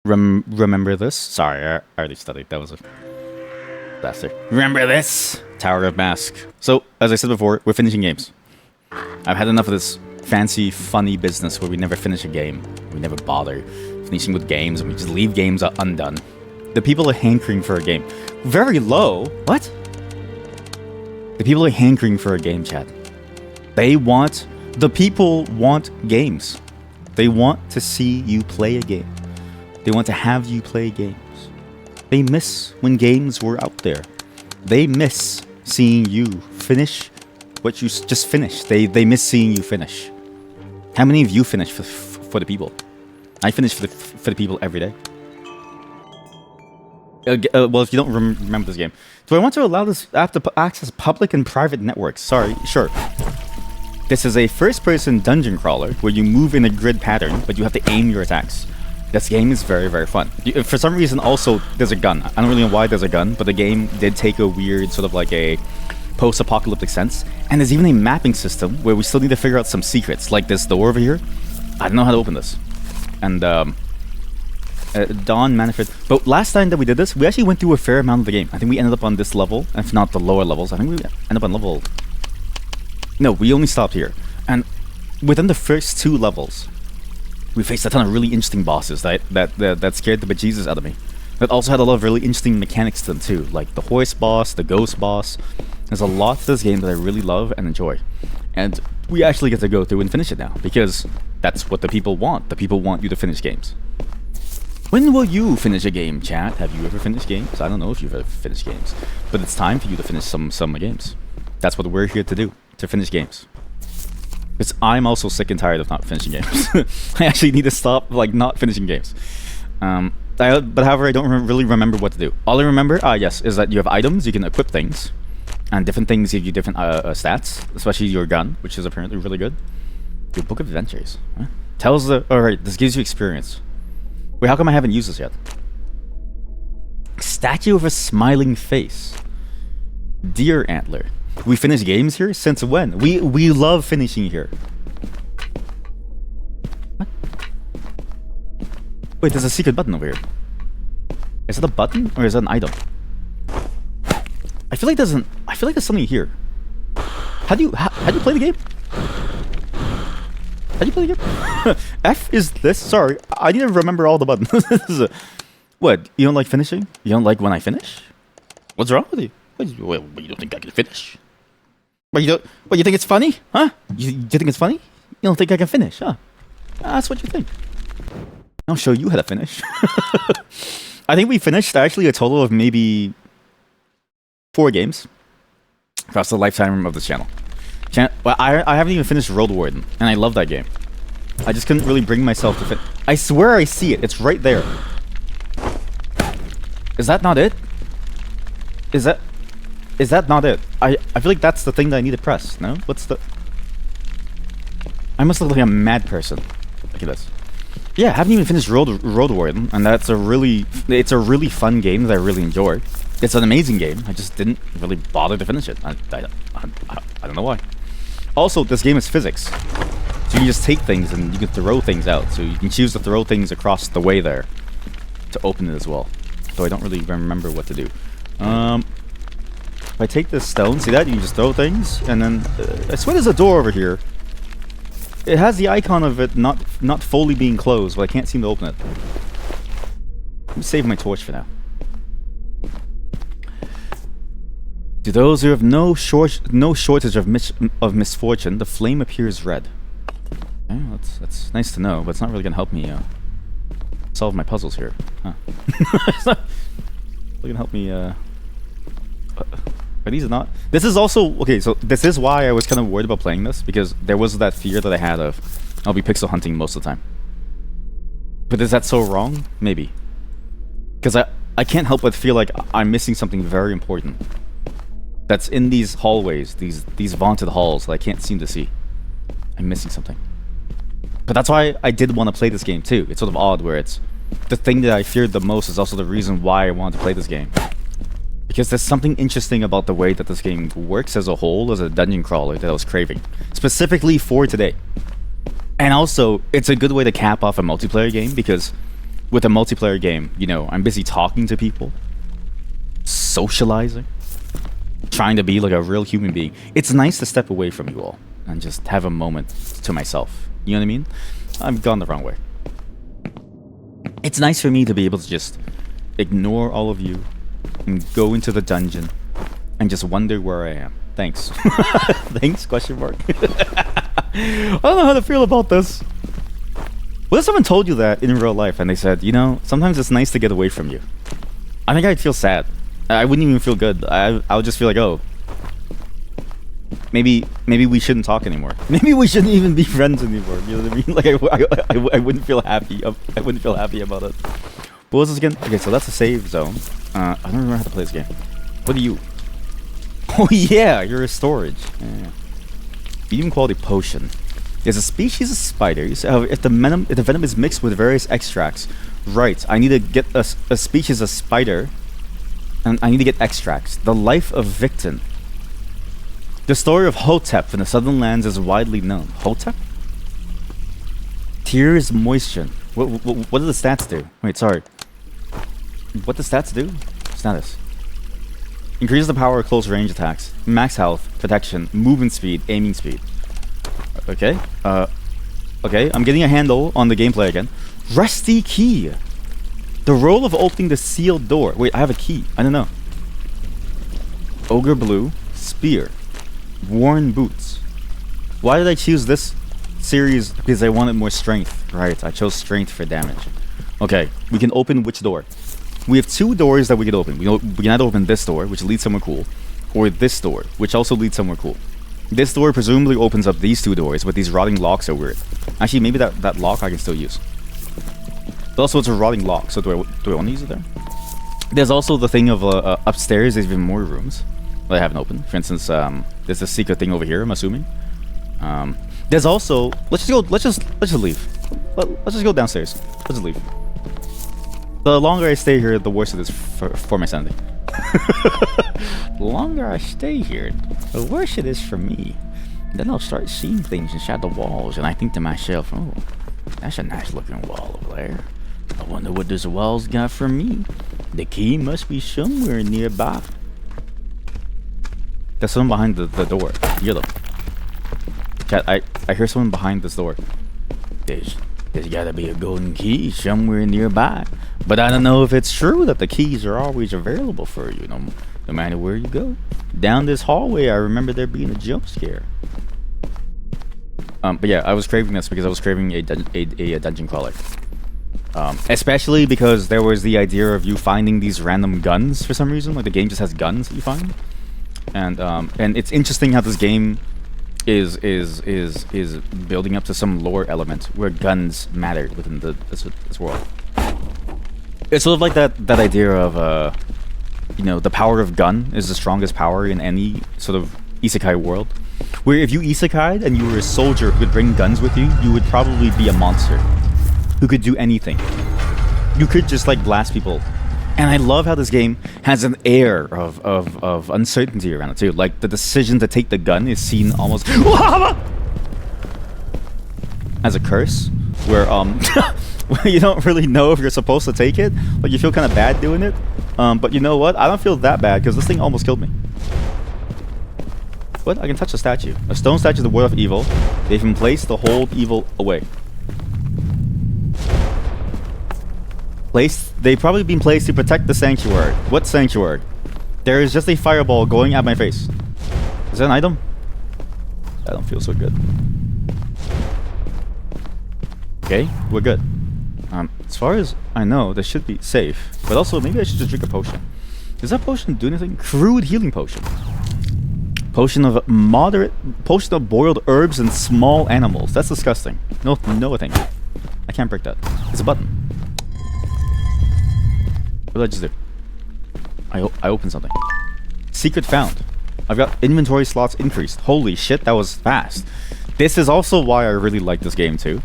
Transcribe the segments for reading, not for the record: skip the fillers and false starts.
Remember this? Sorry, I already studied. That was a disaster. Remember this? Tower of Mask. So, as I said before, we're finishing games. I've had enough of this fancy, funny business where we never finish a game. We never bother finishing with games, and we just leave games undone. The people are hankering for a game. Very low. What? The people are hankering for a game, chat. The people want games. They want to see you play a game. They want to have you play games. They miss when games were out there. They miss seeing you finish what you just finished. They miss seeing you finish. How many of you finish for the people? I finish for the people every day. Well, if you don't remember this game. Do I want to allow this app to access public and private networks? Sorry, sure. This is a first-person dungeon crawler where you move in a grid pattern, but you have to aim your attacks. This game is very, very fun. For some reason, also, there's a gun. I don't really know why there's a gun, but the game did take a weird sort of like a post-apocalyptic sense. And there's even a mapping system where we still need to figure out some secrets, like this door over here. I don't know how to open this. And, Dawn Manfred. But last time that we did this, we actually went through a fair amount of the game. I think we ended up on this level, if not the lower levels. I think we ended up on level... No, we only stopped here. And within the first 2 levels, we faced a ton of really interesting bosses that scared the bejesus out of me. That also had a lot of really interesting mechanics to them too, like the horse boss, the ghost boss. There's a lot to this game that I really love and enjoy. And we actually get to go through and finish it now, because that's what the people want. The people want you to finish games. When will you finish a game, chat? Have you ever finished games? I don't know if you've ever finished games, but it's time for you to finish some games. That's what we're here to do, to finish games. Because I'm also sick and tired of not finishing games. I actually need to stop, like, not finishing games. But however, I don't really remember what to do. All I remember, yes, is that you have items, you can equip things, and different things give you different stats, especially your gun, which is apparently really good. Your Book of Adventures. Huh? Tells the... Alright, this gives you experience. Wait, how come I haven't used this yet? Statue of a smiling face. Deer antler. We finish games here? Since when? We love finishing here. What? Wait, there's a secret button over here. Is that a button or is that an item? I feel like there's something here. How do you play the game? How do you play the game? F is this? Sorry, I need to remember all the buttons. What? You don't like finishing? You don't like when I finish? What's wrong with you? Well, you don't think I can finish? But you don't? What, you think it's funny? Huh? You think it's funny? You don't think I can finish, huh? That's what you think. I'll show you how to finish. I think we finished actually a total of maybe 4 games across the lifetime of this channel. Well, I haven't even finished Road Warden, and I love that game. I just couldn't really bring myself to I swear I see it. It's right there. Is that not it? Is that not it? I feel like that's the thing that I need to press. No? What's the... I must look like a mad person. Look at this. Yeah, I haven't even finished Road Warden, and it's a really fun game that I really enjoy. It's an amazing game. I just didn't really bother to finish it. I don't know why. Also, this game is physics. So you can just take things and you can throw things out. So you can choose to throw things across the way there to open it as well. So I don't really remember what to do. If I take this stone, see that? You can just throw things, and then I swear there's a door over here. It has the icon of it not fully being closed, but I can't seem to open it. Let me save my torch for now. To those who have no shortage of misfortune, the flame appears red. Yeah, that's nice to know, but it's not really gonna help me solve my puzzles here. Huh. It's not really gonna help me. Are these not? This is also okay. So this is why I was kind of worried about playing this, because there was that fear that I had of I'll be pixel hunting most of the time. But is that so wrong? Maybe. Because I can't help but feel like I'm missing something very important. That's in these hallways, these vaunted halls that I can't seem to see. I'm missing something. But that's why I did want to play this game too. It's sort of odd where it's the thing that I feared the most is also the reason why I wanted to play this game. Because there's something interesting about the way that this game works as a whole, as a dungeon crawler, that I was craving. Specifically for today. And also, it's a good way to cap off a multiplayer game, because with a multiplayer game, you know, I'm busy talking to people, socializing, trying to be like a real human being. It's nice to step away from you all and just have a moment to myself. You know what I mean? I've gone the wrong way. It's nice for me to be able to just ignore all of you and go into the dungeon and just wonder where I am. Thanks. Thanks, question mark. I don't know how to feel about this. What if someone told you that in real life and they said, you know, sometimes it's nice to get away from you? I think I'd feel sad. I wouldn't even feel good. I would just feel like, oh, maybe we shouldn't talk anymore. Maybe we shouldn't even be friends anymore. You know what I mean? Like I wouldn't feel happy. I wouldn't feel happy about it. What was this again? Okay, so that's a save zone. I don't remember how to play this game. What are you? Oh yeah, you're a storage. Yeah. Medium quality potion. There's a species of spider. You say, if the venom is mixed with various extracts, right? I need to get a species of spider, and I need to get extracts. The life of Victon. The story of Hotep in the southern lands is widely known. Hotep? Tears moisture. What do the stats do? Wait, sorry. What do stats do? Status. Increases the power of close range attacks. Max health, protection, movement speed, aiming speed. Okay. Okay, I'm getting a handle on the gameplay again. Rusty key. The role of opening the sealed door. Wait, I have a key. I don't know. Ogre blue. Spear. Worn boots. Why did I choose this series? Because I wanted more strength. Right, I chose strength for damage. Okay, we can open which door? We have two doors that we can open. We can either open this door, which leads somewhere cool, or this door, which also leads somewhere cool. This door presumably opens up these two doors, but these rotting locks are weird. Actually, maybe that lock I can still use. But also, it's a rotting lock, so do I want to use it there? There's also the thing of upstairs. There's even more rooms that I haven't opened. For instance, there's a secret thing over here. I'm assuming. There's also let's just leave. Let's just go downstairs. Let's just leave. The longer I stay here, the worse it is for my sanity. The longer I stay here, the worse it is for me. Then I'll start seeing things inside the walls, and I think to myself, oh, that's a nice looking wall over there. I wonder what this wall's got for me. The key must be somewhere nearby. There's someone behind the door. Yellow. Chat, I hear someone behind this door. There's gotta be a golden key somewhere nearby. But I don't know if it's true that the keys are always available for you, no matter where you go. Down this hallway, I remember there being a jump scare. But yeah, I was craving this because I was craving a dungeon crawler. Especially because there was the idea of you finding these random guns for some reason. Like the game just has guns that you find. And it's interesting how this game is building up to some lore element where guns matter within this world. It's sort of like that idea of you know, the power of gun is the strongest power in any sort of isekai world. Where if you isekai'd and you were a soldier who could bring guns with you, you would probably be a monster who could do anything. You could just like blast people. And I love how this game has an air of uncertainty around it too. Like the decision to take the gun is seen almost as a curse, where where you don't really know if you're supposed to take it. Like you feel kind of bad doing it. But you know what? I don't feel that bad because this thing almost killed me. What? I can touch a statue. A stone statue of the Word of Evil. They've been placed to hold evil away. They've probably been placed to protect the sanctuary. What sanctuary? There is just a fireball going at my face. Is that an item? I don't feel so good. Okay, we're good. As far as I know, this should be safe. But also, maybe I should just drink a potion. Does that potion do anything? Crude healing potion. Potion of boiled herbs and small animals. That's disgusting. No, thank you. I can't break that. It's a button. What did I just do? I opened something. Secret found. I've got inventory slots increased. Holy shit, that was fast. This is also why I really like this game too.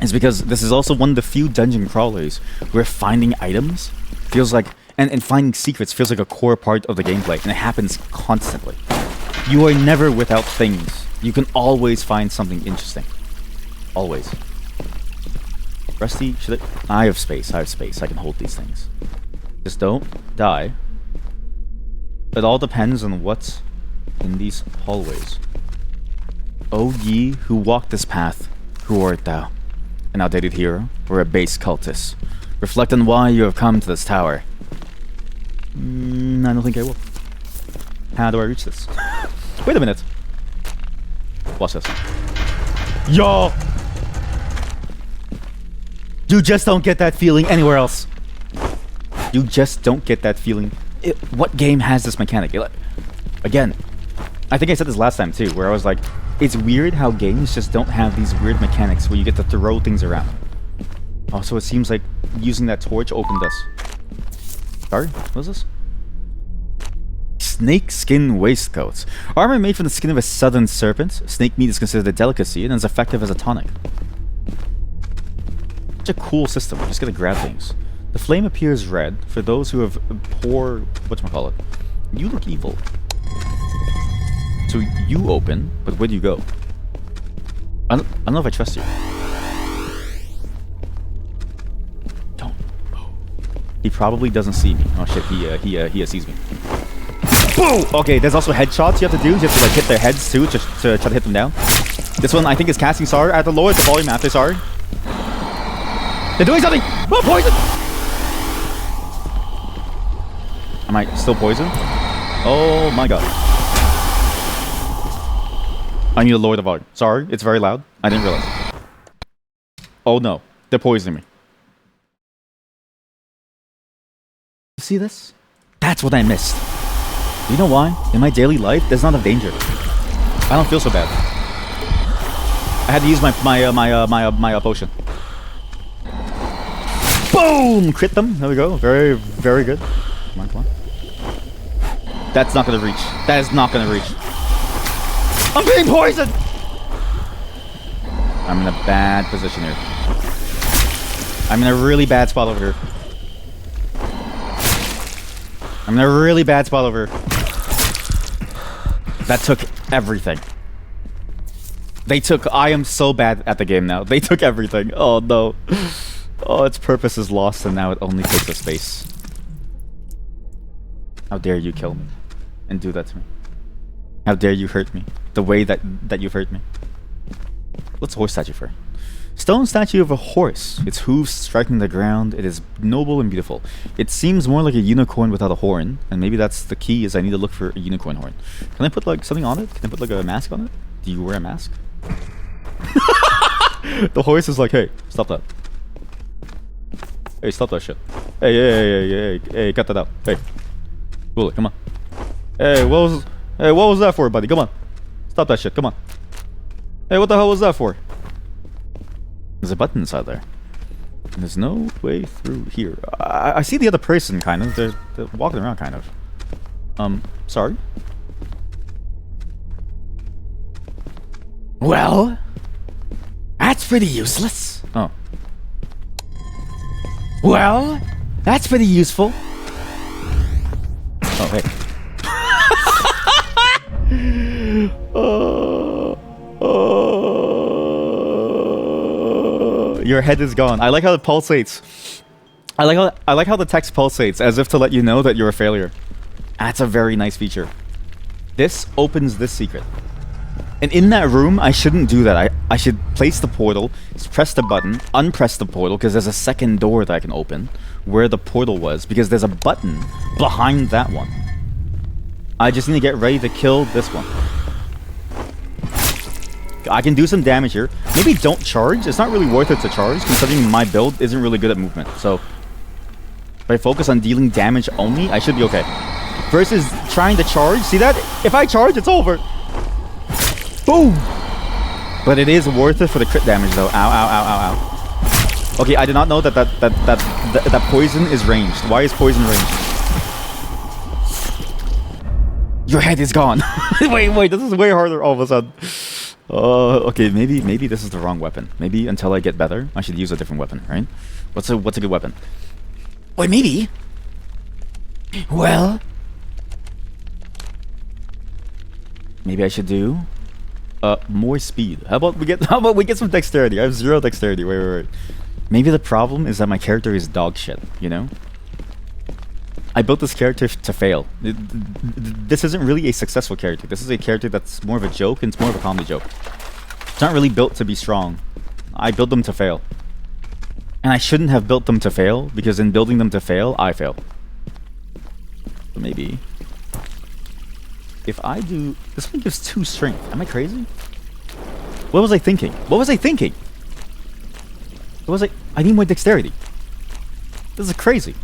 It's because this is also one of the few dungeon crawlers where finding items feels like, and finding secrets feels like a core part of the gameplay, and it happens constantly. You are never without things. You can always find something interesting. Always. Rusty, should I have space. I have space. I can hold these things. Just don't die. It all depends on what's in these hallways. O ye who walk this path, who art thou? An outdated hero or a base cultist? Reflect on why you have come to this tower. I don't think I will. How do I reach this? Wait a minute. Watch this. Yo! You just don't get that feeling anywhere else. You just don't get that feeling. What game has this mechanic? Again, I think I said this last time too, where I was like, it's weird how games just don't have these weird mechanics where you get to throw things around. Also, it seems like using that torch opened us. Sorry, what is this? Snake skin waistcoats. Armor made from the skin of a southern serpent. Snake meat is considered a delicacy and is effective as a tonic. Such a cool system. We're just gonna grab things. The flame appears red for those who have poor... whatchamacallit? You look evil. So you open, but where do you go? I don't know if I trust you. Don't. Oh. He probably doesn't see me. Oh shit, he sees me. Boom! Okay, there's also headshots you have to do. You have to like hit their heads too to try to hit them down. This one I think is casting SAR. I have to lower the volume after SAR. They're doing something! Oh, poison! Am I still poisoned? Oh my god. I need to lower the volume. Sorry, it's very loud. I didn't realize. Oh no, they're poisoning me. You see this? That's what I missed. You know why? In my daily life, there's not a danger. I don't feel so bad. I had to use my potion. Boom! Crit them. There we go. Very, very good. Come on, come on. That's not gonna reach. That is not gonna reach. I'm being poisoned! I'm in a bad position here. I'm in a really bad spot over here. I'm in a really bad spot over here. That took everything. They took... I am so bad at the game now. They took everything. Oh no. Oh, its purpose is lost and now it only takes up space. How dare you kill me and do that to me? How dare you hurt me the way that you've hurt me? What's a horse statue for? Stone statue of a horse. Its hooves striking the ground. It is noble and beautiful. It seems more like a unicorn without a horn, and maybe that's the key. Is I need to look for a unicorn horn. Can I put like something on it? Can I put like a mask on it? Do you wear a mask? The horse is like, hey, stop that. Hey, stop that shit. Hey, cut that out. Hey, cool it. Come on. Hey, what was that for, buddy? Come on. Stop that shit. Come on. Hey, what the hell was that for? There's a button inside there. And there's no way through here. I see the other person, kind of. They're walking around, kind of. Sorry? Well, that's pretty useless. Oh. Well, that's pretty useful. Oh, hey. Your head is gone. I like how it pulsates. I like how the text pulsates as if to let you know that you're a failure. That's a very nice feature. This opens this secret. And in that room, I shouldn't do that. I should place the portal, press the button, unpress the portal, because there's a second door that I can open where the portal was, because there's a button behind that one. I just need to get ready to kill this one. I can do some damage here. Maybe don't charge. It's not really worth it to charge, considering my build isn't really good at movement. So, if I focus on dealing damage only, I should be okay. Versus trying to charge. See that? If I charge, it's over. Boom! But it is worth it for the crit damage, though. Ow, ow, ow, ow, ow. Okay, I did not know that poison is ranged. Why is poison ranged? Your head is gone. Wait, this is way harder all of a sudden. Okay, maybe this is the wrong weapon. Maybe until I get better, I should use a different weapon, right? What's a good weapon? Wait, maybe. Well, maybe I should do more speed. How about we get some dexterity? I have 0 dexterity. Wait. Maybe the problem is that my character is dog shit, you know? I built this character to fail. This isn't really a successful character. This is a character that's more of a joke, and it's more of a comedy joke. It's not really built to be strong. I built them to fail. And I shouldn't have built them to fail, because in building them to fail, I fail. Maybe. If I do... This one gives 2 strength. Am I crazy? What was I thinking? What was I thinking? What was I... I need more dexterity. This is crazy.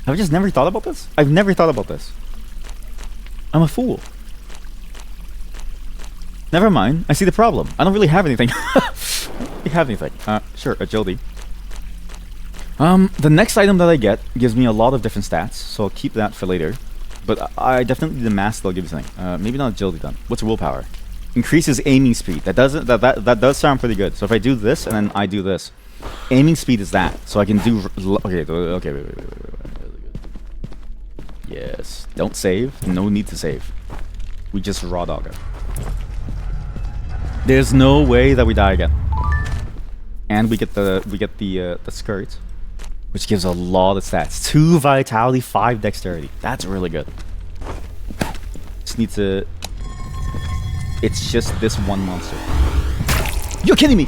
Have I just never thought about this? I've never thought about this. I'm a fool. Never mind. I see the problem. I don't really have anything. I have anything. Sure, agility. The next item that I get gives me a lot of different stats, so I'll keep that for later. But I definitely need the mask that'll give me something. Maybe not agility then. What's willpower? Increases aiming speed. That does sound pretty good. So if I do this and then I do this, aiming speed is that. So I can do... Okay, wait. Yes. Don't save. No need to save. We just raw dog it. There's no way that we die again. And we get the skirt, which gives a lot of stats. 2 vitality, 5 dexterity. That's really good. Just need to... It's just this one monster. You're kidding me!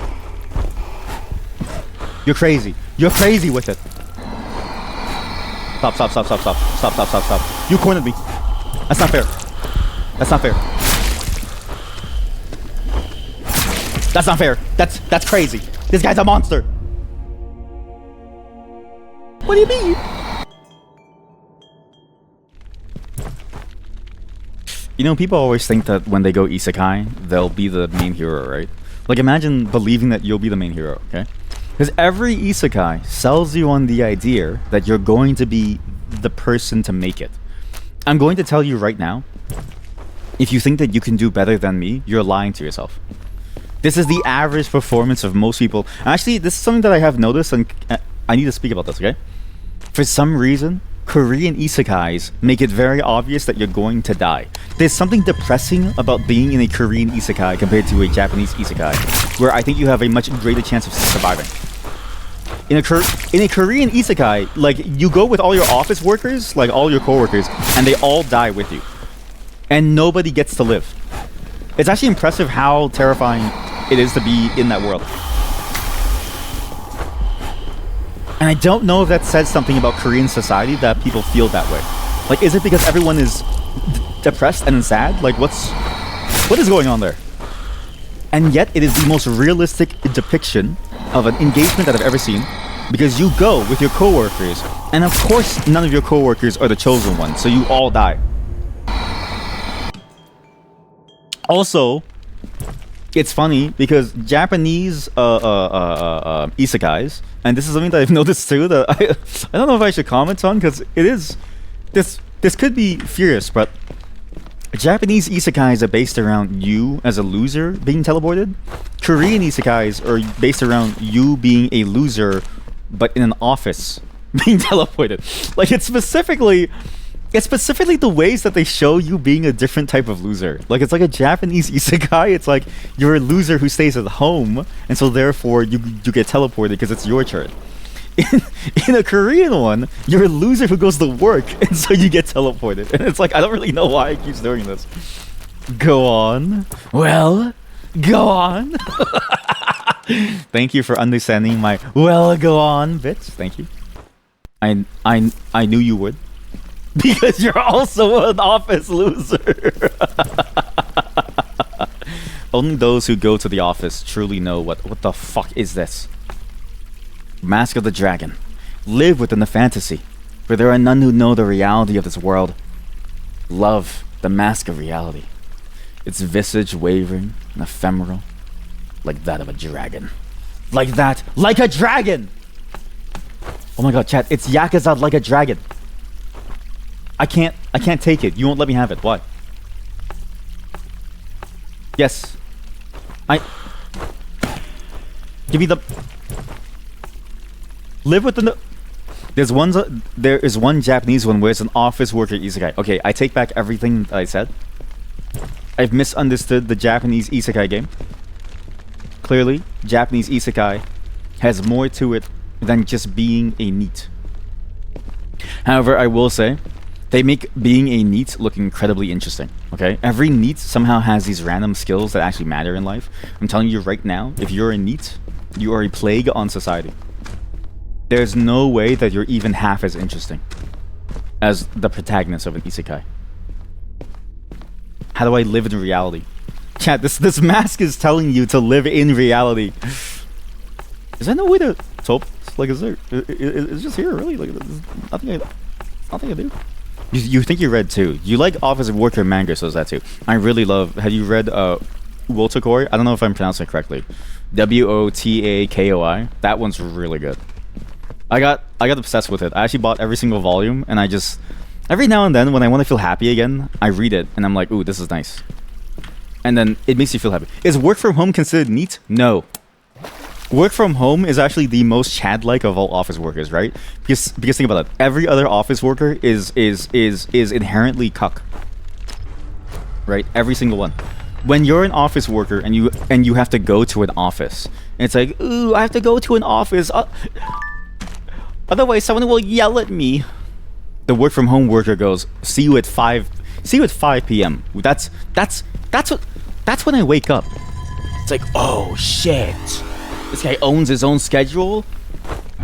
You're crazy. You're crazy with it. Stop. You cornered me. That's not fair. That's not fair. That's not fair. That's crazy. This guy's a monster. What do you mean? You know, people always think that when they go isekai, they'll be the main hero, right? Like, imagine believing that you'll be the main hero, okay? Because every isekai sells you on the idea that you're going to be the person to make it. I'm going to tell you right now, if you think that you can do better than me, you're lying to yourself. This is the average performance of most people. Actually, this is something that I have noticed, and I need to speak about this, okay? For some reason, Korean isekais make it very obvious that you're going to die. There's something depressing about being in a Korean isekai compared to a Japanese isekai, where I think you have a much greater chance of surviving. In a Korean isekai, like, you go with all your office workers, like all your coworkers, and they all die with you. And nobody gets to live. It's actually impressive how terrifying it is to be in that world. And I don't know if that says something about Korean society that people feel that way. Like, is it because everyone is depressed and sad? Like, what is going on there? And yet, it is the most realistic depiction of an engagement that I've ever seen. Because you go with your coworkers, and of course, none of your coworkers are the chosen ones, so you all die. Also, it's funny because Japanese isekais, and this is something that I've noticed too, that I don't know if I should comment on, because it is... This could be furious, but Japanese isekais are based around you as a loser being teleported. Korean isekais are based around you being a loser, but in an office being teleported. Like, it's specifically the ways that they show you being a different type of loser. Like, it's like a Japanese isekai. It's like you're a loser who stays at home, and so therefore you get teleported because it's your turn. In a Korean one, you're a loser who goes to work, and so you get teleported. And it's like, I don't really know why it keeps doing this. Go on. Well, go on. Thank you for understanding my well, go on bits. Thank you. I knew you would. Because you're also an office loser. Only those who go to the office truly know what the fuck is this. Mask of the Dragon. Live within the fantasy, for there are none who know the reality of this world. Love, the mask of reality. Its visage wavering and ephemeral, like that of a dragon. Like that, like a dragon! Oh my god, chat, it's Yakuza like a dragon. I can't take it. You won't let me have it. Why? Yes. Give me the... Live within the... There is one Japanese one where it's an office worker isekai. Okay, I take back everything that I said. I've misunderstood the Japanese isekai game. Clearly, Japanese isekai has more to it than just being a NEET. However, I will say, they make being a NEET look incredibly interesting, okay? Every NEET somehow has these random skills that actually matter in life. I'm telling you right now, if you're a NEET, you are a plague on society. There's no way that you're even half as interesting as the protagonist of an isekai. How do I live in reality? Chat, this mask is telling you to live in reality. Is there no way to top? Like, is there? It's just here, really? Like, nothing I do. You think you read too? You like Office Worker manga, so is that too? I really love. Have you read Wotakoi? I don't know if I'm pronouncing it correctly. Wotakoi. That one's really good. I got obsessed with it. I actually bought every single volume, and I just every now and then when I want to feel happy again, I read it, and I'm like, ooh, this is nice. And then it makes you feel happy. Is work from home considered NEET? No. Work from home is actually the most Chad-like of all office workers, right? Because think about it. Every other office worker is inherently cuck. Right? Every single one. When you're an office worker and you have to go to an office, and it's like, ooh, I have to go to an office. Otherwise, someone will yell at me. The work from home worker goes, see you at 5 p.m. That's when I wake up. It's like, oh shit. This guy owns his own schedule.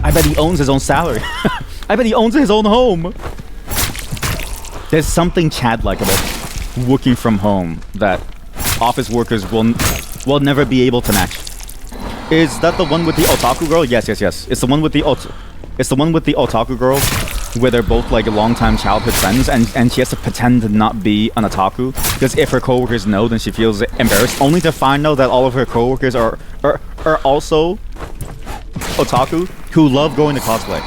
I bet he owns his own salary. I bet he owns his own home. There's something Chad-like about working from home that office workers will never be able to match. Is that the one with the otaku girl? Yes. It's the one with the otaku girl, where they're both like longtime childhood friends, and she has to pretend to not be an otaku because if her coworkers know, then she feels embarrassed. Only to find out that all of her coworkers are also otaku who love going to cosplay.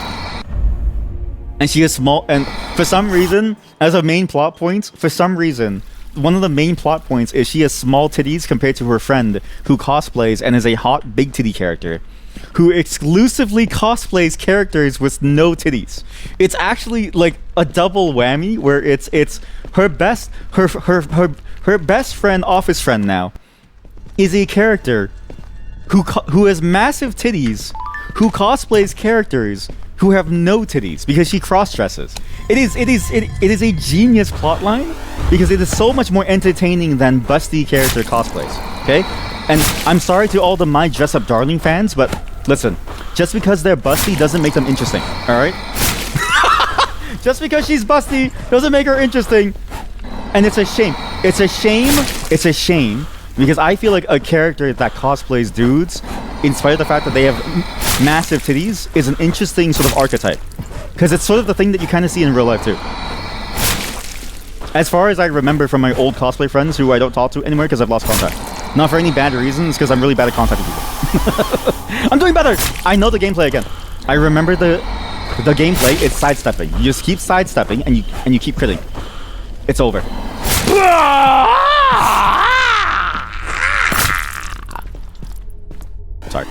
And she is small, and for some reason, as a main plot point, one of the main plot points is she has small titties compared to her friend who cosplays and is a hot big titty character who exclusively cosplays characters with no titties. It's actually like a double whammy where it's her best friend, office friend now, is a character who has massive titties, who cosplays characters who have no titties because she cross-dresses. It is a genius plotline because it is so much more entertaining than busty character cosplays. Okay? And I'm sorry to all the My Dress Up Darling fans, but listen, just because they're busty doesn't make them interesting, alright? Just because she's busty doesn't make her interesting. And it's a shame. It's a shame because I feel like a character that cosplays dudes, in spite of the fact that they have massive titties, is an interesting sort of archetype. Because it's sort of the thing that you kind of see in real life too. As far as I remember from my old cosplay friends who I don't talk to anymore because I've lost contact. Not for any bad reasons, because I'm really bad at contacting people. I'm doing better! I know the gameplay again. I remember the gameplay, it's sidestepping. You just keep sidestepping and you keep critting. It's over. Sorry.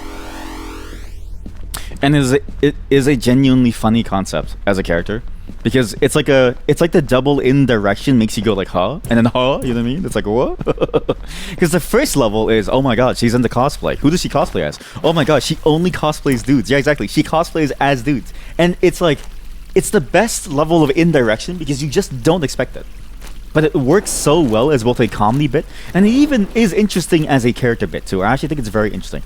And it is a genuinely funny concept as a character. Because it's like the double indirection makes you go like, huh? And then, huh? You know what I mean? It's like, what? Because the first level is, oh my god, she's into cosplay. Who does she cosplay as? Oh my god, she only cosplays dudes. Yeah, exactly. She cosplays as dudes. And it's like, it's the best level of indirection because you just don't expect it. But it works so well as both a comedy bit, and it even is interesting as a character bit too. I actually think it's very interesting.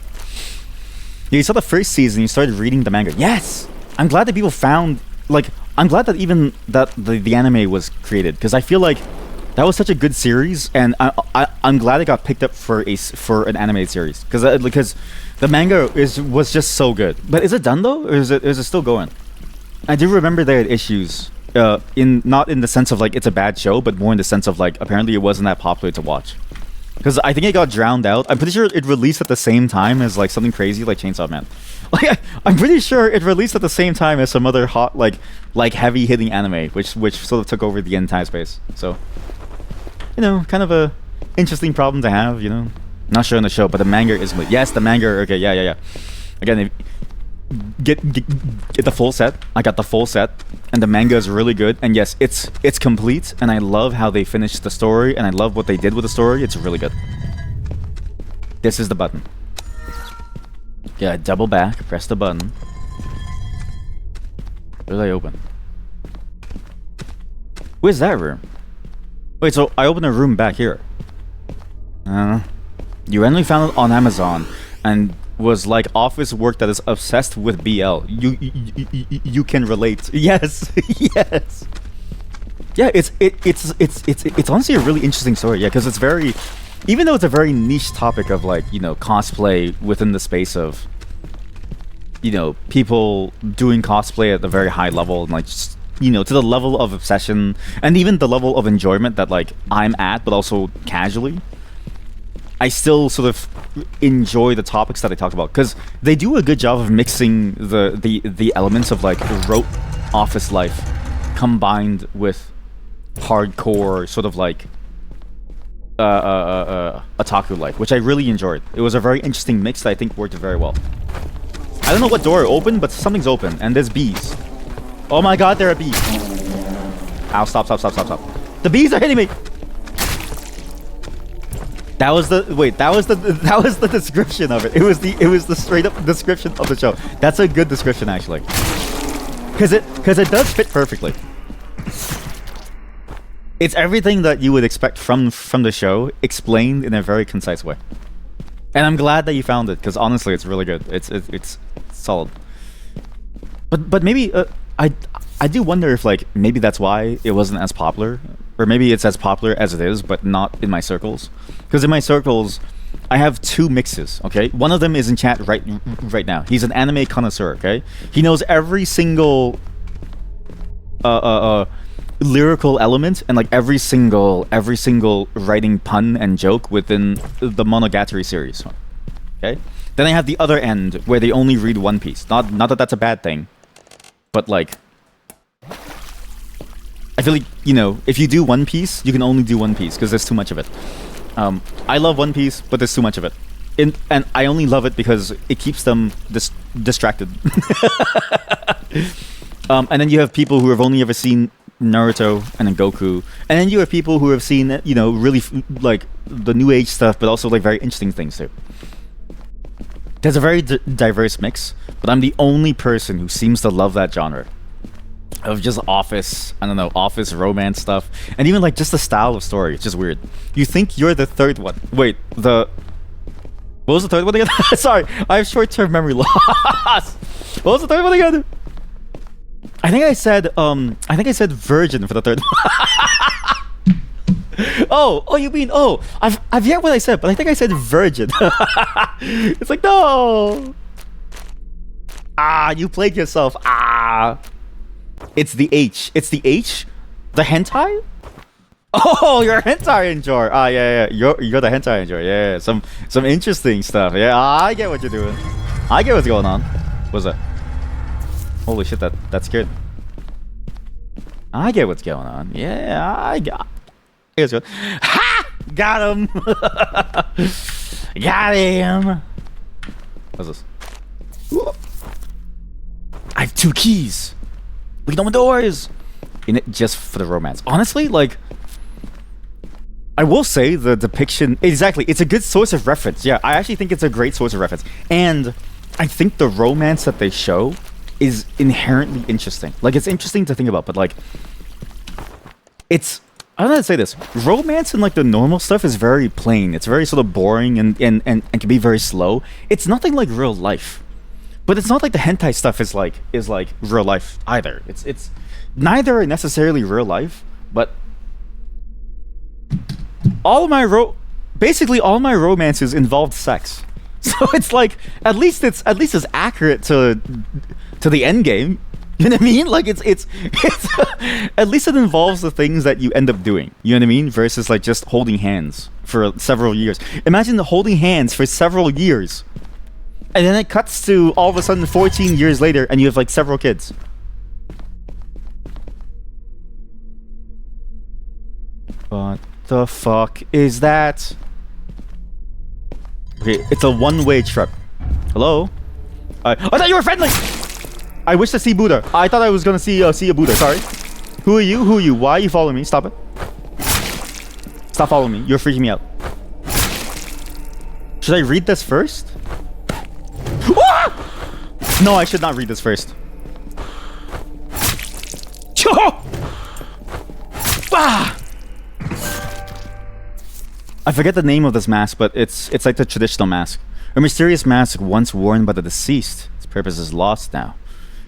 You saw the first season, you started reading the manga. Yes! I'm glad that people found, like, I'm glad that even that the anime was created, because I feel like that was such a good series, and I'm glad it got picked up for an animated series, because the manga was just so good. But is it done though, or is it still going? I do remember they had issues, not in the sense of like it's a bad show, but more in the sense of like apparently it wasn't that popular to watch. Because I think it got drowned out. I'm pretty sure it released at the same time as like something crazy like Chainsaw Man. Like I'm pretty sure it released at the same time as some other hot like heavy hitting anime, which sort of took over the entire space. So, you know, kind of a interesting problem to have. You know, not sure in the show, but the manga is yes, the manga. Okay, yeah. Again, get the full set. I got the full set, and the manga is really good. And yes, it's complete, and I love how they finished the story, and I love what they did with the story. It's really good. This is the button. Yeah, double back, press the button. Where did I open? Where's that room? Wait, so I opened a room back here. You randomly found it on Amazon and was like office work that is obsessed with BL. You can relate. Yes, yes. Yeah, it's honestly a really interesting story. Yeah, because it's very, even though it's a very niche topic of like, you know, cosplay within the space of, you know, people doing cosplay at a very high level and like just, you know, to the level of obsession and even the level of enjoyment that like I'm at, but also casually. I still sort of enjoy the topics that I talk about because they do a good job of mixing the elements of like rote office life combined with hardcore sort of like otaku life, which I really enjoyed. It was a very interesting mix that I think worked very well. I don't know what door opened, but something's open and there's bees. Oh my god, there are bees. Ow, stop. The bees are hitting me. That was the description of it. It was the straight up description of the show. That's a good description actually. Cuz it does fit perfectly. It's everything that you would expect from the show explained in a very concise way. And I'm glad that you found it cuz honestly it's really good. It's solid. But maybe I do wonder if like maybe that's why it wasn't as popular, or maybe it's as popular as it is, but not in my circles. Because in my circles, I have two mixes. Okay, one of them is in chat right now. He's an anime connoisseur. Okay, he knows every single lyrical element and like every single writing pun and joke within the Monogatari series. Okay, then I have the other end where they only read One Piece. Not that that's a bad thing, but like, I feel like, you know, if you do One Piece, you can only do One Piece because there's too much of it. I love One Piece, but there's too much of it. And I only love it because it keeps them distracted. And then you have people who have only ever seen Naruto and then Goku. And then you have people who have seen, you know, really like the new age stuff, but also like very interesting things too. There's a very diverse mix, but I'm the only person who seems to love that genre of just office, I don't know, office romance stuff, and even like just the style of story. It's just weird. You think you're the third one. Wait, what was the third one again? Sorry, I have short-term memory loss. What was the third one again? I think I said virgin for the third one. Oh, you mean, I've yet what I said, but I think I said virgin. It's like, no. You played yourself. It's the H. It's the H? The hentai? Oh, you're a hentai enjoyer. Yeah. You're the hentai enjoyer. Yeah. Some interesting stuff. Yeah, I get what you're doing. I get what's going on. What's that? Holy shit, that scared me. I get what's going on. Yeah, I get what's going on. Ha! Got him! Got him! What's this? Ooh. I have 2 keys. We can open doors! In it just for the romance. Honestly, like, I will say the depiction... Exactly, it's a good source of reference. Yeah, I actually think it's a great source of reference. And I think the romance that they show is inherently interesting. Like, it's interesting to think about, but like, it's... I don't know how to say this. Romance and like the normal stuff is very plain. It's very sort of boring and can be very slow. It's nothing like real life. But it's not like the hentai stuff is like real life either. It's neither necessarily real life, but basically all my romances involved sex. So it's like at least it's accurate to the end game. You know what I mean? Like it's at least it involves the things that you end up doing. You know what I mean? Versus like just holding hands for several years. Imagine holding hands for several years. And then it cuts to all of a sudden 14 years later and you have like several kids. What the fuck is that? Okay, it's a one-way trip. Hello? I thought you were friendly! I wish to see Buddha. I thought I was gonna see a Buddha. Sorry. Who are you? Who are you? Why are you following me? Stop it. Stop following me. You're freaking me out. Should I read this first? No, I should not read this first. I forget the name of this mask, but it's like the traditional mask. A mysterious mask once worn by the deceased. Its purpose is lost now.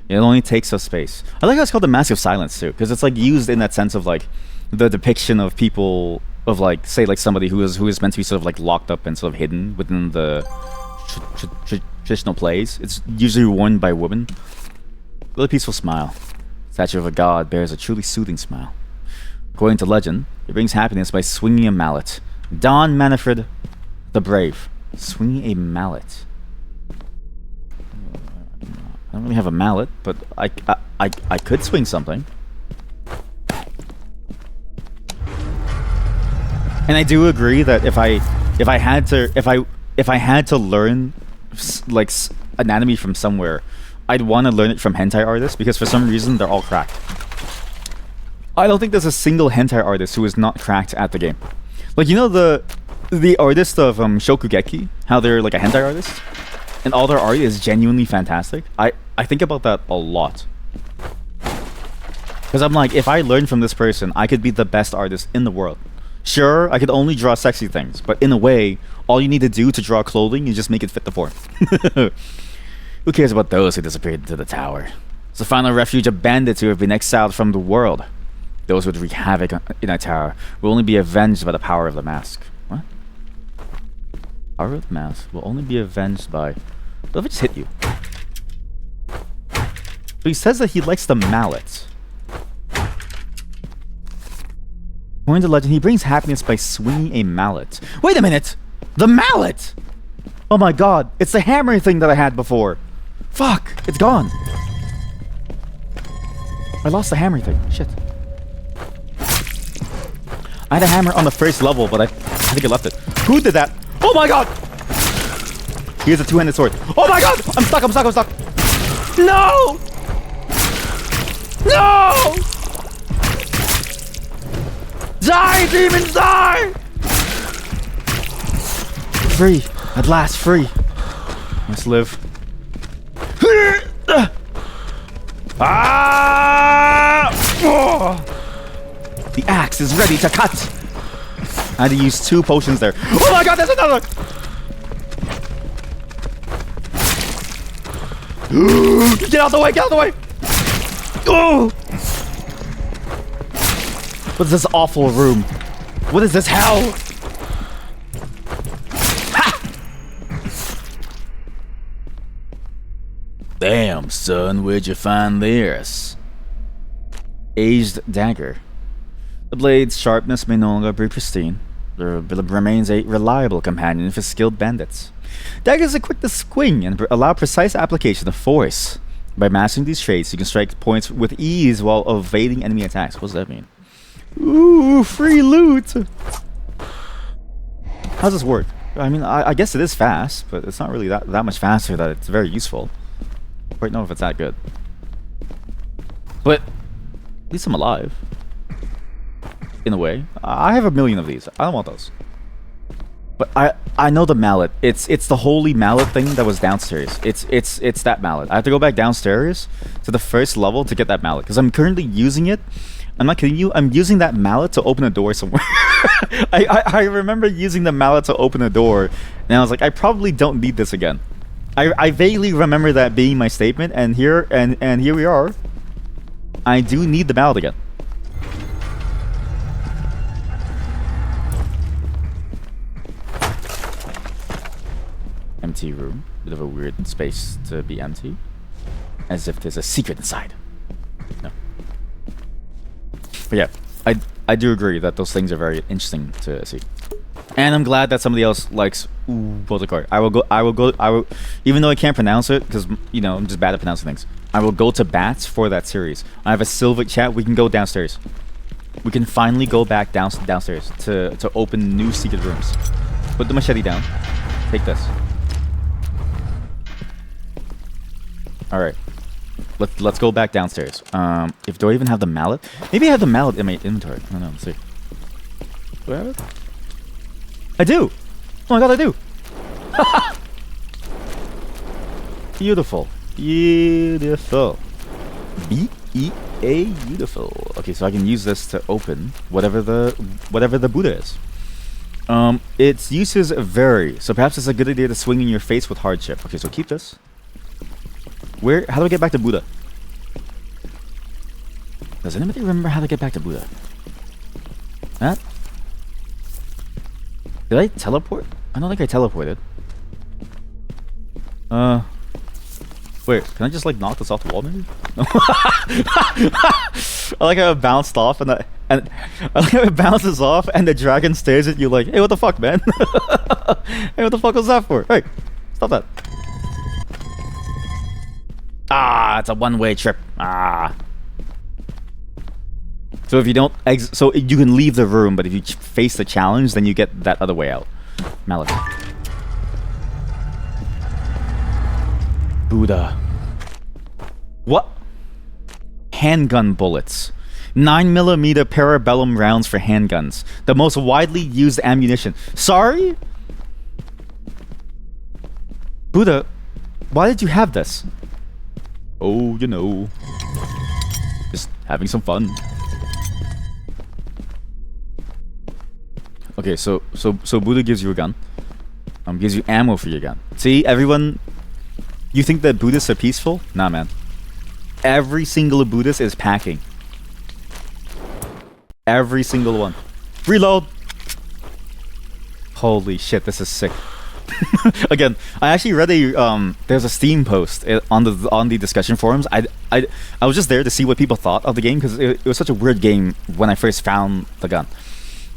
It only takes up space. I like how it's called the Mask of Silence too, because it's like used in that sense of like the depiction of people of like, say, like somebody who is meant to be sort of like locked up and sort of hidden within the traditional plays. It's usually worn by women. With a peaceful smile. Statue of a god bears a truly soothing smile. According to legend, it brings happiness by swinging a mallet. Don Manfred the Brave. Swinging a mallet. I don't really have a mallet, but I could swing something. And I do agree that if I had to learn like anatomy from somewhere, I'd want to learn it from hentai artists, because for some reason they're all cracked. I don't think there's a single hentai artist who is not cracked at the game. Like, you know the artist of Shokugeki, how they're like a hentai artist, and all their art is genuinely fantastic. I think about that a lot. Because I'm like, if I learn from this person, I could be the best artist in the world. Sure, I could only draw sexy things, but in a way, all you need to do to draw clothing is just make it fit the form. Who cares about those who disappeared into the tower? It's the final refuge of bandits who have been exiled from the world. Those who would wreak havoc in our tower will only be avenged by the power of the mask. What? Power of the mask will only be avenged by... What if I just hit you? But he says that he likes the mallet. According to legend, he brings happiness by swinging a mallet. Wait a minute! The mallet! Oh my god, it's the hammer thing that I had before. Fuck, it's gone. I lost the hammer thing. Shit. I had a hammer on the first level, but I think I left it. Who did that? Oh my god! Here's a two-handed sword. Oh my god! I'm stuck, I'm stuck, I'm stuck! No! No! Die, demons, die! Free. At last, free. Let's live. Ah! The axe is ready to cut. I had to use 2 potions there. Oh my god, there's another! Get out the way, get out the way! Oh! What is this awful room? What is this hell? Ha! Damn, son, where'd you find this? Aged dagger. The blade's sharpness may no longer be pristine, but it remains a reliable companion for skilled bandits. Daggers are quick to swing and allow precise application of force. By mastering these traits, you can strike points with ease while evading enemy attacks. What does that mean? Ooh, free loot! How does this work? I mean, I guess it is fast, but it's not really that much faster that it's very useful. I don't know if it's that good. But at least I'm alive. In a way. I have a million of these. I don't want those. But I know the mallet. It's the holy mallet thing that was downstairs. It's that mallet. I have to go back downstairs to the first level to get that mallet, because I'm currently using it. I'm not kidding you. I'm using that mallet to open a door somewhere. I remember using the mallet to open a door, and I was like, I probably don't need this again. I vaguely remember that being my statement, and here we are. I do need the mallet again. Empty room. Bit of a weird space to be empty. As if there's a secret inside. No. But yeah, I do agree that those things are very interesting to see. And I'm glad that somebody else likes Volticor. I will even though I can't pronounce it, because, you know, I'm just bad at pronouncing things. I will go to bats for that series. I have a silver chat. We can go downstairs. We can finally go back downstairs to open new secret rooms. Put the machete down. Take this. Alright. Let's go back downstairs. Do I even have the mallet? Maybe I have the mallet in my inventory. I don't know. Let's see. Do I have it? I do! Oh my god, I do! Beautiful. Beautiful. B-E-A, beautiful. Okay, so I can use this to open whatever the Buddha is. Its uses vary, so perhaps it's a good idea to swing in your face with hardship. Okay, so keep this. How do I get back to Buddha? Does anybody remember how to get back to Buddha? Matt? Did I teleport? I don't think I teleported. Wait, can I just like knock this off the wall maybe? I like how it bounced off and I like how it bounces off and the dragon stares at you like, hey, what the fuck, man? Hey, what the fuck was that for? Hey, stop that. Ah, it's a one-way trip. Ah. So if you don't so you can leave the room, but if you face the challenge, then you get that other way out. Malik. Buddha. What? Handgun bullets. 9mm parabellum rounds for handguns. The most widely used ammunition. Sorry? Buddha, why did you have this? Oh, you know. Just having some fun. Okay, so Buddha gives you a gun. Gives you ammo for your gun. See, everyone... You think that Buddhists are peaceful? Nah, man. Every single Buddhist is packing. Every single one. Reload! Holy shit, this is sick. Again, I actually read there's a Steam post on the discussion forums. I was just there to see what people thought of the game because it was such a weird game when I first found the gun.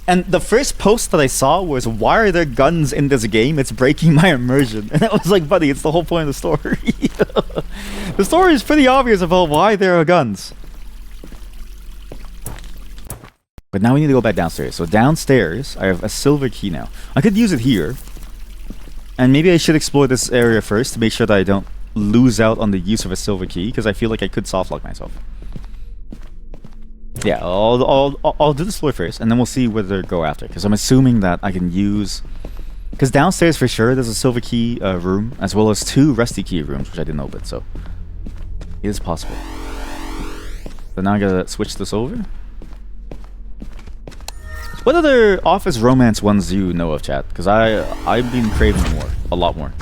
And the first post that I saw was, why are there guns in this game? It's breaking my immersion. And I was like, buddy, it's the whole point of the story. The story is pretty obvious about why there are guns. But now we need to go back downstairs. So downstairs, I have a silver key now. I could use it here. And maybe I should explore this area first to make sure that I don't lose out on the use of a silver key, because I feel like I could softlock myself. Yeah, I'll do this floor first, and then we'll see where to go after. Because I'm assuming that I can use... Because downstairs for sure there's a silver key room, as well as 2 rusty key rooms, which I didn't open, so... It is possible. So now I gotta switch this over. What other office romance ones do you know of, chat? Because I've been craving more. A lot more.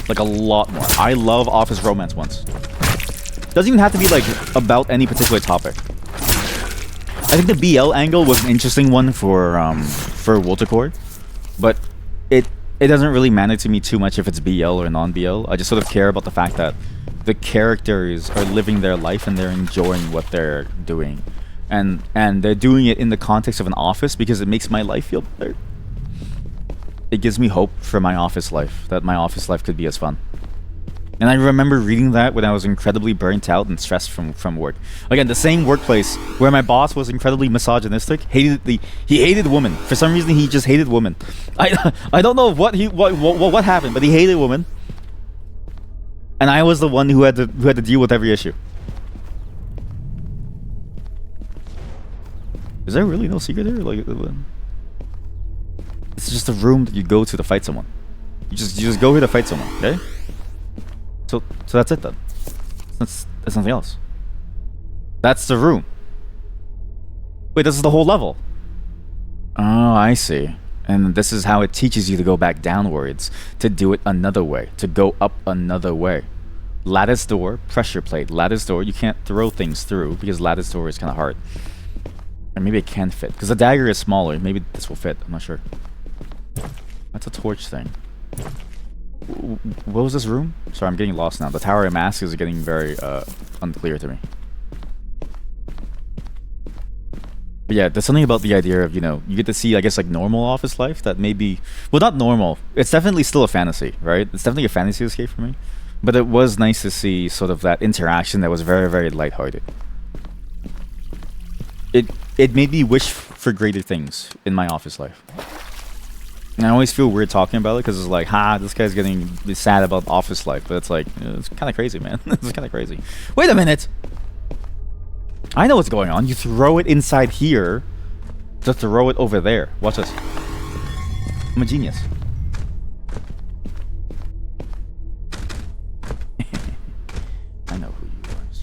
Like a lot more. I love office romance ones. Doesn't even have to be like about any particular topic. I think the BL angle was an interesting one for Woltercore, but it doesn't really matter to me too much if it's BL or non-BL. I just sort of care about the fact that the characters are living their life and they're enjoying what they're doing, and they're doing it in the context of an office because it makes my life feel better. It gives me hope for my office life, that my office life could be as fun. And I remember reading that when I was incredibly burnt out and stressed from work. Again, the same workplace where my boss was incredibly misogynistic, he hated women. For some reason, he just hated women. I don't know what happened, but he hated women. And I was the one who had to deal with every issue. Is there really no secret there? Like, it's just a room that you go to fight someone. You just go here to fight someone, okay? So that's it then. That's nothing else. That's the room. Wait, this is the whole level. Oh, I see. And this is how it teaches you to go back downwards, to do it another way, to go up another way. Lattice door, pressure plate. Lattice door, you can't throw things through because lattice door is kind of hard. Or maybe it can fit, because the dagger is smaller. Maybe this will fit, I'm not sure. That's a torch thing. What was this room? Sorry, I'm getting lost now. The Tower of Mask is getting very unclear to me. But yeah, there's something about the idea of, you know, you get to see, I guess, like normal office life that maybe... Well, not normal. It's definitely still a fantasy, right? It's definitely a fantasy escape for me. But it was nice to see sort of that interaction that was very, very lighthearted. It made me wish for greater things in my office life. And I always feel weird talking about it because it's like, this guy's getting sad about office life. But it's like, it's kind of crazy, man. It's kind of crazy. Wait a minute! I know what's going on. You throw it inside here to throw it over there. Watch this. I'm a genius.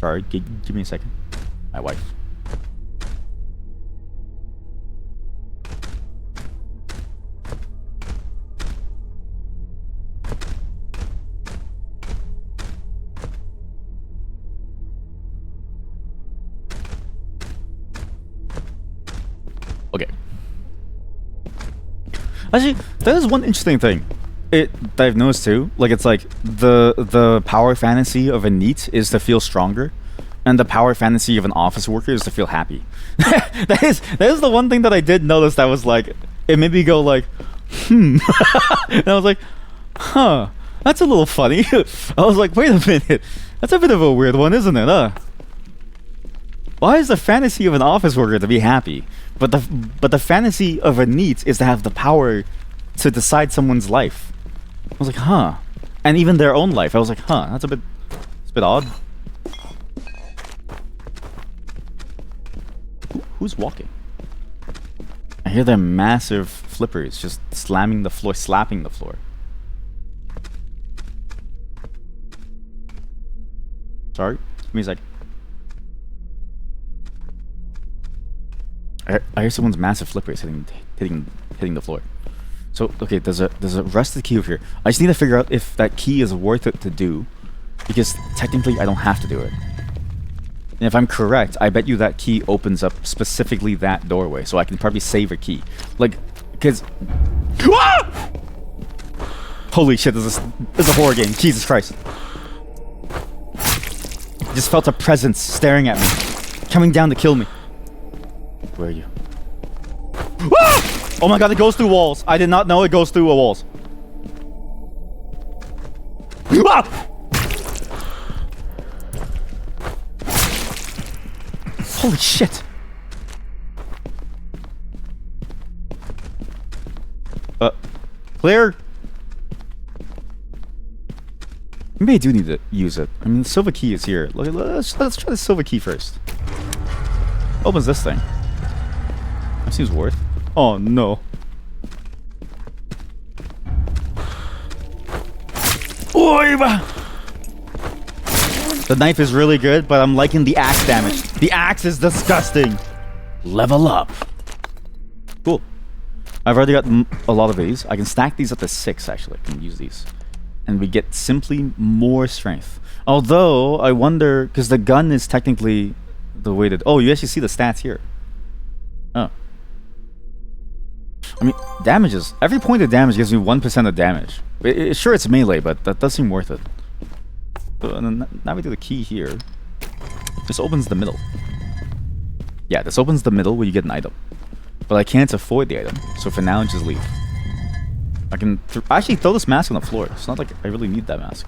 Sorry, give me a second. My wife. Okay. Actually, that is one interesting thing. That I've noticed too. Like, it's like the power fantasy of a NEET is to feel stronger, and the power fantasy of an office worker is to feel happy. that is the one thing that I did notice that was like, it made me go like, and I was like, huh, that's a little funny. I was like, wait a minute, that's a bit of a weird one, isn't it? Why is the fantasy of an office worker to be happy, but the fantasy of a NEET is to have the power to decide someone's life? I was like, huh. And even their own life. I was like, huh, it's a bit odd. Who's walking? I hear their massive flippers just slamming the floor, slapping the floor. Sorry, give me a sec. I hear someone's massive flippers hitting the floor. So, okay, there's a rusted key over here. I just need to figure out if that key is worth it to do, because technically I don't have to do it. And if I'm correct, I bet you that key opens up specifically that doorway, so I can probably save a key. Like, because... Ah! Holy shit, this is a horror game. Jesus Christ. I just felt a presence staring at me, coming down to kill me. Where are you? Ah! Oh my god, it goes through walls. I did not know it goes through walls. Ah! Holy shit. Clear. Maybe I do need to use it. I mean, the silver key is here. Let's try the silver key first. Opens this thing. That seems worth. Oh no. The knife is really good, but I'm liking the axe damage. The axe is disgusting. Level up. Cool. I've already got a lot of these. I can stack these up to 6 actually. I can use these. And we get simply more strength. Although, I wonder, because the gun is technically the way that... Oh, you actually see the stats here. Oh. I mean, damages. Every point of damage gives me 1% of damage. Sure, it's melee, but that does seem worth it. And then now we do the key here. This opens the middle. Yeah, this opens the middle where you get an item. But I can't afford the item, so for now, just leave. I can actually throw this mask on the floor. It's not like I really need that mask.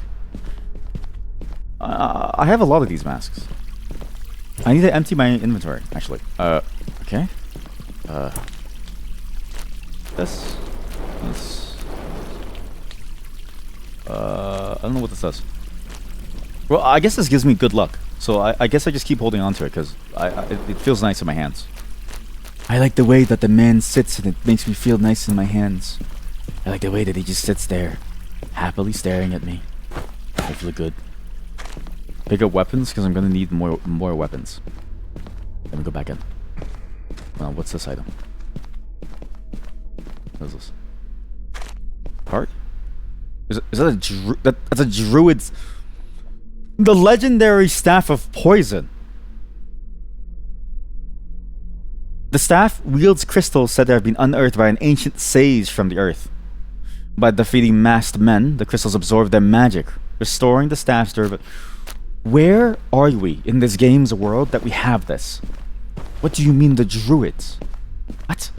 I have a lot of these masks. I need to empty my inventory, actually. Okay. This. I don't know what this does. Well, I guess this gives me good luck. So I guess I just keep holding on to it because it feels nice in my hands. I like the way that the man sits and it makes me feel nice in my hands. I like the way that he just sits there, happily staring at me. Hopefully good. Pick up weapons because I'm gonna need more weapons. Let me go back in. Well, what's this item? What is this? Heart? Is that that's a druid's... The legendary Staff of Poison. The staff wields crystals said to have been unearthed by an ancient sage from the earth. By defeating masked men, the crystals absorb their magic, restoring the staff's durability. Where are we in this game's world that we have this? What do you mean the druids? What?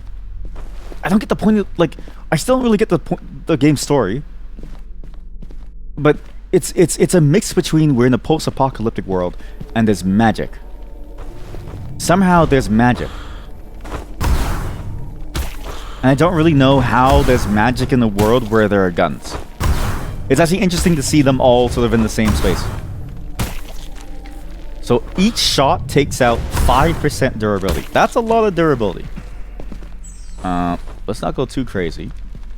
I don't get the point of, like, I still don't really get the game's story. But it's a mix between we're in a post-apocalyptic world and there's magic. Somehow there's magic. And I don't really know how there's magic in the world where there are guns. It's actually interesting to see them all sort of in the same space. So each shot takes out 5% durability. That's a lot of durability. Let's not go too crazy.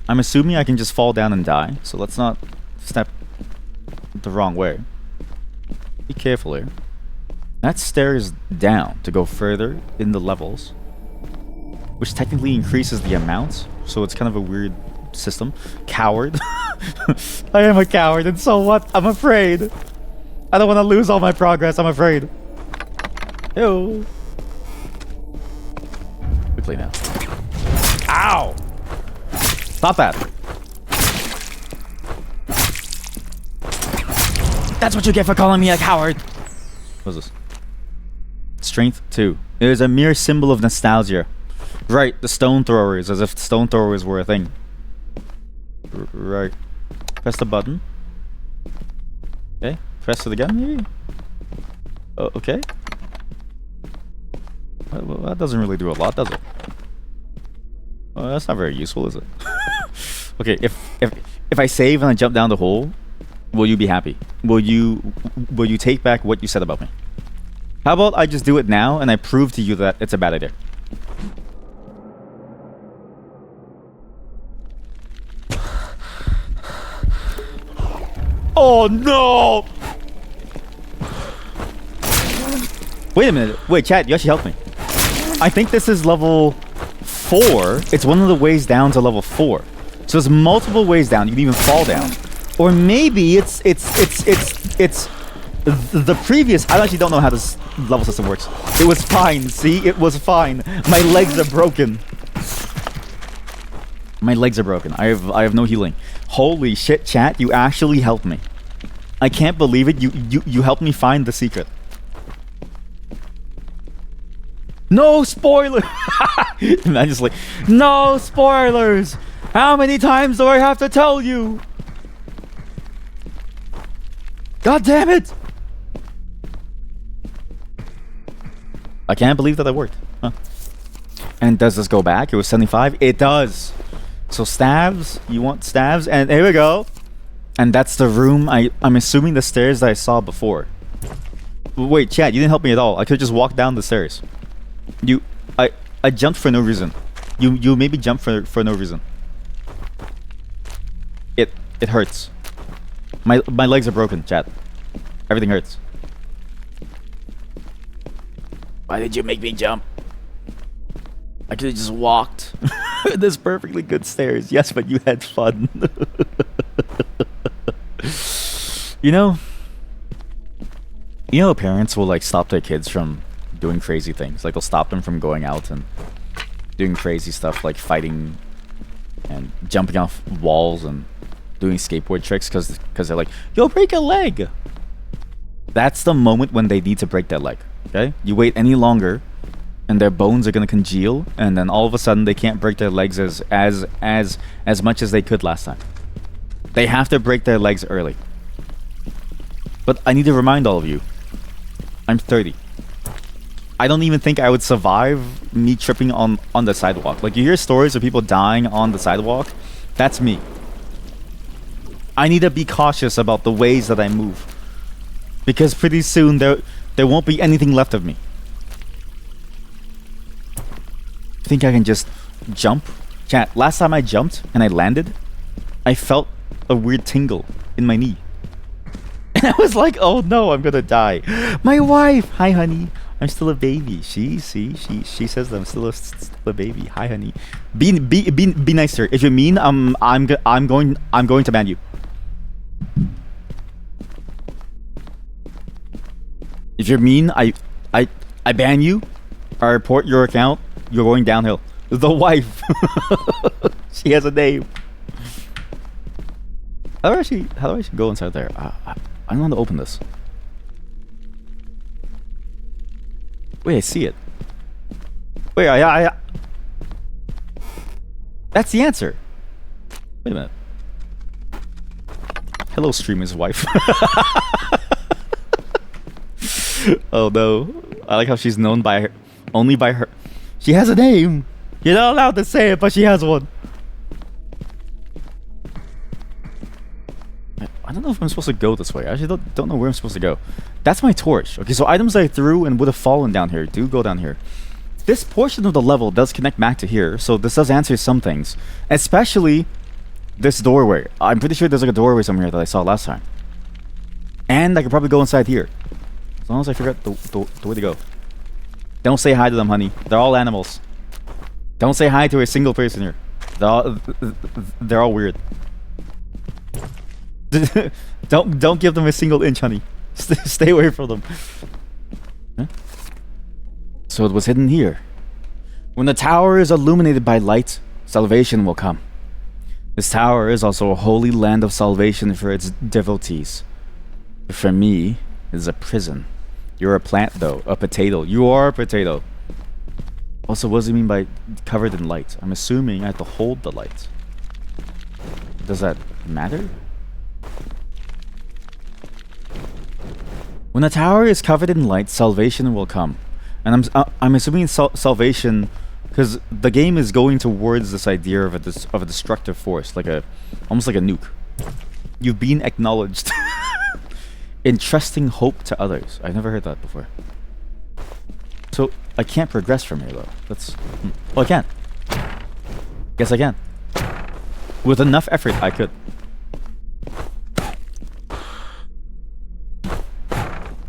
I'm assuming I can just fall down and die, so let's not step the wrong way. Be careful here. That stairs down to go further in the levels, which technically increases the amount, so it's kind of a weird system. Coward. I am a coward, and so what? I'm afraid. I don't want to lose all my progress, I'm afraid. Ew. Quickly now. Ow! Stop that. That's what you get for calling me a coward. What's this? Strength 2. It is a mere symbol of nostalgia. Right, the stone throwers, as if stone throwers were a thing. Right. Press the button. Okay. Press it again, maybe? Oh, okay. Well, that doesn't really do a lot, does it? Well, that's not very useful, is it? Okay, if I save and I jump down the hole, will you be happy? Will you take back what you said about me? How about I just do it now and I prove to you that it's a bad idea? Oh no! Wait a minute. Wait, chat, you actually helped me. I think this is level 4. It's one of the ways down to level 4. So there's multiple ways down. You can even fall down. Or maybe it's the previous. I actually don't know how this level system works. It was fine. See, it was fine. My legs are broken. My legs are broken. I have no healing. Holy shit, chat! You actually helped me. I can't believe it. You helped me find the secret. No spoilers. And I just like, no spoilers. How many times do I have to tell you? God damn it! I can't believe that worked. Huh. And does this go back? It was 75? It does. So stabs, you want stabs? And here we go. And that's the room. I'm assuming the stairs that I saw before. Wait, chat, you didn't help me at all. I could just walk down the stairs. I jumped for no reason. You made me jump for no reason. It hurts. My legs are broken, chat. Everything hurts. Why did you make me jump? I could have just walked. This perfectly good stairs. Yes, but you had fun. You know, parents will like stop their kids from doing crazy things. Like they'll stop them from going out and doing crazy stuff like fighting and jumping off walls and doing skateboard tricks because they're like, you'll break a leg. That's the moment when they need to break their leg. Okay? You wait any longer and their bones are gonna congeal, and then all of a sudden they can't break their legs as much as they could last time. They have to break their legs early. But I need to remind all of you, I'm 30. I don't even think I would survive me tripping on the sidewalk. Like, you hear stories of people dying on the sidewalk. That's me. I need to be cautious about the ways that I move, because pretty soon there won't be anything left of me. Think I can just jump? Chat, last time I jumped and I landed, I felt a weird tingle in my knee. And I was like, oh no, I'm gonna die. My wife! Hi, honey. I'm still a baby. She says that I'm still a baby. Hi, honey. Be nice to her. If you're mean, I'm going to ban you. If you're mean, I ban you. I report your account. You're going downhill. The wife. She has a name. How do I actually go inside there? I don't want to open this. Wait, I see it. Wait, that's the answer. Wait a minute. Hello, streamer's wife. Oh no. I like how she's known by her, only by her. She has a name. You're not allowed to say it, but she has one. I don't know if I'm supposed to go this way. I actually don't know where I'm supposed to go. That's my torch. Okay, so items I threw and would have fallen down here do go down here. This portion of the level does connect back to here, so this does answer some things. Especially this doorway. I'm pretty sure there's like a doorway somewhere that I saw last time. And I could probably go inside here. As long as I figure out the way to go. Don't say hi to them, honey. They're all animals. Don't say hi to a single person here. They're all weird. Don't give them a single inch, honey. Stay away from them. Huh? So it was hidden here. When the tower is illuminated by light, salvation will come. This tower is also a holy land of salvation for its devotees. But for me, it is a prison. You're a plant, though. A potato. You are a potato. Also, what does it mean by covered in light? I'm assuming I have to hold the light. Does that matter? When the tower is covered in light, salvation will come. And I'm assuming salvation, because the game is going towards this idea of a destructive force, almost like a nuke. You've been acknowledged. Entrusting hope to others. I've never heard that before. So I can't progress from here though. Oh, I can. Guess I can. With enough effort, I could.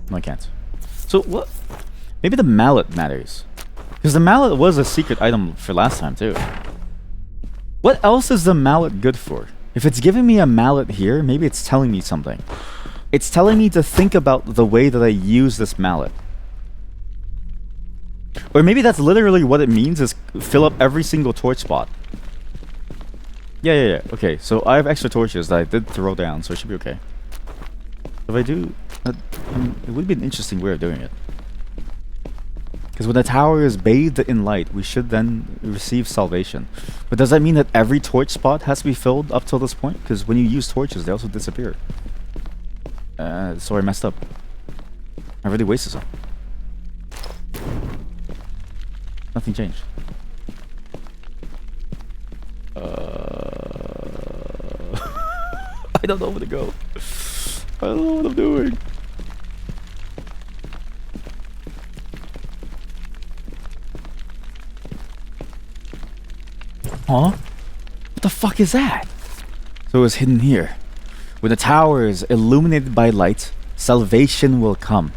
No, I can't. So what? Maybe the mallet matters. Because the mallet was a secret item for last time too. What else is the mallet good for? If it's giving me a mallet here, maybe it's telling me something. It's telling me to think about the way that I use this mallet. Or maybe that's literally what it means, is fill up every single torch spot. Yeah. Okay, so I have extra torches that I did throw down, so it should be okay. If I do... it would be an interesting way of doing it. Because when the tower is bathed in light, we should then receive salvation. But does that mean that every torch spot has to be filled up till this point? Because when you use torches, they also disappear. So I messed up. I really wasted some. Nothing changed. I don't know where to go. I don't know what I'm doing. Huh? What the fuck is that? So it was hidden here. When the tower is illuminated by light, salvation will come.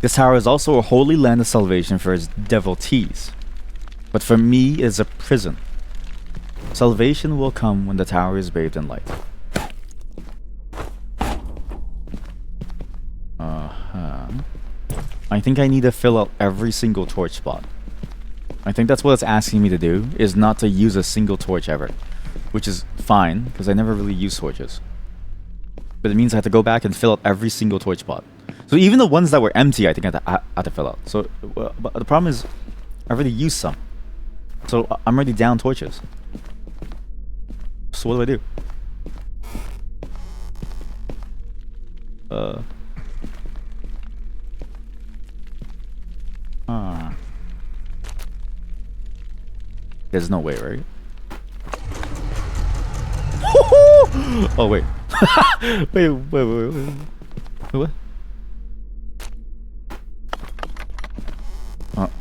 This tower is also a holy land of salvation for its devotees. But for me, it is a prison. Salvation will come when the tower is bathed in light. I think I need to fill out every single torch spot. I think that's what it's asking me to do, is not to use a single torch ever. Which is fine, because I never really use torches. But it means I have to go back and fill out every single torch spot. So even the ones that were empty, I think I had to fill out. So, but the problem is, I already used some. So I'm already down torches. So what do? There's no way, right? Oh wait. wait. What?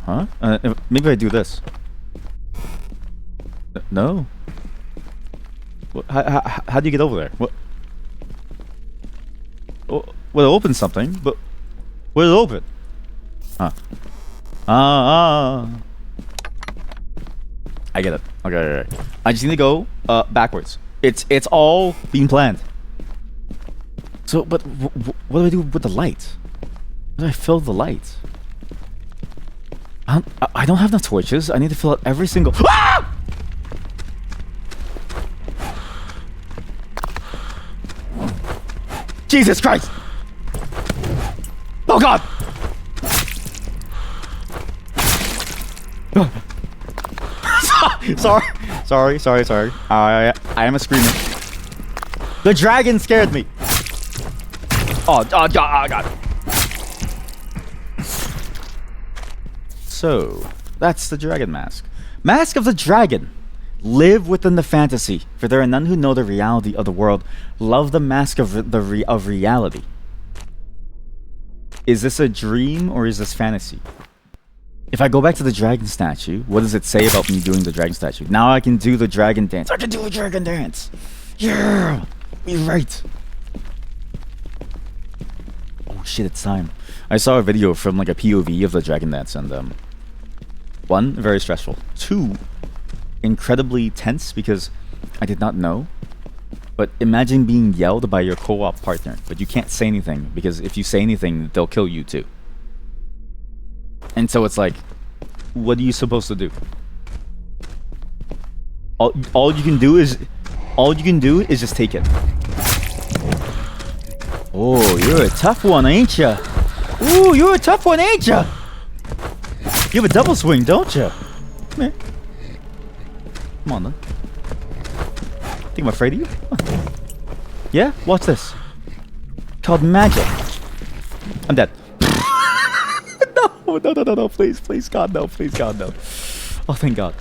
Huh? Maybe I do this. No. How do you get over there? What? Well, it opens something, but what did it open? Huh. I get it. Okay. I just need to go backwards. It's all being planned. So, but what do I do with the light? How do I fill the light? I don't have enough torches. I need to fill out every single... Ah! Jesus Christ! Oh God! Sorry. I am a screamer. The dragon scared me. Oh God. So, that's the dragon mask. Mask of the Dragon. Live within the fantasy, for there are none who know the reality of the world. Love the mask of reality. Is this a dream or is this fantasy? If I go back to the dragon statue, what does it say about me doing the dragon statue? Now I can do the dragon dance. I can do a dragon dance. Yeah, you're right. Oh shit, it's time. I saw a video from like a POV of the Dragon Dance, and one, very stressful. Two, incredibly tense because I did not know. But imagine being yelled by your co-op partner, but you can't say anything because if you say anything, they'll kill you too. And so it's like, what are you supposed to do? All you can do is just take it. Oh, you're a tough one, ain't ya? Ooh, you're a tough one, ain't ya? You have a double swing, don't ya? Come here. Come on, then. Think I'm afraid of you? Huh. Yeah? Watch this. Called magic. I'm dead. No, please, God, no. Please, God, no. Oh, thank God.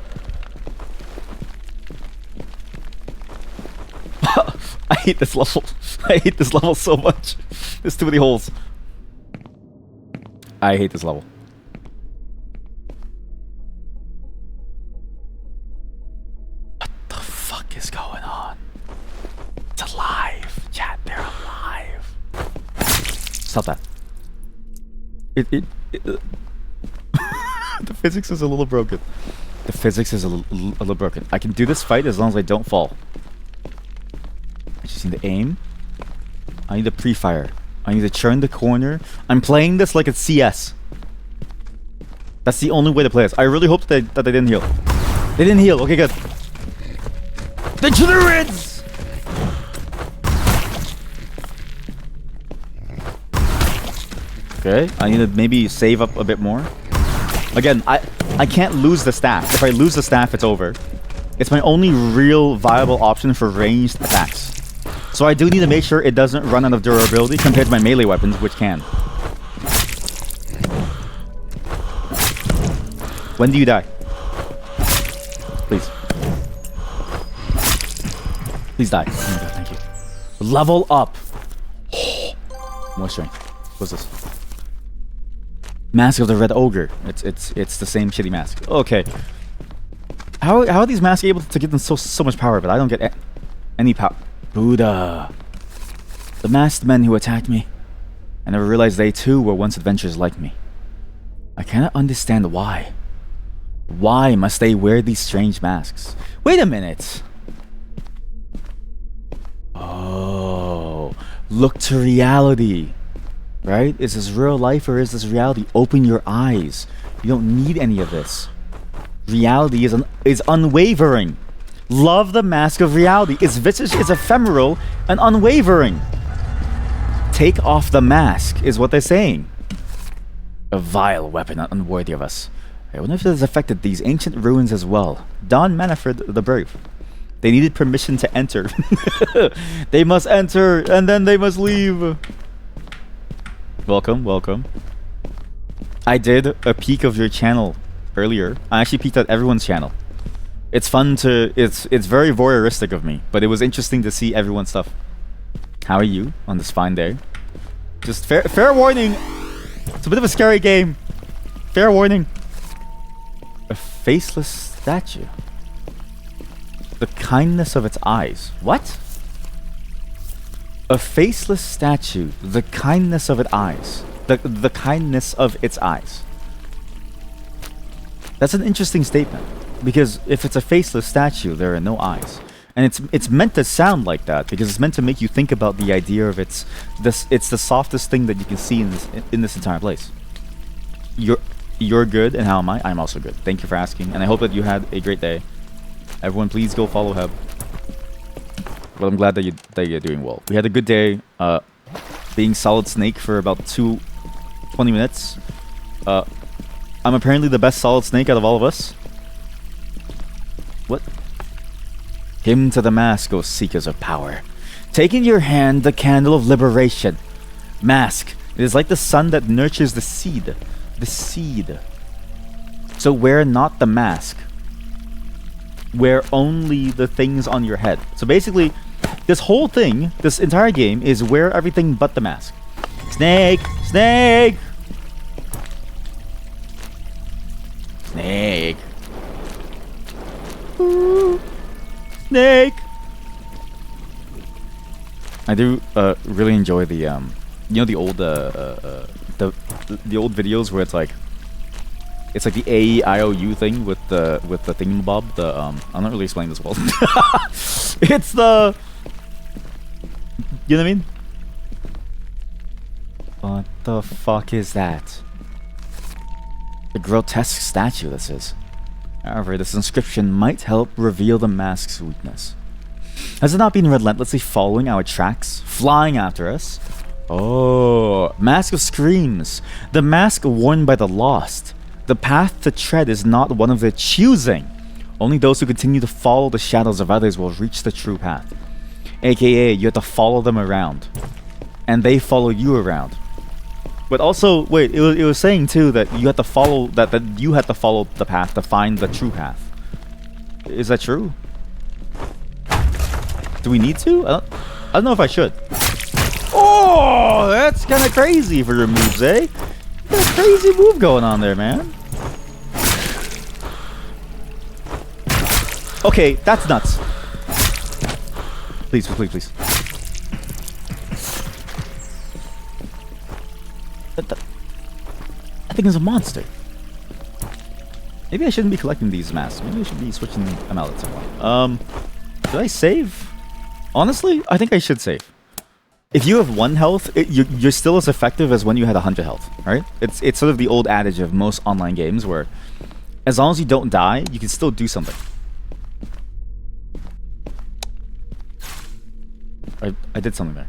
I hate this level. I hate this level so much. There's too many holes. I hate this level. What the fuck is going on? It's alive. Chat, they're alive. Stop that. The physics is a little broken. The physics is a little broken. I can do this fight as long as I don't fall. I just need to aim. I need to pre-fire. I need to turn the corner. I'm playing this like it's CS. That's the only way to play this. I really hope that they didn't heal. They didn't heal. Okay, good. The Druids! Okay, I need to maybe save up a bit more. Again, I can't lose the staff. If I lose the staff, it's over. It's my only real viable option for ranged attacks. So I do need to make sure it doesn't run out of durability compared to my melee weapons, which can. When do you die? Please. Please die. Oh my God, thank you. Level up. More strength. What's this? Mask of the Red Ogre. It's the same shitty mask. Okay. How are these masks able to give them so much power, but I don't get any power? Buddha. The masked men who attacked me. I never realized they too were once adventurers like me. I cannot understand why. Why must they wear these strange masks? Wait a minute. Oh, look to reality. Right? Is this real life or is this reality? Open your eyes. You don't need any of this. Reality is unwavering. Love the mask of reality. Its visage is ephemeral and unwavering. Take off the mask, is what they're saying. A vile weapon unworthy of us. I wonder if it has affected these ancient ruins as well. Don Manfred the Brave. They needed permission to enter. They must enter, and then they must leave. Welcome, welcome. I did a peek of your channel earlier. I actually peeked at everyone's channel. It's fun to... It's very voyeuristic of me, but it was interesting to see everyone's stuff. How are you on this fine day? Just fair warning. It's a bit of a scary game. Fair warning. A faceless statue. The kindness of its eyes. What? A faceless statue. The kindness of its eyes. The kindness of its eyes. That's an interesting statement. Because if it's a faceless statue, there are no eyes. And it's meant to sound like that because it's meant to make you think about the idea of it's the softest thing that you can see in this entire place. You're good, and how am I? I'm also good. Thank you for asking, and I hope that you had a great day. Everyone, please go follow Heb. Well, I'm glad that you're doing well. We had a good day, being Solid Snake for about 20 minutes. I'm apparently the best Solid Snake out of all of us. What? Hymn to the mask, O seekers of power. Take in your hand the candle of liberation. Mask. It is like the sun that nurtures the seed. The seed. So wear not the mask. Wear only the things on your head. So basically, this whole thing, this entire game, is wear everything but the mask. Snake! Snake! Snake! Ooh. Snake! I do really enjoy the You know the old the old videos where it's like the A-I-O-U thing with the thingamabob. The I'm not really explaining this well. It's the, you know what I mean? What the fuck is that? A grotesque statue, this is. However, this inscription might help reveal the mask's weakness. Has it not been relentlessly following our tracks, flying after us? Oh, Mask of Screams. The mask worn by the lost. The path to tread is not one of their choosing. Only those who continue to follow the shadows of others will reach the true path. AKA, you have to follow them around. And they follow you around. But also, wait, it was saying too that you have to follow that you have to follow the path to find the true path. Is that true? Do we need to? I don't know if I should. Oh, that's kind of crazy for your moves, eh? You got a crazy move going on there, man. Okay, that's nuts. Please, please, please. That thing is a monster. Maybe I shouldn't be collecting these masks. Maybe I should be switching them out at some point. Did I save? Honestly, I think I should save. If you have 1 health, you're still as effective as when you had 100 health, right? It's sort of the old adage of most online games where as long as you don't die, you can still do something. I did something there.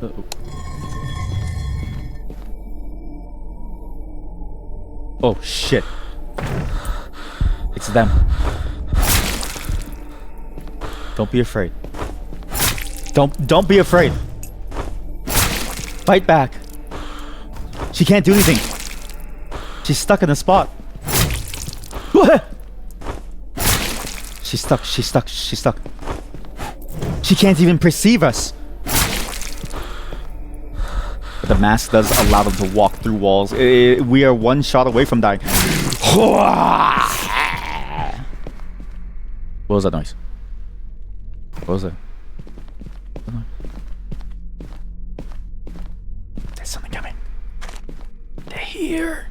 Uh-oh. Oh shit. It's them. Don't be afraid. Don't be afraid. Fight back. She can't do anything. She's stuck in a spot. What? She's stuck. She's stuck. She's stuck. She can't even perceive us. But the mask does allow them to walk through walls. We are 1 shot away from dying. What was that noise? What was that? There's something coming. They're here.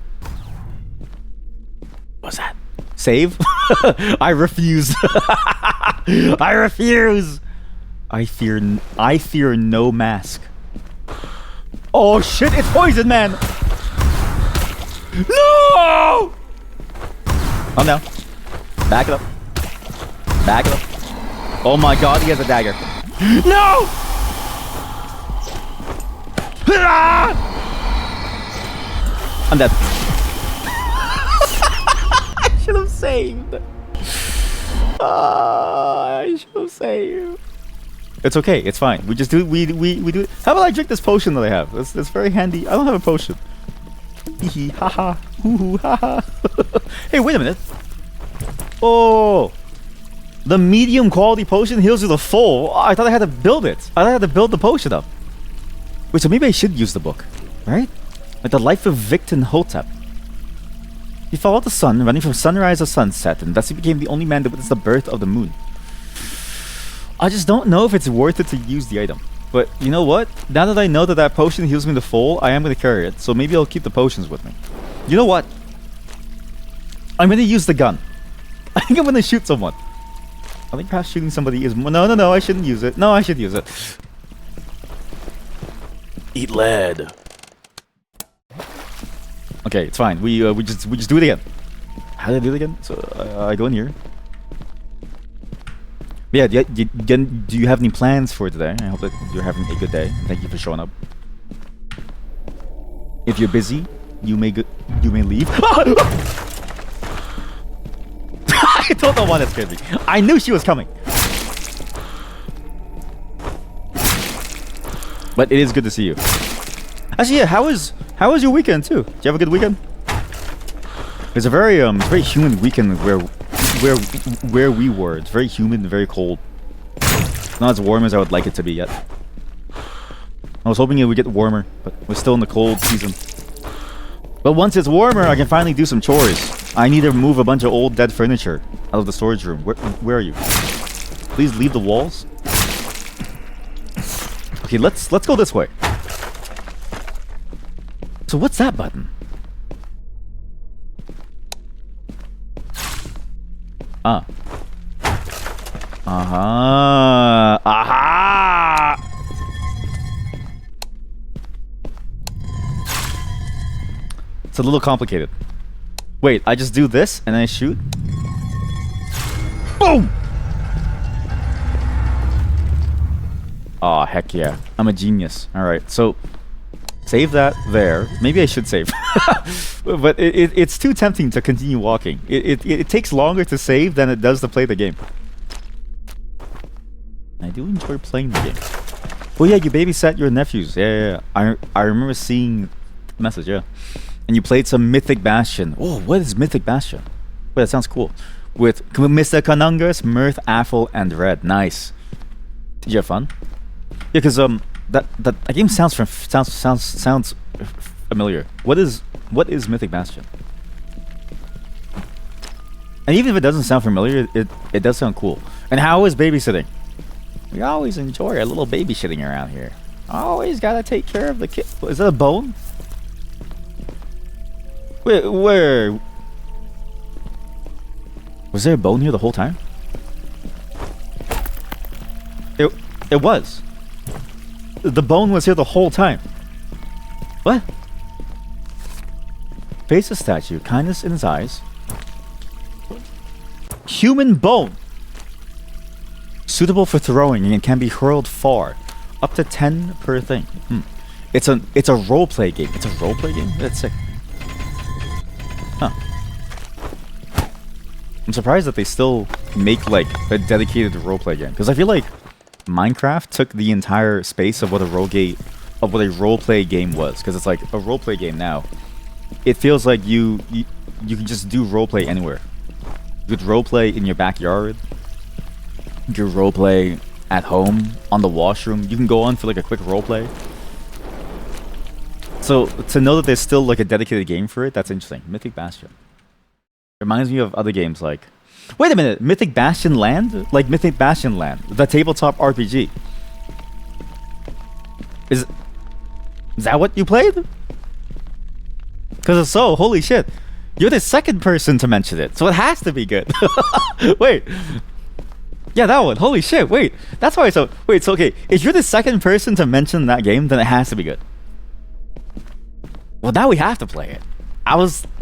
What's that? Save? I refuse. I refuse. I fear no mask. Oh shit! It's Poison Man. No! Oh no! Back it up. Back it up. Oh my god, he has a dagger. No! I'm dead. I should have saved. I should have saved. It's okay, it's fine. We just do we do it. How about I drink this potion that I have? That's very handy. I don't have a potion. Hee haha. Hoo haha. Hey, wait a minute. Oh, the medium quality potion heals you the full. I thought I had to build it. I thought I had to build the potion up. Wait, so maybe I should use the book, right? Like the life of Victon Hotep. He followed the sun, running from sunrise to sunset, and thus he became the only man to witness the birth of the moon. I just don't know if it's worth it to use the item. But you know what? Now that I know that that potion heals me the full, I am going to carry it. So maybe I'll keep the potions with me. You know what? I'm going to use the gun. I think I'm going to shoot someone. I think perhaps shooting somebody is more... No, I shouldn't use it. No, I should use it. Eat lead. Okay, it's fine. We just do it again. How did I do it again? So I go in here. Yeah, do you have any plans for today? I hope that you're having a good day. Thank you for showing up. If you're busy, you may leave. I don't know why that scared me. I knew she was coming. But it is good to see you. Actually, yeah, how was your weekend too? Did you have a good weekend? It's a very humid weekend where we were. It's very humid and very cold. Not as warm as I would like it to be yet. I was hoping it would get warmer, but we're still in the cold season. But once it's warmer, I can finally do some chores. I need to move a bunch of old dead furniture out of the storage room. Where are you? Please leave the walls. Okay, let's go this way. So what's that button? Ah. Aha. Aha. It's a little complicated. Wait, I just do this and then I shoot? Boom! Aw, heck yeah. I'm a genius. Alright, so save that there. Maybe I should save. But it's too tempting to continue walking. It takes longer to save than it does to play the game. I do enjoy playing the game. Oh yeah, you babysat your nephews. Yeah. I remember seeing the message, yeah. And you played some Mythic Bastion. Oh, what is Mythic Bastion? Wait, that sounds cool. With Mr. Kanungus, Mirth, Aphel, and Red. Nice. Did you have fun? Yeah, because that game sounds familiar. What is Mythic Bastion? And even if it doesn't sound familiar, it does sound cool. And how is babysitting? We always enjoy a little babysitting around here. Always gotta take care of the kid. Is that a bone? Where? Was there a bone here the whole time? It was. The bone was here the whole time. What? Face a statue, kindness in his eyes. Human bone. Suitable for throwing and can be hurled far. Up to 10 per thing. It's a roleplay game. It's a roleplay game? That's sick. Huh. I'm surprised that they still make like a dedicated roleplay game. Because I feel like Minecraft took the entire space of what a roleplay game was. Because it's like a roleplay game now. It feels like you can just do roleplay anywhere. You could roleplay in your backyard. You could roleplay at home, on the washroom. You can go on for like a quick roleplay. So to know that there's still like a dedicated game for it, that's interesting. Mythic Bastion. Reminds me of other games like... Wait a minute, Mythic Bastion Land? Like Mythic Bastion Land, the tabletop RPG. Is that what you played? Because if so, holy shit. You're the second person to mention it, so it has to be good. Wait. Yeah, that one. Holy shit, wait. That's why so... Wait, so okay. If you're the second person to mention that game, then it has to be good. Well, now we have to play it.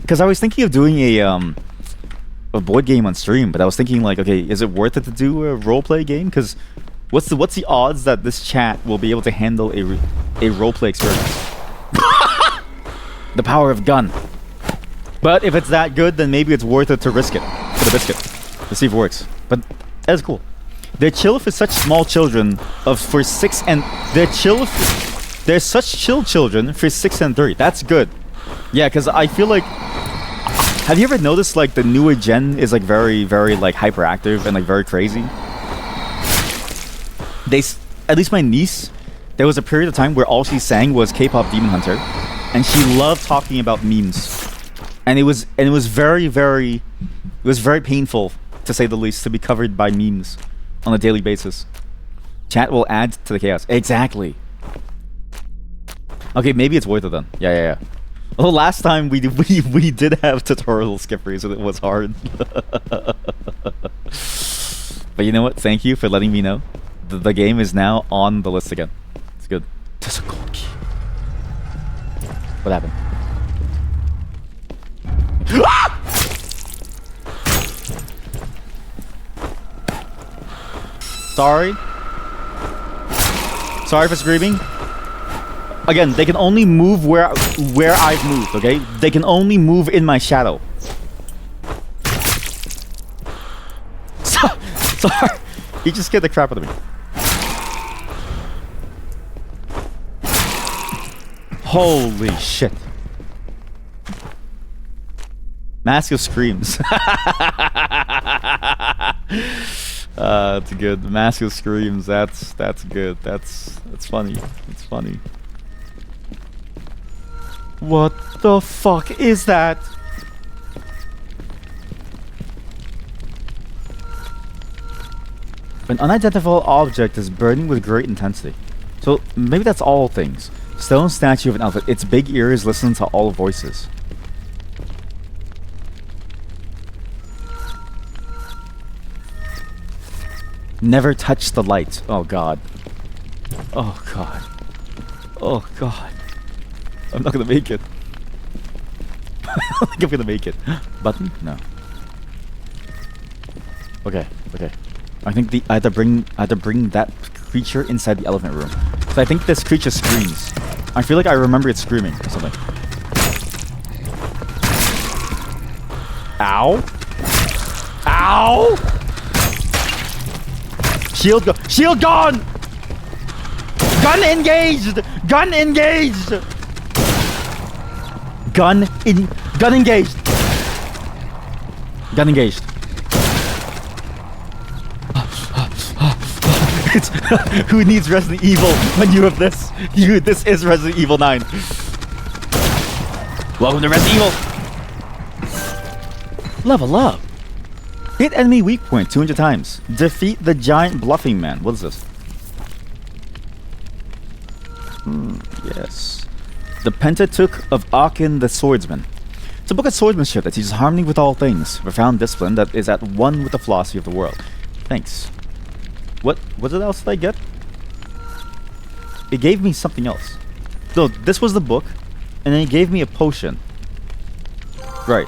Because I was thinking of doing a board game on stream, but I was thinking like, okay, is it worth it to do a roleplay game? Because what's the odds that this chat will be able to handle a roleplay experience? The power of gun. But if it's that good, then maybe it's worth it to risk it for the biscuit to see if it works. But that's cool. They're chill for such small children for 6 and they're such chill children for 6 and 3. That's good. Yeah, because I feel like... Have you ever noticed like the newer gen is like very, very like hyperactive and like very crazy? At least my niece, there was a period of time where all she sang was K-pop Demon Hunter, and she loved talking about memes. And it was very, very... It was very painful, to say the least, to be covered by memes on a daily basis. Chat will add to the chaos. Exactly. Okay, maybe it's worth it then. Yeah. Well, last time we did have tutorial skippers and it was hard. But you know what? Thank you for letting me know. The game is now on the list again. It's good. There's a gold key. What happened? Ah! Sorry for screaming. Again, they can only move where I've moved, okay? They can only move in my shadow. Sorry. You just scared the crap out of me. Holy shit. Mask of Screams. It's good. Mask of Screams. That's good. That's funny. It's funny. What the fuck is that? An unidentified object is burning with great intensity. So maybe that's all things. Stone statue of an elephant. Its big ears listen to all voices. Never touch the light. Oh god. Oh god. Oh god. I'm not gonna make it. I don't think I'm gonna make it. Button? No. Okay, okay. I think I had to bring that creature inside the elephant room. So I think this creature screams. I feel like I remember it screaming or something. Ow! Ow! Shield gone! Gun engaged! Gun engaged! Gun engaged! Gun engaged. It's who needs Resident Evil when you have this? This is Resident Evil 9. Welcome to Resident Evil! Level up! Hit enemy weak point 200 times. Defeat the giant bluffing man. What is this? Yes. The Pentateuch of Aachen the Swordsman. It's a book of swordsmanship that teaches harmony with all things. Profound discipline that is at one with the philosophy of the world. Thanks. What else did I get? It gave me something else. So this was the book, and then it gave me a potion. Right.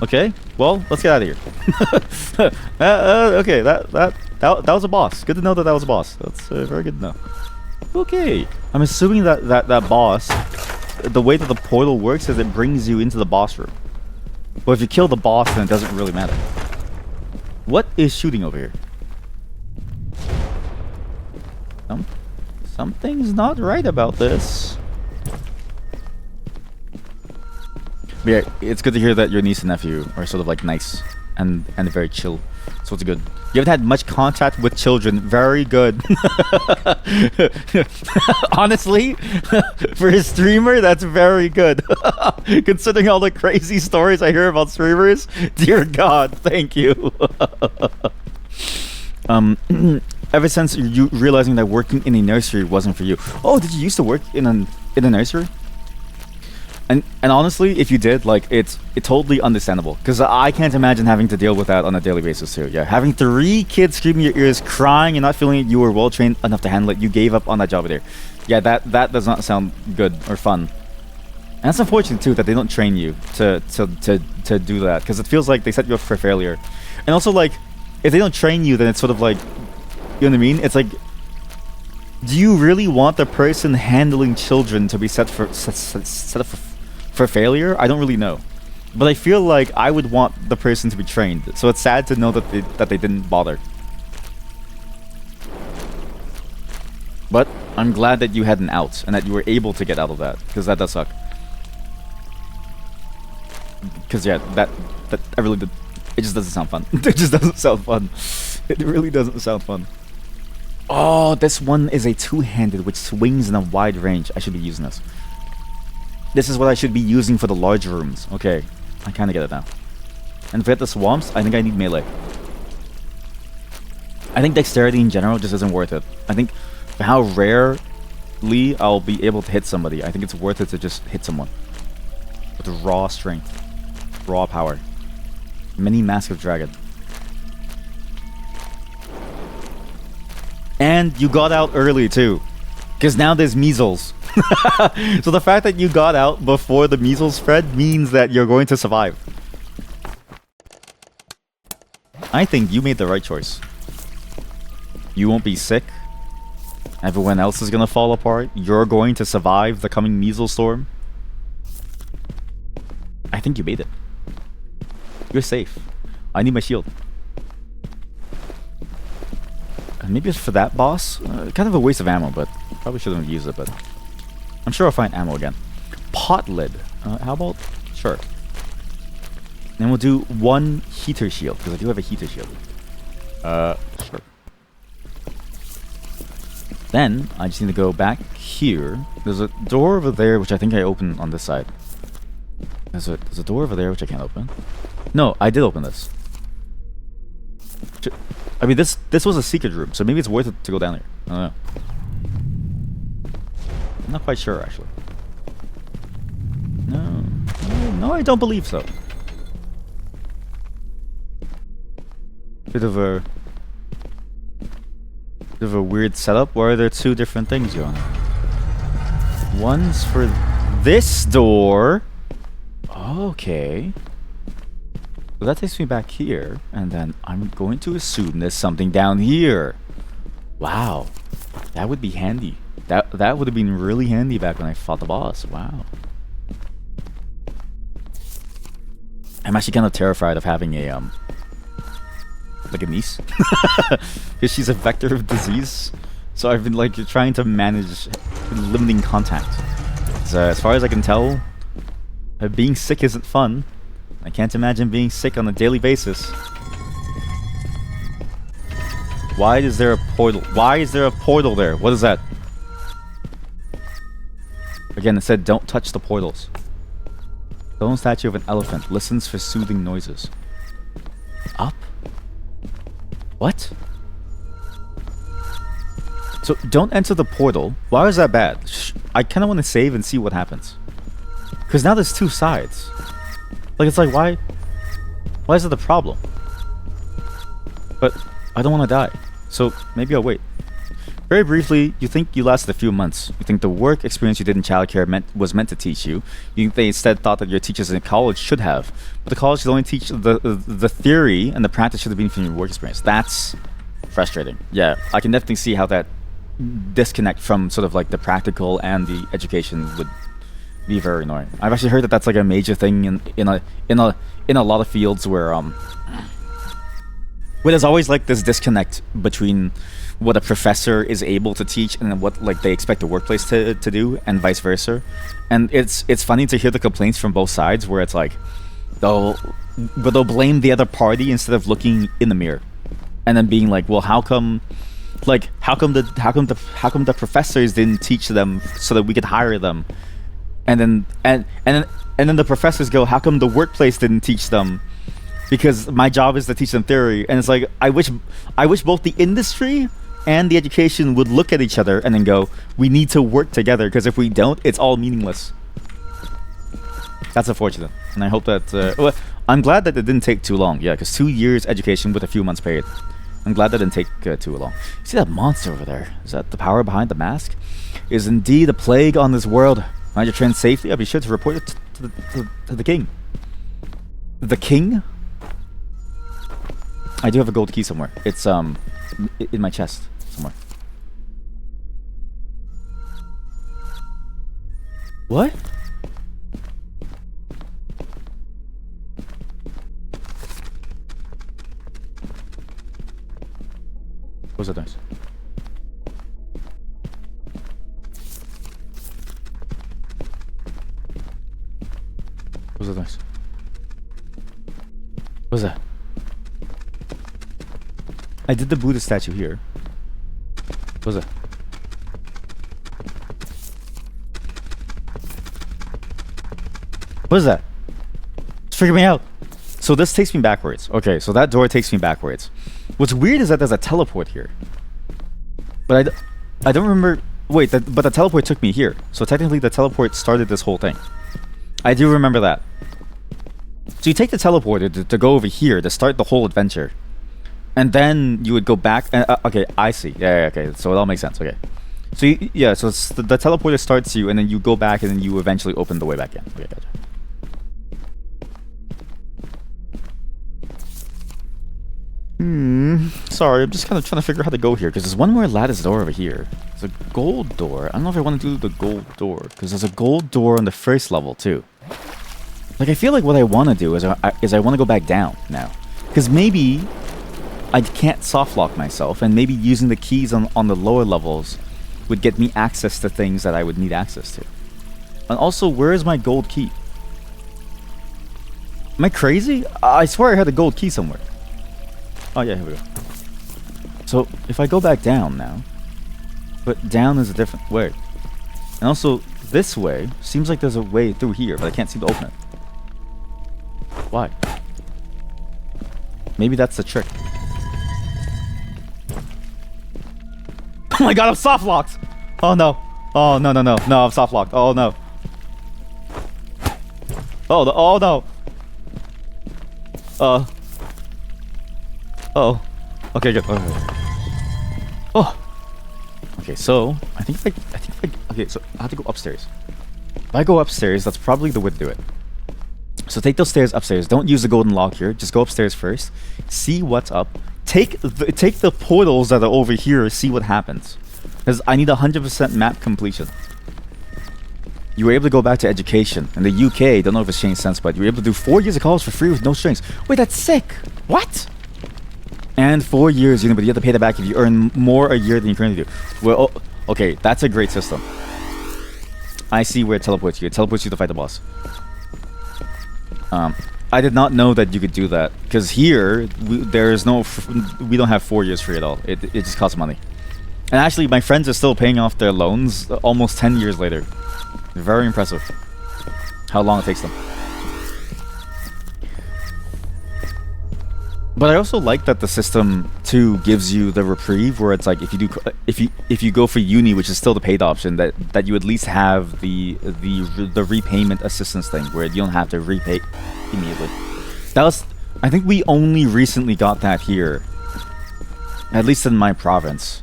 Okay. Well, let's get out of here. Okay, that was a boss. Good to know that was a boss. That's very good to know. Okay. I'm assuming that boss, the way that the portal works is it brings you into the boss room. But if you kill the boss, then it doesn't really matter. What is shooting over here? Something's not right about this. But yeah, it's good to hear that your niece and nephew are sort of like nice and very chill. So it's good. You haven't had much contact with children. Very good. Honestly, for a streamer, that's very good. Considering all the crazy stories I hear about streamers, dear God, thank you. Ever since you realizing that working in a nursery wasn't for you. Oh, did you used to work in a nursery? And honestly, if you did, like, it's totally understandable. Because I can't imagine having to deal with that on a daily basis too. Yeah, having 3 kids screaming in your ears, crying, and not feeling you were well trained enough to handle it. You gave up on that job there. Yeah, that does not sound good or fun. And that's unfortunate too that they don't train you to do that, because it feels like they set you up for failure. And also, like, if they don't train you, then it's sort of like, you know what I mean? It's like, do you really want the person handling children to be set up for failure? I don't really know, but I feel like I would want the person to be trained. So it's sad to know that they didn't bother. But I'm glad that you had an out and that you were able to get out of that, because that does suck. Because yeah, that I really did. It just doesn't sound fun. It just doesn't sound fun. It really doesn't sound fun. Oh, this one is a two-handed which swings in a wide range. I should be using this. This is what I should be using for the large rooms. Okay, I kind of get it now. And forget the swamps, I think I need melee. I think dexterity in general just isn't worth it. I think for how rarely I'll be able to hit somebody, I think it's worth it to just hit someone. With raw strength. Raw power. Mini Mask of Dragon. And you got out early too, because now there's measles. So the fact that you got out before the measles spread means that you're going to survive. I think you made the right choice. You won't be sick. Everyone else is gonna fall apart. You're going to survive the coming measles storm. I think you made it. You're safe. I need my shield. And maybe it's for that boss. Kind of a waste of ammo, but probably shouldn't have used it, but I'm sure I'll find ammo again. Pot lid. How about... Sure. Then we'll do 1 heater shield, because I do have a heater shield. Sure. Then, I just need to go back here. There's a door over there, which I think I opened on this side. There's a door over there, which I can't open. No, I did open this. I mean, this was a secret room, so maybe it's worth it to go down there. I don't know. I'm not quite sure, actually. No, I don't believe so. Bit of a weird setup. Why are there two different things going on? One's for this door. Okay. So that takes me back here, and then I'm going to assume there's something down here. Wow, that would be handy. That would have been really handy back when I fought the boss. Wow. I'm actually kind of terrified of having a like a niece, because she's a vector of disease. So I've been like trying to manage limiting contact. So as far as I can tell, being sick isn't fun. I can't imagine being sick on a daily basis. Why is there a portal? Why is there a portal there? What is that? Again, it said don't touch the portals. Stone statue of an elephant listens for soothing noises. Up? What? So don't enter the portal. Why is that bad? I kind of want to save and see what happens. Because now there's two sides. Like, it's like, why is it the problem? But I don't want to die. So maybe I'll wait. Very briefly, you think you lasted a few months. You think the work experience you did in childcare was meant to teach you. You think they instead thought that your teachers in college should have. But the college should only teach the theory, and the practice should have been from your work experience. That's frustrating. Yeah, I can definitely see how that disconnect from sort of like the practical and the education would be very annoying. I've actually heard that that's like a major thing in a lot of fields where there's always like this disconnect between what a professor is able to teach and what like they expect the workplace to do, and vice versa. And it's funny to hear the complaints from both sides, where it's like they'll blame the other party instead of looking in the mirror and then being like, well, how come the professors didn't teach them so that we could hire them? And then the professors go, how come the workplace didn't teach them? Because my job is to teach them theory. And it's like, I wish both the industry and the education would look at each other and then go, we need to work together, because if we don't, it's all meaningless. That's unfortunate. And I hope that well, I'm glad that it didn't take too long. Yeah, because 2 years education with a few months paid. I'm glad that didn't take too long. See that monster over there? Is that the power behind the mask? Is indeed a plague on this world. Find your train safely. I'll be sure to report it to the king. The king? I do have a gold key somewhere. It's in my chest somewhere. What? What's that noise? What's that noise? What's that? I did the Buddha statue here. What's that? What is that? It's freaking me out. So this takes me backwards. Okay, so that door takes me backwards. What's weird is that there's a teleport here. But I don't remember... Wait, but the teleport took me here. So technically the teleport started this whole thing. I do remember that. So you take the teleporter to go over here to start the whole adventure. And then you would go back... okay, I see. Yeah, okay. So it all makes sense. Okay. So, so the teleporter starts you, and then you go back, and then you eventually open the way back in. Okay, gotcha. Sorry, I'm just kind of trying to figure out how to go here, because there's one more lattice door over here. There's a gold door. I don't know if I want to do the gold door, because there's a gold door on the first level, too. Like, I feel like what I want to do is I want to go back down now. Because maybe I can't soft lock myself, and maybe using the keys on the lower levels would get me access to things that I would need access to. And also, where is my gold key? Am I crazy? I swear I had a gold key somewhere. Oh yeah, here we go. So, if I go back down now, but down is a different way. And also, this way, seems like there's a way through here, but I can't seem to open it. Why? Maybe that's the trick. Oh my god, I'm soft locked! Oh no. Oh no, no, no. No, I'm soft locked. Oh no. Oh no. Oh. Okay, good. Okay. Oh. Okay, so okay, so I have to go upstairs. If I go upstairs, that's probably the way to do it. So take those stairs upstairs. Don't use the golden lock here. Just go upstairs first. See what's up. Take the portals that are over here. See what happens. Because I need 100% map completion. You were able to go back to education. In the UK, don't know if it's changed since, but you were able to do 4 years of college for free with no strings. Wait, that's sick. What? And 4 years, but you have to pay that back if you earn more a year than you currently do. Well, okay, that's a great system. I see where it teleports you. It teleports you to fight the boss. I did not know that you could do that, because here we don't have 4 years free at all. It just costs money. And actually, my friends are still paying off their loans almost 10 years later. Very impressive. How long it takes them. But I also like that the system too gives you the reprieve, where it's like if you go for uni, which is still the paid option, that you at least have the repayment assistance thing, where you don't have to repay immediately. I think we only recently got that here, at least in my province.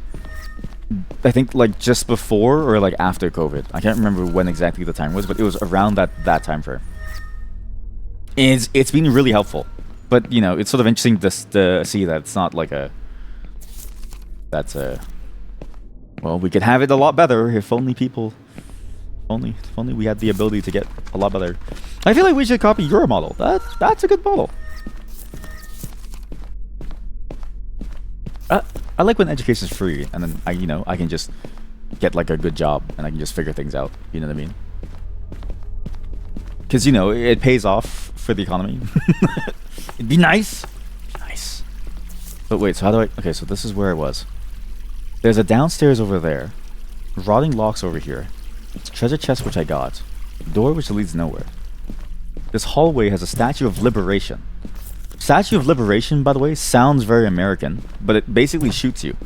I think like just before or like after COVID. I can't remember when exactly the time was, but it was around that time frame. It's been really helpful. But, it's sort of interesting to see that it's not like well, we could have it a lot better if only people, if only we had the ability to get a lot better. I feel like we should copy your model. That's a good model. I like when education is free, and then I can just get like a good job, and I can just figure things out. You know what I mean? Because, it pays off for the economy. It'd be nice. Nice. But wait, so how do I... Okay, so this is where it was. There's a downstairs over there. Rotting locks over here. Treasure chest, which I got. Door, which leads nowhere. This hallway has a Statue of Liberation. Statue of Liberation, by the way, sounds very American, but it basically shoots you.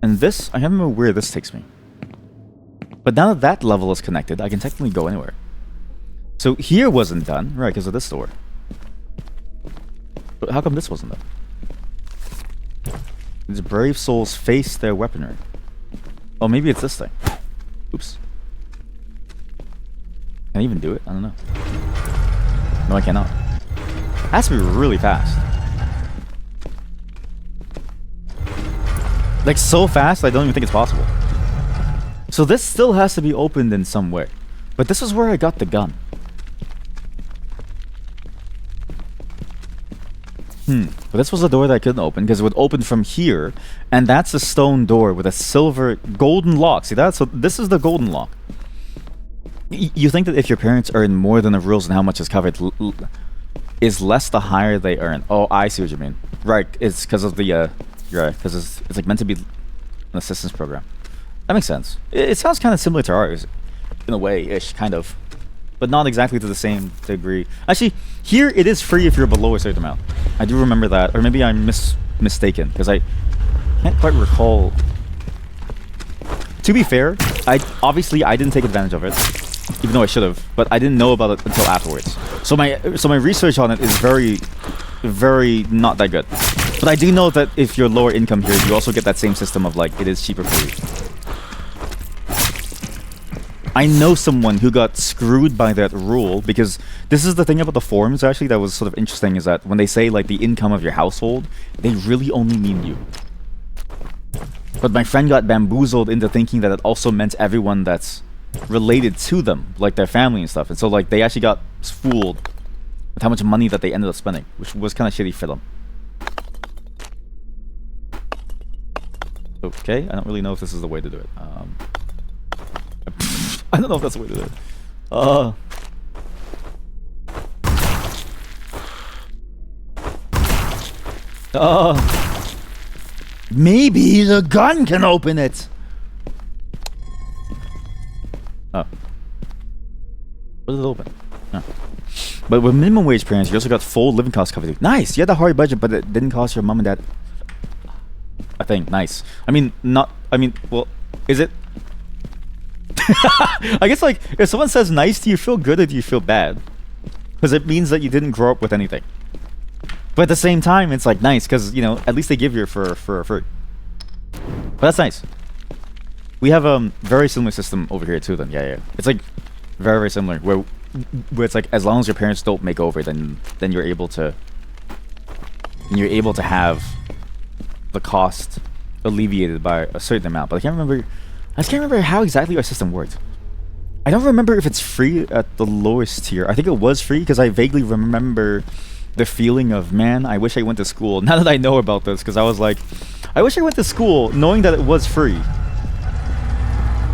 And this... I can't remember where this takes me. But now that that level is connected, I can technically go anywhere. So here wasn't done, right, because of this door. But how come this wasn't done? These brave souls face their weaponry. Oh, maybe it's this thing. Oops. Can I even do it? I don't know. No, I cannot. It has to be really fast. Like, so fast, I don't even think it's possible. So this still has to be opened in some way. But this is where I got the gun. But this was a door that I couldn't open, because it would open from here. And that's a stone door with a silver golden lock. See that? So this is the golden lock. You think that if your parents earn more than the rules and how much is covered is less the higher they earn. Oh, I see what you mean. Right, it's because of the you're right, because it's like meant to be an assistance program. That makes sense. It sounds kind of similar to ours, in a way-ish, kind of. But not exactly to the same degree. Actually, here it is free if you're below a certain amount. I do remember that. Or maybe I'm mistaken, because I can't quite recall. To be fair, I didn't take advantage of it, even though I should have. But I didn't know about it until afterwards. So my research on it is very, very not that good. But I do know that if you're lower income here, you also get that same system of like, it is cheaper for you. I know someone who got screwed by that rule, because this is the thing about the forums actually that was sort of interesting, is that when they say like the income of your household, they really only mean you. But my friend got bamboozled into thinking that it also meant everyone that's related to them, like their family and stuff. And so like they actually got fooled with how much money that they ended up spending, which was kind of shitty for them. Okay, I don't really know if this is the way to do it. I don't know if that's the way to do it. Maybe the gun can open it. Oh. What does it open? Oh. But with minimum wage parents, you also got full living cost coverage. Nice. You had a hard budget, but it didn't cost your mom and dad a thing. Nice. I mean, not. I mean, well, is it? I guess like if someone says nice, do you feel good or do you feel bad? Because it means that you didn't grow up with anything. But at the same time, it's like nice because you know at least they give you for free. But that's nice. We have a very similar system over here too. Then yeah. It's like very similar where it's like as long as your parents don't make over, then you're able to have the cost alleviated by a certain amount. But I can't remember how exactly our system worked. I don't remember if it's free at the lowest tier. I think it was free because I vaguely remember the feeling of, man, I wish I went to school. Now that I know about this, because I was like, I wish I went to school knowing that it was free.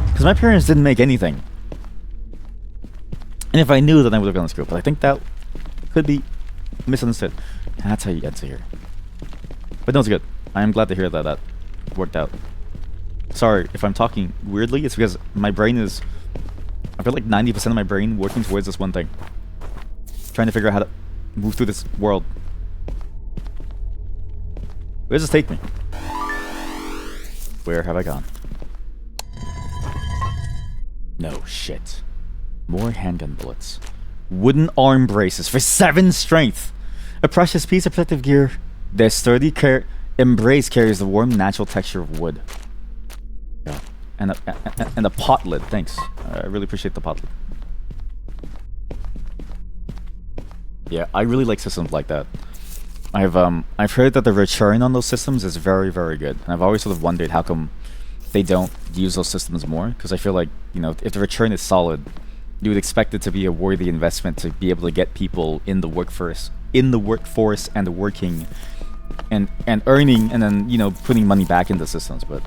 Because my parents didn't make anything. And if I knew, then I would have gone to school. But I think that could be misunderstood. That's how you get to here. But no, it's good. I am glad to hear that that worked out. Sorry if I'm talking weirdly. It's because my brain is... I feel like 90% of my brain working towards this one thing. Trying to figure out how to move through this world. Where does this take me? Where have I gone? No shit. More handgun bullets. Wooden arm braces for 7 strength. A precious piece of protective gear. Their sturdy embrace carries the warm, natural texture of wood. Yeah. And a pot lid. Thanks. I really appreciate the pot lid. Yeah, I really like systems like that. I've heard that the return on those systems is very, very good, and I've always sort of wondered how come they don't use those systems more. Because I feel like, you know, if the return is solid, you would expect it to be a worthy investment to be able to get people in the workforce, and working, and earning, and then, you know, putting money back into systems. But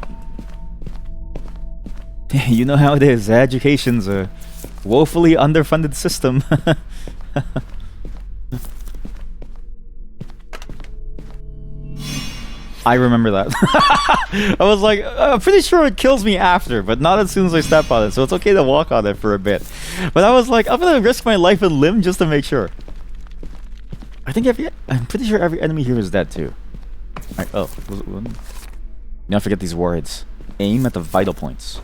you know how it is. Education's a woefully underfunded system. I remember that. I was like, I'm pretty sure it kills me after, but not as soon as I step on it, so it's okay to walk on it for a bit. But I was like, I'm gonna risk my life and limb just to make sure. I'm pretty sure every enemy here is dead too. Alright, oh. You don't forget these words. Aim at the vital points.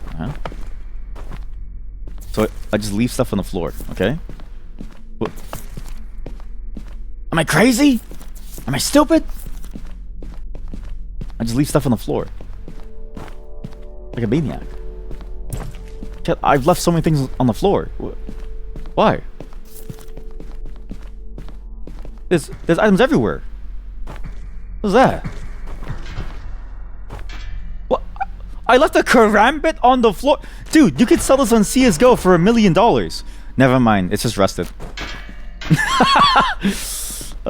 So I just leave stuff on the floor, okay? What? Am I crazy? Am I stupid? I just leave stuff on the floor. Like a maniac. I've left so many things on the floor. Why? There's items everywhere. What's that? What? I left a karambit on the floor. Dude, you could sell this on CSGO for $1 million. Never mind, it's just rusted.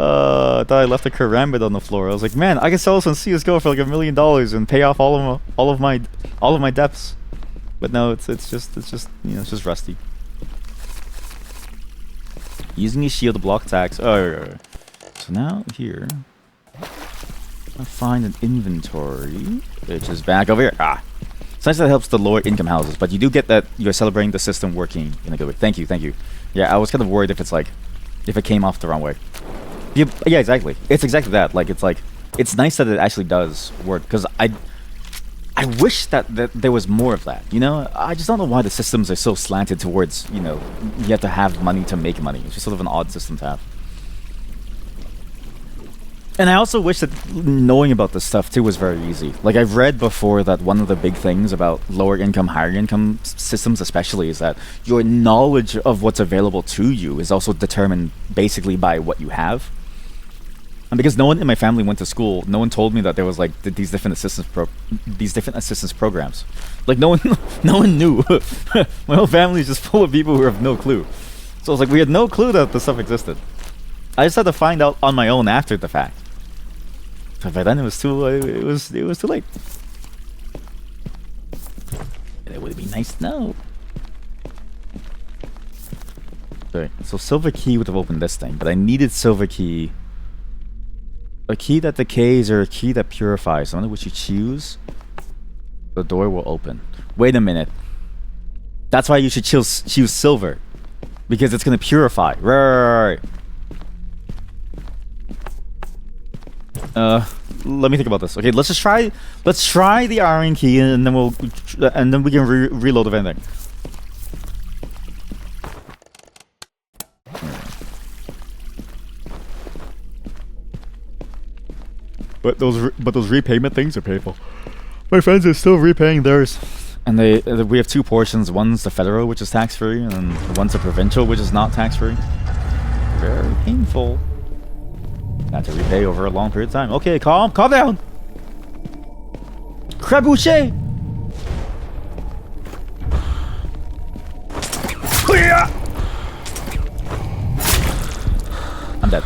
I thought I left a karambit on the floor. I was like, man, I can sell this on CSGO for like $1 million and pay off all of my debts. But no, it's just you know, it's just rusty. Using a shield to block attacks. Oh, so now here, I find an inventory, which is back over here. It's nice that it helps the lower income houses, but you do get that you're celebrating the system working in a good way. Thank you. Yeah, I was kind of worried if it came off the wrong way. Yeah, exactly. It's exactly that. Like, it's nice that it actually does work, because I wish that there was more of that, you know? I just don't know why the systems are so slanted towards, you know, you have to have money to make money. It's just sort of an odd system to have. And I also wish that knowing about this stuff too was very easy. Like, I've read before that one of the big things about lower income, higher income systems especially is that your knowledge of what's available to you is also determined basically by what you have. And because no one in my family went to school, no one told me that there was like these different assistance programs. Like no one knew. My whole family is just full of people who have no clue. So it's like we had no clue that this stuff existed. I just had to find out on my own after the fact. But by then it was too late. And it would be nice to know. Okay, so silver key would have opened this thing, but I needed silver key. A key that decays or a key that purifies. I wonder which you choose. The door will open. Wait a minute. That's why you should choose silver. Because it's going to purify. Right. Let me think about this. Okay, let's just try. Let's try the iron key, and then we can reload if anything. But those repayment things are painful. My friends are still repaying theirs, and we have two portions. One's the federal, which is tax free, and then one's the provincial, which is not tax free. Very painful. Had to repay over a long period of time. Okay, calm down. Trebuchet. I'm dead.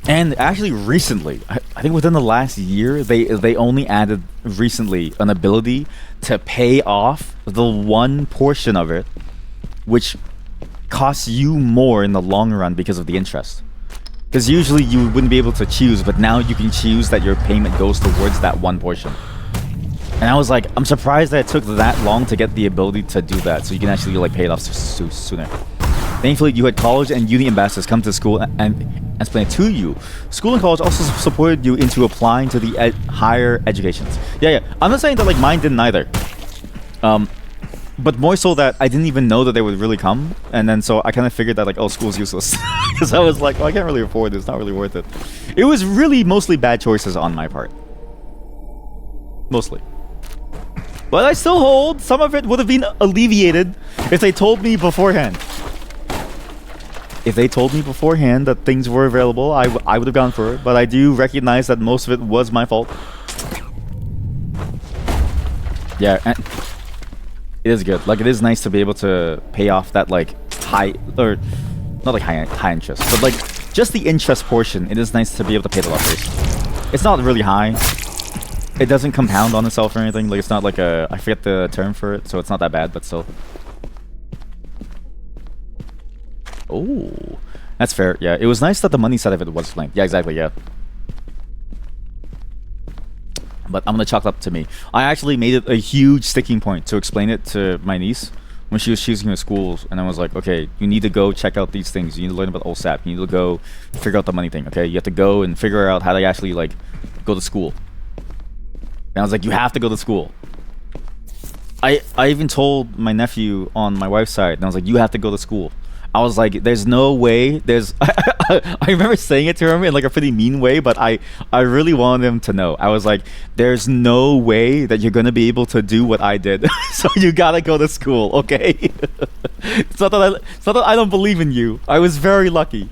And actually recently, I think within the last year, they only added recently an ability to pay off the one portion of it, which costs you more in the long run because of the interest. Because usually you wouldn't be able to choose, but now you can choose that your payment goes towards that one portion. And I was like, I'm surprised that it took that long to get the ability to do that, so you can actually like pay it off sooner. Thankfully, you had college and uni ambassadors come to school and explain it to you. School and college also supported you into applying to the higher educations. Yeah. I'm not saying that like mine didn't either. But more so that I didn't even know that they would really come, and then so I kind of figured that like, oh, school's useless, because I was like, oh, I can't really afford it. It's not really worth it. It was really mostly bad choices on my part. Mostly. But I still hold some of it would have been alleviated if they told me beforehand. If they told me beforehand that things were available, I would have gone for it. But I do recognize that most of it was my fault. Yeah, and it is good. Like, it is nice to be able to pay off that, like, high... Or, not like high interest, but, like, just the interest portion. It is nice to be able to pay that off first. It's not really high. It doesn't compound on itself or anything. Like, it's not like a... I forget the term for it, so it's not that bad, but still... Oh, that's fair. Yeah, it was nice that the money side of it was explained. Yeah, exactly. Yeah. But I'm gonna chalk it up to me. I actually made it a huge sticking point to explain it to my niece when she was choosing her schools, and I was like, okay, you need to go check out these things. You need to learn about OSAP. You need to go figure out the money thing. Okay, you have to go and figure out how to actually like go to school. And I was like, you have to go to school. I even told my nephew on my wife's side, and I was like, you have to go to school. I was like, there's no way, I remember saying it to him in like a pretty mean way, but I really wanted him to know. I was like, there's no way that you're going to be able to do what I did. So you gotta go to school, okay? It's not that I don't believe in you. I was very lucky.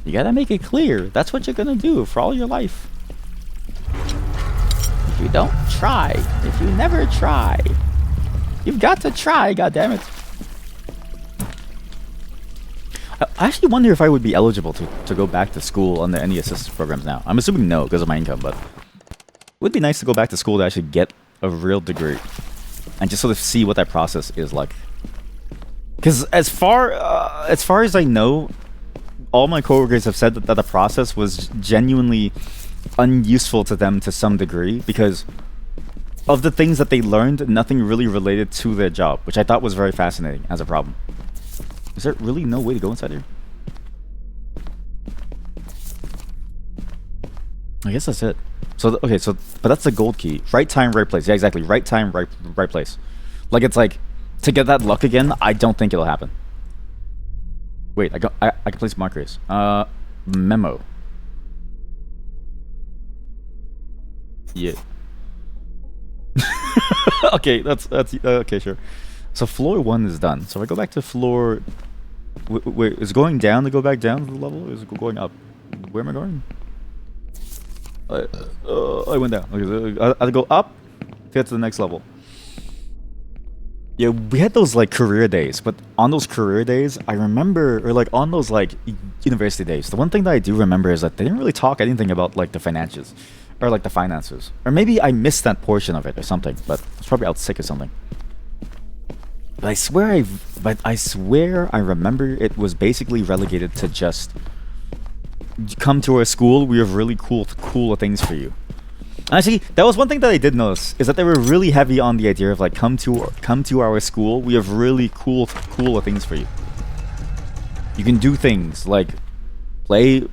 You gotta make it clear. That's what you're gonna do for all your life. If you don't try, if you never try, you've got to try, goddammit. I actually wonder if I would be eligible to go back to school under any assistance programs now. I'm assuming no, because of my income, but it would be nice to go back to school to actually get a real degree and just sort of see what that process is like. Because as far as I know, all my coworkers have said that the process was genuinely unuseful to them to some degree because of the things that they learned, nothing really related to their job, which I thought was very fascinating as a problem. Is there really no way to go inside here? I guess that's it. So okay, but that's the gold key. Right time, right place. Yeah, exactly. Right time, right place. Like, it's like to get that luck again, I don't think it'll happen. Wait, I can place markers. Memo. Yeah. Okay, that's okay, sure. So floor 1 is done. So if I go back to floor... Wait, is going down to go back down to the level? Or is it going up? Where am I going? I went down. Okay, I have to go up to get to the next level. Yeah, we had those like career days, but on those career days, I remember, or like on those like university days, the one thing that I do remember is that they didn't really talk anything about like the finances. Or like the finances. Or maybe I missed that portion of it or something, but I was probably out sick or something. But I swear I remember it was basically relegated to just come to our school, we have really cool things for you. Actually, that was one thing that I did notice, is that they were really heavy on the idea of like, come to our school. We have really cool things for you. You can do things like play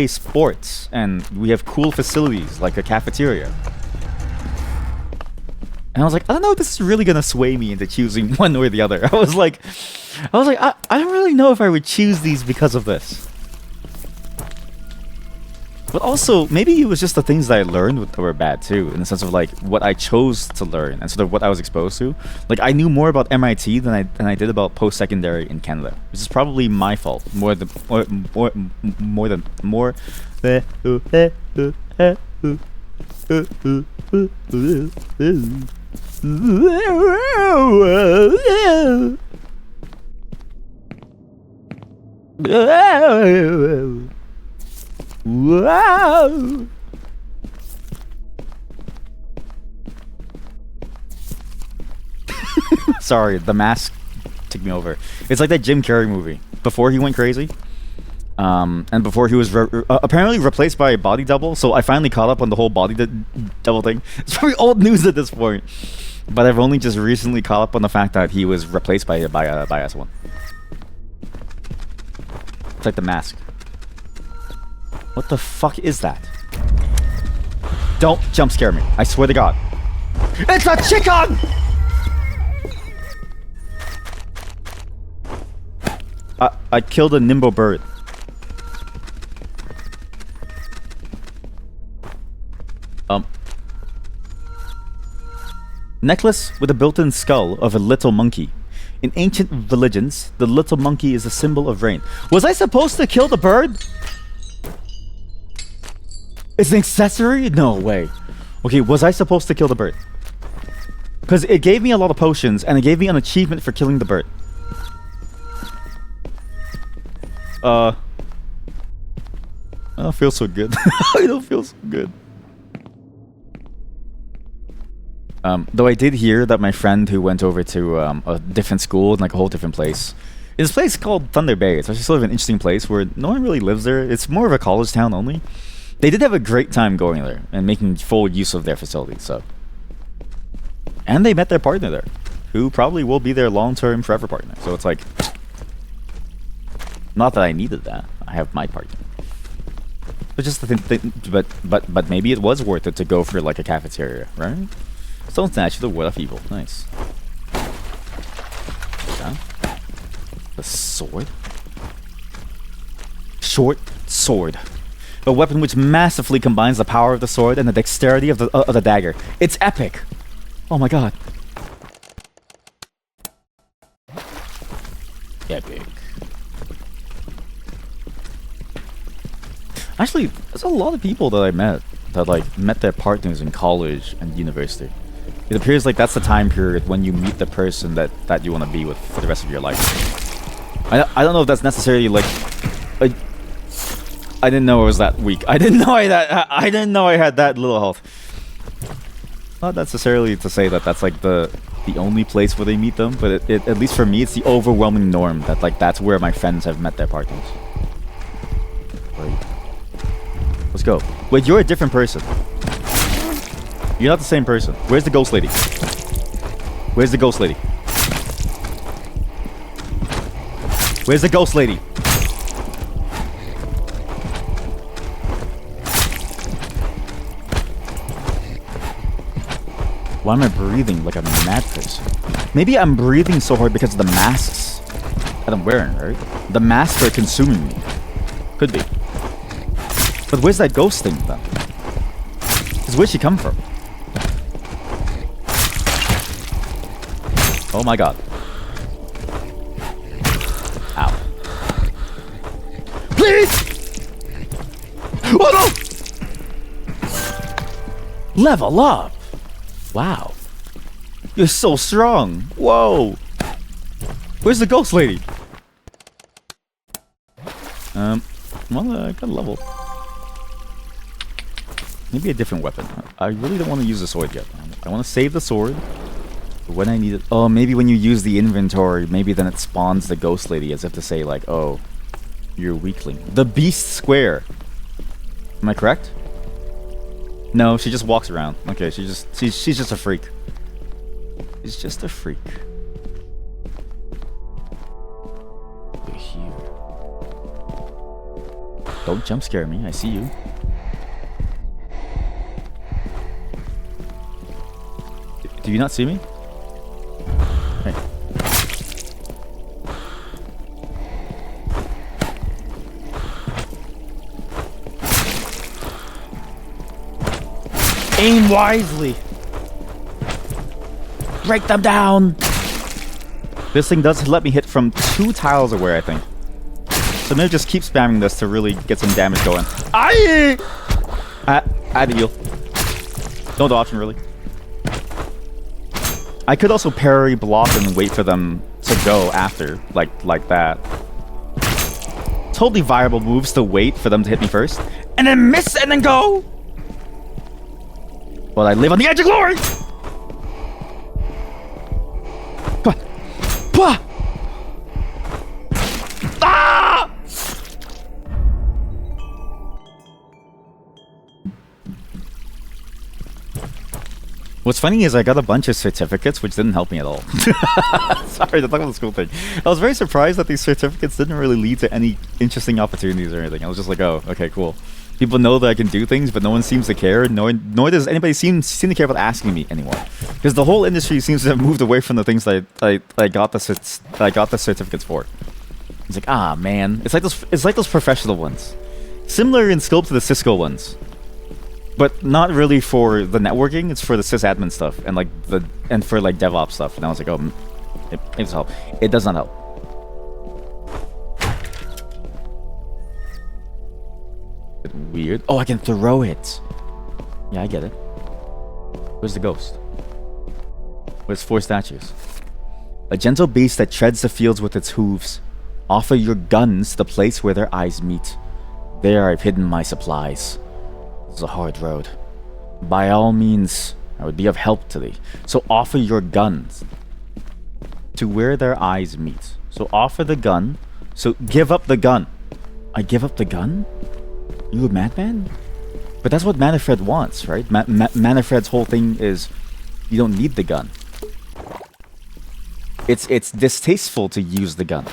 sports, and we have cool facilities like a cafeteria. And I was like, I don't know if this is really gonna sway me into choosing one or the other. I was like, I don't really know if I would choose these because of this. But also, maybe it was just the things that I learned that were bad too, in the sense of like what I chose to learn and sort of what I was exposed to. Like I knew more about MIT than I did about post-secondary in Canada, which is probably my fault more than. Wow. Sorry, the mask took me over. It's like that Jim Carrey movie before he went crazy, and before he was apparently replaced by a body double. So I finally caught up on the whole body double thing. It's probably old news at this point, but I've only just recently caught up on the fact that he was replaced by someone. It's like the mask. What the fuck is that? Don't jump scare me. I swear to God. It's a chicken! I killed a nimble bird. Necklace with a built-in skull of a little monkey. In ancient religions, the little monkey is a symbol of rain. Was I supposed to kill the bird? It's an accessory? No way. Okay, was I supposed to kill the bird? Because it gave me a lot of potions, and it gave me an achievement for killing the bird. I don't feel so good. I don't feel so good. Though I did hear that my friend who went over to a different school in like a whole different place. This place called Thunder Bay. It's actually sort of an interesting place where no one really lives there. It's more of a college town only. They did have a great time going there and making full use of their facilities, so. And they met their partner there, who probably will be their long-term forever partner. So it's like, not that I needed that. I have my partner. But just the thing, but maybe it was worth it to go for like a cafeteria, right? Stone statue, the wood of evil. Nice. Yeah. The sword. Short sword. A weapon which massively combines the power of the sword and the dexterity of the dagger. It's epic! Oh my god. Epic. Actually, there's a lot of people that I met that like met their partners in college and university. It appears like that's the time period when you meet the person that you want to be with for the rest of your life. I don't know if that's necessarily like I didn't know it was that weak. I didn't know I had that little health. Not necessarily to say that that's like the only place where they meet them, but it at least for me it's the overwhelming norm that like that's where my friends have met their partners. Wait. Let's go. Wait, you're a different person. You're not the same person. Where's the ghost lady? Where's the ghost lady? Where's the ghost lady? Why am I breathing like a mad person? Maybe I'm breathing so hard because of the masks that I'm wearing, right? The masks are consuming me. Could be. But where's that ghost thing then? Because where'd she come from? Oh my god. Ow. Please! Oh no! Level up! Wow. You're so strong. Whoa. Where's the ghost lady? Well, I got a level. Maybe a different weapon. I really don't want to use the sword yet. I want to save the sword. When I need it. Oh, maybe when you use the inventory, maybe then it spawns the ghost lady as if to say like, oh, you're a weakling. The beast square. Am I correct? No, she just walks around. Okay, she's just a freak. She's just a freak. You're here. Don't jump scare me. I see you. Do you not see me? Hey. Aim wisely. Break them down. This thing does let me hit from 2 tiles away, I think. So maybe just keep spamming this to really get some damage going. I had to heal. No other option, really. I could also parry, block, and wait for them to go after, like that. Totally viable moves to wait for them to hit me first, and then miss and then go. But I live on the edge of glory. Ah! What's funny is I got a bunch of certificates, which didn't help me at all. Sorry, that's not the school thing. I was very surprised that these certificates didn't really lead to any interesting opportunities or anything. I was just like, oh, okay, cool. People know that I can do things, but no one seems to care. Nor does anybody seem to care about asking me anymore. Because the whole industry seems to have moved away from the things that I got the certificates for. It's like, ah, man. It's like those professional ones. Similar in scope to the Cisco ones. But not really for the networking, it's for the sysadmin stuff and for DevOps stuff. And I was like, oh, it does help. It does not help. Weird. Oh, I can throw it. Yeah, I get it. Where's the ghost? Where's 4 statues? A gentle beast that treads the fields with its hooves. Offer your guns to the place where their eyes meet. There I've hidden my supplies. This is a hard road. By all means, I would be of help to thee. So offer your guns to where their eyes meet. So offer the gun. So give up the gun. I give up the gun? You a madman? But that's what Manfred wants, right? Manfred's whole thing is you don't need the gun. It's distasteful to use the gun.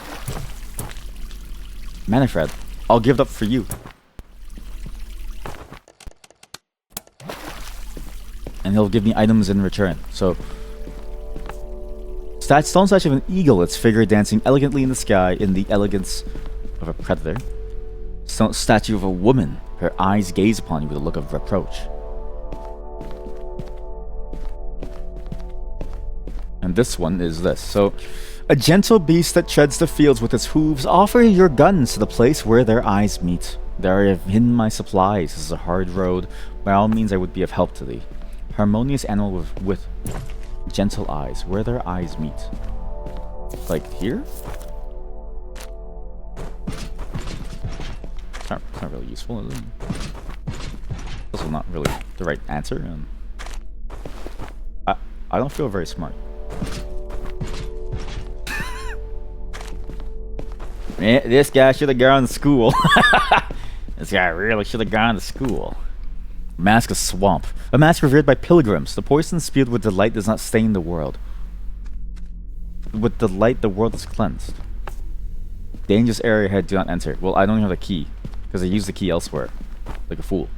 Manfred, I'll give it up for you. And he'll give me items in return. So, stone statue of an eagle, its figure dancing elegantly in the sky in the elegance of a predator. Statue of a woman, her eyes gaze upon you with a look of reproach. And this one is this. So, a gentle beast that treads the fields with its hooves, offer your guns to the place where their eyes meet. There I have hidden my supplies. This is a hard road. By all means, I would be of help to thee. Harmonious animal with gentle eyes, where their eyes meet. Like here? It's not really useful, is it? Also not really the right answer. I don't feel very smart. This guy should have gone to school. This guy really should have gone to school. Mask of Swamp. A mask revered by pilgrims. The poison spewed with delight does not stain the world. With delight, the world is cleansed. Dangerous area ahead, do not enter. Well, I don't have the key. Because I used the key elsewhere. Like a fool.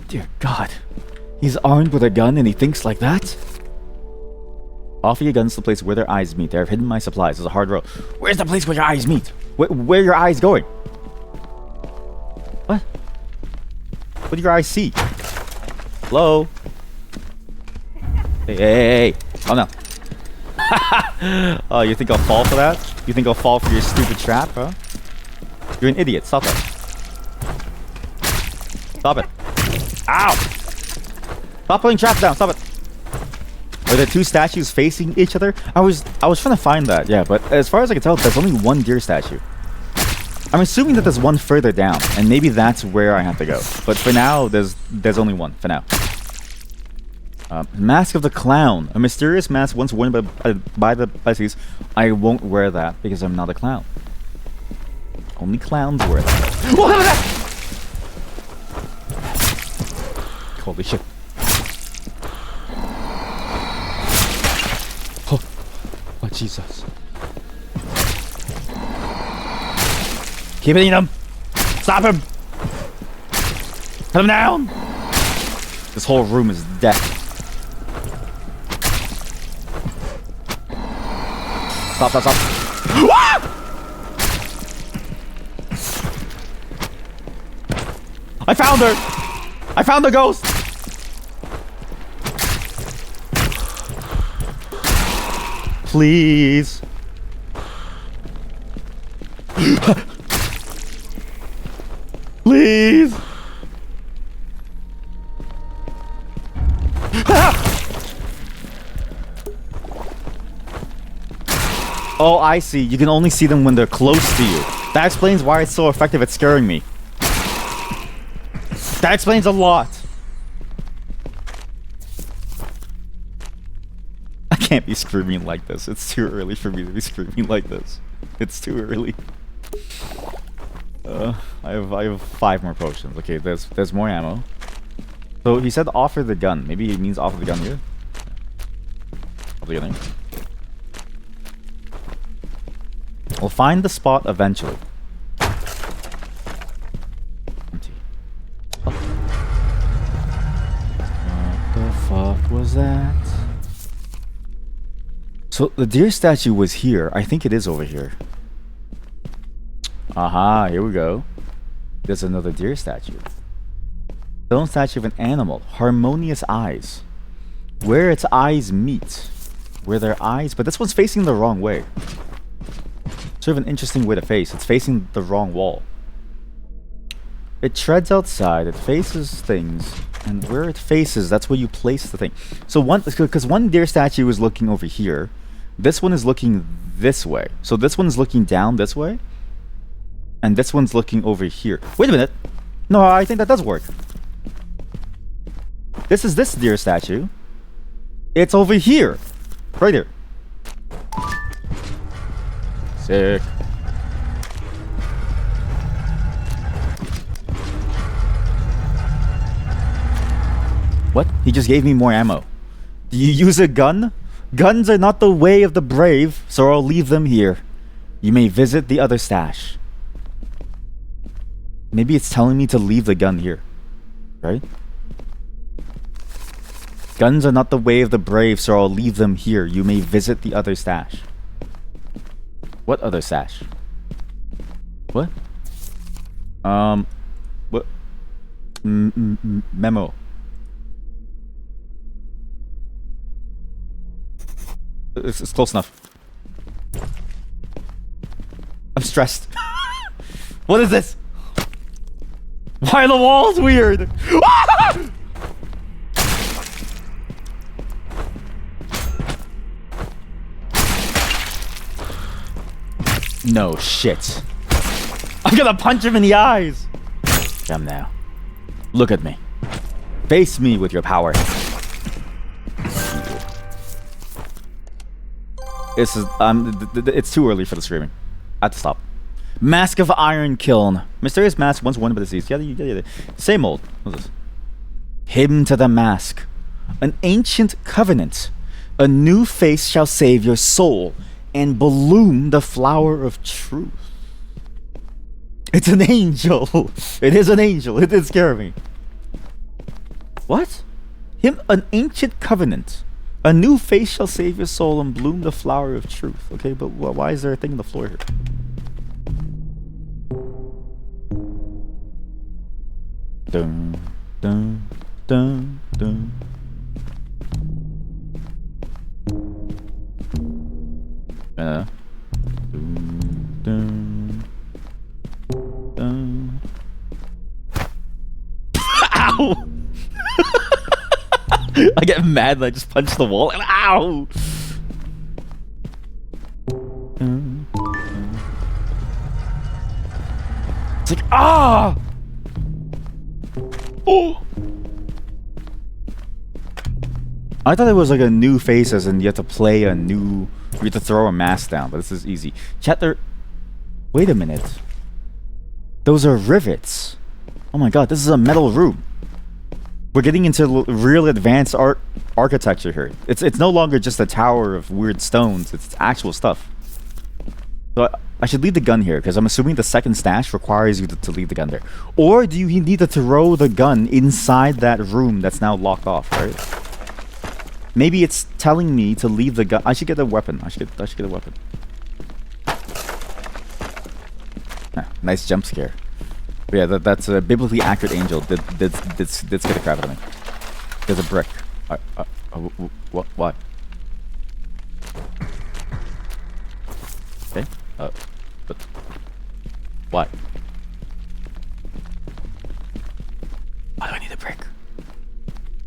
Dear God. He's armed with a gun and he thinks like that? Offer your guns to the place where their eyes meet. There I've hidden my supplies. It's a hard road. Where's the place where your eyes meet? Where are your eyes going? What? What do your eyes see? Hello? Hey. Oh no. Oh, you think I'll fall for that? You think I'll fall for your stupid trap, huh? You're an idiot. Stop it. Stop it. Ow! Stop putting traps down. Stop it. Are there 2 statues facing each other? I was trying to find that, yeah, but as far as I can tell, there's only 1 deer statue. I'm assuming that there's one further down, and maybe that's where I have to go. But for now, there's only one, for now. Mask of the Clown. A mysterious mask once worn by the Pisces. I won't wear that because I'm not a clown. Only clowns wear that. What was that? Holy shit. Oh, Jesus. Keep hitting him. Stop him. Put him down. This whole room is death. Stop, stop, stop. I found her. I found the ghost. Please. Please. Oh, I see. You can only see them when they're close to you. That explains why it's so effective at scaring me. That explains a lot. I can't be screaming like this. It's too early for me to be screaming like this. It's too early. I have 5 more potions. Okay, there's more ammo. So he said offer the gun. Maybe he means offer the gun here. Offer the gun here. We'll find the spot eventually. Empty. Oh. What the fuck was that? So the deer statue was here. I think it is over here. Aha, here we go. There's another deer statue. Stone statue of an animal. Harmonious eyes. Where its eyes meet. Where their eyes... But this one's facing the wrong way. Sort of an interesting way to face. It's facing the wrong wall. It treads outside. It faces things. And where it faces, that's where you place the thing. So because one deer statue is looking over here. This one is looking this way. So this one's looking down this way. And this one's looking over here. Wait a minute. No, I think that does work. This is this deer statue. It's over here. Right here. Sick. What? He just gave me more ammo. Do you use a gun? Guns are not the way of the brave, so I'll leave them here. You may visit the other stash. Maybe it's telling me to leave the gun here. Right? Guns are not the way of the brave, so I'll leave them here. You may visit the other stash. What other stash? What? What? Memo. It's close enough. I'm stressed. What is this? Why are the walls weird? No shit. I'm gonna punch him in the eyes. Come now. Look at me. Face me with your power. This is it's too early for the screaming. I have to stop. Mask of Iron Kiln. Mysterious mask once worn by the deceased. Yeah. Same old. What's this? Hymn to the mask. An ancient covenant. A new face shall save your soul and bloom the flower of truth. It's an angel. It is an angel. It did scare me. What? An ancient covenant. A new face shall save your soul and bloom the flower of truth. Okay, but why is there a thing on the floor here? Dun, dun, dun, dun. Dun, dun, dun. Ow! I get mad and I just punch the wall and ow! It's like, ah! Oh! I thought it was like a new faces and you have to play a new... You have to throw a mask down, but this is easy. Chat there... Wait a minute. Those are rivets. Oh my god, this is a metal room. We're getting into real advanced architecture here. It's no longer just a tower of weird stones. It's actual stuff. So I should leave the gun here because I'm assuming the second stash requires you to leave the gun there. Or do you need to throw the gun inside that room that's now locked off, right? Maybe it's telling me to leave the gun. I should get a weapon. I should get a weapon. Ah, nice jump scare. But yeah, that's a biblically accurate angel. Did get a crap out of me. There's a brick. What? Why? Okay. But why? Why do I need a brick?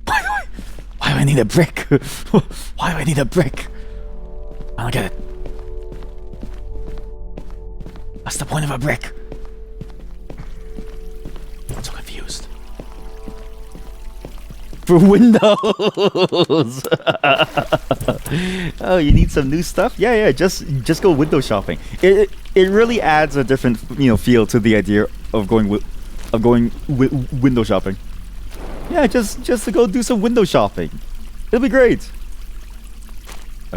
Why do I need a brick? Why do I need a brick? I don't get it. What's the point of a brick? I'm so confused. For Windows. Oh, you need some new stuff? Yeah. Just go window shopping. It really adds a different feel to the idea of going window shopping. Yeah, just to go do some window shopping. It'll be great.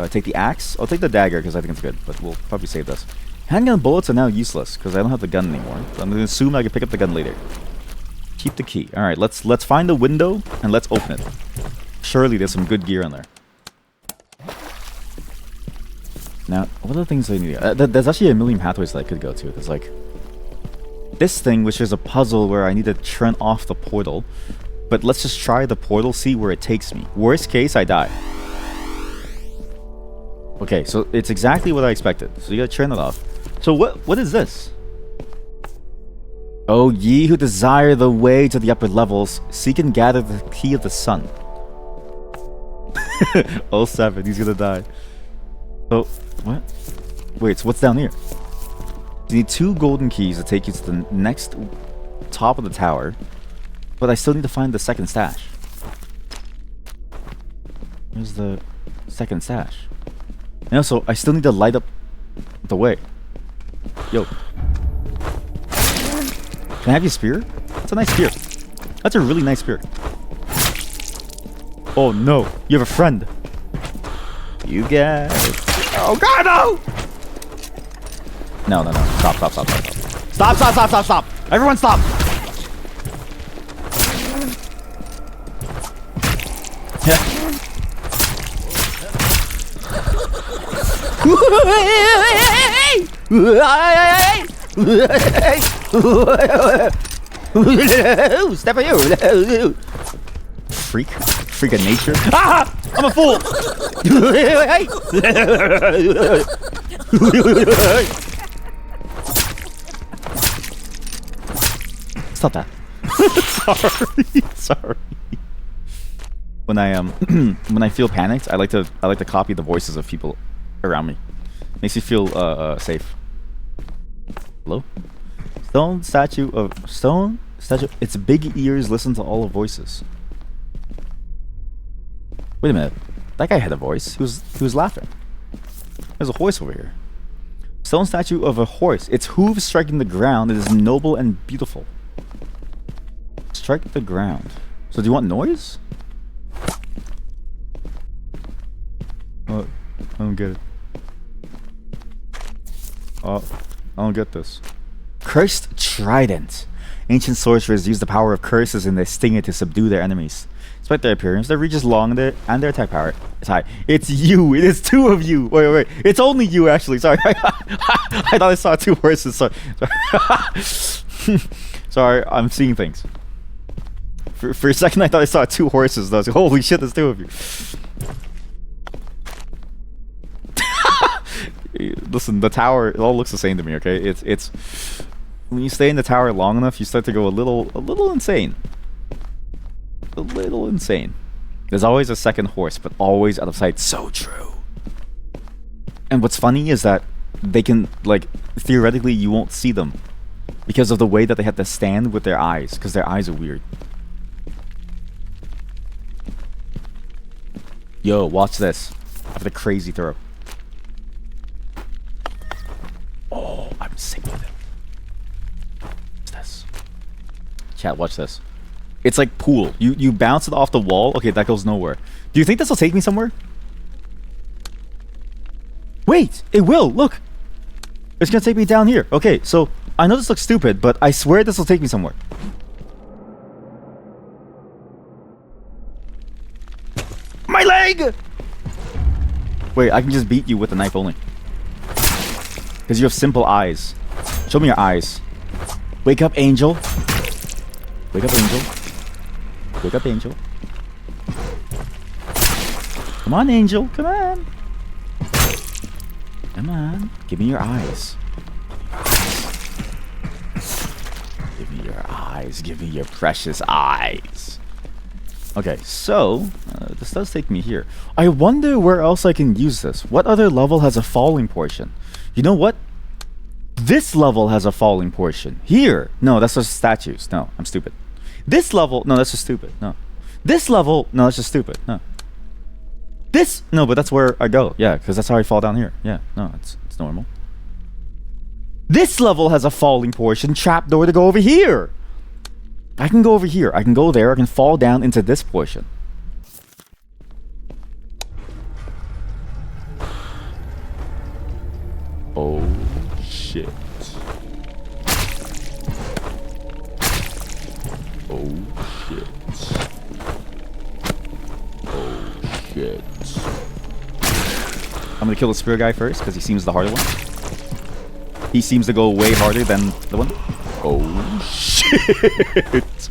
Take the axe. I'll take the dagger because I think it's good, but we'll probably save this. Handgun bullets are now useless because I don't have the gun anymore. So I'm gonna assume I can pick up the gun later. Keep the key. All right, let's find the window and let's open it. Surely there's some good gear in there. Now, what are the things I need? There's actually a million pathways that I could go to. There's like this thing, which is a puzzle where I need to turn off the portal. But let's just try the portal, see where it takes me. Worst case, I die. Okay, so it's exactly what I expected. So you gotta turn it off. So what is this? Oh, ye who desire the way to the upper levels, seek and gather the key of the sun. 07, he's gonna die. So, what? Wait, so what's down here? You need 2 golden keys to take you to the next top of the tower. But I still need to find the second stash. Where's the second stash? And also, I still need to light up the way. Yo. Can I have your spear? That's a nice spear. That's a really nice spear. Oh no, you have a friend. You guys. Oh god, no! No. Stop. Everyone stop. Step on you. Freak of nature. Ah! I'm a fool. Stop that. Sorry. When I when I feel panicked, I like to copy the voices of people around me. Makes me feel safe. Hello? Stone statue. Its big ears listen to all the voices. Wait a minute. That guy had a voice. He was laughing. There's a horse over here. Stone statue of a horse. Its hooves striking the ground. It is noble and beautiful. Strike the ground. So do you want noise? Oh, I don't get it. Oh, I don't get this. Cursed Trident. Ancient sorcerers use the power of curses in their stinger to subdue their enemies. Despite their appearance, their reach is long and their attack power is high. It's you. It is 2 of you. Wait. It's only you, actually. Sorry. I thought I saw 2 horses. Sorry. Sorry, I'm seeing things. For a second, I thought I saw 2 horses. I was like, holy shit, there's 2 of you. Listen, the tower, it all looks the same to me, okay? It's when you stay in the tower long enough, you start to go a little insane. A little insane. There's always a second horse, but always out of sight. So true. And what's funny is that they can, like, theoretically, you won't see them because of the way that they have to stand with their eyes, because their eyes are weird. Yo, watch this. After the crazy throw. Oh, I'm sick with it. Chat, watch this. It's like pool. You bounce it off the wall. Okay, that goes nowhere. Do you think this will take me somewhere? Wait, it will. Look. It's gonna take me down here. Okay, so I know this looks stupid, but I swear this will take me somewhere. My leg! Wait, I can just beat you with a knife only. Because you have simple eyes. Show me your eyes. Wake up, Angel. Wake up, Angel. Wake up, Angel. Come on, Angel. Come on. Come on. Give me your eyes. Give me your eyes. Give me your precious eyes. Okay, so this does take me here. I wonder where else I can use this. What other level has a falling portion? You know what? This level has a falling portion. Here. No, that's just statues. No, I'm stupid. This level. No, that's just stupid. No. This level. No, that's just stupid. No. This. No, but that's where I go. Yeah, because that's how I fall down here. Yeah, no, it's normal. This level has a falling portion. Trapdoor to go over here. I can go over here. I can go there. I can fall down into this portion. Oh, shit. Oh, shit. Oh, shit. I'm gonna kill the spear guy first, because he seems the harder one. He seems to go way harder than the one. Oh, shit.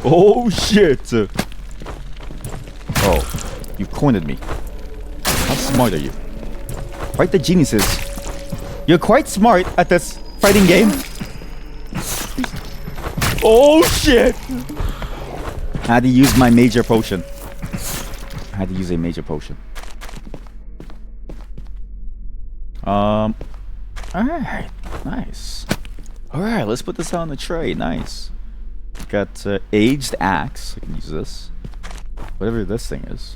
Oh, shit. Oh, you cornered me. How smart are you? Quite the geniuses. You're quite smart at this fighting game. Oh, shit. I had to use my major potion. I had to use a major potion. Alright. Nice. Alright, let's put this on the tray. Nice. Got aged axe. I can use this. Whatever this thing is.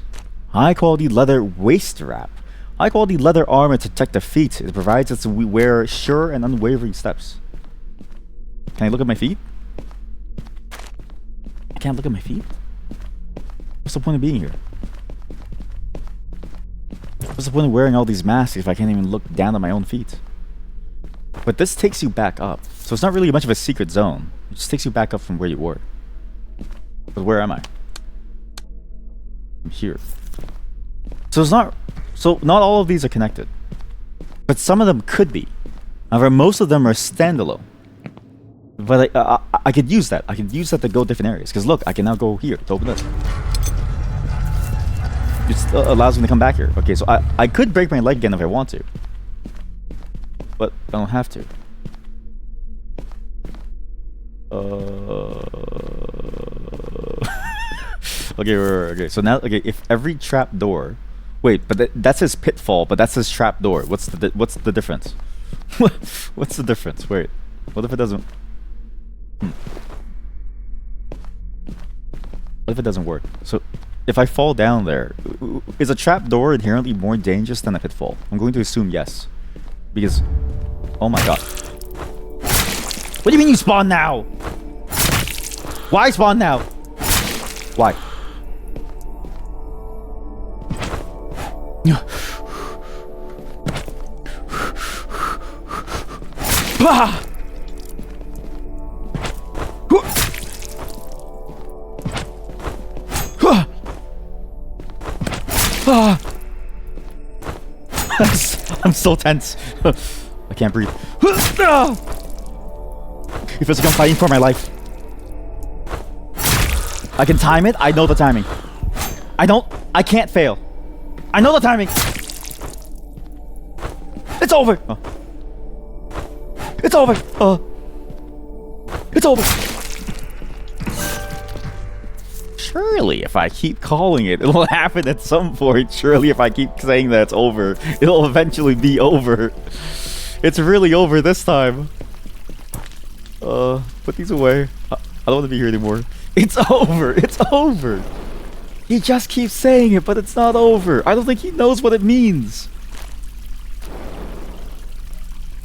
High quality leather waist wrap. High quality leather armor to protect the feet. It provides us to wear sure and unwavering steps. Can I look at my feet? I can't look at my feet? What's the point of being here? What's the point of wearing all these masks if I can't even look down at my own feet? But this takes you back up. So it's not really much of a secret zone. It just takes you back up from where you were. But where am I? I'm here. So it's not... So not all of these are connected. But some of them could be. However, most of them are standalone. But I could use that. I could use that to go different areas. Because look, I can now go here to open this. It allows me to come back here. Okay, so I could break my leg again if I want to. But I don't have to. Okay, okay. So now, okay, if every trap door... Wait, but that says pitfall, but that says trap door. What's the difference? What's the difference? Wait, what if it doesn't... What if it doesn't work? So, if I fall down there, is a trap door inherently more dangerous than a pitfall? I'm going to assume yes. Because... Oh my god. What do you mean you spawn now? Why spawn now? Why? Ah! Ah! I'm so tense. I can't breathe. It feels like I'm fighting for my life. I can time it. I know the timing. I can't fail. I know the timing. It's over. Oh. It's over. It's over. Surely, if I keep calling it, it'll happen at some point. Surely, if I keep saying that it's over, it'll eventually be over. It's really over this time. Put these away. I don't want to be here anymore. It's over. It's over. He just keeps saying it, but it's not over. I don't think he knows what it means.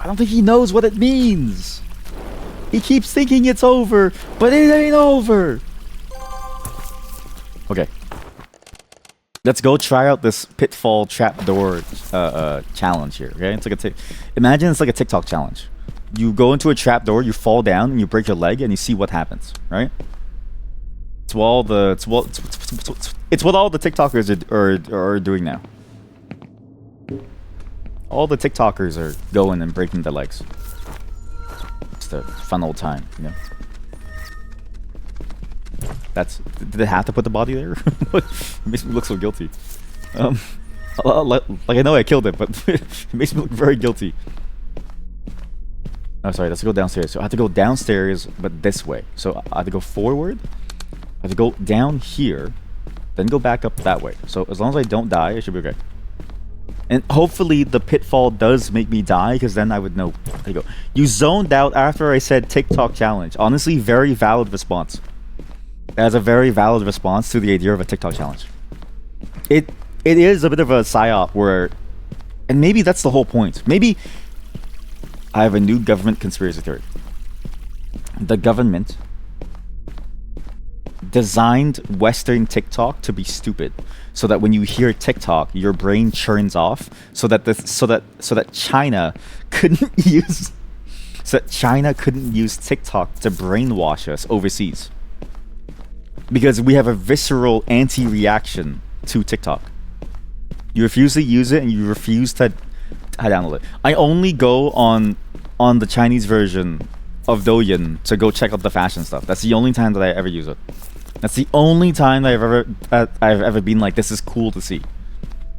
I don't think he knows what it means. He keeps thinking it's over, but it ain't over. Okay. Let's go try out this pitfall trapdoor challenge here. Okay, it's like imagine it's like a TikTok challenge. You go into a trapdoor, you fall down, and you break your leg, and you see what happens. Right? It's what all the it's what all the TikTokers are doing now. All the TikTokers are going and breaking their legs. It's a fun old time, you know. That's. Did they have to put the body there? It makes me look so guilty. Like I know I killed it, but it makes me look very guilty. Oh, sorry. Let's go downstairs. So I have to go downstairs, but this way. So I have to go forward. I have to go down here, then go back up that way. So as long as I don't die, I should be okay. And hopefully the pitfall does make me die, because then I would know. There you go. You zoned out after I said TikTok challenge. Honestly, very valid response. That's a very valid response to the idea of a TikTok challenge. It is a bit of a psyop where, and maybe that's the whole point. Maybe I have a new government conspiracy theory. The government designed Western TikTok to be stupid, so that when you hear TikTok, your brain churns off, so that China couldn't use TikTok to brainwash us overseas. Because we have a visceral anti-reaction to TikTok. You refuse to use it, and you refuse to download it. I only go on the Chinese version of Douyin to go check out the fashion stuff. That's the only time that I ever use it. That's the only time that I've ever been like, this is cool to see.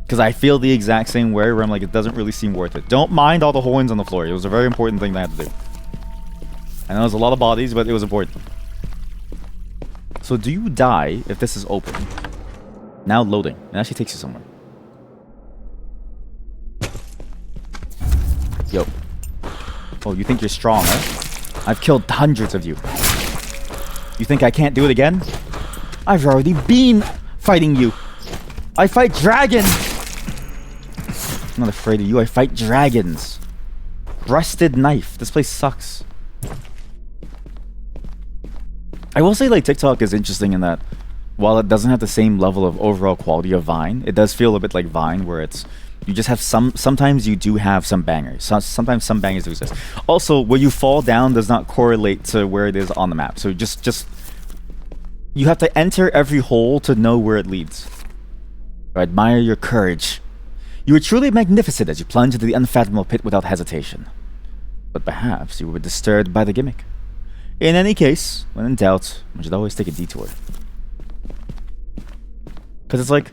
Because I feel the exact same way, where I'm like, it doesn't really seem worth it. Don't mind all the coins on the floor. It was a very important thing that I had to do. I know there's a lot of bodies, but it was important. So do you die if this is open? Now loading. It actually takes you somewhere. Yo. Oh, you think you're strong, huh? I've killed hundreds of you. You think I can't do it again? I've already been fighting you. I fight dragons. I'm not afraid of you. I fight dragons. Rusted knife. This place sucks. I will say, like, TikTok is interesting in that while it doesn't have the same level of overall quality of Vine, it does feel a bit like Vine, where it's you just have sometimes you do have some bangers. Sometimes some bangers do exist. Also, where you fall down does not correlate to where it is on the map. So just you have to enter every hole to know where it leads. I admire your courage. You are truly magnificent as you plunge into the unfathomable pit without hesitation. But perhaps you were disturbed by the gimmick. In any case, when in doubt, one should always take a detour. Because it's like,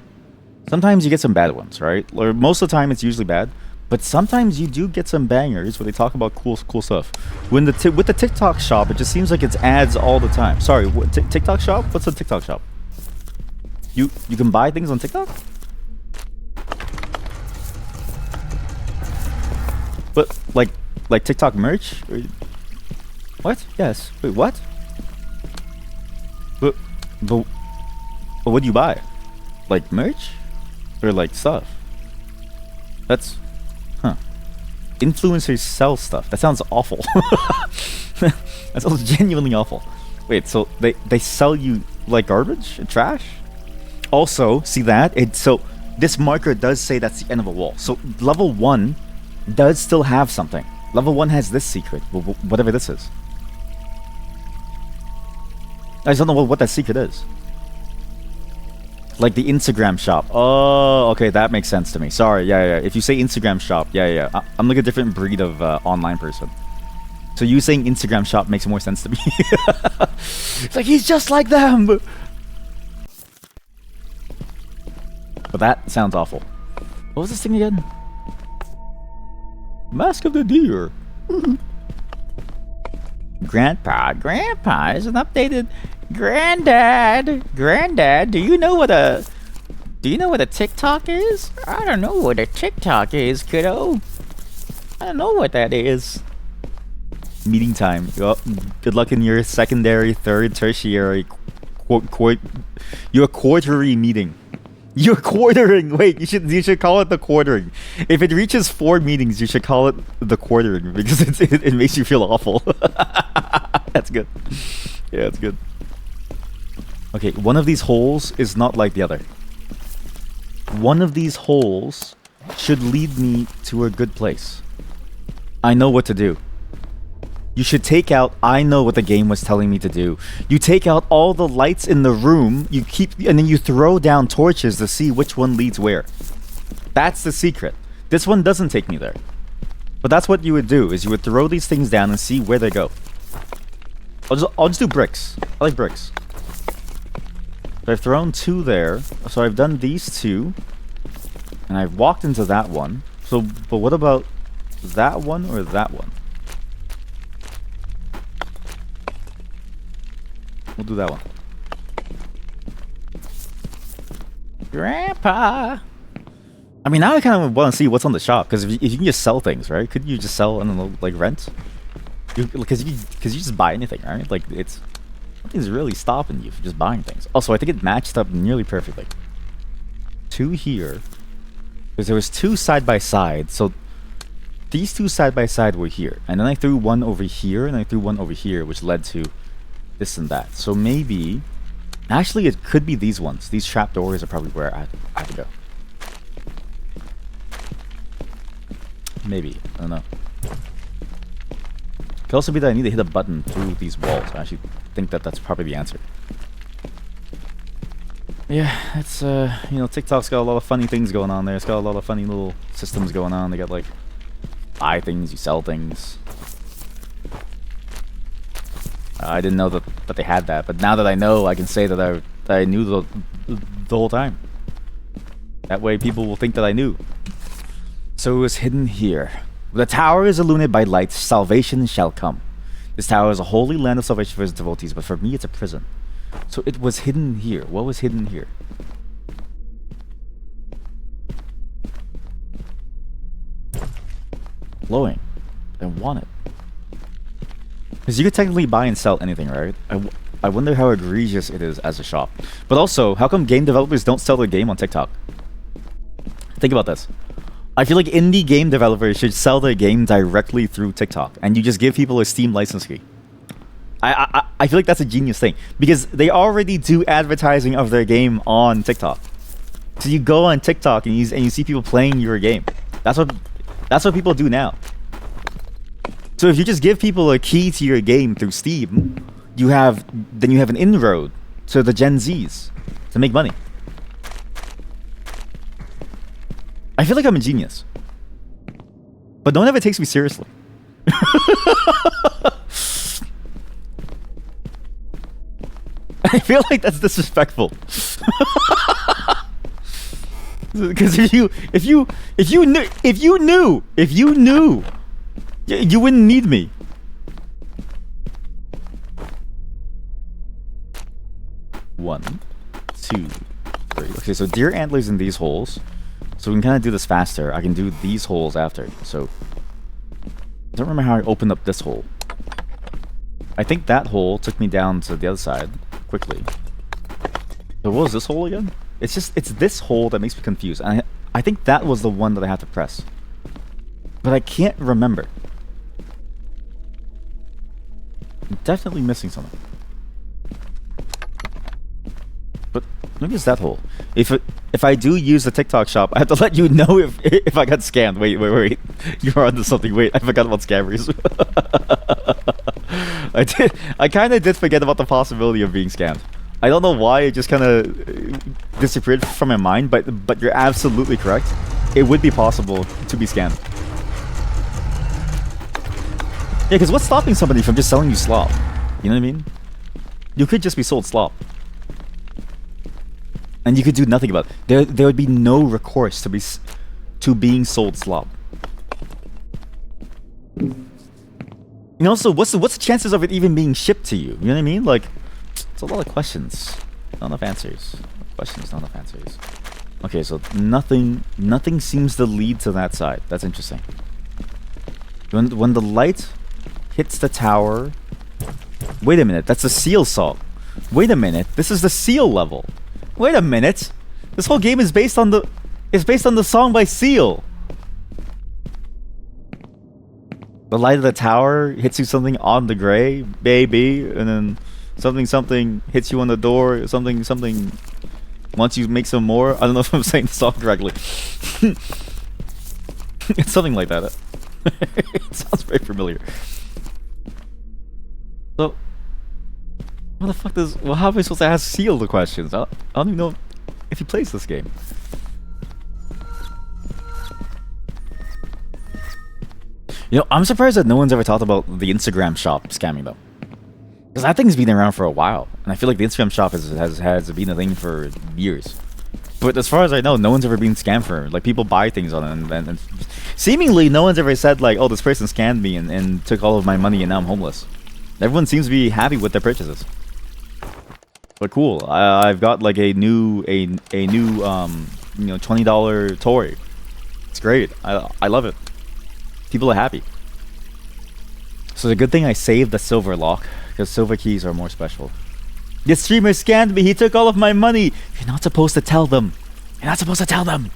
sometimes you get some bad ones, right? Or most of the time it's usually bad, but sometimes you do get some bangers where they talk about cool stuff. When with the TikTok shop, it just seems like it's ads all the time. Sorry, what, TikTok shop? What's a TikTok shop? You can buy things on TikTok? But like TikTok merch? Or, what? Yes. Wait, what? But what do you buy? Like merch? Or like stuff? That's... Huh. Influencers sell stuff. That sounds awful. That sounds genuinely awful. Wait, so they sell you like garbage? Trash? Also, see that? So this marker does say that's the end of a wall. So level 1 does still have something. Level 1 has this secret, whatever this is. I just don't know what that secret is. Like the Instagram shop. Oh, okay, that makes sense to me. Sorry, yeah. If you say Instagram shop, yeah. I'm like a different breed of online person. So you saying Instagram shop makes more sense to me. It's like, he's just like them! But that sounds awful. What was this thing again? Mask of the Deer. Grandpa is an updated Granddad, do you know what a TikTok is? I don't know what a TikTok is, kiddo. I don't know what that is. Meeting time. Well, good luck in your secondary, third, tertiary, your quarterly meeting. You're quartering. Wait, you should call it the quartering. If it reaches 4 meetings, you should call it the quartering, because it makes you feel awful. That's good. Yeah, that's good. Okay, one of these holes is not like the other. One of these holes should lead me to a good place. I know what to do. You should take out, I know what the game was telling me to do. You take out all the lights in the room, and then you throw down torches to see which one leads where. That's the secret. This one doesn't take me there. But that's what you would do, is you would throw these things down and see where they go. I'll just do bricks. I like bricks. So I've thrown 2 there. So I've done these 2. And I've walked into that one. So, but what about that one or that one? We'll do that one. Grandpa! I mean, now I kind of want to see what's on the shop. Because if you can just sell things, right? Couldn't you just sell and like rent? Because you just buy anything, right? Like, it's... Nothing's really stopping you from just buying things. Also, I think it matched up nearly perfectly. 2 here. Because there was 2 side by side. So these 2 side by side were here. And then I threw one over here and I threw one over here, which led to this and that. So maybe... Actually, it could be these ones. These trapdoors are probably where I have to go. Maybe. I don't know. Could also be that I need to hit a button through these walls. I actually think that that's probably the answer. Yeah, it's, you know, TikTok's got a lot of funny things going on there. It's got a lot of funny little systems going on. They got, like, buy things, you sell things. I didn't know that they had that, but now that I know, I can say that I knew the whole time. That way people will think that I knew. So it was hidden here. The tower is illuminated by light, salvation shall come. This tower is a holy land of salvation for his devotees, but for me it's a prison. So it was hidden here. What was hidden here? Glowing. I want it. Because you could technically buy and sell anything, right? I wonder how egregious it is as a shop. But also, how come game developers don't sell their game on TikTok? Think about this. I feel like indie game developers should sell their game directly through TikTok, and you just give people a Steam license key. I feel like that's a genius thing, because they already do advertising of their game on TikTok. So you go on TikTok and you see people playing your game. That's what people do now. So if you just give people a key to your game through Steam, you have an inroad to the Gen Zs to make money. I feel like I'm a genius. But no one ever takes me seriously. I feel like that's disrespectful. Because if you knew, you wouldn't need me. One, two, three. Okay, so deer antlers in these holes. So we can kind of do this faster. I can do these holes after. So I don't remember how I opened up this hole. I think that hole took me down to the other side quickly. So what was this hole again? It's this hole that makes me confused. I think that was the one that I have to press. But I can't remember. I'm definitely missing something. But maybe it's that hole. If I do use the TikTok shop, I have to let you know if I got scammed. Wait. You're onto something. Wait, I forgot about scammers. I kind of did forget about the possibility of being scammed. I don't know why, it just kind of disappeared from my mind, but you're absolutely correct. It would be possible to be scammed. Yeah, because what's stopping somebody from just selling you slop? You know what I mean? You could just be sold slop. And you could do nothing about it. There would be no recourse to being sold slop. And also, what's the chances of it even being shipped to you? You know what I mean? Like, it's a lot of questions, not enough answers. Questions, not enough answers. Okay, so nothing seems to lead to that side. That's interesting. When the light hits the tower... Wait a minute, that's a seal salt. Wait a minute, this is the Seal level. Wait a minute, this whole game is based on the song by Seal. The light of the tower hits you something on the gray, baby, and then something hits you on the door, something. Once you make some more, I don't know if I'm saying the song correctly. It's something like that. It sounds very familiar. So, what the fuck does? Well, how am I supposed to ask Seal the questions? I don't even know if he plays this game. You know, I'm surprised that no one's ever talked about the Instagram shop scamming though, because that thing's been around for a while, and I feel like the Instagram shop has been a thing for years. But as far as I know, no one's ever been scammed for it. Like, people buy things on it, and seemingly no one's ever said like, "Oh, this person scammed me and took all of my money and now I'm homeless." Everyone seems to be happy with their purchases. But cool, I've got like a new $20 toy. It's great. I love it. People are happy. So it's a good thing I saved the silver lock, because silver keys are more special. The streamer scammed me. He took all of my money. You're not supposed to tell them. You're not supposed to tell them.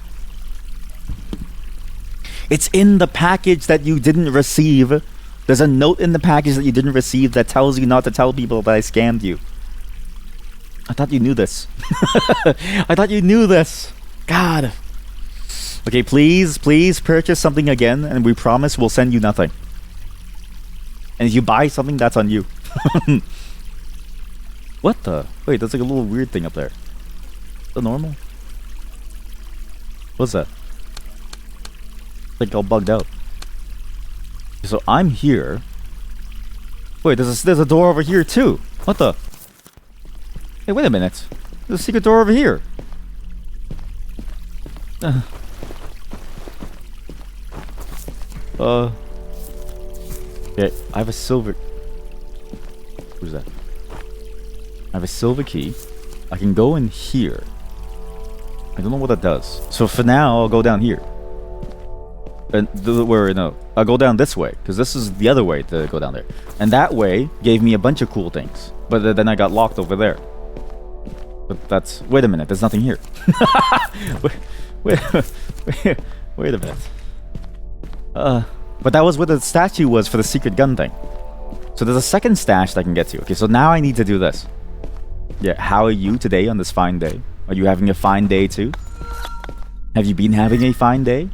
It's in the package that you didn't receive. There's a note in the package that you didn't receive that tells you not to tell people that I scammed you. I thought you knew this. I thought you knew this. God. Okay, please purchase something again, and we promise we'll send you nothing. And if you buy something, that's on you. What the? Wait, there's like a little weird thing up there. Is that normal? What's that? Like all bugged out. So I'm here. Wait, there's a door over here too. What the? Hey, wait a minute. There's a secret door over here. Okay, I have a silver. Who's that? I have a silver key. I can go in here. I don't know what that does. So for now, I'll go down here. And no, I'll go down this way, because this is the other way to go down there. And that way gave me a bunch of cool things. But then I got locked over there. But that's... Wait a minute, there's nothing here. wait a minute. But that was what the statue was for the secret gun thing. So there's a second stash that I can get to. Okay, so now I need to do this. Yeah, how are you today on this fine day? Are you having a fine day too? Have you been having a fine day?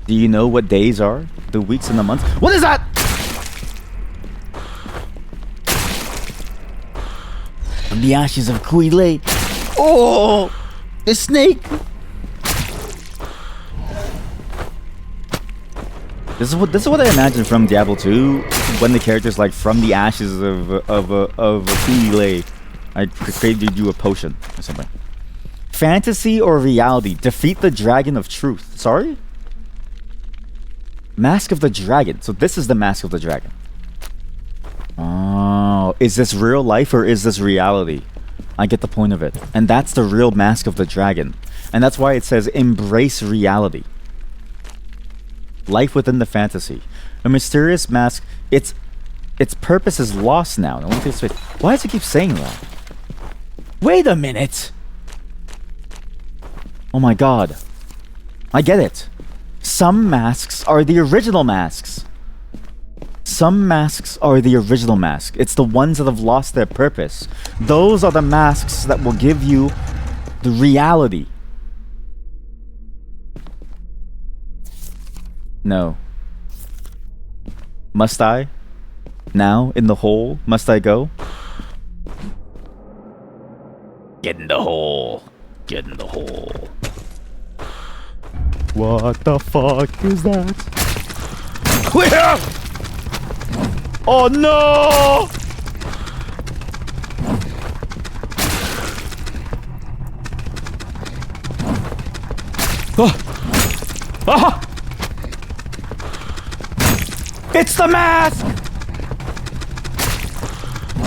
Do you know what days are? The weeks and the months? What is that? From the ashes of Kui Lei. Oh! The snake! This is what I imagine from Diablo 2, when the character's like, from the ashes of Kui Lei, I created you a potion or something. Fantasy or reality? Defeat the dragon of truth. Sorry? Mask of the Dragon. So this is the Mask of the Dragon. Oh, is this real life or is this reality? I get the point of it. And that's the real Mask of the Dragon. And that's why it says embrace reality. Life within the fantasy. A mysterious mask. Its purpose is lost now. Why does it keep saying that? Wait a minute. Oh my god. I get it. Some masks are the original masks. Some masks are the original mask. It's the ones that have lost their purpose. Those are the masks that will give you the reality. No. Must I? Now, in the hole, must I go? Get in the hole. Get in the hole. What the fuck is that? Clear! Oh no! Oh! Ah! It's the mask!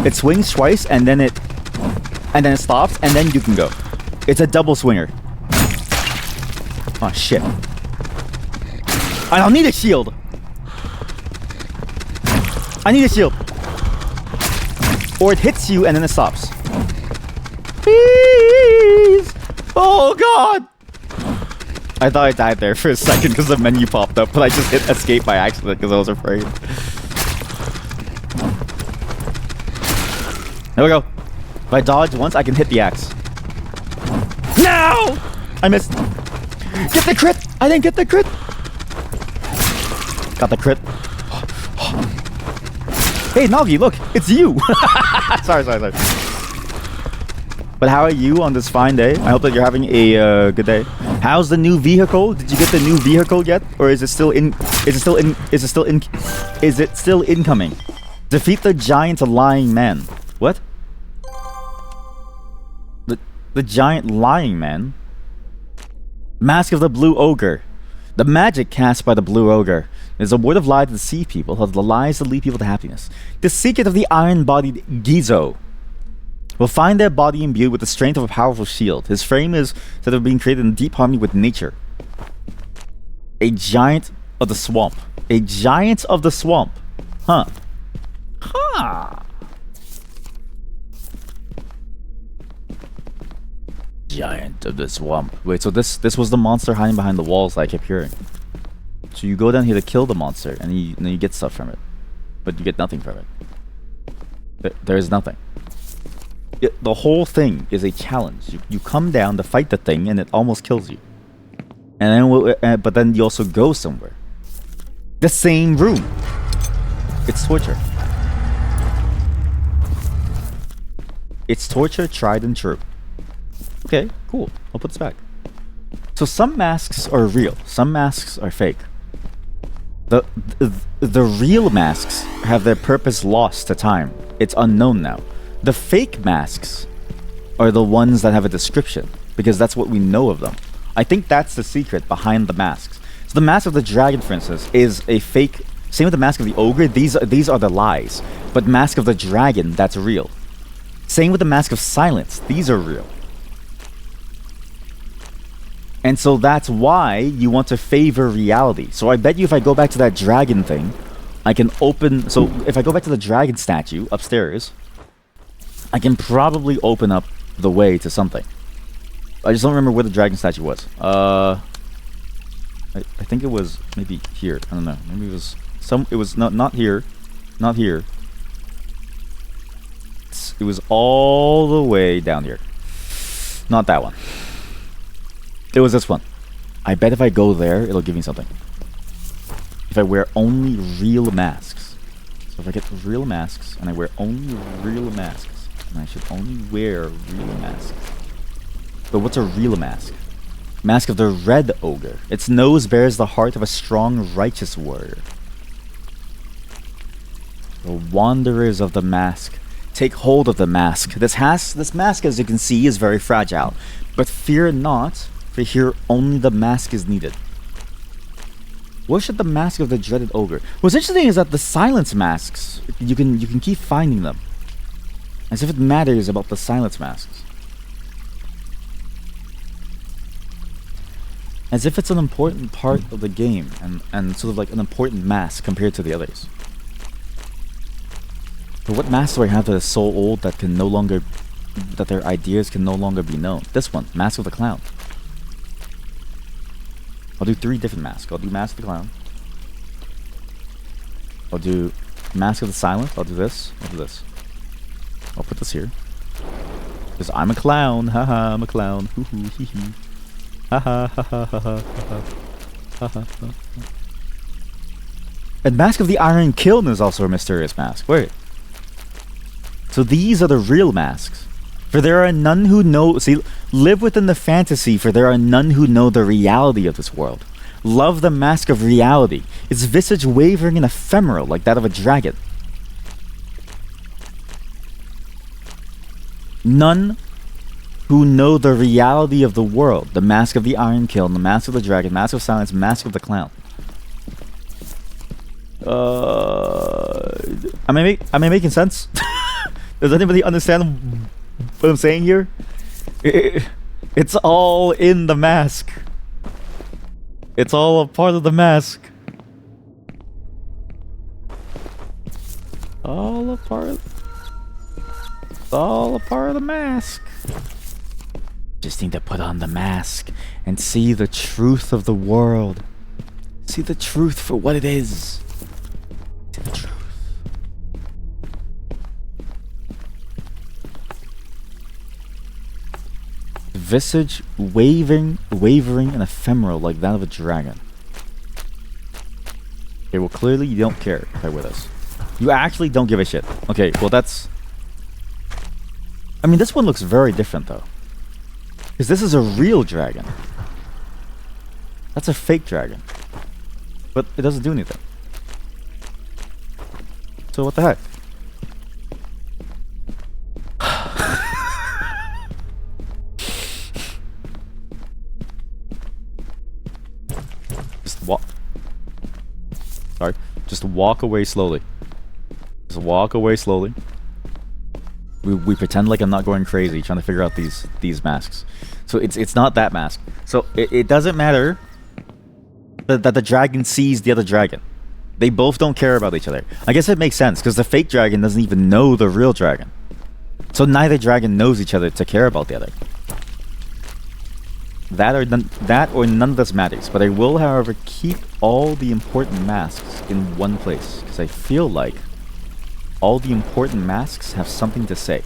It swings twice and then it stops and then you can go. It's a double swinger. Oh shit. I don't need a shield. I need a shield. Or it hits you and then it stops. Please! Oh god! I thought I died there for a second because the menu popped up, but I just hit escape by accident because I was afraid. There we go. If I dodge once, I can hit the axe. No! I missed. Get the crit! I didn't get the crit! Got the crit. Hey, Nagi, look! It's you! sorry. But how are you on this fine day? I hope that you're having a good day. How's the new vehicle? Did you get the new vehicle yet? Or is it still in... Is it still incoming? Defeat the giant lying man. What? The giant lying man? Mask of the Blue Ogre. The magic cast by the Blue Ogre is a word of lie to deceive people, of the lies that lead people to happiness. The secret of the iron-bodied Gizo will find their body imbued with the strength of a powerful shield. His frame is said to have been created in deep harmony with nature. A giant of the swamp. A giant of the swamp. Huh. Huh. Giant of the swamp. Wait, so this was the monster hiding behind the walls that I kept hearing. So you go down here to kill the monster, and then you get stuff from it. But you get nothing from it. There is nothing. The whole thing is a challenge. You come down to fight the thing, and it almost kills you. And then, but then you also go somewhere. The same room. It's torture. It's torture tried and true. Okay, cool. I'll put this back. So some masks are real. Some masks are fake. The real masks have their purpose lost to time. It's unknown now. The fake masks are the ones that have a description, because that's what we know of them. I think that's the secret behind the masks. So the Mask of the Dragon, for instance, is a fake. Same with the Mask of the Ogre. These are the lies. But Mask of the Dragon, that's real. Same with the Mask of Silence. These are real. And so that's why you want to favor reality. So I bet you if I go back to that dragon thing, I can open... So if I go back to the dragon statue upstairs, I can probably open up the way to something. I just don't remember where the dragon statue was. I think it was maybe here. I don't know. Maybe it was some... It was not here. Not here. It was all the way down here. Not that one. It was this one. I bet if I go there, it'll give me something. If I wear only real masks. So if I get real masks, and I wear only real masks, and I should only wear real masks. But what's a real mask? Mask of the Red Ogre. Its nose bears the heart of a strong, righteous warrior. The Wanderers of the Mask. Take hold of the mask. This mask, as you can see, is very fragile. But fear not, for here only the mask is needed. Worship the Mask of the Dreaded Ogre. What's interesting is that the silence masks, you can keep finding them. As if it matters about the silence masks. As if it's an important part of the game, and sort of like an important mask compared to the others. But what mask do I have that is so old that can no longer... that their ideas can no longer be known? This one, Mask of the Clown. I'll do 3 different masks. I'll do Mask of the Clown. I'll do Mask of the Silent. I'll do this. I'll do this. I'll put this here. Because I'm a clown. Haha, I'm a clown. Hoo hoo hee hee. Haha ha ha ha ha ha ha ha. And Mask of the Iron Kiln is also a mysterious mask. Wait. So these are the real masks. For there are none who know... See, live within the fantasy, for there are none who know the reality of this world. Love the mask of reality, its visage wavering and ephemeral like that of a dragon. None who know the reality of the world. The Mask of the Iron Kiln, the Mask of the Dragon, Mask of Silence, Mask of the Clown. Am I making sense? Does anybody understand what I'm saying here? It's all in the mask. It's all a part of the mask. All a part of the mask. just need to put on the mask and see the truth of the world. See the truth for what it is. See the truth. Visage wavering and ephemeral like that of a dragon. Okay, well clearly you don't care if I wear this. You actually don't give a shit. Okay, well that's... I mean, this one looks very different though. Because this is a real dragon. That's a fake dragon. But it doesn't do anything. So what the heck? Just walk. Sorry. Just walk away slowly. Just walk away slowly. We pretend like I'm not going crazy trying to figure out these masks. So it's not that mask. So it doesn't matter that the dragon sees the other dragon. They both don't care about each other. I guess it makes sense because the fake dragon doesn't even know the real dragon. So neither dragon knows each other to care about the other. That or none of this matters. But I will, however, keep all the important masks in one place because I feel like all the important masks have something to say.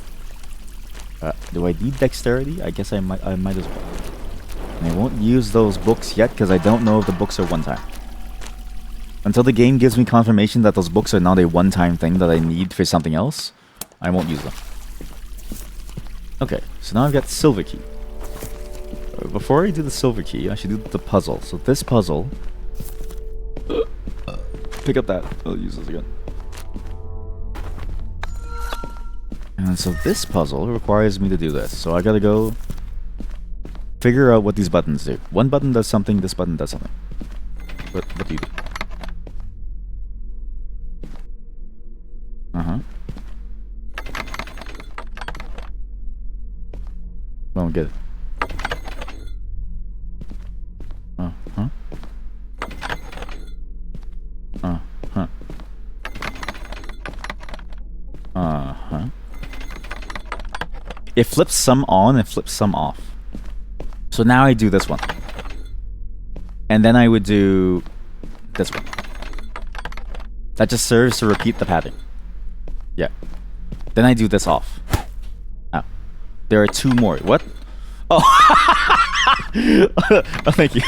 Do I need dexterity? I guess I might as well. And I won't use those books yet because I don't know if the books are one time. Until the game gives me confirmation that those books are not a one-time thing that I need for something else, I won't use them. Okay, so now I've got Silver Key. Before I do the Silver Key, I should do the puzzle. So this puzzle... pick up that. I'll use this again. And so this puzzle requires me to do this. So I gotta go figure out what these buttons do. One button does something, this button does something. What do you do? Uh-huh. I don't get it. Uh-huh. Uh-huh. Uh-huh. It flips some on and flips some off. So now I do this one. And then I would do this one. That just serves to repeat the pattern. Yeah. Then I do this off. Oh. There are two more. What? Oh. Oh, thank you.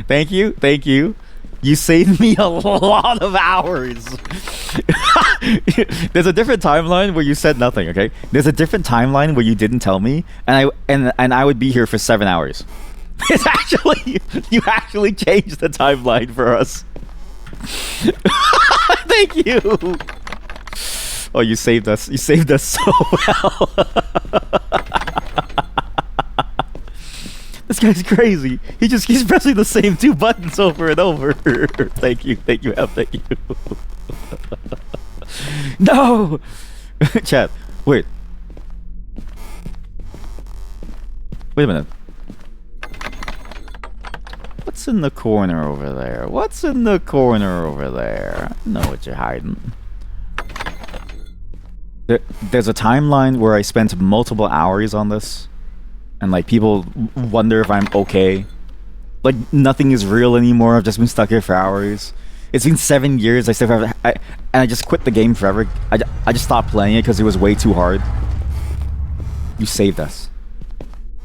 Thank you. Thank you. You saved me a lot of hours. There's a different timeline where you said nothing, okay? There's a different timeline where you didn't tell me, and I would be here for 7 hours. It's actually... You actually changed the timeline for us. Thank you. Oh, you saved us. You saved us so well. This guy's crazy. He just keeps pressing the same two buttons over and over. Thank you, F, thank you. No! Chat, wait. Wait a minute. What's in the corner over there? What's in the corner over there? I know what you're hiding. There's a timeline where I spent multiple hours on this. And like people wonder if I'm okay. Like nothing is real anymore. I've just been stuck here for hours. It's been 7 years. And I just quit the game forever. I just stopped playing it because it was way too hard. You saved us.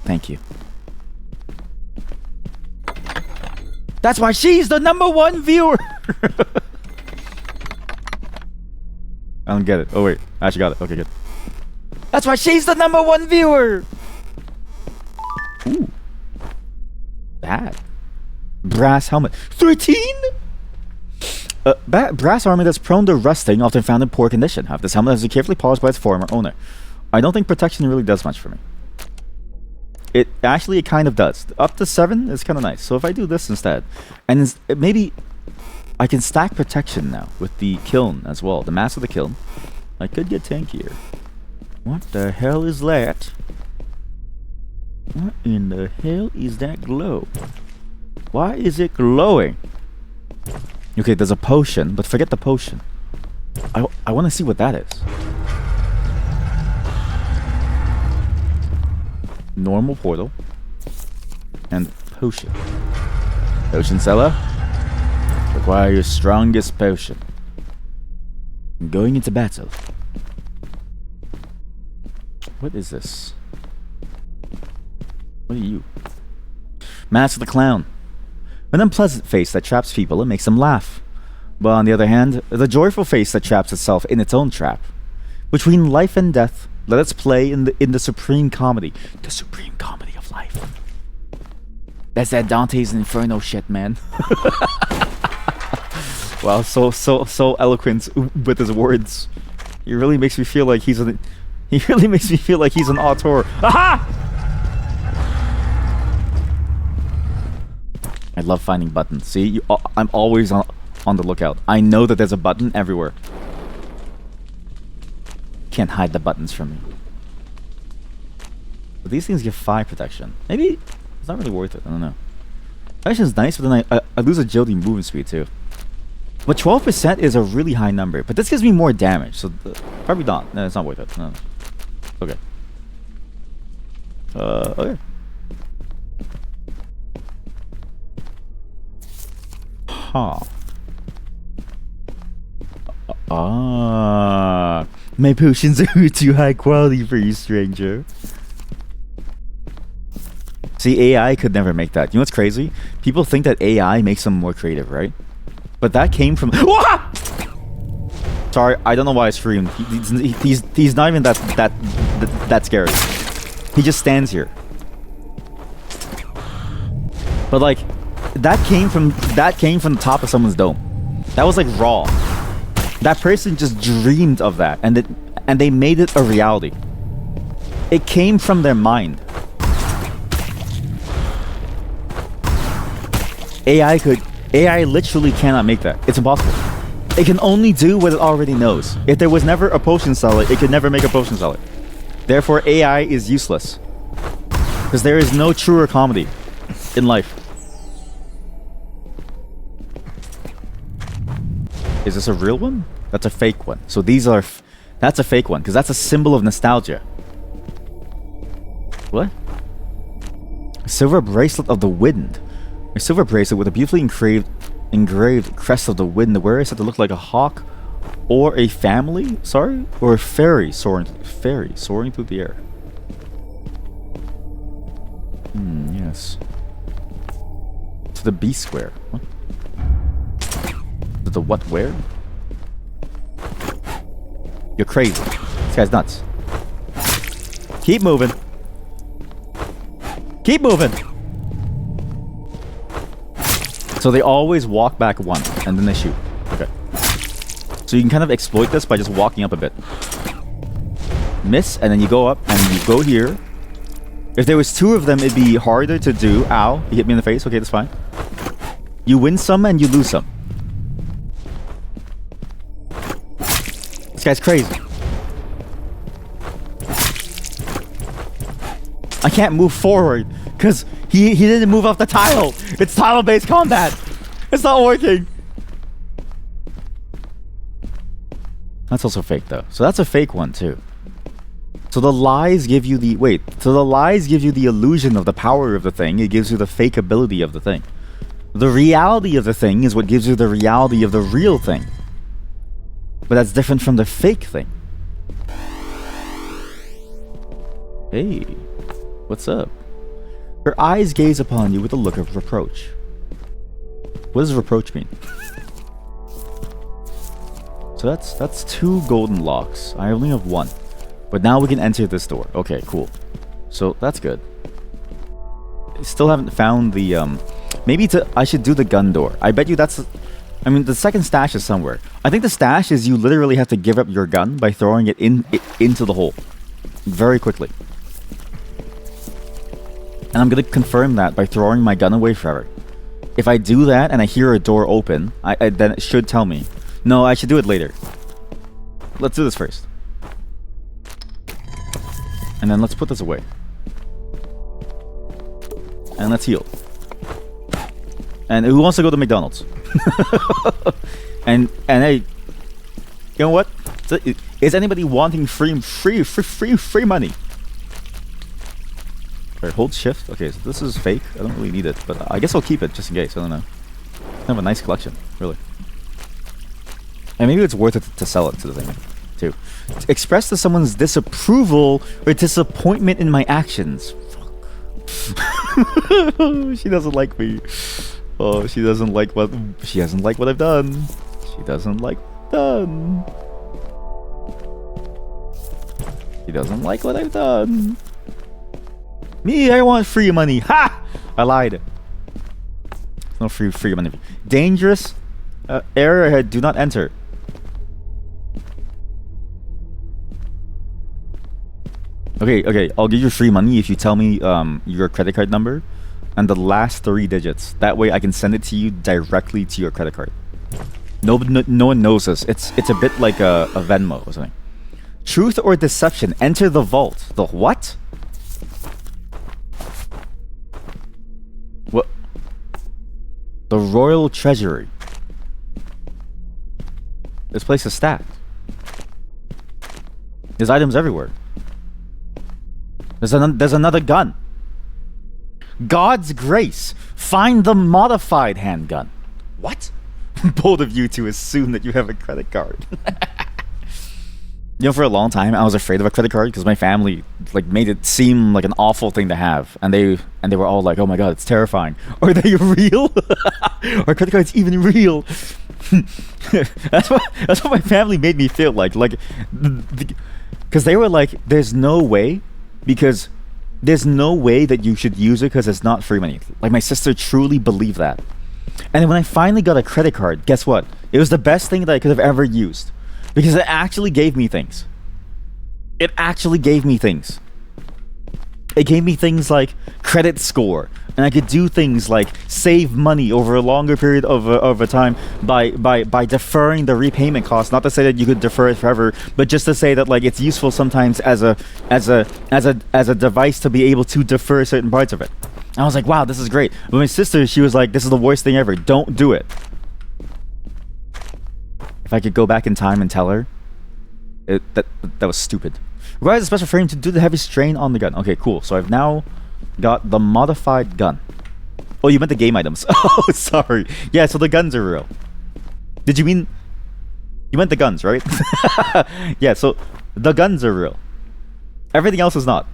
Thank you. That's why she's the #1 viewer. I don't get it. Oh wait, I actually got it. Okay, good. That's why she's the #1 viewer. Ooh. Bad. Brass helmet. 13? Brass armor that's prone to rusting, often found in poor condition. Have this helmet has been carefully polished by its former owner. I don't think protection really does much for me. It kind of does. Up to 7 is kind of nice. So if I do this instead, and maybe I can stack protection now with the kiln as well. The mask of the kiln. I could get tankier. What the hell is that? What in the hell is that glow? Why is it glowing? Okay, there's a potion, but forget the potion. I want to see what that is. normal portal, and potion. Potion seller, require your strongest potion. Going into battle. What is this? What are you? Mask of the Clown. An unpleasant face that traps people and makes them laugh. But on the other hand, the joyful face that traps itself in its own trap. Between life and death, let us play in the supreme comedy. The supreme comedy of life. That's that Dante's Inferno shit, man. Wow, so eloquent with his words. He really makes me feel like he's an auteur. Aha! I love finding buttons. See, I'm always on the lookout. I know that there's a button everywhere. Can't hide the buttons from me. But these things give 5 protection. Maybe it's not really worth it. I don't know. Protection is nice, but then I lose agility and movement speed too. But 12% is a really high number. But this gives me more damage, so probably not. No, it's not worth it. No. Okay. Okay. Huh. My potions are too high quality for you, stranger. See, AI could never make that. You know what's crazy? People think that AI makes them more creative, right? But that came from... Sorry, I don't know why I screamed. He's not even that scary. He just stands here. But like, that came from the top of someone's dome. That was like raw. That person just dreamed of that, and they made it a reality. It came from their mind. AI literally cannot make that. It's impossible. It can only do what it already knows. If there was never a potion seller, it could never make a potion seller. Therefore, AI is useless. Because there is no truer comedy in life. Is this a real one? That's a fake one. So these are... That's a fake one, because that's a symbol of nostalgia. What? A silver bracelet of the wind. A silver bracelet with a beautifully engraved crest of the wind. The wearer is said to look like a hawk or a family, sorry? Or a fairy soaring through the air. Yes. To the B square. What? To the what where? You're crazy. This guy's nuts. Keep moving. Keep moving. So they always walk back one, and then they shoot. Okay. So you can kind of exploit this by just walking up a bit. Miss, and then you go up, and you go here. If there was 2 of them, it'd be harder to do. Ow, you hit me in the face. Okay, that's fine. You win some, and you lose some. This guy's crazy. I can't move forward, because he didn't move off the tile. It's tile-based combat. It's not working. That's also fake, though. So that's a fake one, too. So the lies give you the... Wait. So the lies give you the illusion of the power of the thing. It gives you the fake ability of the thing. The reality of the thing is what gives you the reality of the real thing. But that's different from the fake thing. Hey. What's up? Her eyes gaze upon you with a look of reproach. What does reproach mean? So that's 2 golden locks. I only have 1. But now we can enter this door. Okay, cool. So that's good. Still haven't found the I should do the gun door. I bet you that's... I mean, the second stash is somewhere. I think the stash is you literally have to give up your gun by throwing it into the hole. Very quickly. And I'm gonna confirm that by throwing my gun away forever. If I do that and I hear a door open, then it should tell me. No, I should do it later. Let's do this first. And then let's put this away. And let's heal. And who wants to go to McDonald's? and hey, you know what? Is anybody wanting free money? Alright, hold shift. Okay, so this is fake. I don't really need it, but I guess I'll keep it just in case. I don't know. I have a nice collection, really. And maybe it's worth it to sell it to the thing, too. To express to someone's disapproval or disappointment in my actions. Fuck. She doesn't like me. Oh, she doesn't like what I've done. She doesn't like what I've done. She doesn't like what I've done. Me, I want free money. Ha! I lied. No free money. Dangerous area ahead. Do not enter. Okay. I'll give you free money if you tell me your credit card number and the last 3 digits. That way I can send it to you directly to your credit card. No one knows this. It's a bit like a Venmo or something. Truth or deception? Enter the vault. The what? What? The Royal Treasury. This place is stacked. There's items everywhere. There's another gun. God's grace. Find the modified handgun. What? Bold of you to assume that you have a credit card. You know, for a long time, I was afraid of a credit card because my family like made it seem like an awful thing to have, and they were all like, "Oh my god, it's terrifying. Are they real? Are credit cards even real?" That's what my family made me feel like because they were like, "There's no way that you should use it because it's not free money." Like my sister truly believed that, and then when I finally got a credit card, guess what? It was the best thing that I could have ever used. Because it actually gave me things. It gave me things like credit score. And I could do things like save money over a longer period of a time by deferring the repayment cost. Not to say that you could defer it forever, but just to say that like it's useful sometimes as a device to be able to defer certain parts of it. I was like, wow, this is great. But my sister, she was like, this is the worst thing ever. Don't do it. If I could go back in time and tell her, that was stupid. Requires a special frame to do the heavy strain on the gun. Okay, cool. So I've now got the modified gun. Oh, you meant the game items. Oh, sorry. Yeah, so the guns are real. Did you mean... You meant the guns, right? Yeah, so the guns are real. Everything else is not.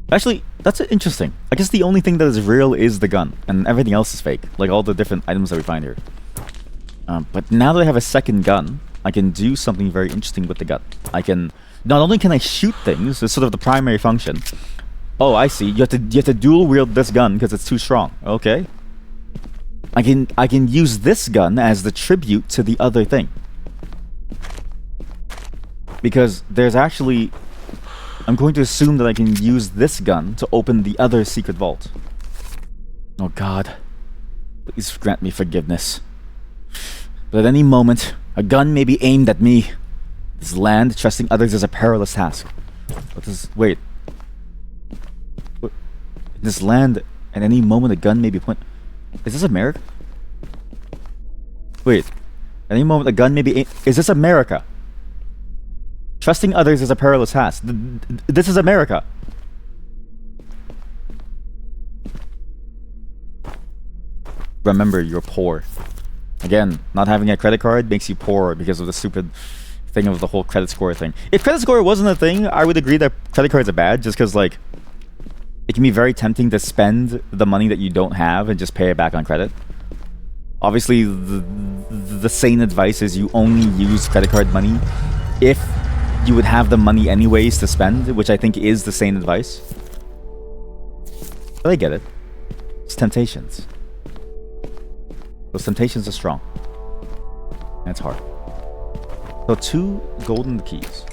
Actually, that's interesting. I guess the only thing that is real is the gun, and everything else is fake. Like all the different items that we find here. But now that I have a second gun, I can do something very interesting with the gun. Not only can I shoot things, it's sort of the primary function. Oh, I see. You have to dual wield this gun because it's too strong. Okay. I can use this gun as the tribute to the other thing. Because there's actually... I'm going to assume that I can use this gun to open the other secret vault. Oh god. Please grant me forgiveness. But at any moment, a gun may be aimed at me. This land, trusting others is a perilous task. Wait. This land, at any moment a gun may be pointed... Is this America? Wait. At any moment a gun may be aimed... Is this America? Trusting others is a perilous task. This is America. Remember, you're poor. Again, not having a credit card makes you poor because of the stupid thing of the whole credit score thing. If credit score wasn't a thing, I would agree that credit cards are bad just because, like, it can be very tempting to spend the money that you don't have and just pay it back on credit. Obviously, the sane advice is you only use credit card money if you would have the money anyways to spend, which I think is the sane advice. But I get it. It's temptations. Those temptations are strong. And it's hard. So 2 golden keys.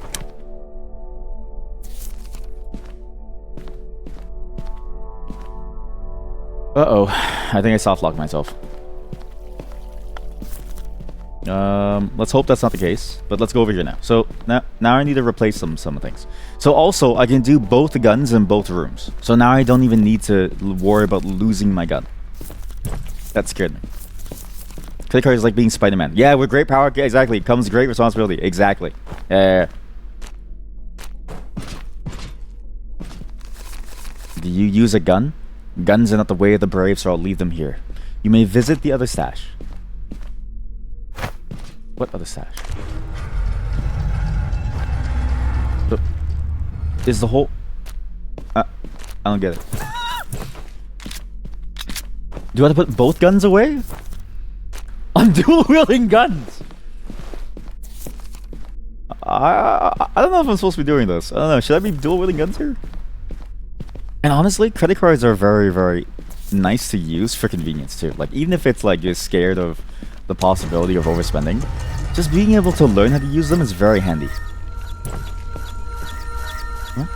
Uh-oh. I think I soft-locked myself. Let's hope that's not the case, but let's go over here now. So now I need to replace some things. So also I can do both guns in both rooms. So now I don't even need to worry about losing my gun. That scared me. Credit card is like being Spider-Man. Yeah, with great power, exactly, comes great responsibility. Exactly. Do you use a gun? Guns are not the way of the brave, so I'll leave them here. You may visit the other stash. What other stash? Is the whole... I don't get it. Do I have to put both guns away? I'm dual-wielding guns! I don't know if I'm supposed to be doing this. I don't know. Should I be dual-wielding guns here? And honestly, credit cards are very, very nice to use for convenience too. Like, even if it's like you're scared of the possibility of overspending, just being able to learn how to use them is very handy. What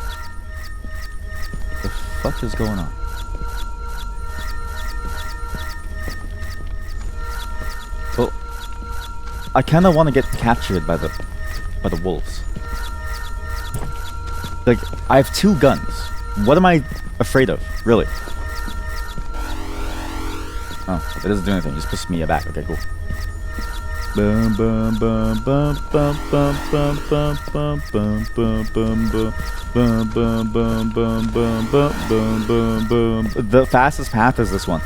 the fuck is going on? Well, I kind of want to get captured by the wolves. Like, I have 2 guns. What am I afraid of, really? Oh, it doesn't do anything. It just pushes me back. Okay, cool. The fastest path is this one.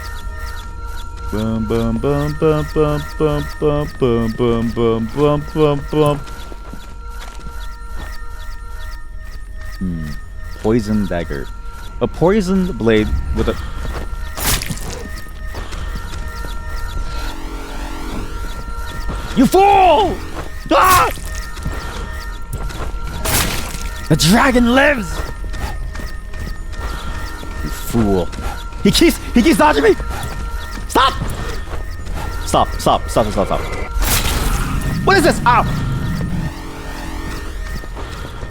Poison dagger. A poisoned blade with a... You fool! Ah! The dragon lives! You fool. He keeps dodging me! Stop! Stop. What is this? Ow!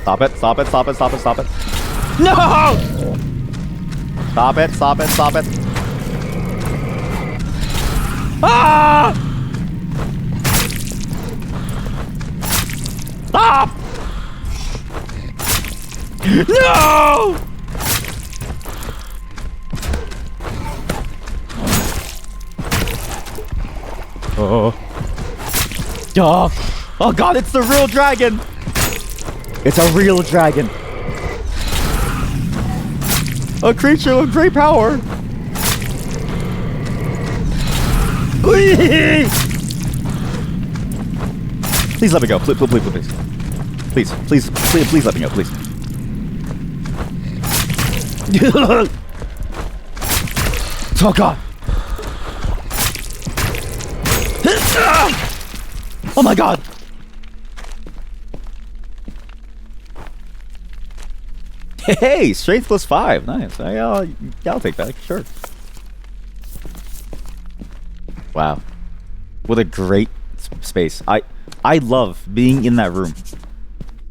Stop it. No! Stop it. Ah! Stop! No! Oh god, it's the real dragon! It's a real dragon. A creature of great power. Please let me go. Please let me go, please. Oh god. Oh my god. Hey, strength +5. Nice. I'll take that, sure. Wow. What a great space. I love being in that room.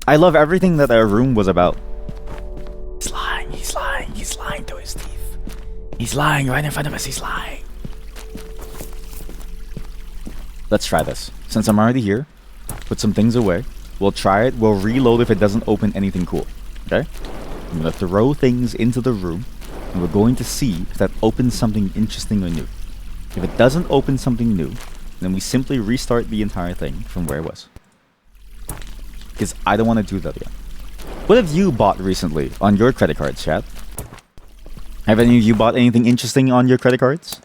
I love everything that room was about. He's lying to his teeth. He's lying right in front of us, he's lying. Let's try this. Since I'm already here, put some things away. We'll try it. We'll reload if it doesn't open anything cool. Okay? I'm gonna throw things into the room, and we're going to see if that opens something interesting or new. If it doesn't open something new, then we simply restart the entire thing from where it was. Because I don't want to do that again. What have you bought recently on your credit cards, chat? Have any of you bought anything interesting on your credit cards?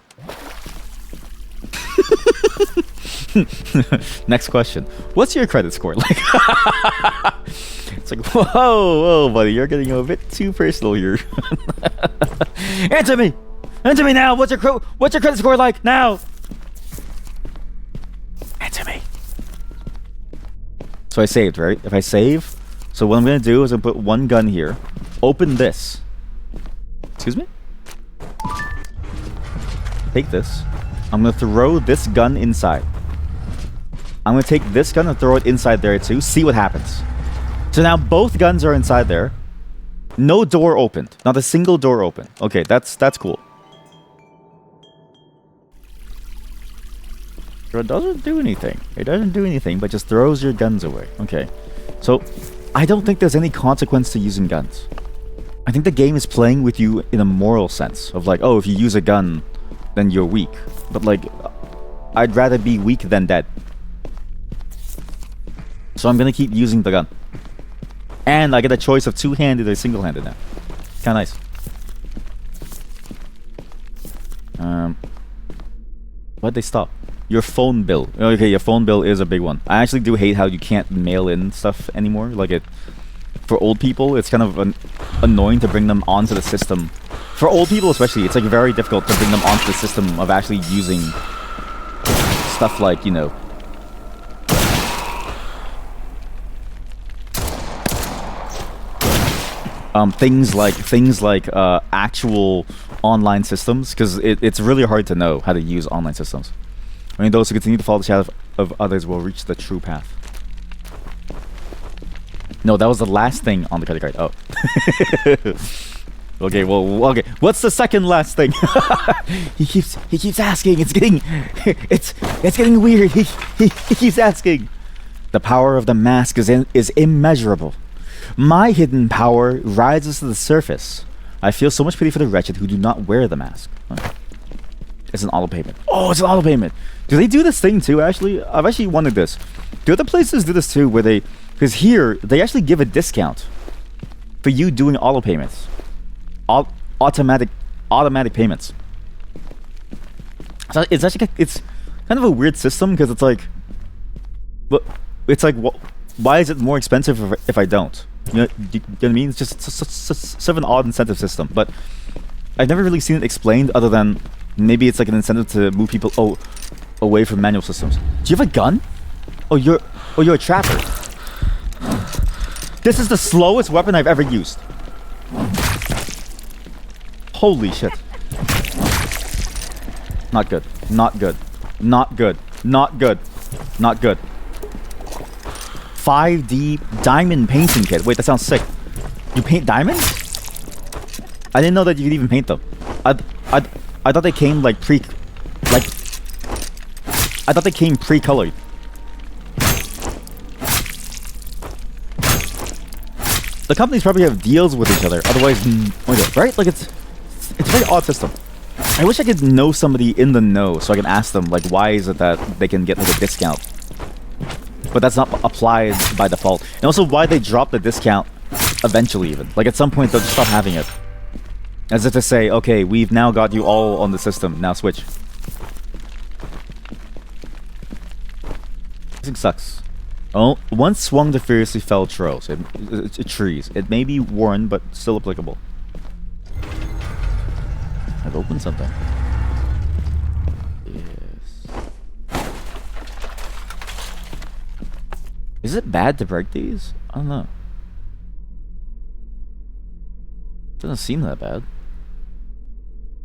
Next question. What's your credit score like? It's like, whoa, buddy, you're getting a bit too personal here. Answer me now. What's your credit score like now? Answer me. So I saved, right? If I save, so what I'm gonna do is I'm put one gun here. Open this. Excuse me? Take this. I'm gonna throw this gun inside. I'm gonna take this gun and throw it inside there too. See what happens. So now both guns are inside there. No door opened. Not a single door open. Okay, that's cool. So it doesn't do anything. It doesn't do anything, but just throws your guns away. Okay. So I don't think there's any consequence to using guns. I think the game is playing with you in a moral sense of like, oh, if you use a gun, then you're weak. But like, I'd rather be weak than dead. So I'm gonna keep using the gun. And I get a choice of two-handed or single-handed now. Kinda nice. Why'd they stop? Your phone bill. Okay, your phone bill is a big one. I actually do hate how you can't mail in stuff anymore. Like it, for old people, it's kind of annoying to bring them onto the system. For old people especially, it's like very difficult to bring them onto the system of actually using stuff like, you know, things like actual online systems, because it's really hard to know how to use online systems. I mean, those who continue to follow the shadow of others will reach the true path. No, that was the last thing on the credit card. Oh. Okay, well, okay. What's the second last thing? he keeps asking. It's getting weird. He keeps asking. The power of the mask is immeasurable. My hidden power rises to the surface. I feel so much pity for the wretched who do not wear the mask. Okay. It's an auto payment. Oh, it's an auto payment. Do they do this thing too, actually? I've actually wondered this. Do other places do this too, where they... Because here, they actually give a discount for you doing auto payments. Automatic payments. So it's actually... It's kind of a weird system, because it's like... But it's like, why is it more expensive if I don't? You know what I mean? It's just sort of an odd incentive system. But I've never really seen it explained, other than maybe it's like an incentive to move people away from manual systems. Do you have a gun? Oh, you're a trapper. This is the slowest weapon I've ever used. Holy shit. Not good. Not good. Not good. Not good. Not good. 5D diamond painting kit. Wait, that sounds sick. You paint diamonds? I didn't know that you could even paint them. I thought they came like I thought they came pre-colored. The companies probably have deals with each other. Otherwise, right? Like it's a very odd system. I wish I could know somebody in the know so I can ask them like, why is it that they can get like a discount, but that's not applied by default, and also why they drop the discount eventually. Even like at some point they'll just stop having it, as if to say, okay, we've now got you all on the system, now switch. This thing sucks. Oh, once swung to fiercely fell trees. It may be worn, but still applicable. I've opened something. Yes. Is it bad to break these? I don't know. Doesn't seem that bad.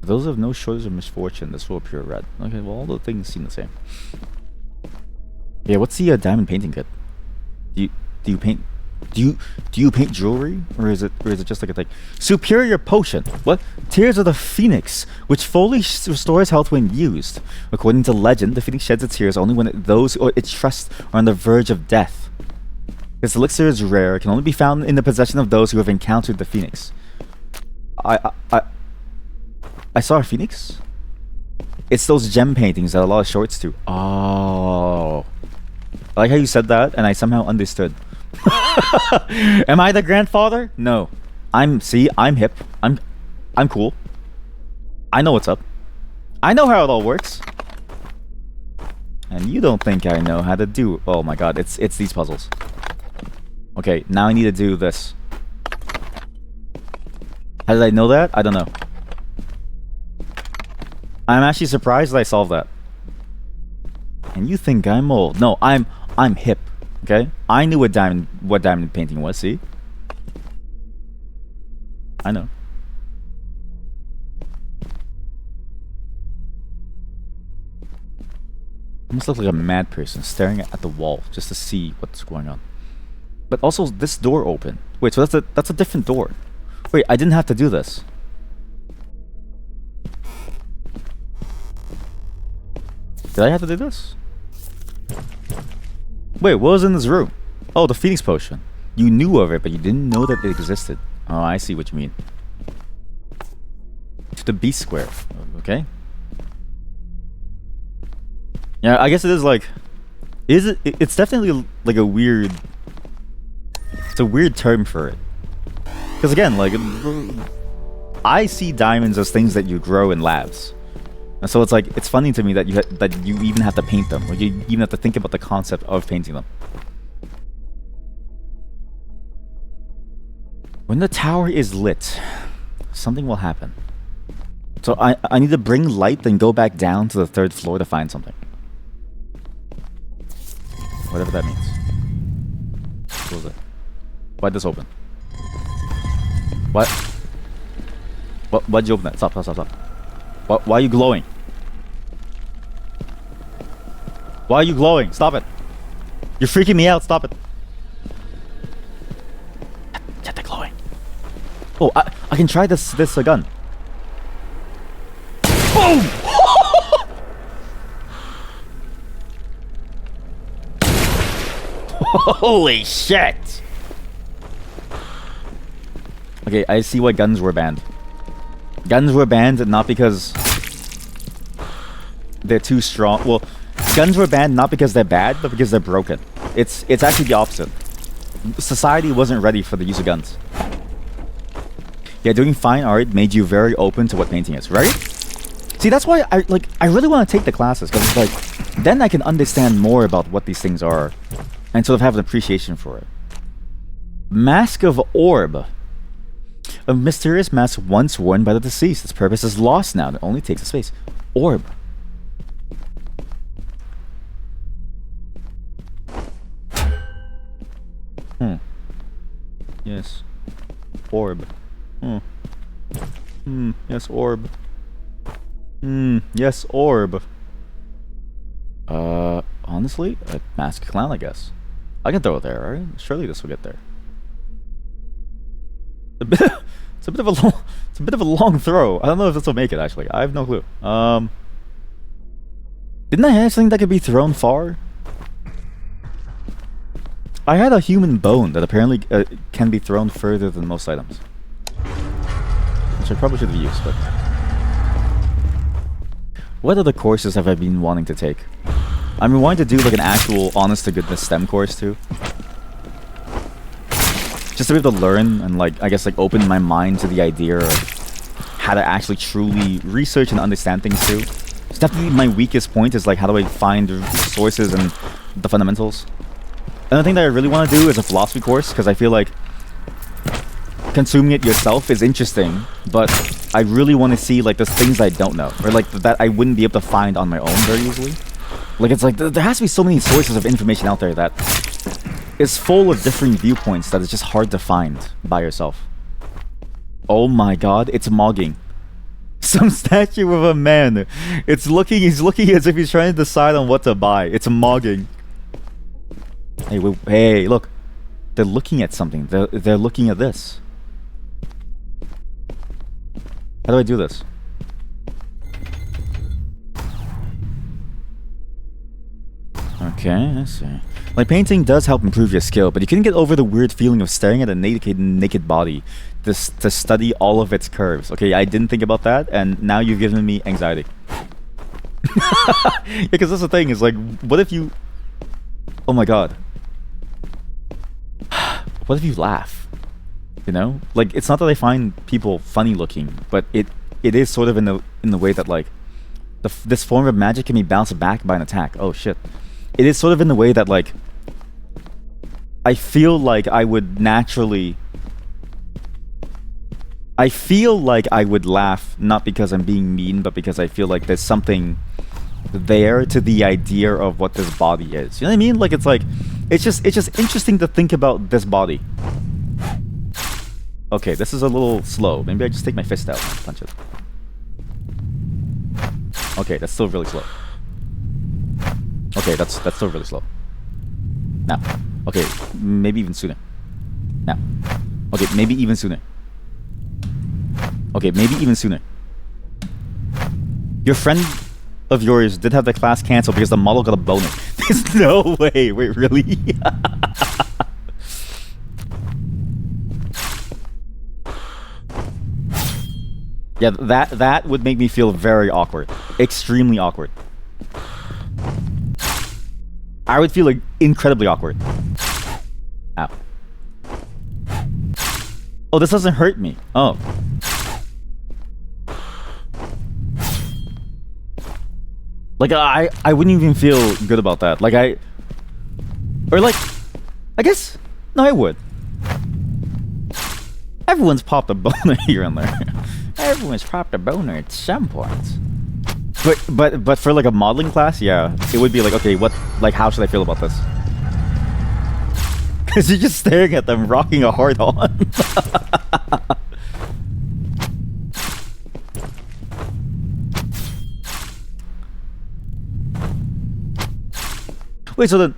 For those who have no shortage of misfortune, this will appear red. Okay, well, all the things seem the same. Yeah, what's the diamond painting kit? Do you paint jewelry, or is it just like a thing? Superior potion. What? Tears of the Phoenix, which fully restores health when used. According to legend, the Phoenix sheds its tears only when those it trusts are on the verge of death. This elixir is rare, can only be found in the possession of those who have encountered the Phoenix. I saw a Phoenix? It's those gem paintings that a lot of shorts do. Oh. I like how you said that, and I somehow understood. Am I the grandfather? No. I'm hip. I'm cool. I know what's up. I know how it all works. And you don't think I know how to do... Oh my god, it's these puzzles. Okay, now I need to do this. How did I know that? I don't know. I'm actually surprised that I solved that. And you think I'm old. No, I'm hip. Okay? I knew what diamond painting was, see? I know. I almost look like a mad person staring at the wall just to see what's going on. But also, this door open. Wait, so that's a different door. Wait, I didn't have to do this. Did I have to do this? Wait, what was in this room? Oh, the Phoenix potion. You knew of it, but you didn't know that it existed. Oh, I see what you mean. To the B square. Okay. Yeah, I guess it is like... It's definitely like a weird... It's a weird term for it. Because again, like... I see diamonds as things that you grow in labs. And so it's like, it's funny to me that you even have to paint them, or you even have to think about the concept of painting them. When the tower is lit, something will happen. So I need to bring light, then go back down to the 3rd floor to find something. Whatever that means. Close it. Why'd this open? What? Why'd you open that? Stop. Why are you glowing? Why are you glowing? Stop it. You're freaking me out. Stop it. Get the glowing. Oh, I can try this gun. Boom! Holy shit! Okay, I see why guns were banned. Guns were banned not because they're too strong. Well, guns were banned not because they're bad, but because they're broken. It's actually the opposite. Society wasn't ready for the use of guns. Yeah, doing fine art made you very open to what painting is, right? See, that's why I really want to take the classes, because it's like, then I can understand more about what these things are and sort of have an appreciation for it. Mask of Orb. A mysterious mask once worn by the deceased. Its purpose is lost now. It only takes a space. Orb. Yes. Orb. Yes, orb. Yes, orb. Honestly, a mask clown, I guess. I can throw it there, right? Surely this will get there. It's a bit of a long throw. I don't know if this will make it, actually. I have no clue. Didn't I have something that could be thrown far? I had a human bone that apparently can be thrown further than most items. Which I probably should have used, but... What other courses have I been wanting to take? I've been wanting to do like an actual honest-to-goodness STEM course too. Just to be able to learn and like, I guess like open my mind to the idea of how to actually truly research and understand things too. It's definitely my weakest point is like how do I find sources and the fundamentals. Another thing that I really want to do is a philosophy course because I feel like consuming it yourself is interesting, but I really want to see like there's things I don't know or like that I wouldn't be able to find on my own very easily. Like it's like there has to be so many sources of information out there that is full of different viewpoints that is just hard to find by yourself. Oh my god, it's mogging. Some statue of a man. He's looking as if he's trying to decide on what to buy. It's mogging. Hey, wait, hey, look. They're looking at something. They're looking at this. How do I do this? Okay, I see. Like, painting does help improve your skill, but you can get over the weird feeling of staring at a naked body to study all of its curves. Okay, I didn't think about that, and now you've given me anxiety. Because that's the thing, is like, what if you... Oh my god. What if you laugh? You know? Like, it's not that I find people funny looking, but it is sort of in the way that, like, this form of magic can be bounced back by an attack. Oh, shit. It is sort of in the way that, like, I feel like I would naturally... I feel like I would laugh, not because I'm being mean, but because I feel like there's something there to the idea of what this body is. You know what I mean? Like, it's like... It's just interesting to think about this body. Okay, this is a little slow. Maybe I just take my fist out and punch it. Okay, that's still really slow. Okay, that's still really slow. Now. Okay, maybe even sooner. Now. Okay, maybe even sooner. Okay, maybe even sooner. Your friend of yours did have the class canceled because the model got a boner. There's no way. Wait, really? Yeah, that would make me feel very awkward. Extremely awkward. I would feel like incredibly awkward. Ow. Oh, this doesn't hurt me. Oh. Like I wouldn't even feel good about that. Like I guess no, I would. Everyone's popped a boner here and there. Everyone's popped a boner at some point. But for like a modeling class, yeah, it would be like, okay, what, like, how should I feel about this? Because you're just staring at them rocking a hard on. Wait, so then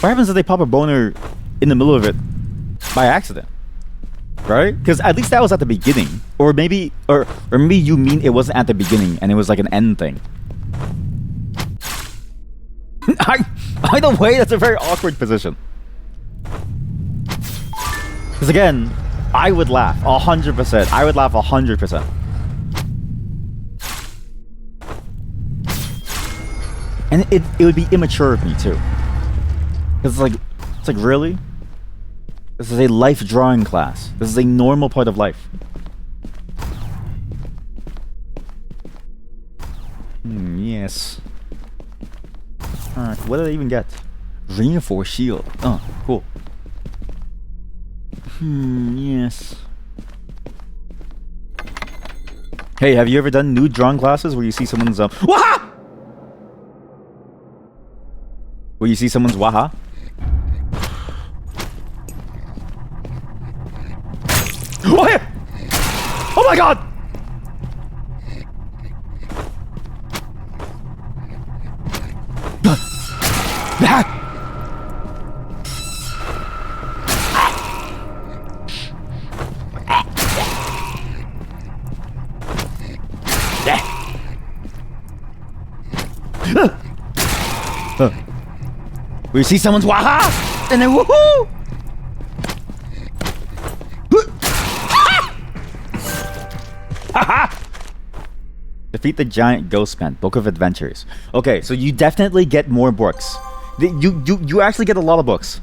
what happens if they pop a boner in the middle of it by accident? Right? Because at least that was at the beginning. Or maybe maybe you mean it wasn't at the beginning and it was like an end thing. Either way, that's a very awkward position. Because again, I would laugh 100%. I would laugh 100%. And it would be immature of me too. Because it's like really? This is a life drawing class. This is a normal part of life. Yes. Alright, what did I even get? Reinforced shield. Oh, cool. Yes. Hey, have you ever done nude drawing classes where you see someone's Waha! Where you see someone's waha? Oh, yeah! Oh my god! We see someone's waha, and then woohoo! Defeat the giant ghost man. Book of Adventures. Okay, so you definitely get more books. You actually get a lot of books.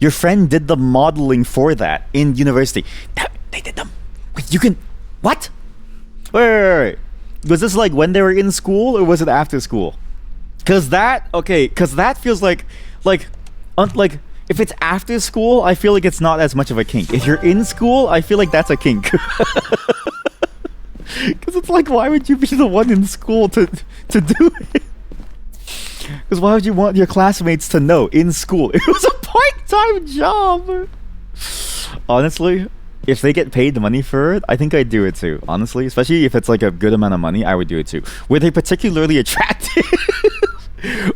Your friend did the modeling for that in university. They did them. Wait, you can... What? Wait. Was this like when they were in school or was it after school? Cause that feels like if it's after school, I feel like it's not as much of a kink. If you're in school, I feel like that's a kink. Because it's like, why would you be the one in school to do it? Because why would you want your classmates to know in school? It was a part-time job. Honestly, if they get paid the money for it, I think I'd do it too. Honestly, especially if it's like a good amount of money, I would do it too. Were they particularly attractive?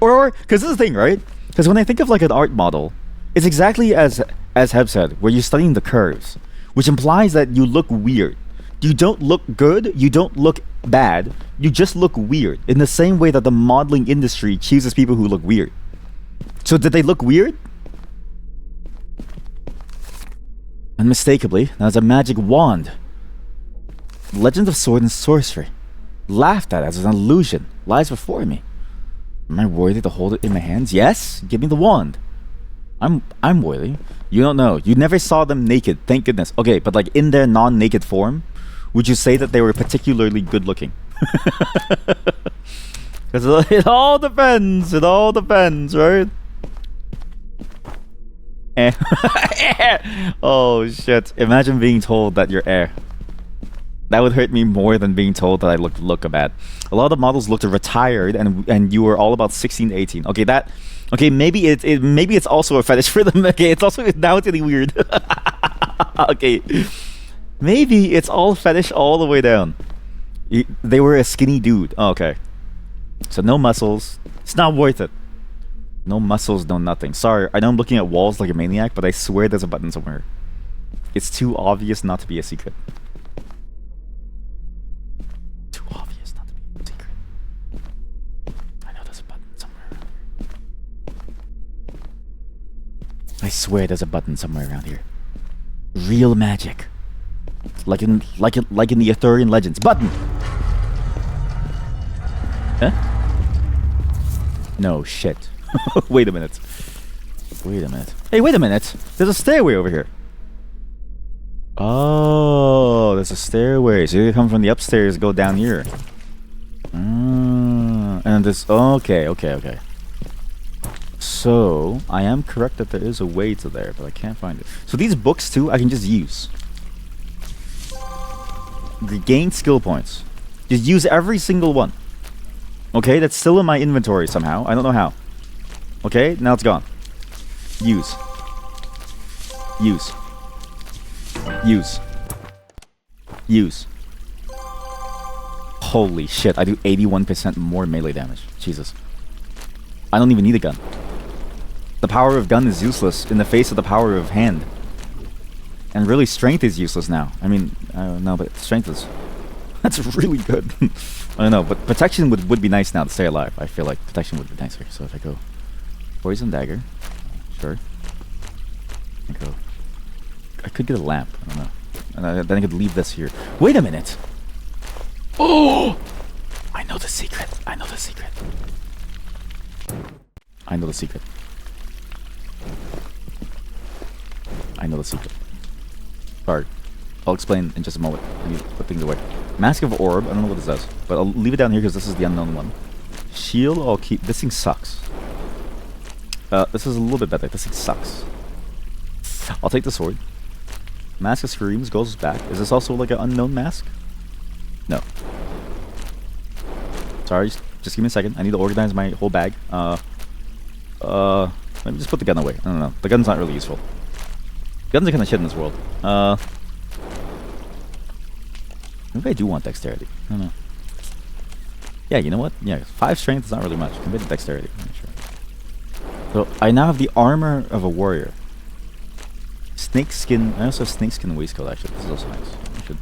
Or because this is the thing, right? Because when I think of like an art model, it's exactly as Heb said, where you're studying the curves, which implies that you look weird. You don't look good, you don't look bad, you just look weird. In the same way that the modeling industry chooses people who look weird. So did they look weird? Unmistakably, that was a magic wand. Legend of Sword and Sorcery. Laughed at as an illusion. Lies before me. Am I worthy to hold it in my hands? Yes? Give me the wand. I'm worthy. You don't know. You never saw them naked, thank goodness. Okay, but like in their non-naked form, would you say that they were particularly good looking? Because it all depends. It all depends, right? Oh shit. Imagine being told that you're air. That would hurt me more than being told that I look bad. A lot of the models looked retired and you were all about 16 to 18. Okay, maybe it's also a fetish for them. Okay, it's also now it's getting weird. Okay. Maybe it's all fetish all the way down. They were a skinny dude. Oh, okay. So no muscles. It's not worth it. No muscles, no nothing. Sorry, I know I'm looking at walls like a maniac, but I swear there's a button somewhere. It's too obvious not to be a secret. Too obvious not to be a secret. I know there's a button somewhere around here. I swear there's a button somewhere around here. Real magic. Like in the Arthurian legends. Button! Huh? No shit. Wait a minute. Hey, wait a minute. There's a stairway over here. Oh, there's a stairway. So you come from the upstairs, go down here. And this... Okay, okay, okay. So, I am correct that there is a way to there, but I can't find it. So these books, too, I can just use. Gain skill points. Just use every single one. Okay, that's still in my inventory somehow. I don't know how. Okay, now it's gone. Use. Use. Use. Use. Holy shit, I do 81% more melee damage. Jesus. I don't even need a gun. The power of gun is useless in the face of the power of hand. And really, strength is useless now. I mean, no, but strength is... That's really good. I don't know, but protection would be nice now to stay alive. I feel like protection would be nicer. So if I go... Poison dagger. Sure. I go... I could get a lamp. I don't know. And then I could leave this here. Wait a minute! Oh! I know the secret. I know the secret. I know the secret. I know the secret. Sorry. I'll explain in just a moment. I need to put things away. Mask of Orb. I don't know what this does. But I'll leave it down here because this is the unknown one. Shield, I'll keep... This thing sucks. This is a little bit better. This thing sucks. I'll take the sword. Mask of Screams goes back. Is this also like an unknown mask? No. Sorry, just give me a second. I need to organize my whole bag. Let me just put the gun away. I don't know. The gun's not really useful. Guns are kind of shit in this world. Maybe I do want dexterity. I don't know. Yeah, you know what? Yeah, 5 strength is not really much compared to dexterity. I'm not sure. So I now have the armor of a warrior. Snake skin. I also have snake skin waistcoat. Actually, this is also nice. I should.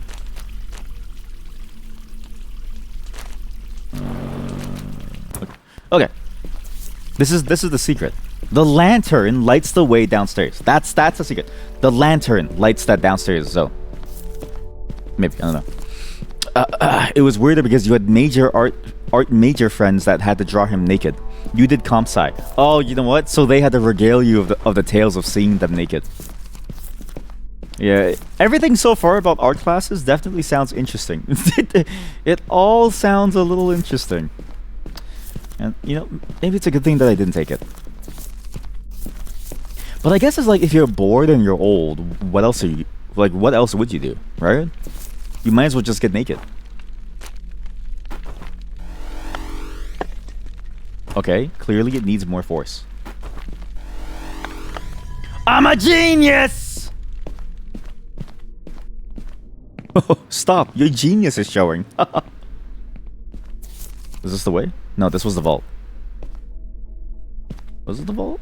Okay. This is the secret. The lantern lights the way downstairs. That's the secret. The lantern lights that downstairs zone. Maybe, I don't know. It was weirder because you had major art major friends that had to draw him naked. You did comp sci. Oh, you know what? So they had to regale you of the tales of seeing them naked. Yeah, everything so far about art classes definitely sounds interesting. It all sounds a little interesting. And, you know, maybe it's a good thing that I didn't take it. But I guess it's like, if you're bored and you're old, what else are you... Like, what else would you do, right? You might as well just get naked. Okay, clearly it needs more force. I'm a genius! Stop, your genius is showing. Is this the way? No, this was the vault. Was it the vault?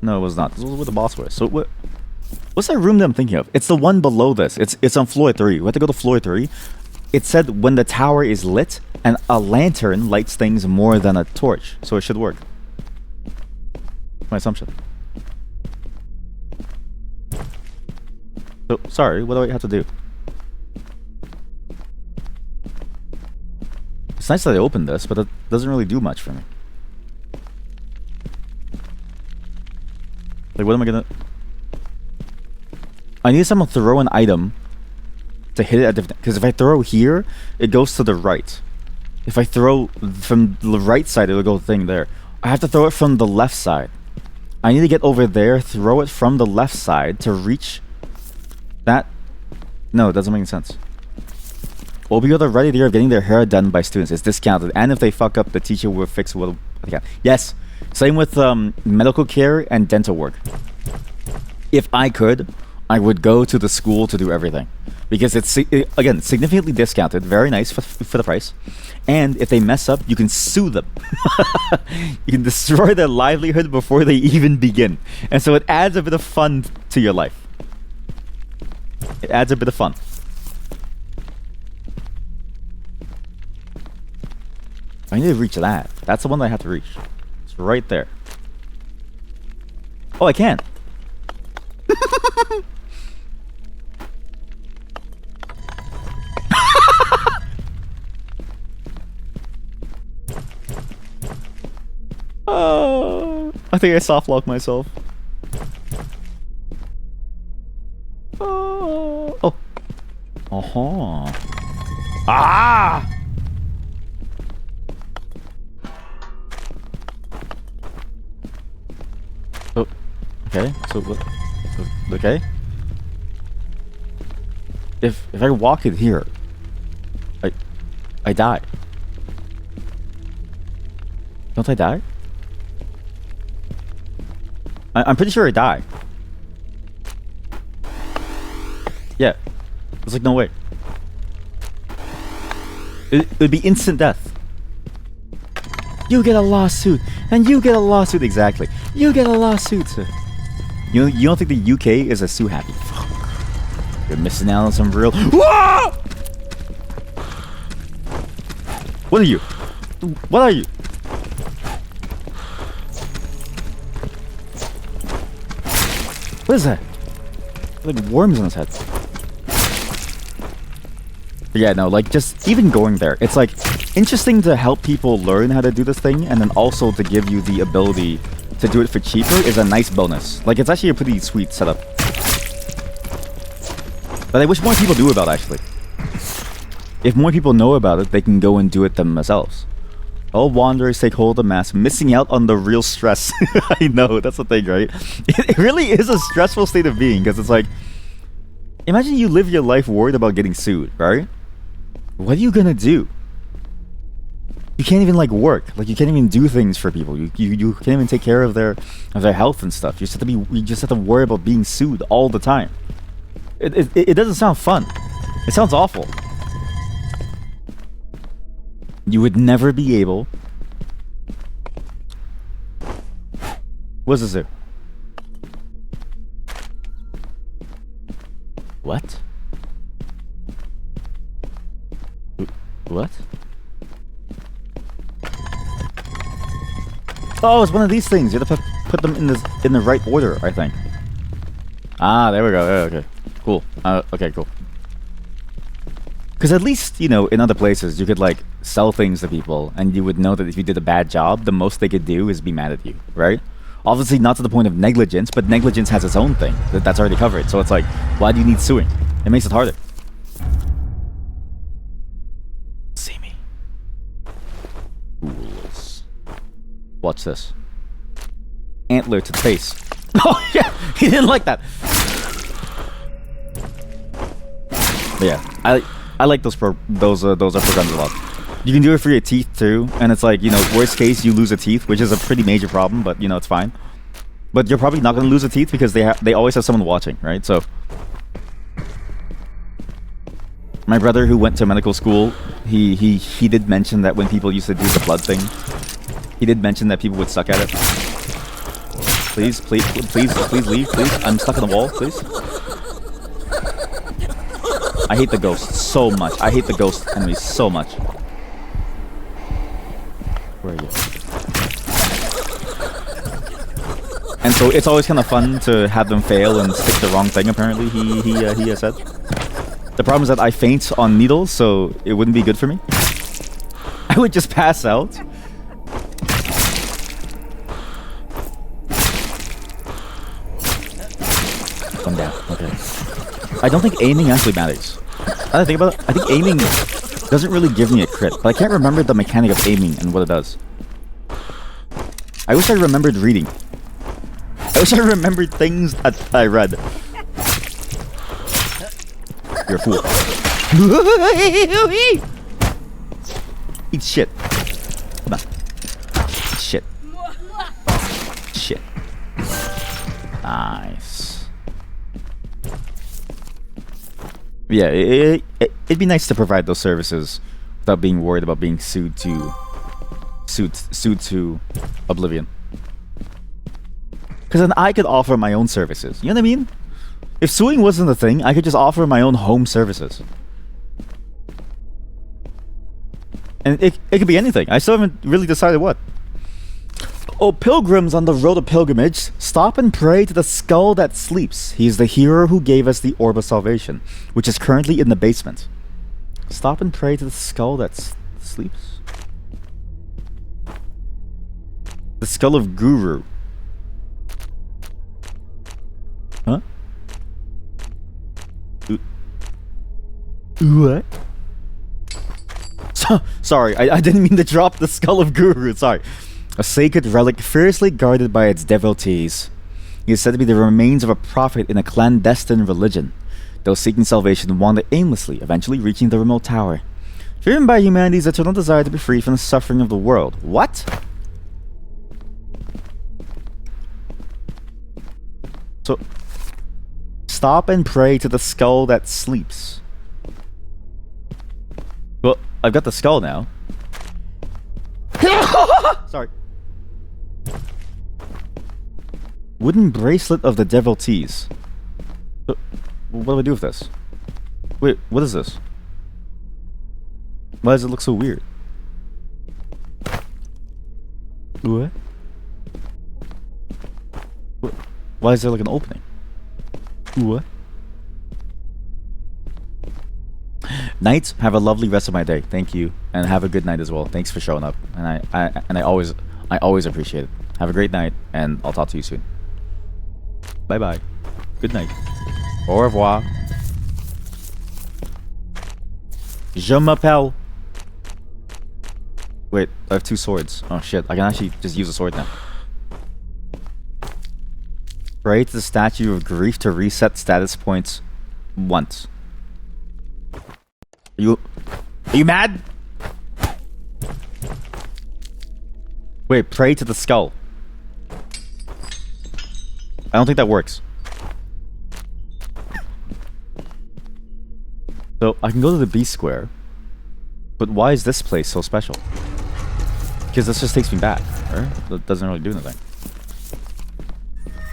No, it was not. This was where the boss was. So what's that room that I'm thinking of? It's the one below this. It's on floor 3. We have to go to floor 3. It said when the tower is lit, and a lantern lights things more than a torch. So it should work. My assumption. So, sorry, what do I have to do? It's nice that I opened this, but it doesn't really do much for me. Like, what am I gonna... I need someone to throw an item to hit it at different... Because if I throw here, it goes to the right. If I throw from the right side, it'll go thing there. I have to throw it from the left side. I need to get over there, throw it from the left side to reach that... No, it doesn't make any sense. Opioid ready there of getting their hair done by students is discounted, and if they fuck up, the teacher will fix what they can. Yes, same with medical care and dental work. If I could, I would go to the school to do everything, because it's again significantly discounted, very nice for the price, and if they mess up, you can sue them. You can destroy their livelihood before they even begin, and so it adds a bit of fun to your life. It adds a bit of fun. I need to reach that. That's the one that I have to reach. It's right there. Oh, I can. I think I soft locked myself. Oh. Uh-huh. Ah! Okay, so what? Okay. If I walk in here, I die. Don't I die? I'm pretty sure I die. Yeah. There's like no way. It would be instant death. You get a lawsuit, and you get a lawsuit. Exactly. You get a lawsuit. You don't think the UK is a sue happy? Fuck. You're missing out on some real. Whoa! What are you? What are you? What is that? Like worms on his head. But yeah, no, like just even going there, it's like interesting to help people learn how to do this thing, and then also to give you the ability to do it for cheaper is a nice bonus. Like it's actually a pretty sweet setup. But I wish more people knew about actually. If more people know about it, they can go and do it themselves. All wanderers take hold of mass, missing out on the real stress. I know, that's the thing, right? It really is a stressful state of being, because it's like, imagine you live your life worried about getting sued, right? What are you gonna do? You can't even like work. Like you can't even do things for people. You can't even take care of their health and stuff. You just have to worry about being sued all the time. It doesn't sound fun. It sounds awful. You would never be able. What does this do? What? What? Oh, it's one of these things. You have to put them in the right order, I think. Ah, there we go. Okay, cool. Okay, cool. Because at least, you know, in other places, you could, like, sell things to people, and you would know that if you did a bad job, the most they could do is be mad at you, right? Obviously, not to the point of negligence, but negligence has its own thing. That's already covered. So it's like, why do you need suing? It makes it harder. See me. Fools. Watch this. Antler to the face. Oh, yeah! He didn't like that! But yeah, I like those programs a lot. You can do it for your teeth too, and it's like, you know, worst case you lose a teeth, which is a pretty major problem, but you know, it's fine. But you're probably not gonna lose a teeth because they always have someone watching, right? So my brother who went to medical school, he did mention that when people used to do the blood thing, he did mention that people would suck at it. Please leave, please. I'm stuck in the wall, please. I hate the ghost so much. I hate the ghost enemies so much. Where are you? And so it's always kind of fun to have them fail and stick the wrong thing, apparently, he has said. The problem is that I faint on needles, so it wouldn't be good for me. I would just pass out. Come down, okay. I don't think aiming actually matters. Now that I think about it, I think aiming doesn't really give me a crit, but I can't remember the mechanic of aiming and what it does. I wish I remembered reading. I wish I remembered things that I read. You're a fool. Eat shit. Come on. Eat shit. Shit. Nice. Yeah, it'd be nice to provide those services without being worried about being sued to oblivion. Because then I could offer my own services. You know what I mean? If suing wasn't a thing, I could just offer my own home services. And it could be anything. I still haven't really decided what. Oh, pilgrims on the road of pilgrimage, stop and pray to the skull that sleeps. He is the hero who gave us the Orb of Salvation, which is currently in the basement. Stop and pray to the skull that sleeps. The skull of Guru. Huh? What? Sorry, I didn't mean to drop the skull of Guru, sorry. A sacred relic fiercely guarded by its devotees. He is said to be the remains of a prophet in a clandestine religion. Those seeking salvation wander aimlessly, eventually reaching the remote tower. Driven by humanity's eternal desire to be free from the suffering of the world. What? So, stop and pray to the skull that sleeps. Well, I've got the skull now. Sorry. Wooden bracelet of the devotees. So, what do I do with this? Wait, what is this? Why does it look so weird? What? Why is there like an opening? What? Knights, have a lovely rest of my day. Thank you, and have a good night as well. Thanks for showing up, and I always appreciate it. Have a great night, and I'll talk to you soon. Bye bye. Good night. Au revoir. Je m'appelle. Wait, I have 2 swords. Oh shit, I can actually just use a sword now. Pray to the statue of grief to reset status points once. Are you mad? Wait, pray to the skull. I don't think that works. So I can go to the B square, but why is this place so special? Because this just takes me back, right? That doesn't really do anything.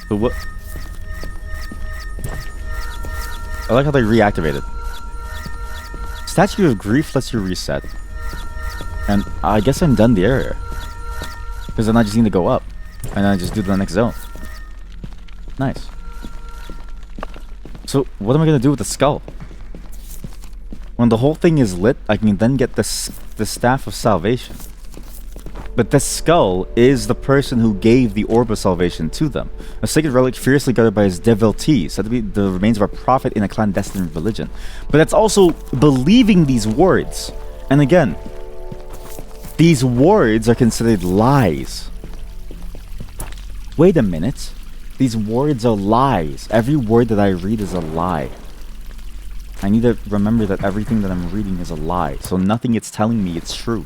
But what? I like how they reactivated. Statue of Grief lets you reset. And I guess I'm done the area. Because then I just need to go up. And then I just do the next zone. Nice. So, what am I going to do with the skull? When the whole thing is lit, I can then get the Staff of Salvation. But this skull is the person who gave the Orb of Salvation to them. A sacred relic fiercely guarded by his devotees, said to be the remains of a prophet in a clandestine religion. But that's also believing these words. And again, these words are considered lies. Wait a minute. These words are lies. Every word that I read is a lie. I need to remember that everything that I'm reading is a lie. So nothing it's telling me it's true.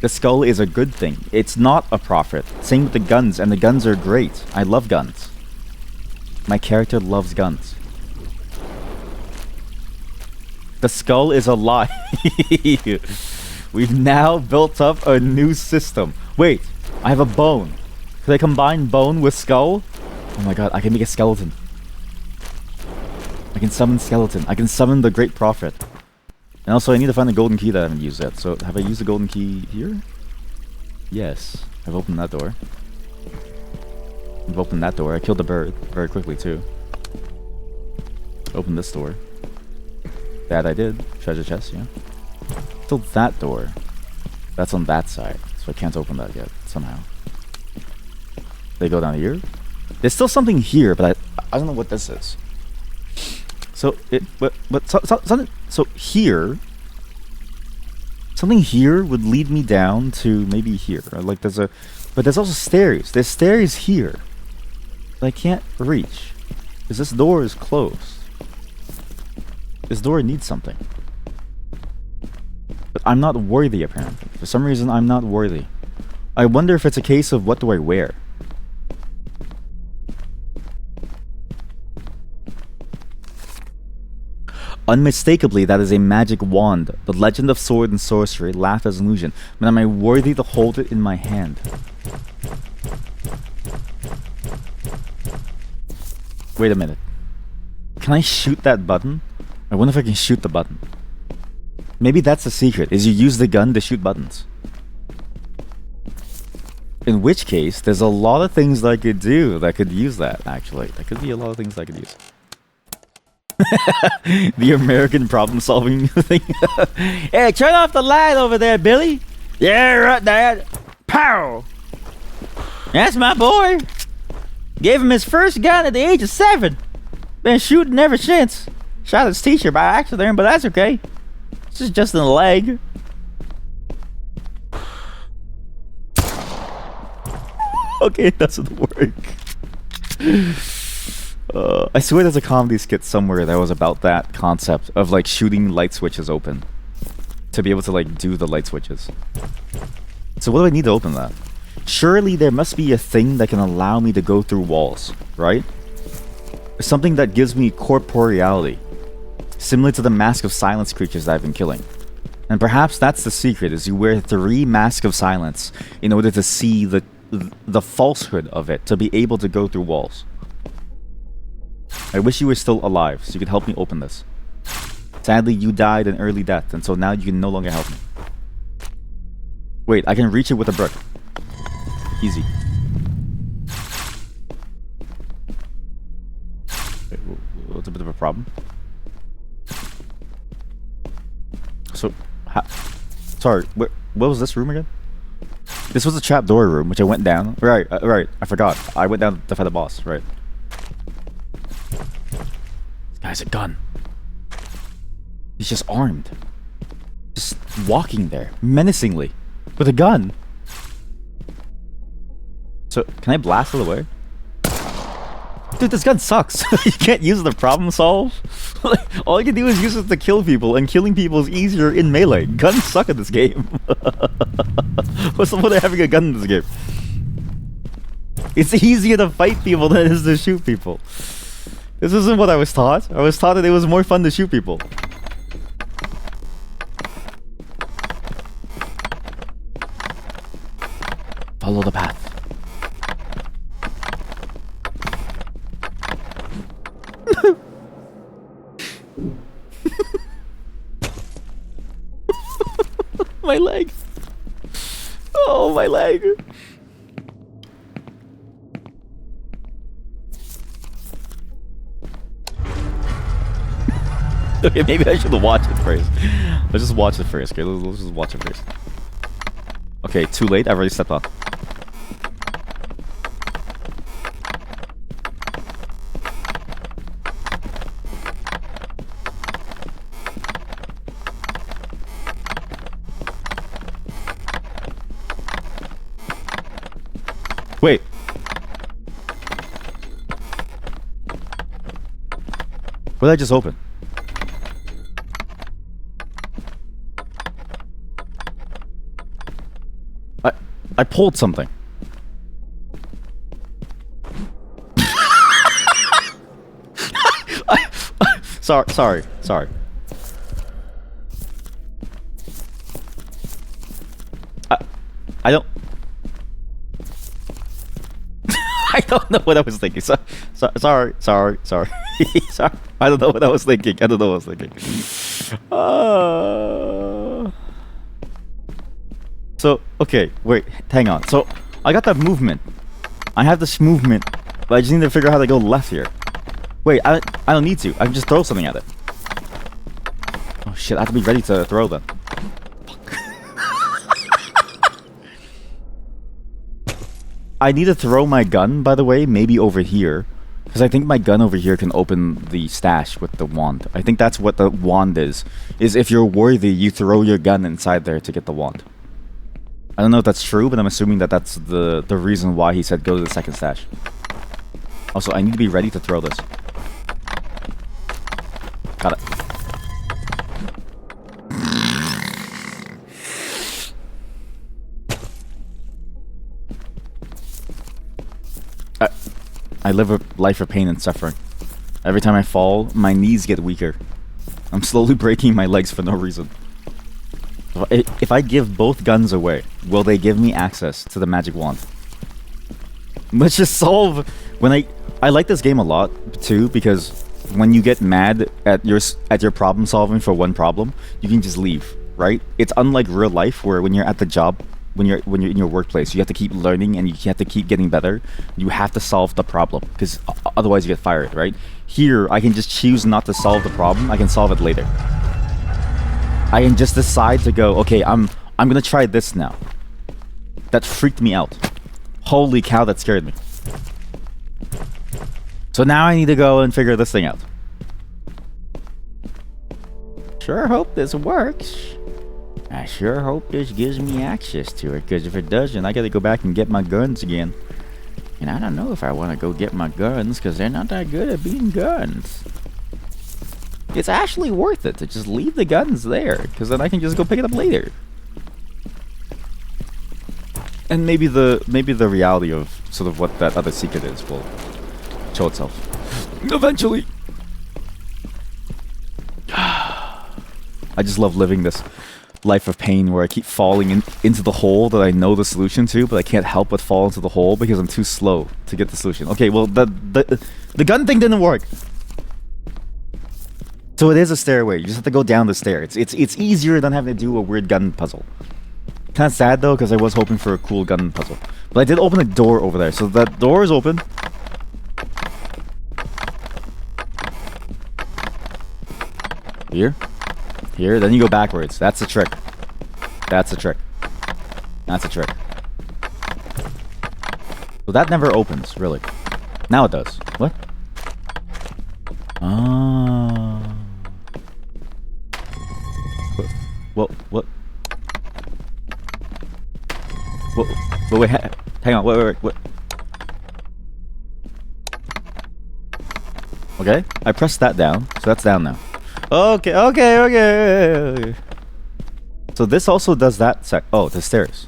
The skull is a good thing. It's not a prophet. Same with the guns, and the guns are great. I love guns. My character loves guns. The skull is a lie. We've now built up a new system. Wait, I have a bone. Could I combine bone with skull? Oh my god, I can make a skeleton. I can summon skeleton. I can summon the great prophet. And also, I need to find the golden key that I haven't used yet. So, have I used the golden key here? Yes. I've opened that door. I've opened that door. I killed the bird very quickly, too. Opened this door. That I did. Treasure chest, yeah. Still that door. That's on that side. So I can't open that yet, somehow. They go down here. There's still something here, but I don't know what this is. So so here, something here would lead me down to maybe here. Like but there's also stairs. There's stairs here that I can't reach because this door is closed. This door needs something, but I'm not worthy apparently. For some reason, I'm not worthy. I wonder if it's a case of what do I wear. Unmistakably, that is a magic wand. The legend of sword and sorcery laughed as an illusion. But am I worthy to hold it in my hand? Wait a minute. Can I shoot that button? I wonder if I can shoot the button. Maybe that's the secret, is you use the gun to shoot buttons. In which case, there's a lot of things that I could do that could use that, actually. There could be a lot of things I could use. The American problem-solving thing. Hey, turn off the light over there, Billy. Yeah, right, Dad. Pow! That's my boy. Gave him his first gun at the age of 7. Been shooting ever since. Shot his teacher by accident, but that's okay. This is just in the leg. Okay, it doesn't work. I swear there's a comedy skit somewhere that was about that concept of like shooting light switches open to be able to like do the light switches. So what do I need to open that? Surely there must be a thing that can allow me to go through walls, right? Something that gives me corporeality, similar to the Mask of Silence creatures that I've been killing. And perhaps that's the secret, is you wear 3 Mask of Silence in order to see the falsehood of it, to be able to go through walls. I wish you were still alive, so you could help me open this. Sadly, you died an early death, and so now you can no longer help me. Wait, I can reach it with a brick. Easy. Wait, what's a bit of a problem? So, sorry, what was this room again? This was a trapdoor room, which I went down. Right, right, I forgot. I went down to fight the boss, right. This guy's a gun. He's just armed. Just walking there, menacingly, with a gun. So, can I blast it away? Dude, this gun sucks. You can't use it to problem solve. Like, all you can do is use it to kill people, and killing people is easier in melee. Guns suck in this game. What's the point of having a gun in this game? It's easier to fight people than it is to shoot people. This isn't what I was taught. I was taught that it was more fun to shoot people. Follow the path. My leg. Oh, my leg. Okay, maybe I should watch it first. Let's just watch it first. Okay, let's just watch it first. Okay, too late. I've already stepped on. Wait. What did I just open? I pulled something. Sorry. I don't. I don't know what I was thinking. Sorry. Sorry. I don't know what I was thinking. So, okay, wait, hang on. So, I got that movement. I have this movement, but I just need to figure out how to go left here. Wait, I don't need to. I can just throw something at it. Oh shit, I have to be ready to throw then. Fuck. I need to throw my gun, by the way, maybe over here. Because I think my gun over here can open the stash with the wand. I think that's what the wand is if you're worthy, you throw your gun inside there to get the wand. I don't know if that's true, but I'm assuming that that's the reason why he said go to the second stash. Also, I need to be ready to throw this. Got it. I live a life of pain and suffering. Every time I fall, my knees get weaker. I'm slowly breaking my legs for no reason. If I give both guns away, will they give me access to the magic wand? Let's just solve... I like this game a lot, too, because when you get mad at your problem solving for one problem, you can just leave, right? It's unlike real life, where when you're at the job, when you're in your workplace, you have to keep learning and you have to keep getting better. You have to solve the problem, because otherwise you get fired, right? Here, I can just choose not to solve the problem. I can solve it later. I can just decide to go, okay, I'm gonna try this now. That freaked me out. Holy cow, that scared me. So now I need to go and figure this thing out. Sure hope this works. I sure hope this gives me access to it, because if it doesn't, I gotta go back and get my guns again. And I don't know if I want to go get my guns because they're not that good at being guns. It's actually worth it to just leave the guns there because then I can just go pick it up later. And maybe the reality of sort of what that other secret is will show itself eventually. I just love living this life of pain where I keep falling into the hole that I know the solution to, but I can't help but fall into the hole because I'm too slow to get the solution. Okay, well the gun thing didn't work. So it is a stairway. You just have to go down the stairs. It's easier than having to do a weird gun puzzle. Kind of sad though, because I was hoping for a cool gun puzzle. But I did open a door over there, so that door is open. Here. Here, then you go backwards. That's the trick. That's the trick. That's the trick. So that never opens, really. Now it does. What? Ah. What? What? Wait, hang on, wait. Okay, I pressed that down, so that's down now. Okay. So this also does that oh, the stairs.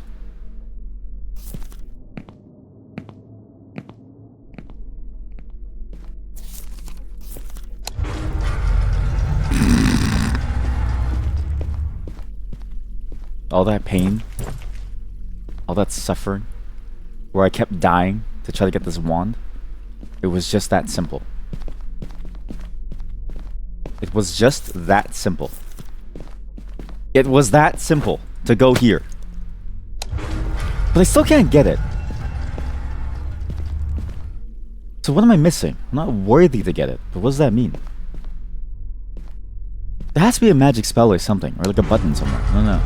All that pain, all that suffering, where I kept dying to try to get this wand, it was just that simple. It was just that simple. It was that simple to go here. But I still can't get it. So what am I missing? I'm not worthy to get it, but what does that mean? There has to be a magic spell or something, or like a button somewhere. I don't know.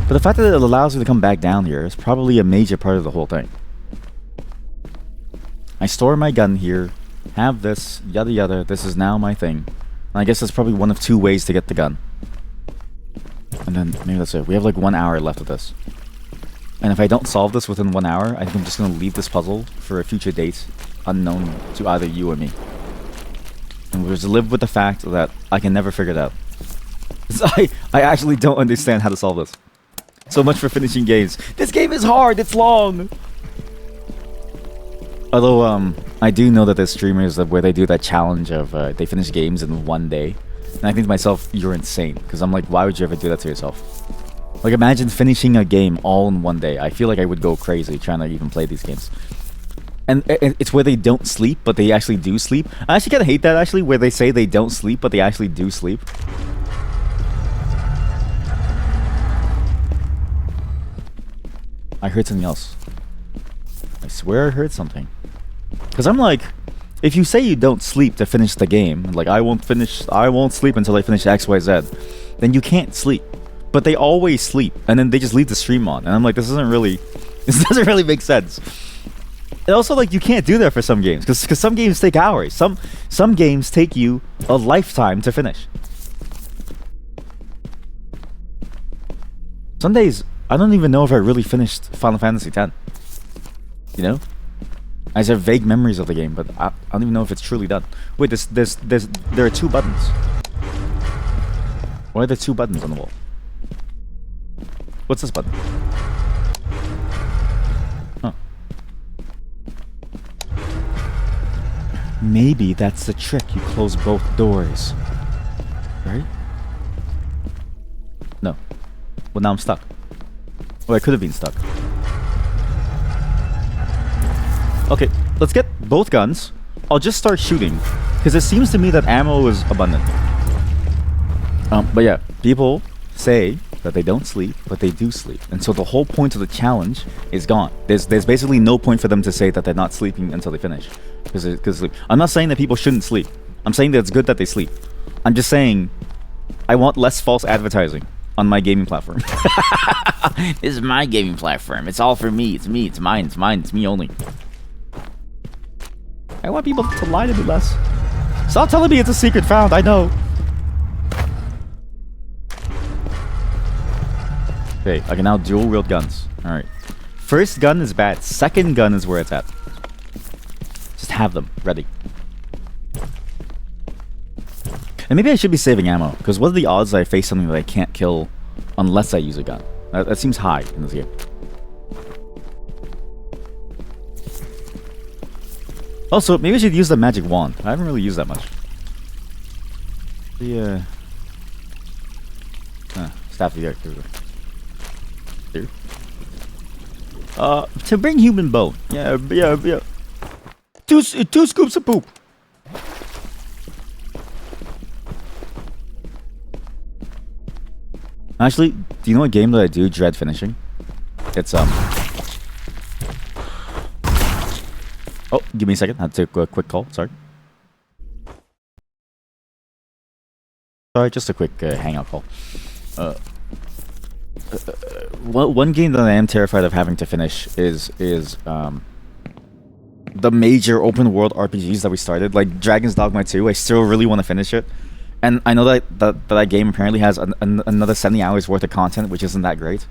But the fact that it allows me to come back down here is probably a major part of the whole thing. I store my gun here, have this, yada yada, this is now my thing. And I guess that's probably one of two ways to get the gun. And then maybe that's it. We have like 1 hour left of this. And if I don't solve this within 1 hour, I think I'm just going to leave this puzzle for a future date unknown to either you or me. And we'll just live with the fact that I can never figure it out. I actually don't understand how to solve this. So much for finishing games. This game is hard, it's long! Although, I do know that there's streamers where they do that challenge of they finish games in 1 day. And I think to myself, you're insane. Because I'm like, why would you ever do that to yourself? Like, imagine finishing a game all in 1 day. I feel like I would go crazy trying to even play these games. And it's where they don't sleep, but they actually do sleep. I actually kind of hate that, actually, where they say they don't sleep, but they actually do sleep. I heard something else. I swear I heard something. Because I'm like, if you say you don't sleep to finish the game, like I won't sleep until I finish XYZ, then you can't sleep. But they always sleep, and then they just leave the stream on. And I'm like, this doesn't really make sense. And also, like, you can't do that for some games, because some games take hours. Some games take you a lifetime to finish. Some days, I don't even know if I really finished Final Fantasy X. You know? I just have vague memories of the game, but I don't even know if it's truly done. Wait, there are 2 buttons. Why are there 2 buttons on the wall? What's this button? Huh. Maybe that's the trick. You close both doors. Right? No. Well, now I'm stuck. Oh, I could have been stuck. Okay, let's get both guns. I'll just start shooting, because it seems to me that ammo is abundant. But yeah, people say that they don't sleep, but they do sleep. And so the whole point of the challenge is gone. There's basically no point for them to say that they're not sleeping until they finish. Because I'm not saying that people shouldn't sleep. I'm saying that it's good that they sleep. I'm just saying I want less false advertising on my gaming platform. This is my gaming platform. It's all for me. It's me. It's mine. It's mine. It's me only. I want people to lie to me less. Stop telling me it's a secret found. I know. Okay, I can now dual wield guns. Alright. First gun is bad. Second gun is where it's at. Just have them ready. And maybe I should be saving ammo, because what are the odds that I face something that I can't kill unless I use a gun? That seems high in this game. Also, maybe I should use the magic wand. I haven't really used that much. The staff of the earth. Here we go. To bring human bone. Yeah. Two scoops of poop. Actually, do you know what game that I do dread finishing? It's Oh, give me a second. I had to take a quick call. Sorry. Sorry, just a quick hangout call. One game that I am terrified of having to finish is the major open world RPGs that we started, like Dragon's Dogma 2. I still really want to finish it, and I know that game apparently has another 70 hours worth of content, which isn't that great.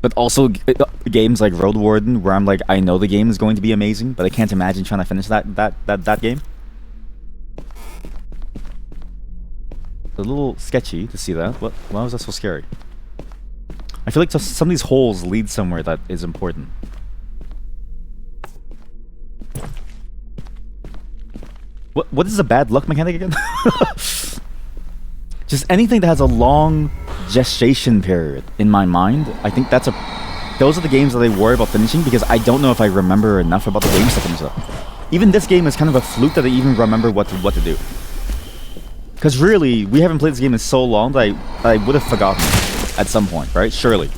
But also games like Road Warden, where I'm like, I know the game is going to be amazing, but I can't imagine trying to finish that game. A little sketchy to see that. Why was that so scary? I feel like some of these holes lead somewhere that is important. What is the bad luck mechanic again? Just anything that has a long gestation period in my mind. I think those are the games that I worry about finishing, because I don't know if I remember enough about the games to finish them. Even this game is kind of a fluke that I even remember what to do. Because really, we haven't played this game in so long that I would have forgotten at some point, right? Surely.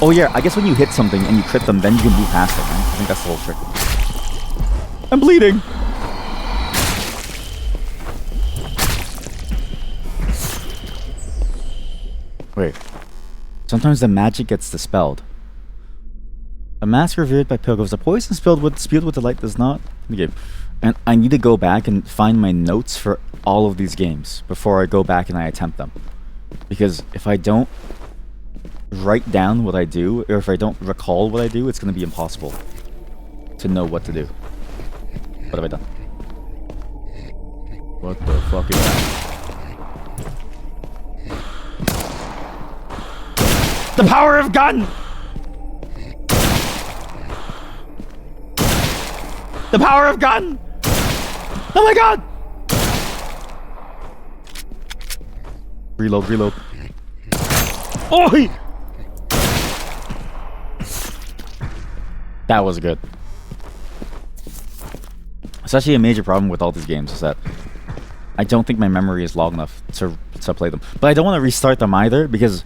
Oh yeah, I guess when you hit something and you crit them, then you can move past it, right? I think that's the whole trick. I'm bleeding! Wait. Sometimes the magic gets dispelled. A mask revered by pilgrims. A poison spilled with the light does not. Okay. And I need to go back and find my notes for all of these games before I go back and I attempt them. Because if I don't write down what I do, or if I don't recall what I do, it's going to be impossible to know what to do. What have I done? What the fuck is that? The power of gun! The power of gun! Oh my god! Reload. Oi! That was good. It's actually a major problem with all these games, is that I don't think my memory is long enough to play them. But I don't want to restart them either, because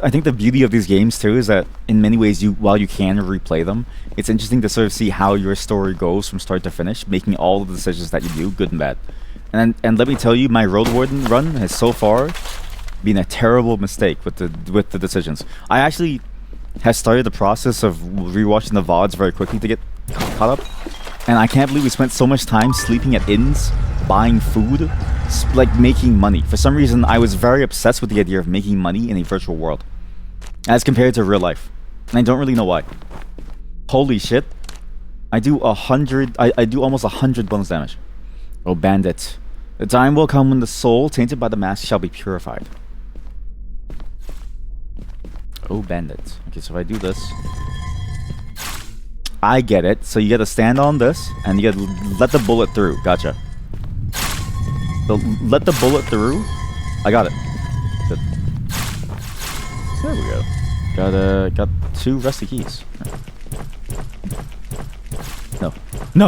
I think the beauty of these games too is that in many ways, while you can replay them, it's interesting to sort of see how your story goes from start to finish, making all of the decisions that you do, good and bad. And let me tell you, my Road Warden run has so far been a terrible mistake with the decisions. I actually have started the process of rewatching the VODs very quickly to get caught up, and I can't believe we spent so much time sleeping at inns, buying food, like making money. For some reason, I was very obsessed with the idea of making money in a virtual world, as compared to real life, and I don't really know why. Holy shit! I do I do almost 100 bonus damage. Oh, bandit! The time will come when the soul tainted by the mask shall be purified. Oh, bandit! Okay, so if I do this, I get it. So you gotta stand on this, and you gotta let the bullet through. Gotcha. So let the bullet through. I got it. Good. There we go. Got 2 rusty keys. No. I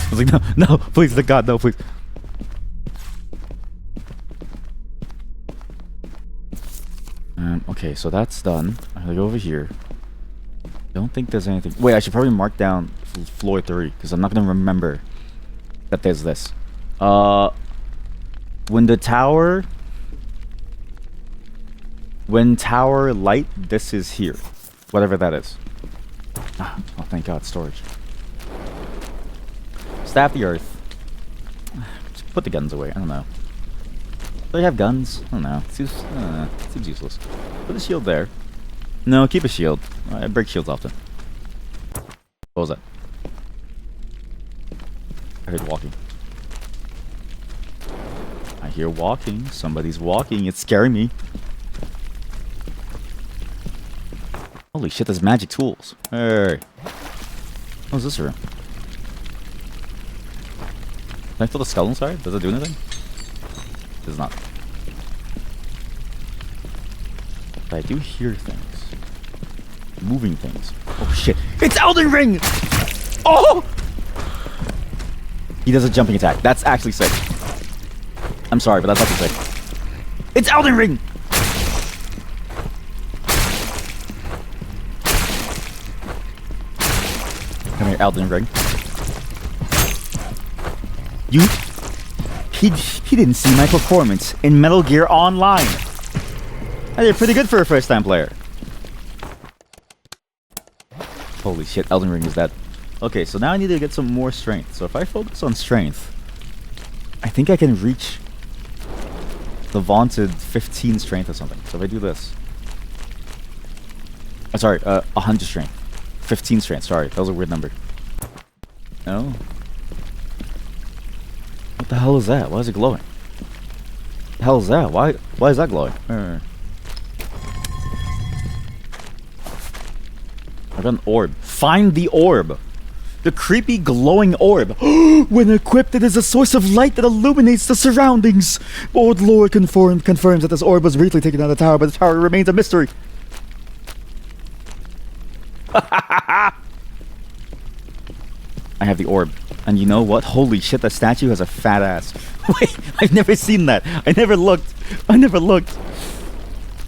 was like, no, please, thank God, no, please. Okay, so that's done. I'm gonna go over here. Don't think there's anything. Wait, I should probably mark down floor 3, because I'm not gonna remember that there's this. When tower light, this is here. Whatever that is. Oh, thank God, storage. Staff the earth. Just put the guns away, I don't know. Do they have guns? I don't know. Seems useless. Put a shield there. No, keep a shield. I break shields often. What was that? I heard walking. I hear walking. Somebody's walking. It's scaring me. Holy shit, there's magic tools. Hey. What's this room? Can I feel the skull inside? Does it do anything? It does not. But I do hear things. Moving things. Oh shit. It's Elden Ring! Oh! He does a jumping attack. That's actually sick. I'm sorry, but that's actually sick. It's Elden Ring! Come here, Elden Ring. He didn't see my performance in Metal Gear Online. I did pretty good for a first-time player. Holy shit, Elden Ring is dead. Okay, so now I need to get some more strength. So if I focus on strength, I think I can reach the vaunted 15 strength or something. So if I do this. Oh, sorry, 100 strength. 15 strength, sorry. That was a weird number. No? What the hell is that? Why is it glowing? What the hell is that? Why is that glowing? I got an orb. Find the orb! The creepy glowing orb. When equipped, it is a source of light that illuminates the surroundings. Old lore confirms that this orb was briefly taken out of the tower, but the tower remains a mystery. I have the orb. And you know what? Holy shit, that statue has a fat ass. Wait, I've never seen that. I never looked.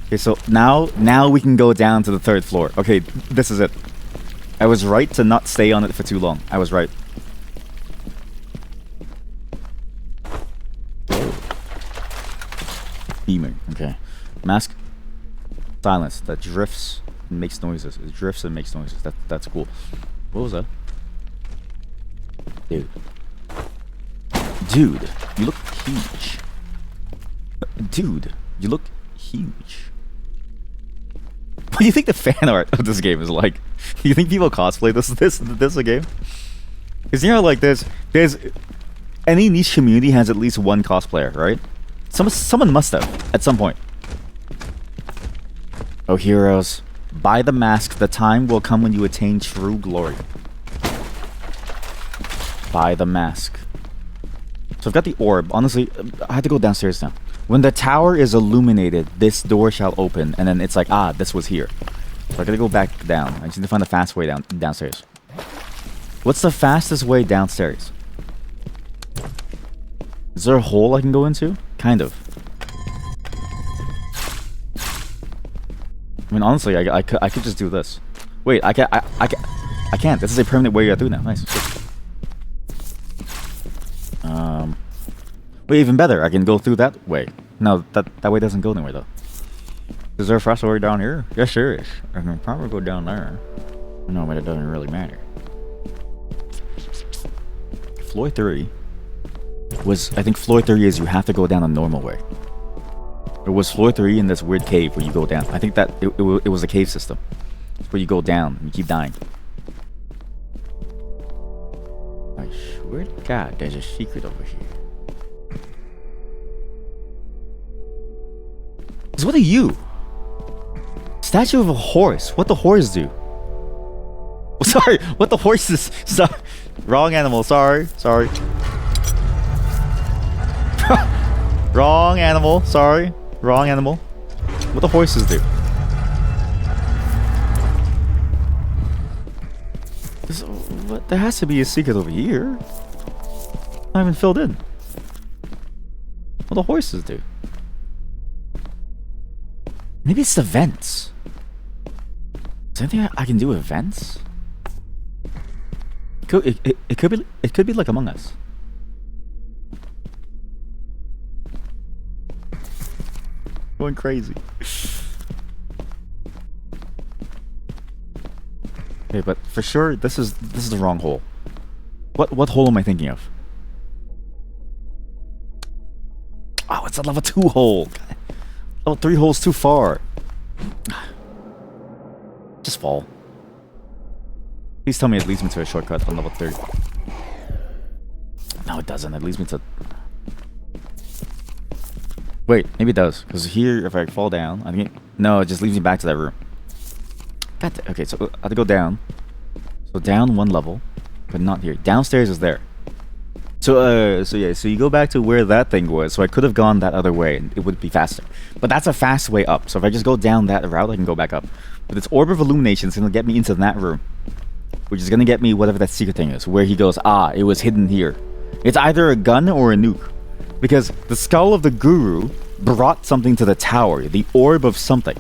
Okay, so now we can go down to the 3rd floor. Okay, this is it. I was right to not stay on it for too long. I was right. Beamer. Okay. Mask. Silence. That drifts and makes noises. It drifts and makes noises. That's cool. What was that? Dude, you look huge. Dude, you look huge. What do you think the fan art of this game is like? Do you think people cosplay this a game? Because you know, like there's any niche community has at least one cosplayer, right? Someone must have at some point. Oh heroes, buy the mask. The time will come when you attain true glory. Buy the mask. So I've got the orb. Honestly, I had to go downstairs now. When the tower is illuminated, this door shall open, and then it's like, ah, this was here. So I gotta go back down. I just need to find the fast way downstairs. What's the fastest way downstairs? Is there a hole I can go into? Kind of. I mean, honestly, I could just do this. Wait, I can't. This is a permanent way through now. Nice. Wait, even better. I can go through that way. No, that way doesn't go anywhere though. Is there a faster way down here? Yes, there is. I can probably go down there. No, but it doesn't really matter. Floor 3 was, I think floor 3 is you have to go down a normal way. It was floor 3 in this weird cave where you go down. I think that it was a cave system. It's where you go down and you keep dying. I swear to God, there's a secret over here. So what are you? Statue of a horse. What the horse do? Sorry, what the horses? Sorry. Wrong animal. Sorry. Wrong animal. Sorry. Wrong animal. What the horses do? What? There has to be a secret over here. I haven't filled in. What the horses do? Maybe it's the vents. Is there anything I can do with vents? It could be like Among Us. Going crazy. Okay, but for sure this is the wrong hole. What hole am I thinking of? Oh, it's a level 2 hole. Level 3 hole's too far. Just fall. Please tell me it leads me to a shortcut on level 3. No, it doesn't. It leads me to... Wait, maybe it does. Because here, if I fall down, I think... No, it just leads me back to that room. Okay, so I have to go down. So down 1 level, but not here. Downstairs is there. So you go back to where that thing was. So I could have gone that other way, and it would be faster. But that's a fast way up. So if I just go down that route, I can go back up. But this Orb of Illumination is going to get me into that room, which is going to get me whatever that secret thing is, where he goes, ah, it was hidden here. It's either a gun or a nuke. Because the skull of the guru brought something to the tower, the orb of something.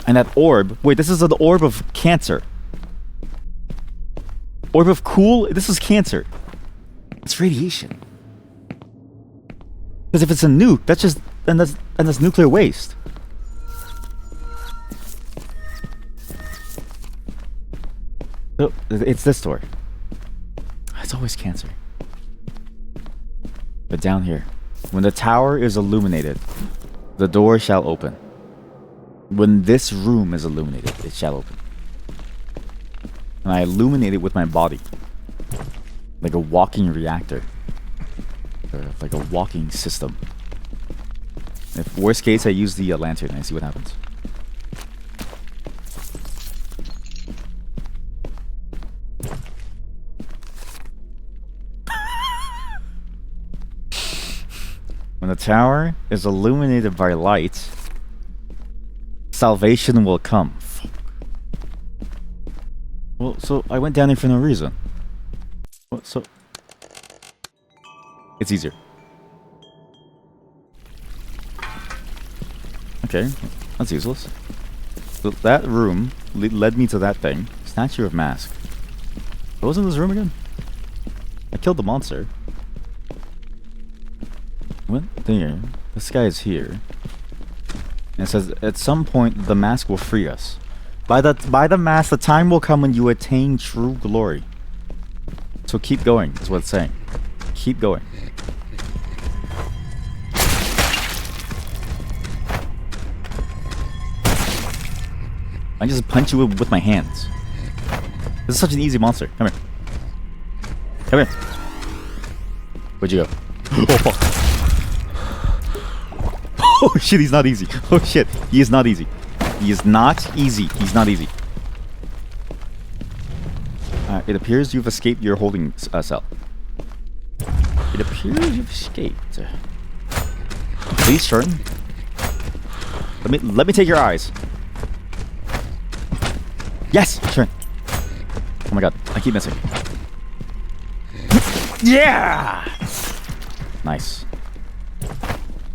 And that orb, wait, this is the orb of cancer. Orb of cool, this is cancer. It's radiation. Because if it's a nuke, that's just, and that's nuclear waste. So, it's this door. It's always cancer. But down here, when the tower is illuminated, the door shall open. When this room is illuminated, it shall open. And I illuminate it with my body. Like a walking reactor. Or like a walking system. If worst case, I use the lantern and I see what happens. When the tower is illuminated by light, salvation will come. Fuck. Well, so I went down here for no reason. Well, so it's easier. Okay, that's useless. So that room led me to that thing. Statue of Mask. What was in this room again? I killed the monster. What? There. This guy is here. And it says, at some point, the mask will free us. By the mask, the time will come when you attain true glory. So keep going, is what it's saying. Keep going. I just punch you with my hands. This is such an easy monster. Come here. Come here. Where'd you go? Oh, fuck. Oh shit, he's not easy. Oh shit, he is not easy. He is not easy. He's not easy. It appears you've escaped your holding cell. It appears you've escaped. Please turn. Let me take your eyes. Yes, turn. Oh my god, I keep missing. Yeah. Nice.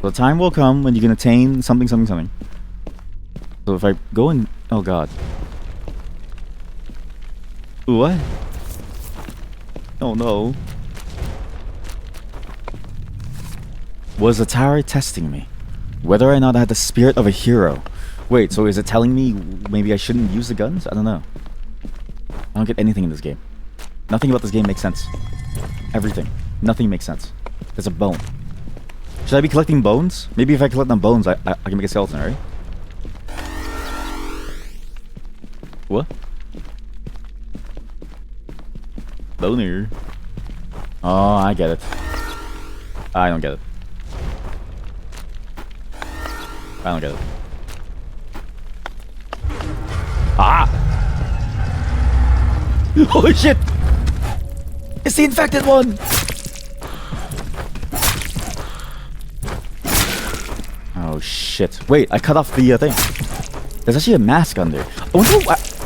The time will come when you can attain something, something, something. So if I go in... Oh god. What? Oh no. Was the tower testing me? Whether or not I had the spirit of a hero. Wait, so is it telling me maybe I shouldn't use the guns? I don't know. I don't get anything in this game. Nothing about this game makes sense. Everything. Nothing makes sense. There's a bone. Should I be collecting bones? Maybe if I collect them bones, I can make a skeleton, right? What? Boner. Oh, I get it. I don't get it. I don't get it. Ah! Holy shit! It's the infected one! Oh shit. Wait, I cut off the thing. There's actually a mask on there.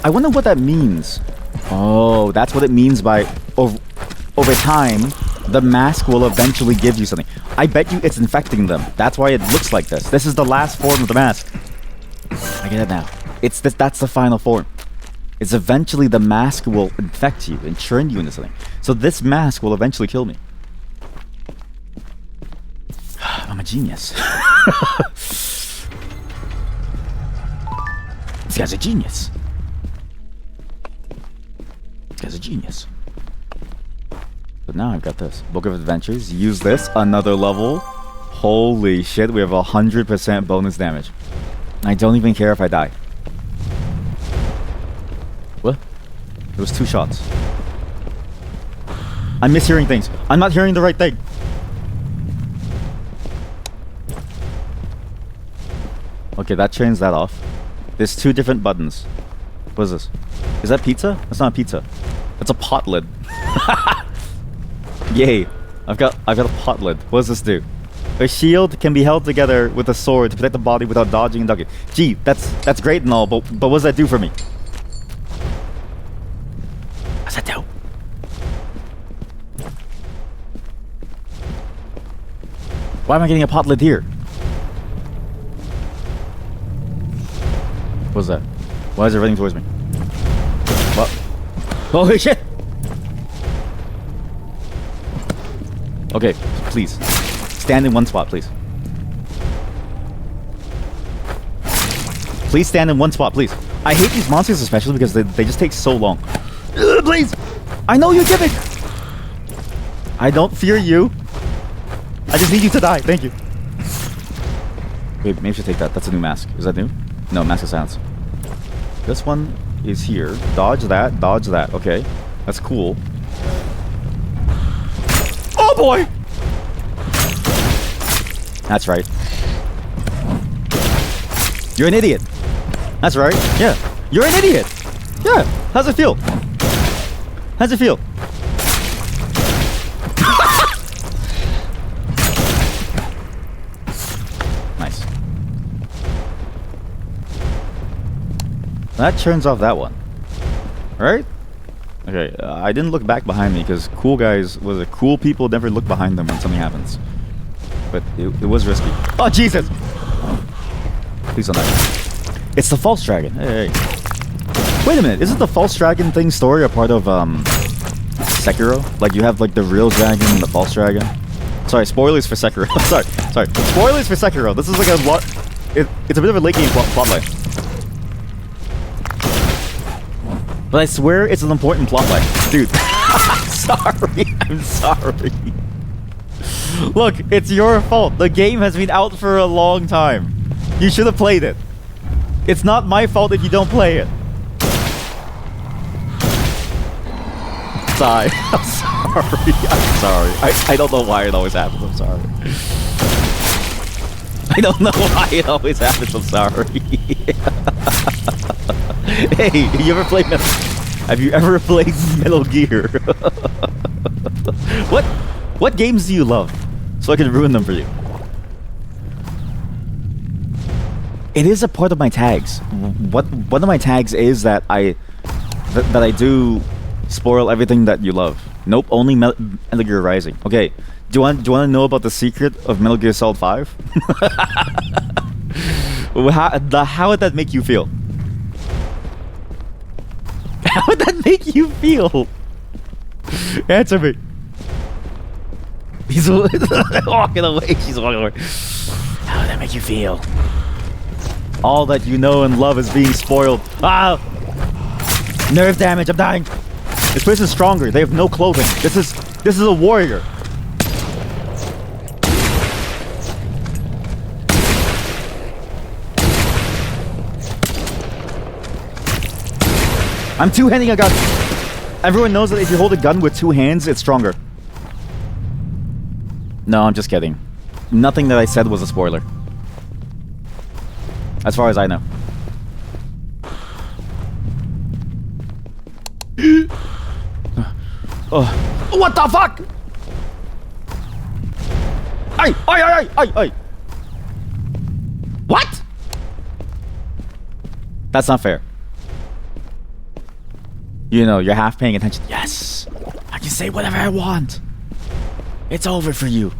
I wonder what that means. Oh, that's what it means by over time, the mask will eventually give you something. I bet you it's infecting them. That's why it looks like this. This is the last form of the mask. I get it now. That's the final form. It's eventually the mask will infect you and turn you into something. So this mask will eventually kill me. I'm a genius. This guy's a genius. This guy's a genius. But now I've got this. Book of Adventures. Use this. Another level. Holy shit, we have 100% bonus damage. I don't even care if I die. What? It was 2 shots. I'm mishearing things. I'm not hearing the right thing. Okay, that turns that off. There's 2 different buttons. What is this? Is that pizza? That's not pizza. It's a pot lid. Yay. I've got a pot lid. What does this do? A shield can be held together with a sword to protect the body without dodging and ducking. Gee, that's great and all, but what does that do for me? What's that do? Why am I getting a pot lid here? What's that? Why is it running towards me? What? Holy shit! Okay, please. Stand in one spot, please. Please stand in one spot, please. I hate these monsters especially because they just take so long. Please! I know you're giving! I don't fear you. I just need you to die. Thank you. Wait, maybe I should take that. That's a new mask. Is that new? No, Mask of Silence. This one is here. Dodge that. Dodge that. Okay. That's cool. Oh boy! That's right. You're an idiot. That's right. Yeah. You're an idiot. Yeah. How's it feel? How's it feel? Nice. That turns off that one. Right? Okay, I didn't look back behind me because cool guys, cool people never look behind them when something happens. But it was risky. Oh, Jesus! Please don't die. It's the false dragon. Hey. Wait a minute, isn't the false dragon thing story a part of Sekiro? Like you have like the real dragon and the false dragon? Sorry, spoilers for Sekiro. sorry. Spoilers for Sekiro. This is like a lot. It's a bit of a late game plotline. But I swear it's an important plotline. Dude. Sorry. I'm sorry. Look, it's your fault. The game has been out for a long time. You should have played it. It's not my fault if you don't play it. Sigh. I'm sorry. I'm sorry. I don't know why it always happens. I'm sorry. I don't know why it always happens. I'm sorry. Hey, have you ever played Metal Gear? What games do you love? So I can ruin them for you. It is a part of my tags. One of my tags is that I do spoil everything that you love. Nope, only Metal Gear Rising. Okay, do you want to know about the secret of Metal Gear Solid 5? How would that make you feel? How would that make you feel? Answer me. He's walking away. She's walking away. How would that make you feel? All that you know and love is being spoiled. Ah! Nerve damage. I'm dying. This person's stronger. They have no clothing. This is a warrior. I'm two-handing a gun. Everyone knows that if you hold a gun with 2 hands, it's stronger. No, I'm just kidding. Nothing that I said was a spoiler. As far as I know. Oh. What the fuck? Ay! What? That's not fair. You know, you're half paying attention. Yes! I can say whatever I want. It's over for you.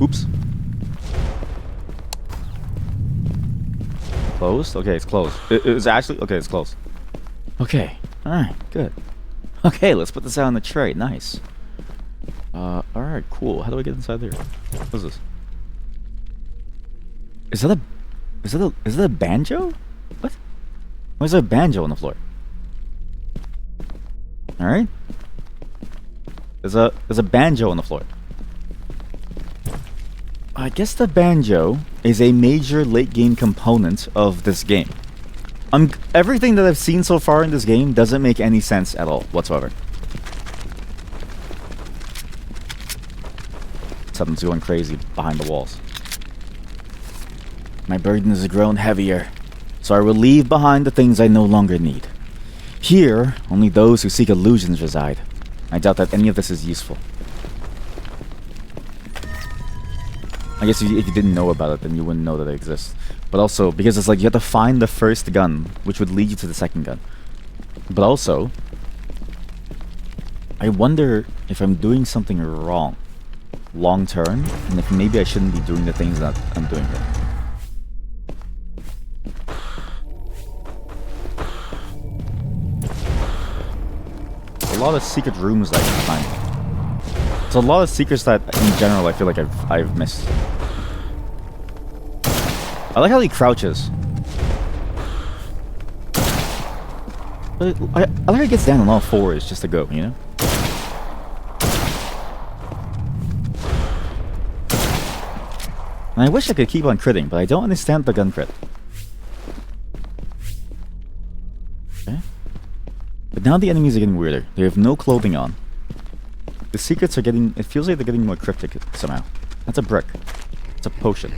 Oops. Closed? Okay, it's closed. It was actually... Okay, it's closed. Okay. Alright, good. Okay, let's put this out on the tray. Nice. Alright, cool. How do I get inside there? What is this? Is that a banjo? What? Why is there a banjo on the floor? Alright. There's a banjo on the floor. I guess the banjo is a major late game component of this game. Everything that I've seen so far in this game doesn't make any sense at all whatsoever. Something's going crazy behind the walls. My burden has grown heavier, so I will leave behind the things I no longer need. Here, only those who seek illusions reside. I doubt that any of this is useful. I guess if you didn't know about it, then you wouldn't know that it exists. But also, because it's like you have to find the first gun, which would lead you to the second gun. But also, I wonder if I'm doing something wrong long term, and if maybe I shouldn't be doing the things that I'm doing here. A lot of secret rooms that I can find. It's a lot of secrets that, in general, I feel like I've missed. I like how he crouches. But I like how he gets down on all fours just to go, you know? And I wish I could keep on critting, but I don't understand the gun crit. Okay. But now the enemies are getting weirder. They have no clothing on. The secrets are getting... It feels like they're getting more cryptic somehow. That's a brick. It's a potion.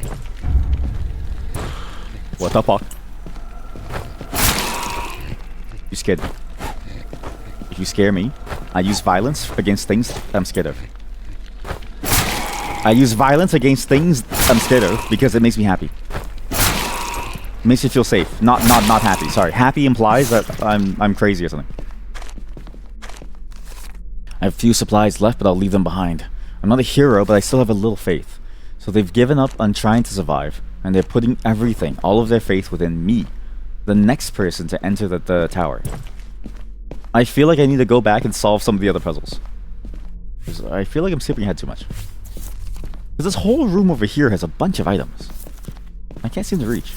What the fuck? You scared me. If you scare me, I use violence against things I'm scared of. I use violence against things I'm scared of because it makes me happy. It makes me feel safe. Not happy. Sorry. Happy implies that I'm crazy or something. I have few supplies left, but I'll leave them behind. I'm not a hero, but I still have a little faith. So they've given up on trying to survive, and they're putting everything, all of their faith within me, the next person to enter the tower. I feel like I need to go back and solve some of the other puzzles. I feel like I'm skipping ahead too much. Because this whole room over here has a bunch of items. I can't seem to reach.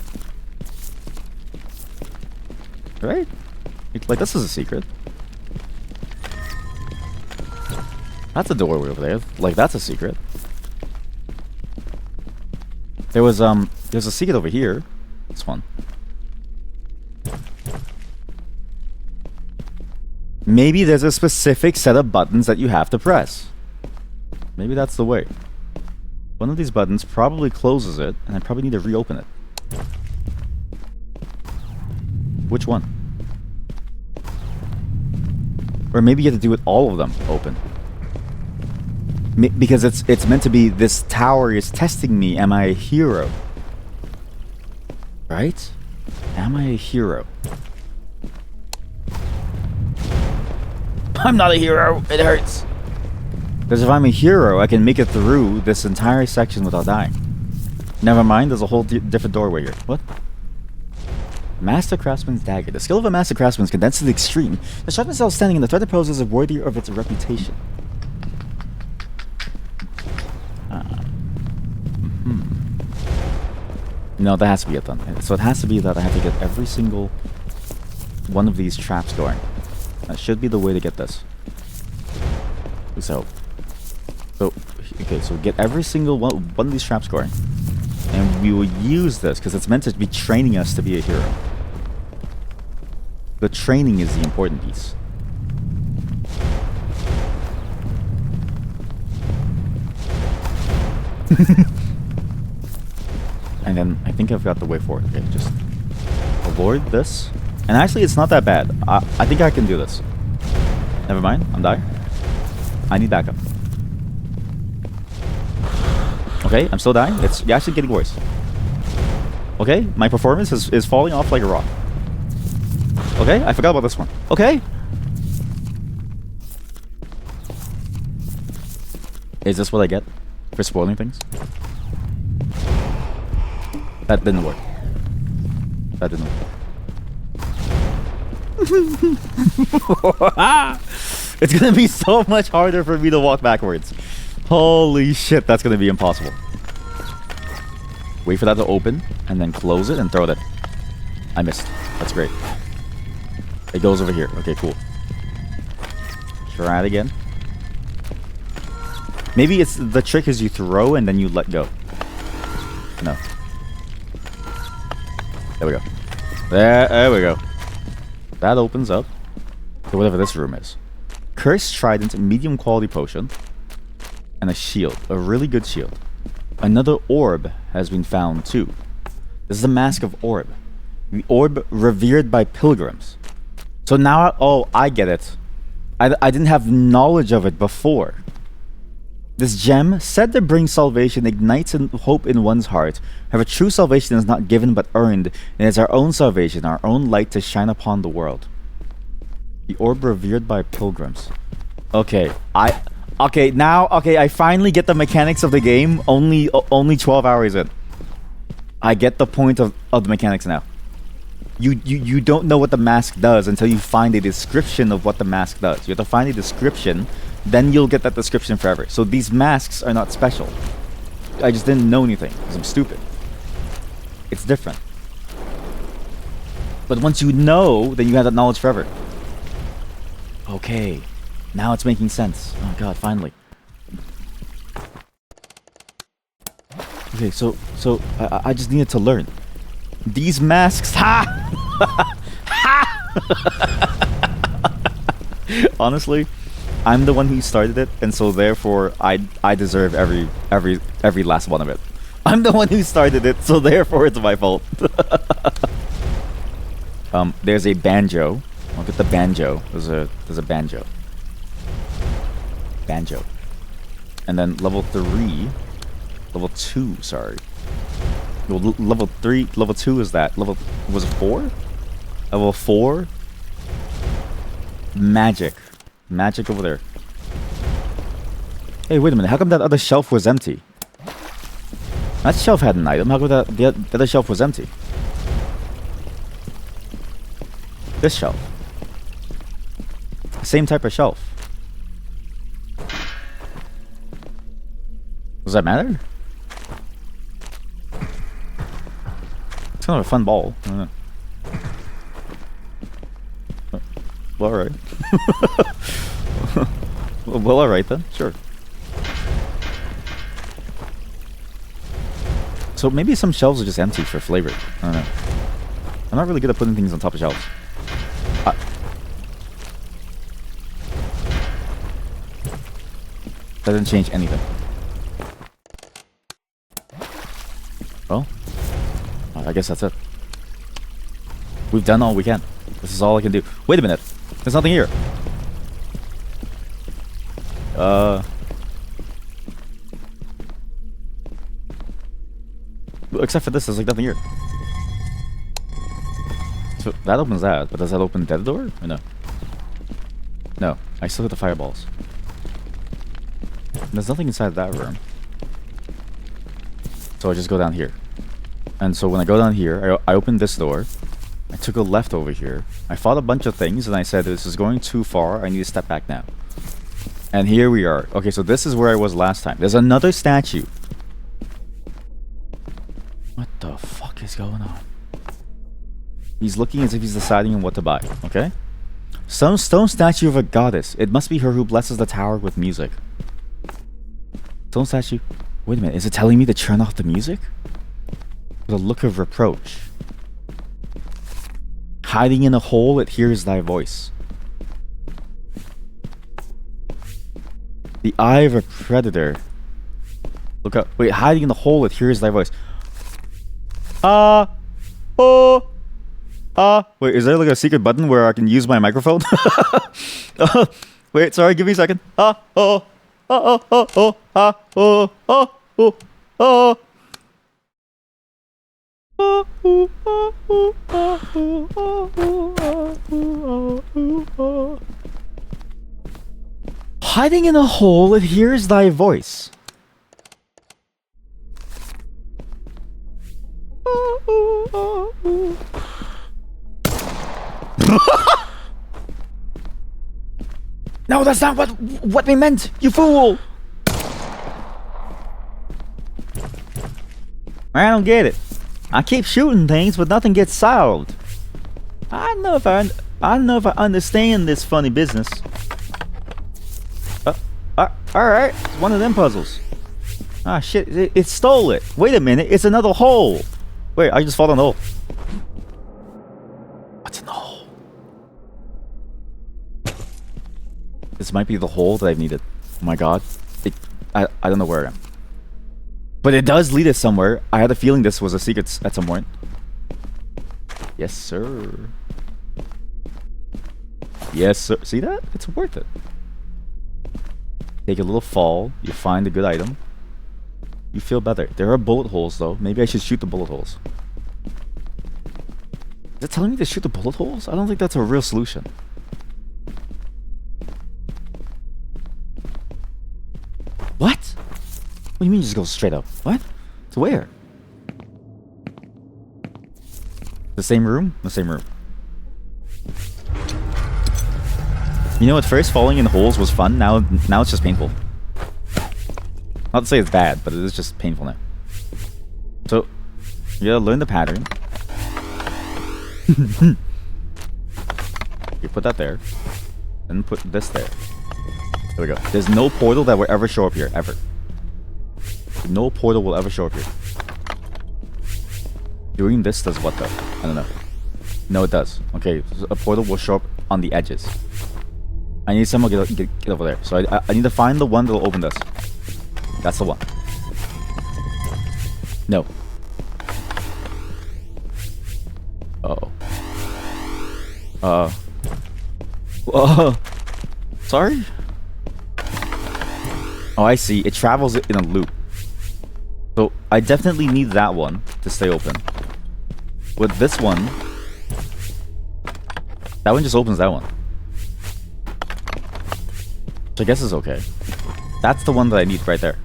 Right? Like, this is a secret. That's a doorway over there. Like, that's a secret. There's a secret over here. This one. Maybe there's a specific set of buttons that you have to press. Maybe that's the way. One of these buttons probably closes it, and I probably need to reopen it. Which one? Or maybe you have to do it all of them open. Because it's meant to be, this tower is testing me. Am I a hero? Right? Am I a hero? I'm not a hero. It hurts. Because if I'm a hero, I can make it through this entire section without dying. Never mind, there's a whole different doorway here. What? Master Craftsman's Dagger. The skill of a Master Craftsman is condensed to the extreme. The sharpness outstanding and the thread it poses is worthy of its reputation. No, that has to be it then. So it has to be that I have to get every single one of these traps going. That should be the way to get this. So, okay, so get every single one of these traps going. And we will use this, because it's meant to be training us to be a hero. The training is the important piece. And then I think I've got the way forward. Okay, just avoid this. And actually, it's not that bad. I think I can do this. Never mind, I'm dying. I need backup. Okay, I'm still dying. It's actually getting worse. Okay, my performance is falling off like a rock. Okay, I forgot about this one. Okay. Is this what I get for spoiling things? That didn't work. That didn't work. It's gonna be so much harder for me to walk backwards. Holy shit, that's gonna be impossible. Wait for that to open, and then close it and throw it in. I missed. That's great. It goes over here. Okay, cool. Try it again. Maybe it's the trick is you throw and then you let go. No. There we go. There we go. That opens up to whatever this room is. Cursed Trident, medium quality potion, and a shield. A really good shield. Another orb has been found too. This is the Mask of Orb. The orb revered by pilgrims. So now, oh, I get it. I didn't have knowledge of it before. This gem, said to bring salvation, ignites hope in one's heart. However, true salvation is not given but earned, and it's our own salvation, our own light to shine upon the world. The orb revered by pilgrims. Okay, I finally get the mechanics of the game. Only 12 hours in. I get the point of the mechanics now. You don't know what the mask does until you find a description of what the mask does. You have to find a description. Then you'll get that description forever. So these masks are not special. I just didn't know anything because I'm stupid. It's different. But once you know, then you have that knowledge forever. Okay. Now it's making sense. Oh god, finally. Okay, so I just needed to learn. These masks, ha! Honestly, I'm the one who started it, and so therefore I deserve every last one of it. I'm the one who started it, so therefore it's my fault. There's a banjo. I'll get the banjo. There's a banjo. Banjo. And then level 2, sorry. Well, level 2 is that. Was it 4? Level 4? Magic. Magic over there. Hey, wait a minute. How come that other shelf was empty? That shelf had an item. How come the other shelf was empty? This shelf. Same type of shelf. Does that matter? It's kind of a fun ball. I don't know. Well, alright. Well, alright then. Sure. So maybe some shelves are just empty for flavor. I don't know. I'm not really good at putting things on top of shelves. That didn't change anything. Well, I guess that's it. We've done all we can. This is all I can do. Wait a minute. There's nothing here. Except for this, there's like nothing here. So that opens that, but does that open that door? Or no? No. I still have the fireballs. There's nothing inside that room. So I just go down here. And so when I go down here, I opened this door. I took a left over here. I fought a bunch of things and I said, this is going too far. I need to step back now. And here we are. Okay, so this is where I was last time. There's another statue. What the fuck is going on? He's looking as if he's deciding on what to buy. Okay? Some stone statue of a goddess. It must be her who blesses the tower with music. Stone statue. Wait a minute. Is it telling me to turn off the music? With a look of reproach. Hiding in a hole, it hears thy voice. The eye of a predator. Look up. Wait, hiding in the hole, it hears thy voice. Wait, is there like a secret button where I can use my microphone? Wait, sorry, give me a second. Hiding in a hole, it hears thy voice. No, that's not what they meant, you fool! I don't get it. I keep shooting things, but nothing gets solved. I don't know if I understand this funny business. All right, it's one of them puzzles. Ah, shit. It stole it. Wait a minute. It's another hole. Wait, I just fall down the hole. What's in the hole? This might be the hole that I've needed. Oh my god. I don't know where I am. But it does lead us somewhere. I had a feeling this was a secret at some point. Yes, sir. Yes, sir. See that? It's worth it. Take a little fall. You find a good item. You feel better. There are bullet holes, though. Maybe I should shoot the bullet holes. Is it telling me to shoot the bullet holes? I don't think that's a real solution. What? What do you mean just go straight up? What? To where? The same room? The same room. You know, at first falling in holes was fun. Now it's just painful. Not to say it's bad, but it is just painful now. So, you gotta learn the pattern. You put that there. Then put this there. There we go. There's no portal that will ever show up here, ever. No portal will ever show up here. Doing this does what, though? I don't know. No, it does. Okay, so a portal will show up on the edges. I need someone to get over there. So I need to find the one that will open this. That's the one. No. Uh-oh. Sorry? Oh, I see. It travels in a loop. So, I definitely need that one to stay open. With this one... That one just opens that one. So I guess it's okay. That's the one that I need right there.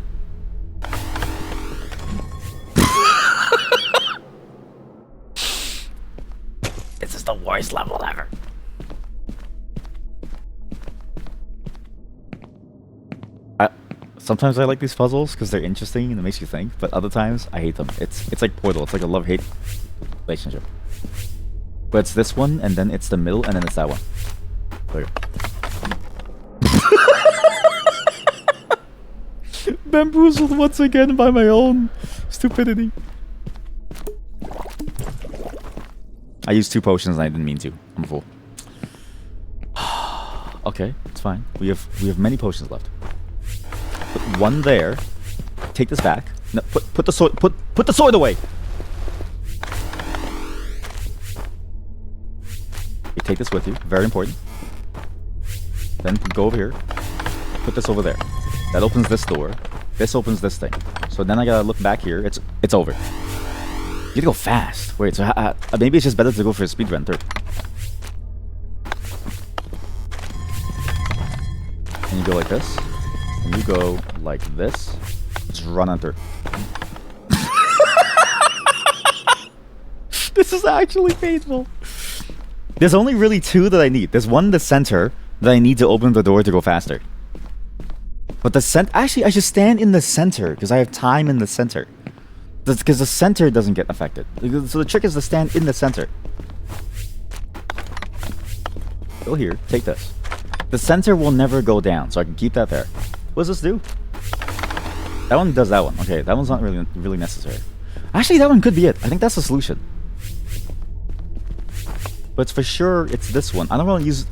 This is the worst level ever. Sometimes I like these puzzles because they're interesting and it makes you think, but other times I hate them. It's like Portal. It's like a love-hate relationship. But it's this one, and then it's the middle, and then it's that one. There you go. Bamboozled once again by my own stupidity. I used 2 potions and I didn't mean to. I'm a fool. Okay, it's fine. We have many potions left. Put one there. Take this back. No, put the sword put the sword away. You take this with you. Very important. Then go over here. Put this over there. That opens this door. This opens this thing. So then I gotta look back here. It's over. You gotta go fast. Wait, so maybe it's just better to go for a speedrun through. And you go like this. And you go like this. Just run on through. This is actually painful. There's only really 2 that I need. There's one in the center that I need to open the door to go faster. But the actually, I should stand in the center because I have time in the center. Because the center doesn't get affected. So the trick is to stand in the center. Go here. Take this. The center will never go down, so I can keep that there. What does this do? That one does that one. Okay, that one's not really necessary. Actually, that one could be it. I think that's the solution. But for sure, it's this one. I don't want to use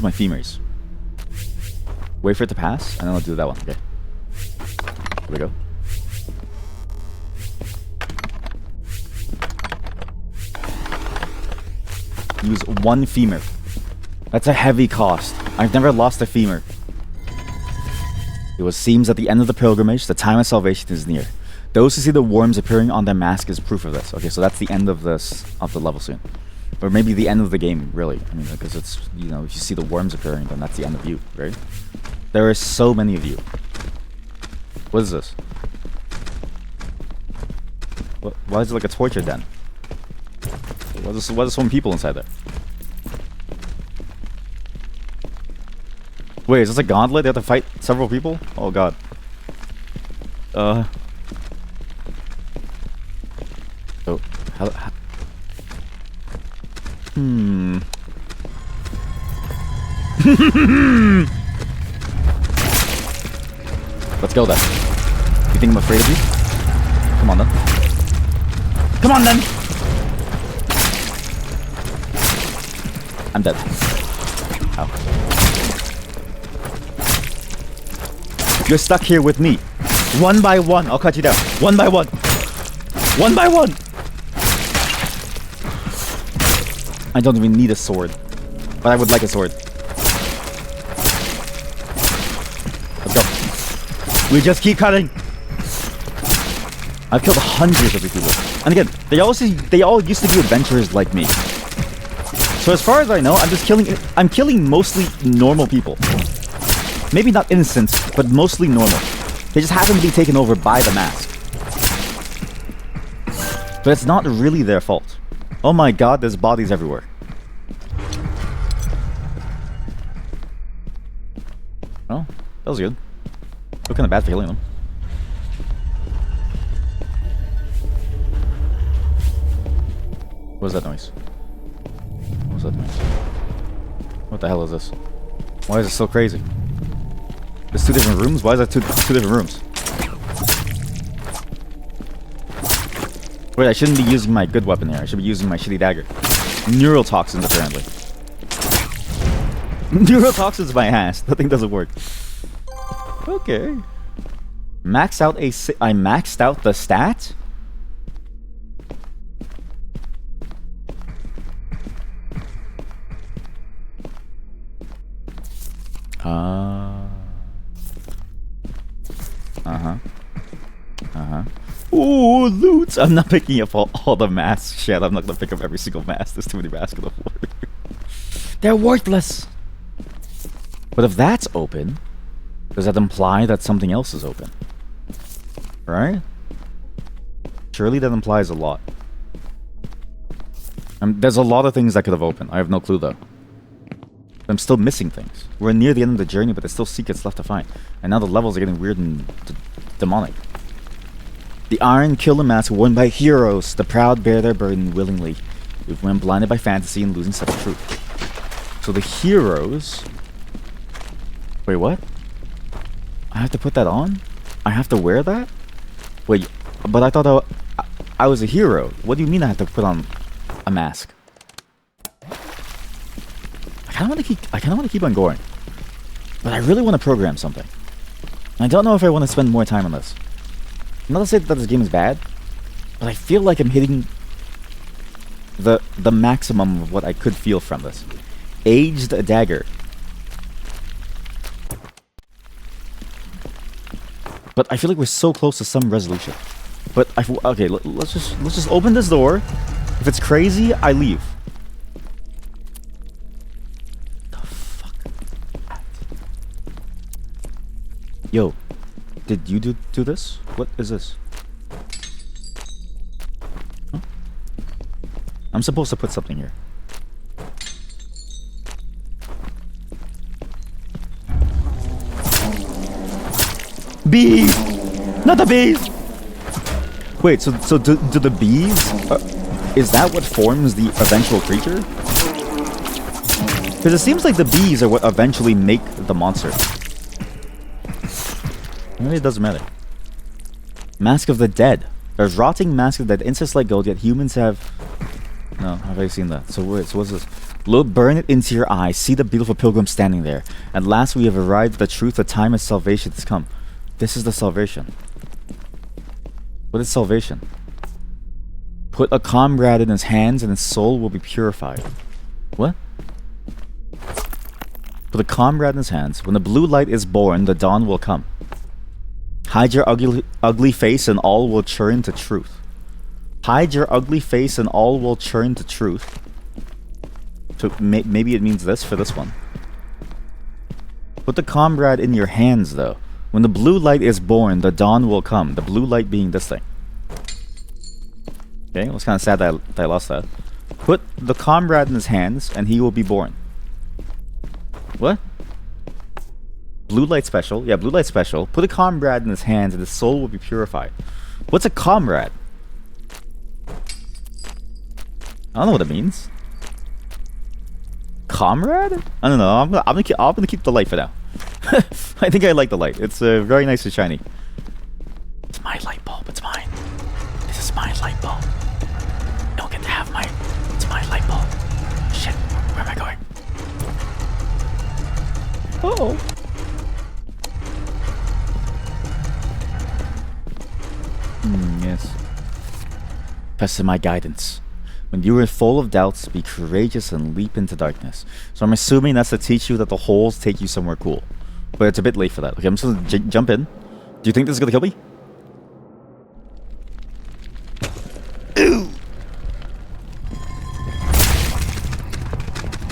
my femurs. Wait for it to pass, and then I'll do that one. Okay. Here we go. Use 1 femur. That's a heavy cost. I've never lost a femur. It seems at the end of the pilgrimage, the time of salvation is near. Those who see the worms appearing on their mask is proof of this. Okay, so that's the end of the level soon. Or maybe the end of the game, really. I mean, because it's, you know, if you see the worms appearing, then that's the end of you, right? There are so many of you. What is this? Why is it like a torture den? What is so many people inside there? Wait, is this a gauntlet? They have to fight several people? Oh god. Oh, how Let's go then. You think I'm afraid of you? Come on then. Come on then! I'm dead. Ow. You're stuck here with me. One by one, I'll cut you down. One by one. One by one! I don't even need a sword. But I would like a sword. Let's go. We just keep cutting. I've killed hundreds of these people. And again, they all used to be adventurers like me. So as far as I know, I'm killing mostly normal people. Maybe not innocent, but mostly normal. They just happen to be taken over by the mask. But it's not really their fault. Oh my god, there's bodies everywhere. Oh, that was good. What kind of bad for killing them? What was that noise? What was that noise? What the hell is this? Why is it so crazy? There's two different rooms? Why is that two different rooms? Wait, I shouldn't be using my good weapon here. I should be using my shitty dagger. Neurotoxins, apparently. Neurotoxins my ass. That thing doesn't work. Okay. I maxed out the stat? Ooh, loot! I'm not picking up all the masks. Shit, I'm not gonna pick up every single mask. There's too many masks on the floor. They're worthless! But if that's open, does that imply that something else is open? Right? Surely that implies a lot. There's a lot of things that could have opened. I have no clue though. I'm still missing things. We're near the end of the journey, but there's still secrets left to find. And now the levels are getting weird and demonic. The Iron Killer Mask worn by heroes. The proud bear their burden willingly. We've been blinded by fantasy and losing sight of truth. So the heroes... Wait, what? I have to put that on? I have to wear that? Wait, but I thought I was a hero. What do you mean I have to put on a mask? I kind of want to keep on going. But I really want to program something. I don't know if I want to spend more time on this. Not to say that this game is bad, but I feel like I'm hitting the maximum of what I could feel from this. Aged dagger. But I feel like we're so close to some resolution. But okay, let's just open this door. If it's crazy, I leave. The fuck? Yo. Did you do this? What is this? Huh? I'm supposed to put something here. Bees! Not the bees! Wait, so do the bees... is that what forms the eventual creature? Because it seems like the bees are what eventually make the monster. Maybe it doesn't matter. Mask of the Dead. There's rotting mask of the dead. Insects like gold, yet humans have... No, have I seen that? So wait, so what's this? Lord, burn it into your eyes. See the beautiful pilgrim standing there. At last we have arrived at the truth. The time of salvation has come. This is the salvation. What is salvation? Put a comrade in his hands and his soul will be purified. What? Put a comrade in his hands. When the blue light is born, the dawn will come. Hide your ugly face and all will turn to truth. Hide your ugly face and all will turn to truth. So maybe it means this for this one. Put the comrade in your hands though. When the blue light is born, the dawn will come. The blue light being this thing. Okay, it was kind of sad that I lost that. Put the comrade in his hands and he will be born. What? Blue light special. Yeah, blue light special. Put a comrade in his hands and his soul will be purified. What's a comrade? I don't know what it means. Comrade? I don't know. I'm gonna keep the light for now. I think I like the light. It's very nice and shiny. my light bulb. It's mine. This is my light bulb. You don't get to have my... It's my light bulb. Shit. Where am I going? Uh-oh. Yes. Trust in my guidance. When you are full of doubts, be courageous and leap into darkness. So I'm assuming that's to teach you that the holes take you somewhere cool. But it's a bit late for that. Okay, I'm just gonna jump in. Do you think this is gonna kill me? Ooh.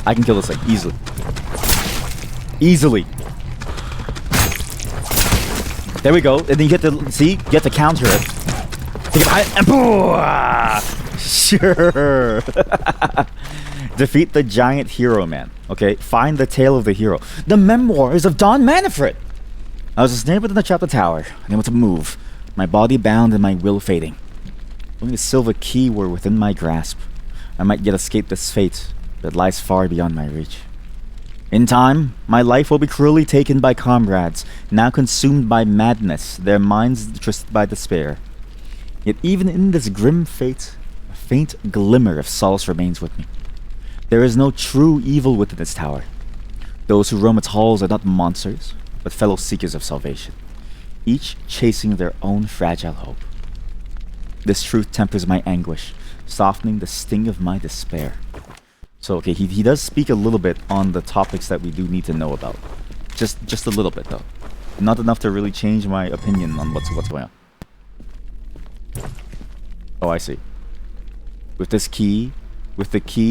I can kill this thing easily. Easily. There we go. And then you get to see, you get to counter it. And sure. Defeat the giant hero man. Okay, find the tale of the hero. The memoirs of Don Manfred. I was a snake within the chapel tower, unable to move, my body bound and my will fading. If only the silver key were within my grasp, I might yet escape this fate that lies far beyond my reach. In time, my life will be cruelly taken by comrades, now consumed by madness, their minds twisted by despair. Yet even in this grim fate, a faint glimmer of solace remains with me. There is no true evil within this tower. Those who roam its halls are not monsters, but fellow seekers of salvation, each chasing their own fragile hope. This truth tempers my anguish, softening the sting of my despair. So, okay, he does speak a little bit on the topics that we do need to know about. Just a little bit, though. Not enough to really change my opinion on what's going on. Oh, I see. With the key,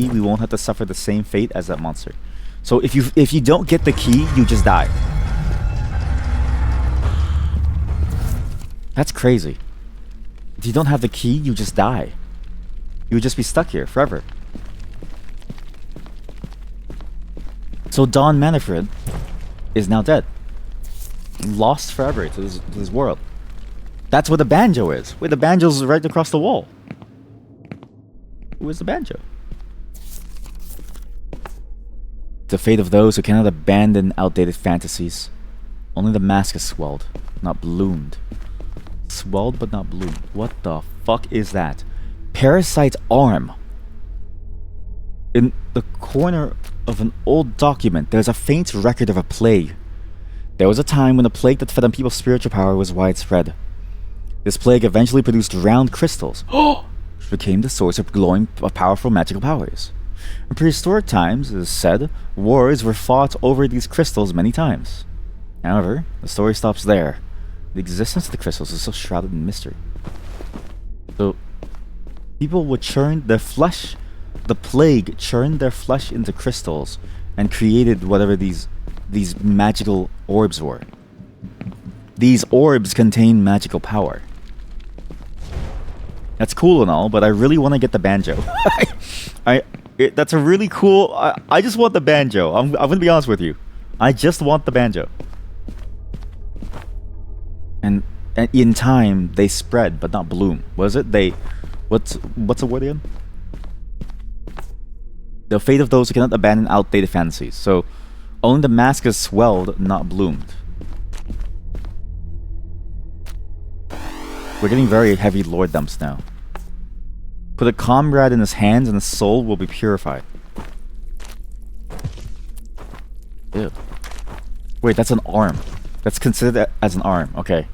we won't have to suffer the same fate as that monster. So if you don't get the key, you just die. That's crazy. If you don't have the key, you just die. You would just be stuck here forever. So Don Manfred is now dead. Lost forever to this world. That's where the banjo is. Wait, the banjo's right across the wall. Where's the banjo? The fate of those who cannot abandon outdated fantasies. Only the mask is swelled, not bloomed. Swelled but not bloomed. What the fuck is that? Parasite's arm. In the corner of an old document, there's a faint record of a plague. There was a time when a plague that fed on people's spiritual power was widespread. This plague eventually produced round crystals, which became the source of powerful magical powers. In prehistoric times, it is said, wars were fought over these crystals many times. However, the story stops there. The existence of the crystals is still shrouded in mystery. So, people would churn their flesh. The plague churned their flesh into crystals and created whatever these magical orbs were. These orbs contain magical power. That's cool and all, but I really want to get the banjo. That's a really cool... I just want the banjo. I'm going to be honest with you. I just want the banjo. And in time, they spread, but not bloom. Was it? What's the word again? The fate of those who cannot abandon outdated fantasies. So, only the mask is swelled, not bloomed. We're getting very heavy lore dumps now. Put a comrade in his hands and his soul will be purified. Ew. Wait, that's an arm. That's considered as an arm. Okay.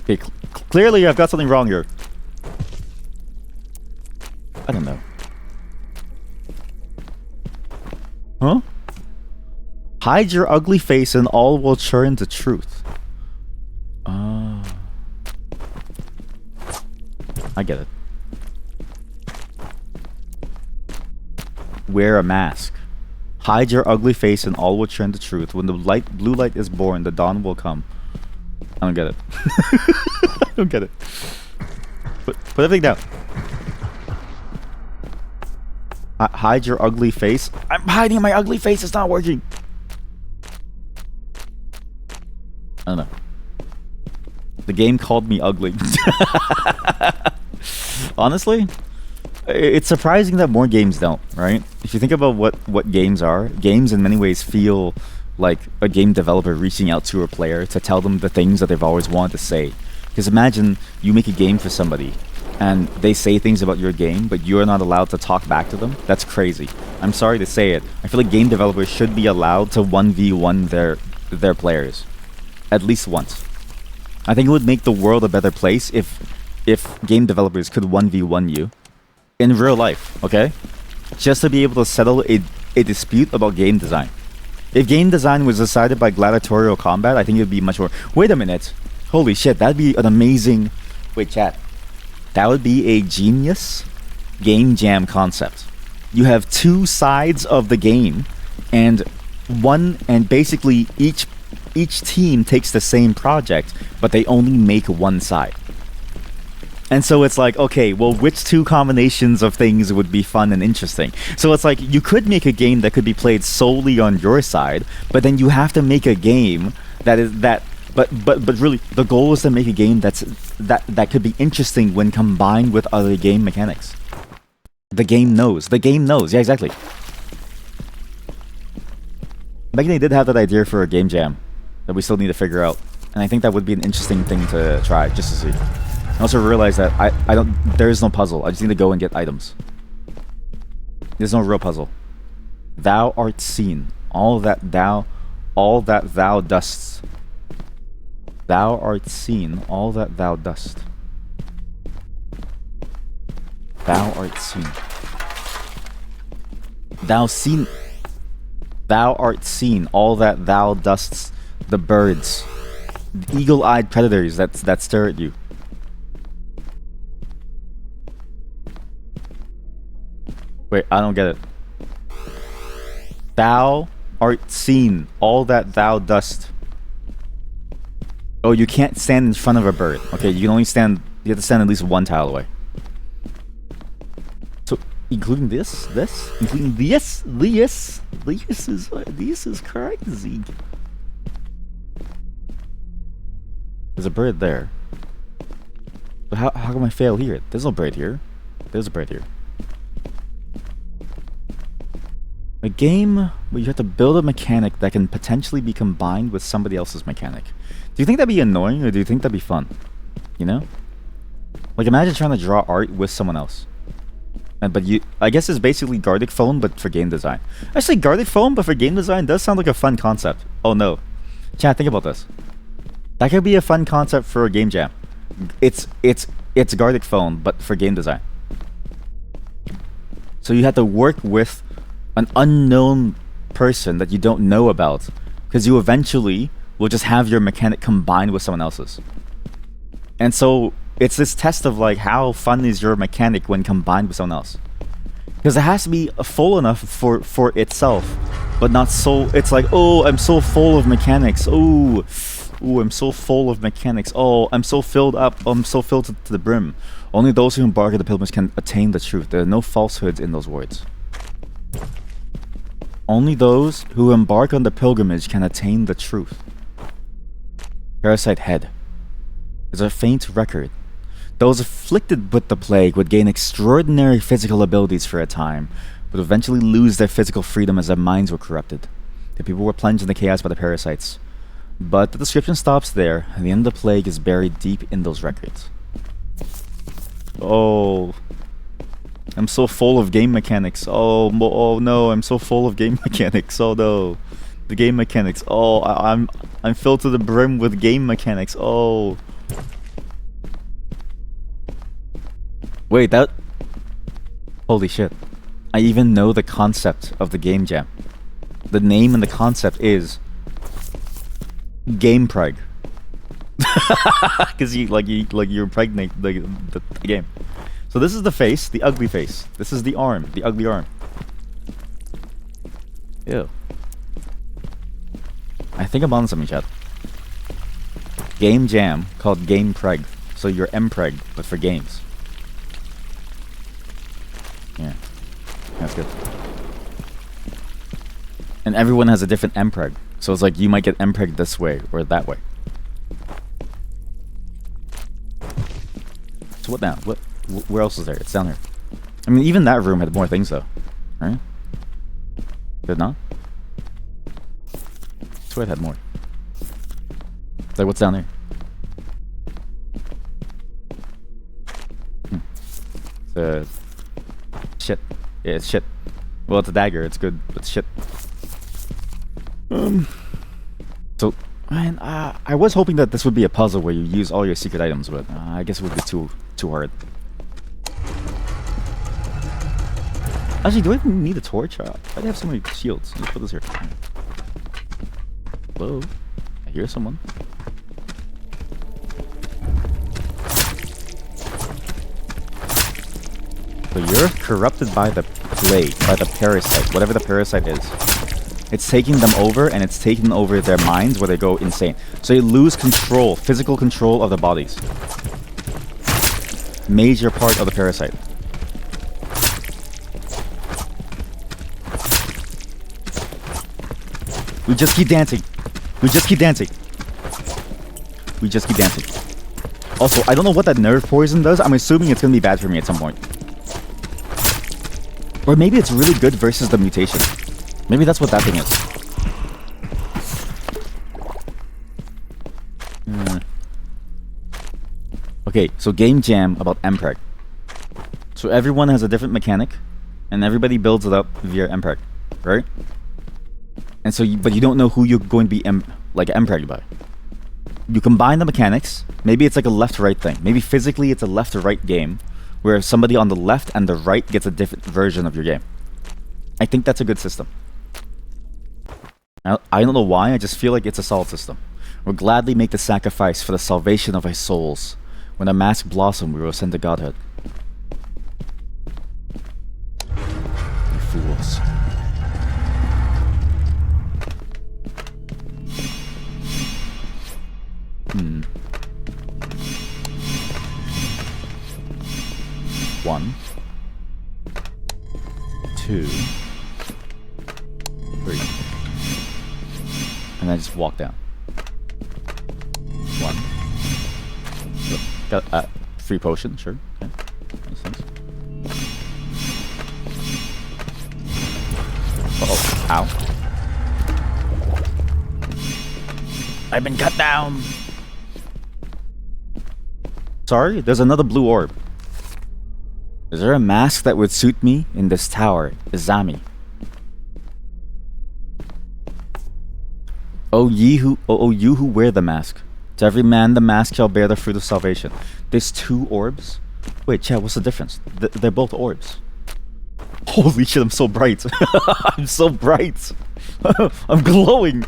Okay, clearly I've got something wrong here. I don't know. Huh? Hide your ugly face and all will turn to truth. I get it. Wear a mask. Hide your ugly face and all will turn to truth. When the blue light is born, the dawn will come. I don't get it. I don't get it. Put everything down. Hide your ugly face. I'm hiding my ugly face. It's not working. I don't know. The game called me ugly. Honestly, it's surprising that more games don't, right? If you think about what games are, games in many ways feel like a game developer reaching out to a player to tell them the things that they've always wanted to say. Because imagine you make a game for somebody and they say things about your game, but you're not allowed to talk back to them. That's crazy. I'm sorry to say it. I feel like game developers should be allowed to 1v1 their players. At least once. I think it would make the world a better place if game developers could 1v1 you in real life, okay? Just to be able to settle a dispute about game design. If game design was decided by gladiatorial combat, I think it would be much more... Wait a minute. Holy shit, that'd be an amazing... Wait, chat. That would be a genius game jam concept. You have two sides of the game, and basically each team takes the same project, but they only make one side. And so it's like, okay, well, which two combinations of things would be fun and interesting? So it's like, you could make a game that could be played solely on your side, but then you have to make a game but really, the goal is to make a game that could be interesting when combined with other game mechanics. The game knows. Yeah, exactly. Megan did have that idea for a game jam that we still need to figure out, and I think that would be an interesting thing to try, just to see. I also realize that there is no puzzle. I just need to go and get items. There's no real puzzle. Thou art seen. All that thou dost. Thou art seen. All that thou dost. Thou art seen. Thou art seen. All that thou dost. The birds. The eagle-eyed predators that stare at you. Wait, I don't get it. Thou art seen, all that thou dost. Oh, you can't stand in front of a bird. Okay, you can only stand... You have to stand at least one tile away. So, including this? Including this? This is crazy. There's a bird there. But how come I fail here? There's no bird here. There's a bird here. A game where you have to build a mechanic that can potentially be combined with somebody else's mechanic. Do you think that'd be annoying, or do you think that'd be fun? You know? Like, imagine trying to draw art with someone else. I guess it's basically Gartic Phone, but for game design. Actually, Gartic Phone, but for game design does sound like a fun concept. Oh no. Chat, think about this. That could be a fun concept for a game jam. It's Gartic Phone, but for game design. So you have to work with an unknown person that you don't know about, because you eventually will just have your mechanic combined with someone else's. And so it's this test of like, how fun is your mechanic when combined with someone else? Because it has to be full enough for itself, but not so... It's like, oh, I'm so full of mechanics. Oh, I'm so full of mechanics. Oh, I'm so filled up. I'm so filled to the brim. Only those who embark on the pilgrimage can attain the truth. There are no falsehoods in those words. Only those who embark on the pilgrimage can attain the truth. Parasite Head is a faint record. Those afflicted with the plague would gain extraordinary physical abilities for a time, but eventually lose their physical freedom as their minds were corrupted. The people were plunged into chaos by the parasites. But the description stops there, and the end of the plague is buried deep in those records. Oh... I'm so full of game mechanics. Oh no, I'm so full of game mechanics. Oh no. The game mechanics. Oh, I'm filled to the brim with game mechanics. Oh. Wait, that... Holy shit. I even know the concept of the game jam. The name and the concept is... Game Preg. Because you impregnate the game. So this is the face, the ugly face. This is the arm, the ugly arm. Ew. I think I'm on something, chat. Game jam called Game Preg. So you're mpreg, but for games. Yeah. That's good. And everyone has a different mpreg. So it's like you might get mpreg this way or that way. So what now? Where else is there? It's down here. I mean, even that room had more things, though. Right? Did it not? swear it had more. It's like, what's down there? It's shit. Yeah, it's shit. Well, it's a dagger. It's good, but it's shit. So, man, I was hoping that this would be a puzzle where you use all your secret items, but I guess it would be too hard. Actually, do I even need a torch? I have so many shields. Let's put this here. Hello? I hear someone. So you're corrupted by the plague, by the parasite, whatever the parasite is. It's taking them over, and it's taking over their minds where they go insane. So you lose control, physical control of the bodies. Major part of the parasite. We just keep dancing. We just keep dancing. We just keep dancing. Also, I don't know what that nerve poison does. I'm assuming it's gonna be bad for me at some point. Or maybe it's really good versus the mutation. Maybe that's what that thing is. Okay, so game jam about Mpreg. So everyone has a different mechanic, and everybody builds it up via Mpreg, right? And so, but you don't know who you're going to be Mpreg by. You combine the mechanics. Maybe it's like a left-right thing. Maybe physically it's a left-to-right game, where somebody on the left and the right gets a different version of your game. I think that's a good system. I don't know why, I just feel like it's a solid system. We'll gladly make the sacrifice for the salvation of our souls. When a mask blossom, we will ascend to godhood. You fools. One, 2, 3. And I just walk down. 1. Got a free potion, sure. Okay. Makes sense. Uh-oh. Ow. I've been cut down! Sorry, there's another blue orb. Is there a mask that would suit me in this tower? Izami. Oh you who wear the mask. To every man the mask shall bear the fruit of salvation. There's 2 orbs? Wait, Chad, what's the difference? They're both orbs. Holy shit, I'm so bright. I'm so bright. I'm glowing.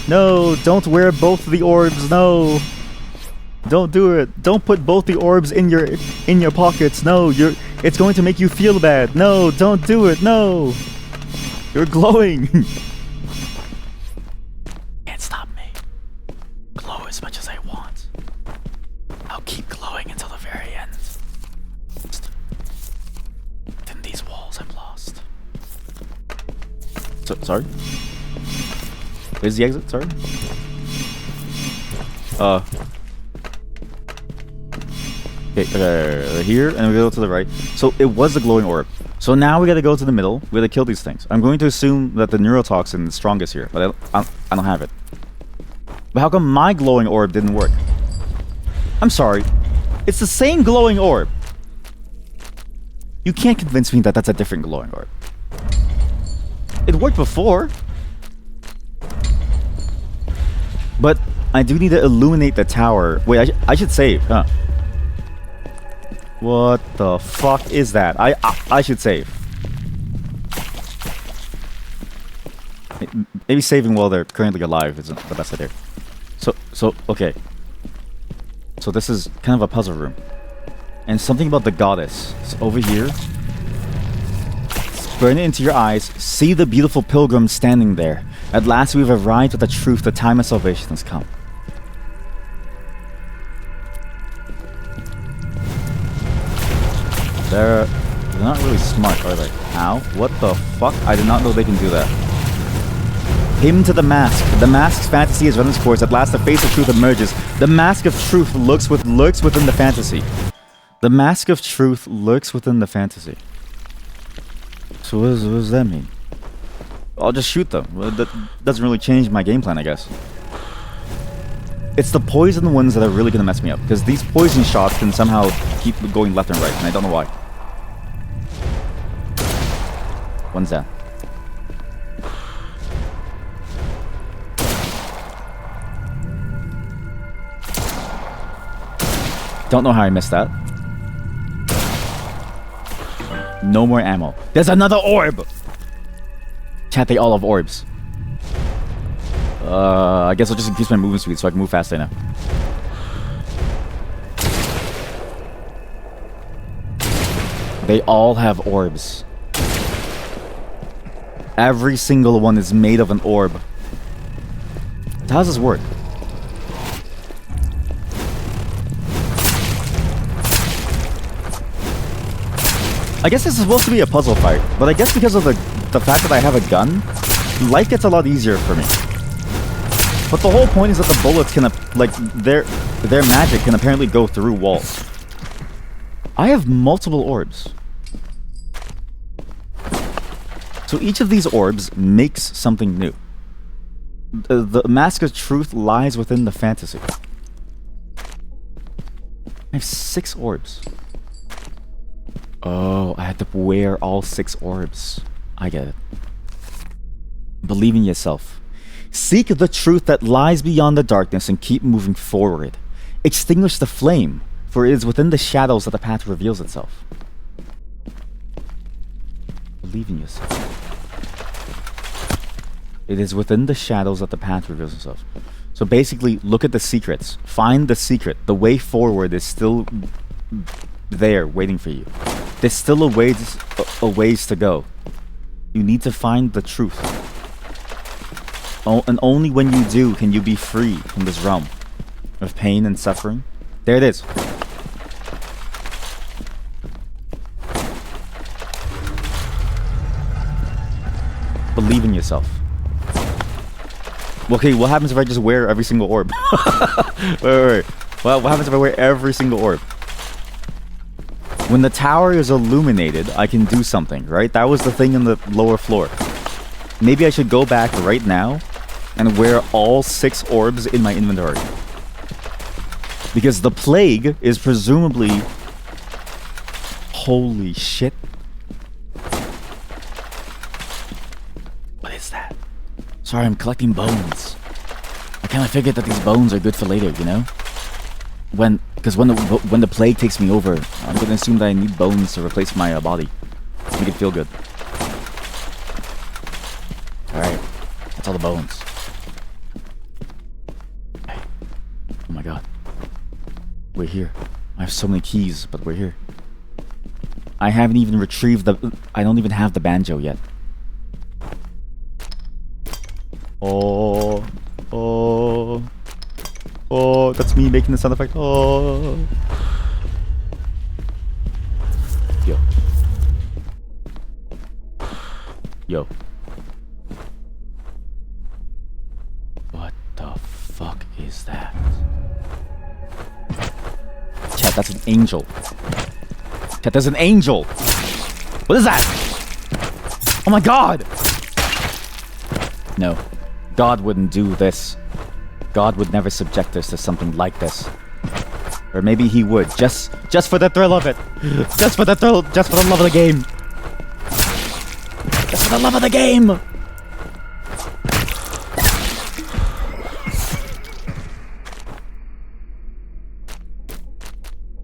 No, don't wear both the orbs, no. Don't do it. Don't put both the orbs in your pockets. No, it's going to make you feel bad. No, don't do it. No. You're glowing. Can't stop me. Glow as much as I want. I'll keep glowing until the very end. Within these walls, I'm lost. Sorry? Where's the exit? Sorry? Okay, here, and we go to the right. So it was the glowing orb. So now we gotta go to the middle. We gotta kill these things. I'm going to assume that the neurotoxin is strongest here, but I don't have it. But how come my glowing orb didn't work? I'm sorry. It's the same glowing orb. You can't convince me that that's a different glowing orb. It worked before. But I do need to illuminate the tower. Wait, I should save, huh? What the fuck is that? I should save. Maybe saving while they're currently alive isn't the best idea. So okay. So this is kind of a puzzle room. And something about the goddess. It's over here. Burn it into your eyes. See the beautiful pilgrim standing there. At last we've arrived at the truth. The time of salvation has come. They're not really smart, are they? Ow. What the fuck? I did not know they can do that. Hymn to the mask. The mask's fantasy has run its course. At last the face of truth emerges. The mask of truth lurks within the fantasy. The mask of truth lurks within the fantasy. So what does that mean? I'll just shoot them. Well, that doesn't really change my game plan, I guess. It's the poison ones that are really gonna mess me up, because these poison shots can somehow keep going left and right, and I don't know why. One's down. Don't know how I missed that. No more ammo. There's another orb! Chat, they all have orbs. I guess I'll just increase my movement speed so I can move faster now. They all have orbs. Every single one is made of an orb. How does this work? I guess this is supposed to be a puzzle fight, but I guess because of the fact that I have a gun, life gets a lot easier for me. But the whole point is that the bullets can, like, their magic can apparently go through walls. I have multiple orbs. So each of these orbs makes something new. The mask of truth lies within the fantasy. I have 6 orbs. Oh, I had to wear all 6 orbs. I get it. Believe in yourself. Seek the truth that lies beyond the darkness and keep moving forward. Extinguish the flame, for it is within the shadows that the path reveals itself. Believe in yourself. It is within the shadows that the path reveals itself. So basically, look at the secrets. Find the secret. The way forward is still there, waiting for you. There's still a ways to go. You need to find the truth. And only when you do can you be free from this realm of pain and suffering. There it is. Believe in yourself. Okay, what happens if I just wear every single orb? wait. Well, what happens if I wear every single orb? When the tower is illuminated, I can do something, right? That was the thing in the lower floor. Maybe I should go back right now and wear all 6 orbs in my inventory. Because the plague is presumably... Holy shit. What is that? Sorry, I'm bones. I kind of figured that these bones are good for later, you know? Because when the plague takes me over, I'm gonna assume that I need bones to replace my body. To make it feel good. Alright. That's all the bones. Okay. Oh my god. We're here. I have so many keys, but we're here. I haven't even retrieved the... I don't even have the banjo yet. Oh, that's me making the sound effect. Oh. Yo. What the fuck is that? Chat, that's an angel. Chat, there's an angel. What is that? Oh my god! No. God wouldn't do this. God would never subject us to something like this. Or maybe he would, just for the thrill of it. Just for the thrill, just for the love of the game. Just for the love of the game! What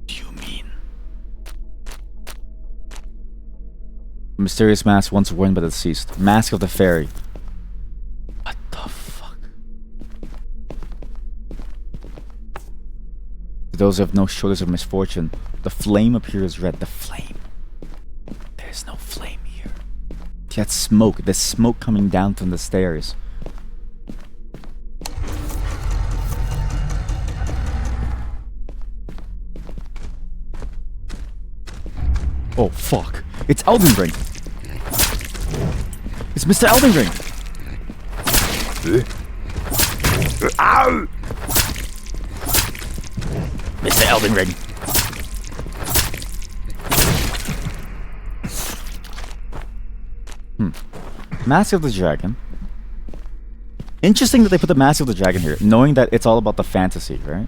do you mean? Mysterious mask once worn but deceased. Mask of the Fairy. Those who have no shoulders of misfortune, the flame appears red. The flame. There's no flame here. That's smoke. There's smoke coming down from the stairs. Oh fuck! It's Elden Ring. It's Mr. Elden Ring. Ow! Mr. Elden Ring. Mask of the Dragon. Interesting that they put the Mask of the Dragon here, knowing that it's all about the fantasy, right?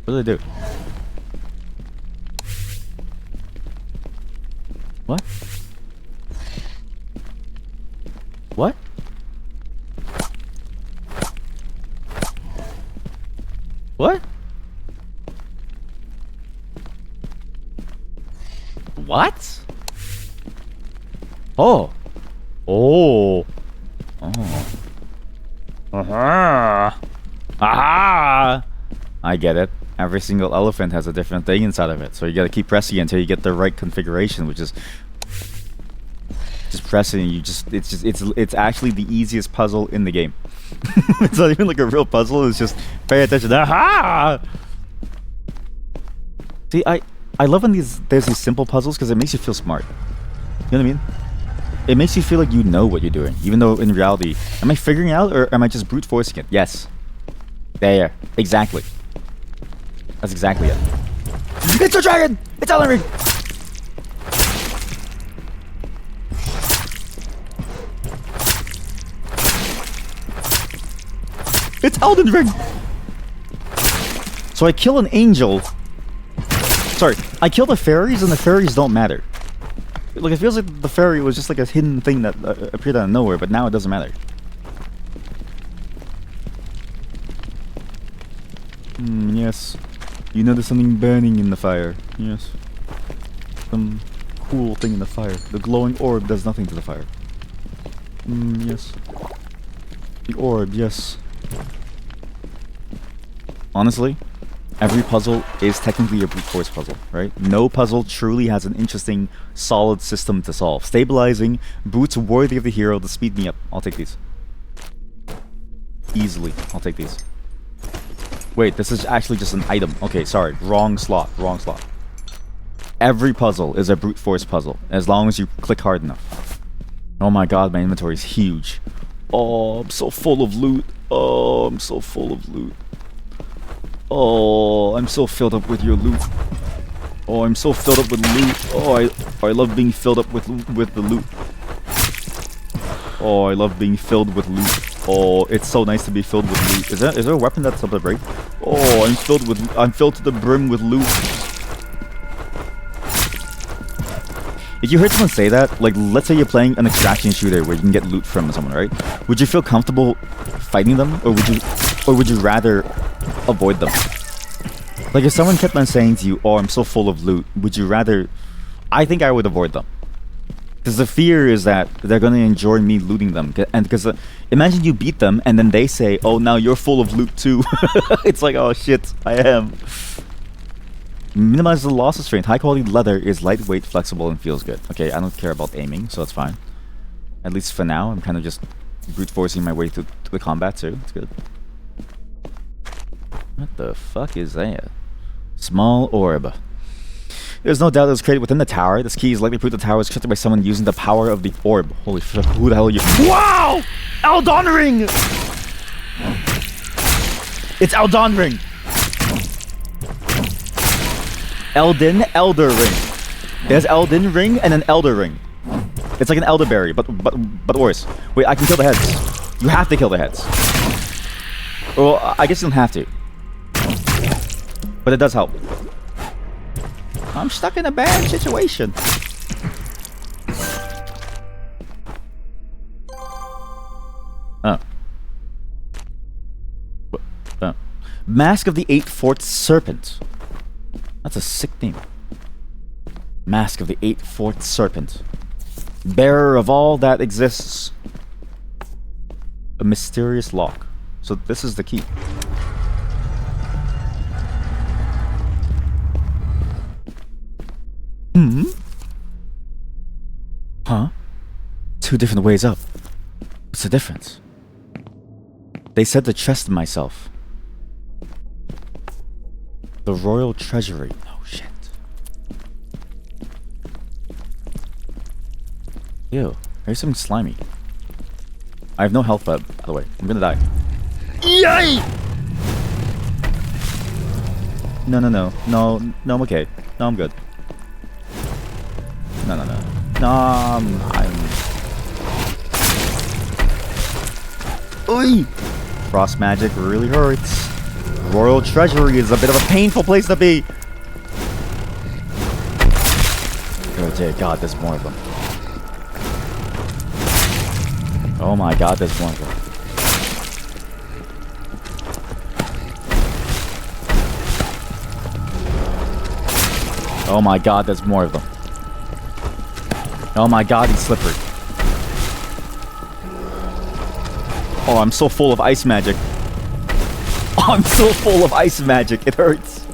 What do they do? What? What? What? What? Oh. Oh. Oh. Aha. Aha. I get it. Every single elephant has a different thing inside of it, so you gotta keep pressing it until you get the right configuration, which is just pressing. It's actually the easiest puzzle in the game. It's not even like a real puzzle. It's just pay attention. Aha! See, I love when there's these simple puzzles because it makes you feel smart. You know what I mean? It makes you feel like you know what you're doing, even though in reality, am I figuring it out or am I just brute forcing it? Yes. There. Exactly. That's exactly it. It's a dragon! It's Elden Ring! It's Elden Ring! So I kill an angel. Sorry, I kill the fairies and the fairies don't matter. Like, it feels like the fairy was just like a hidden thing that appeared out of nowhere, but now it doesn't matter. Yes. You know there's something burning in the fire. Yes. Some cool thing in the fire. The glowing orb does nothing to the fire. Yes. The orb, yes. Honestly, every puzzle is technically a brute force puzzle, right? No puzzle truly has an interesting, solid system to solve. Stabilizing, brutes worthy of the hero to speed me up. I'll take these. Easily, I'll take these. Wait, this is actually just an item. Okay, sorry. Wrong slot. Wrong slot. Every puzzle is a brute force puzzle, as long as you click hard enough. Oh my god, my inventory is huge. Oh, I'm so full of loot. Oh, I'm so full of loot. Oh, I'm so filled up with your loot. Oh, I'm so filled up with loot. Oh, I love being filled up with the loot. Oh, I love being filled with loot. Oh, it's so nice to be filled with loot. Is there a weapon that's up to break? Oh, I'm filled to the brim with loot. If you heard someone say that, like, let's say you're playing an extraction shooter where you can get loot from someone, right? Would you feel comfortable fighting them, or would you rather avoid them? Like, if someone kept on saying to you, "Oh, I'm so full of loot," would you rather? I think I would avoid them. Because the fear is that they're going to enjoy me looting them. And because imagine you beat them and then they say, "Oh, now you're full of loot too." It's like, oh shit, I am. Minimize the loss of strength. High quality leather is lightweight, flexible, and feels good. Okay, I don't care about aiming, so that's fine. At least for now, I'm kind of just brute forcing my way to the combat too. It's good. What the fuck is that? Small orb. There's no doubt it was created within the tower. This key is likely proof the tower was constructed by someone using the power of the orb. Holy fuck, who the hell are you? Wow! Elden Ring! It's Elden Ring! Elder Ring. There's Elden Ring and an Elder Ring. It's like an elderberry, but worse. Wait, I can kill the heads. You have to kill the heads. Well, I guess you don't have to. But it does help. I'm stuck in a bad situation. Oh. Mask of the Eight-Forked Serpent. That's a sick name. Mask of the Eight-Forked Serpent. Bearer of all that exists. A mysterious lock. So this is the key. Huh? Two different ways up. What's the difference? They said to trust in myself. The Royal Treasury. Oh shit. Ew. There's something slimy. I have no health, by the way. I'm gonna die. Yay! No, I'm okay. No, I'm good. No. I'm Oi! Frost magic really hurts. Royal Treasury is a bit of a painful place to be. Oh dear God, there's more of them. Oh my God, there's more of them. Oh my God, there's more of them. Oh my God, he's slippery. Oh, I'm so full of ice magic. Oh, I'm so full of ice magic. It hurts.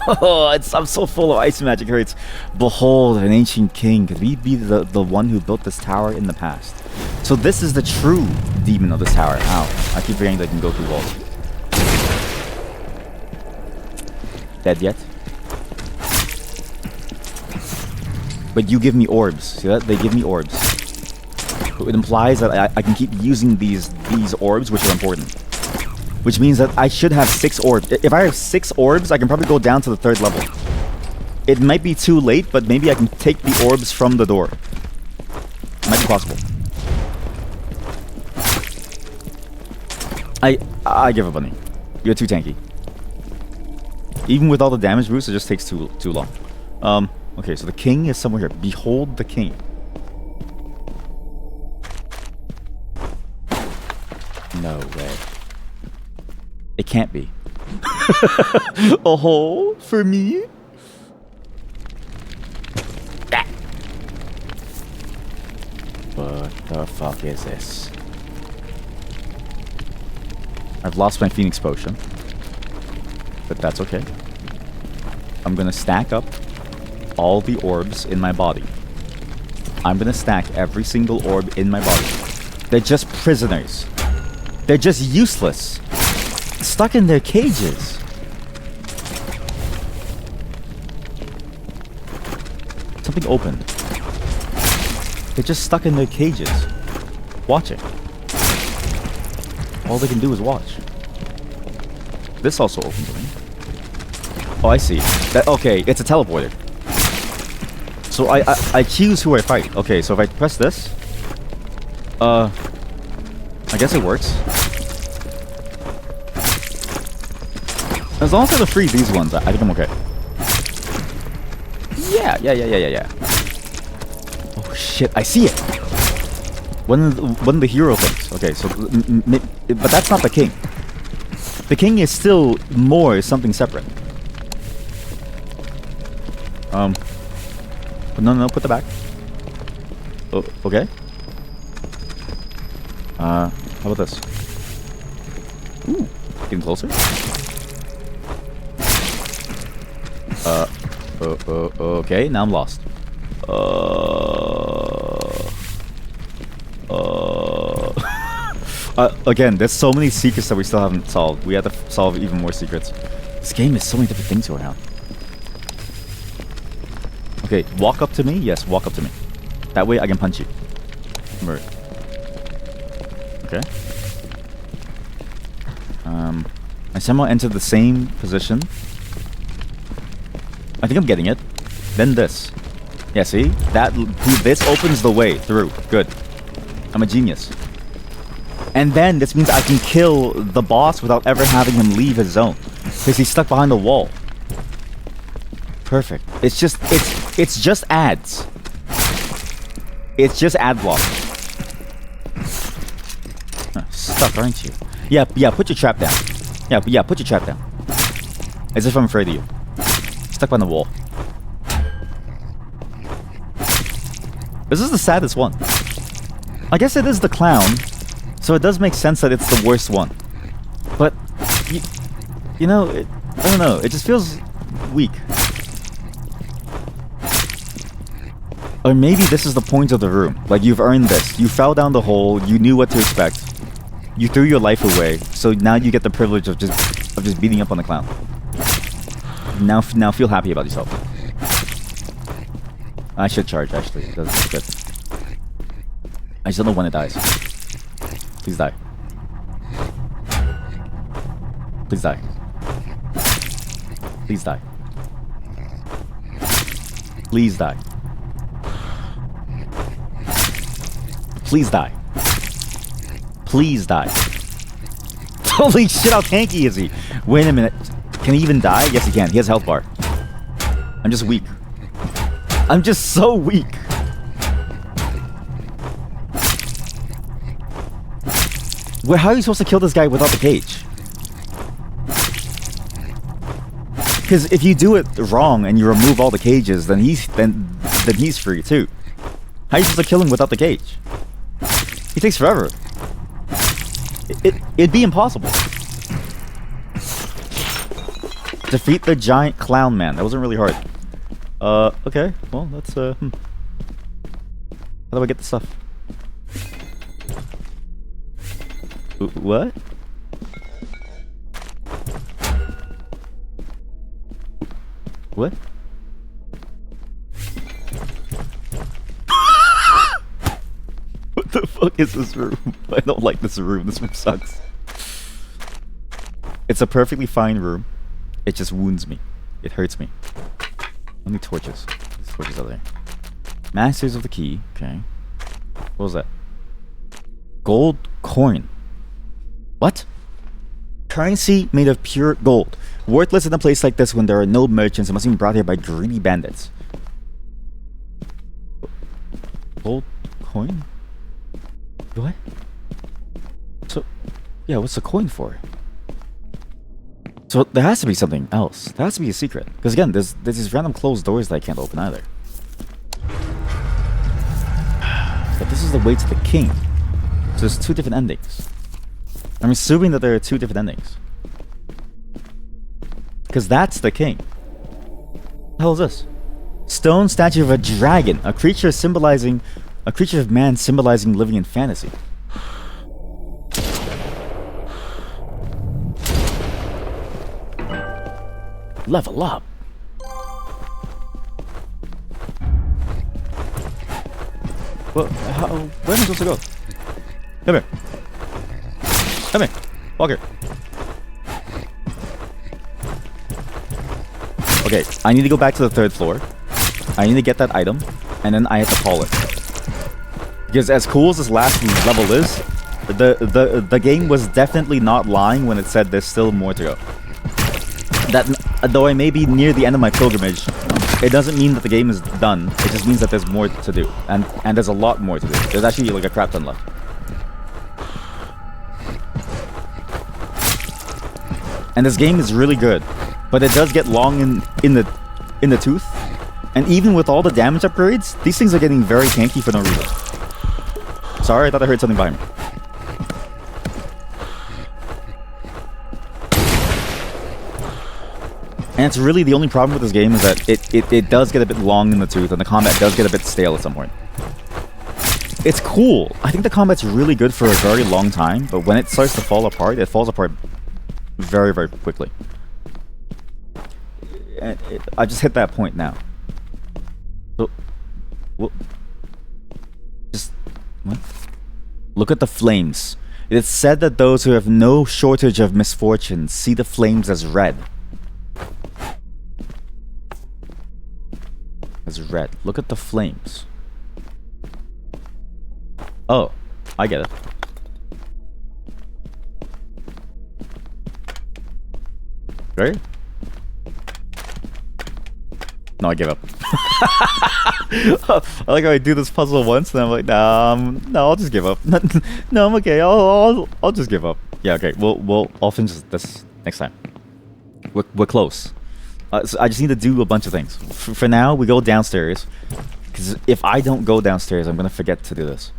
Oh, I'm so full of ice magic. It hurts. Behold, an ancient king. Could we be the one who built this tower in the past? So this is the true demon of this tower. Ow. I keep forgetting that I can go through walls. Dead yet? But you give me orbs. See that? They give me orbs. It implies that I can keep using these orbs, which are important. Which means that I should have 6 orbs. If I have 6 orbs, I can probably go down to the 3rd level. It might be too late, but maybe I can take the orbs from the door. Might be possible. I give up on you. You're too tanky. Even with all the damage boost, it just takes too long. Okay, so the king is somewhere here. Behold the king. No way. It can't be. A hole for me? Ah. What the fuck is this? I've lost my Phoenix Potion. But that's okay. I'm gonna stack up all the orbs in my body. I'm gonna stack every single orb in my body. They're just prisoners. They're just useless. Stuck in their cages. Something opened. They're just stuck in their cages. Watching. All they can do is watch. This also opened to me. Oh, I see. Okay, it's a teleporter. So I choose who I fight. Okay, so if I press this, I guess it works. As long as I have to free these ones, I think I'm okay. Yeah. Oh shit, I see it. One of the hero things. Okay, so but that's not the king. The king is still something separate. No, put the back. Oh, okay. How about this? Ooh, getting closer. Okay, now I'm lost. Again, there's so many secrets that we still haven't solved. We have to solve even more secrets. This game is so many different things going on. Okay, walk up to me. Yes, walk up to me. That way I can punch you. Right. Okay. I somehow entered the same position. I think I'm getting it. Then this. Yeah, see? This opens the way through. Good. I'm a genius. And then this means I can kill the boss without ever having him leave his zone. Because he's stuck behind the wall. Perfect. It's just ads. It's just ad block. Stuck, aren't you? Yeah, put your trap down. Yeah, put your trap down. As if I'm afraid of you. Stuck behind the wall. This is the saddest one. I guess it is the clown. So it does make sense that it's the worst one. But, you know, I don't know. It just feels weak. Or maybe this is the point of the room. Like, you've earned this. You fell down the hole. You knew what to expect. You threw your life away. So now you get the privilege of just beating up on the clown. Now feel happy about yourself. I should charge, actually. That's good. I just don't know when it dies. Please die. Please die. Please die. Please die. Please die. Please die. Holy shit, how tanky is he? Wait a minute. Can he even die? Yes, he can. He has health bar. I'm just weak. I'm just so weak. Well, how are you supposed to kill this guy without the cage? Because if you do it wrong and you remove all the cages, then he's free too. How are you supposed to kill him without the cage? He takes forever. It'd be impossible. Defeat the giant clown man. That wasn't really hard. Okay. Well, that's How do I get the stuff? What? What? What the fuck is this room? I don't like this room. This room sucks. It's a perfectly fine room. It just wounds me. It hurts me. How many torches? These torches are there. Masters of the key. Okay. What was that? Gold coin. What? Currency made of pure gold. Worthless in a place like this when there are no merchants and must be brought here by greedy bandits. Gold coin? What? So, yeah, what's the coin for? So there has to be something else. There has to be a secret. Because again, there's these random closed doors that I can't open either. But this is the way to the king. So there's two different endings. I'm assuming that there are two different endings. Because that's the king. What the hell is this? Stone statue of a dragon. A creature of man symbolizing living in fantasy. Level up. Well, where am I supposed to go? Come here. Come here. Walk here. Okay, I need to go back to the 3rd floor. I need to get that item, and then I have to call it. Because as cool as this last level is, the game was definitely not lying when it said there's still more to go. That though I may be near the end of my pilgrimage, it doesn't mean that the game is done. It just means that there's more to do, and there's a lot more to do. There's actually like a crap ton left. And this game is really good, but it does get long in the tooth. And even with all the damage upgrades, these things are getting very tanky for no reason. Sorry, I thought I heard something behind me. And it's really the only problem with this game is that it does get a bit long in the tooth, and the combat does get a bit stale at some point. It's cool. I think the combat's really good for a very long time, but when it starts to fall apart, it falls apart very, very quickly. And I just hit that point now. So, what? Look at the flames. It is said that those who have no shortage of misfortune see the flames as red. As red. Look at the flames. Oh, I get it. Right? No, I give up. I like how I do this puzzle once, and I'm like, nah, no, I'll just give up. No, I'm okay. I'll just give up. Yeah, okay. I'll finish this next time. We're close. So I just need to do a bunch of things. For now, we go downstairs, because if I don't go downstairs, I'm gonna forget to do this.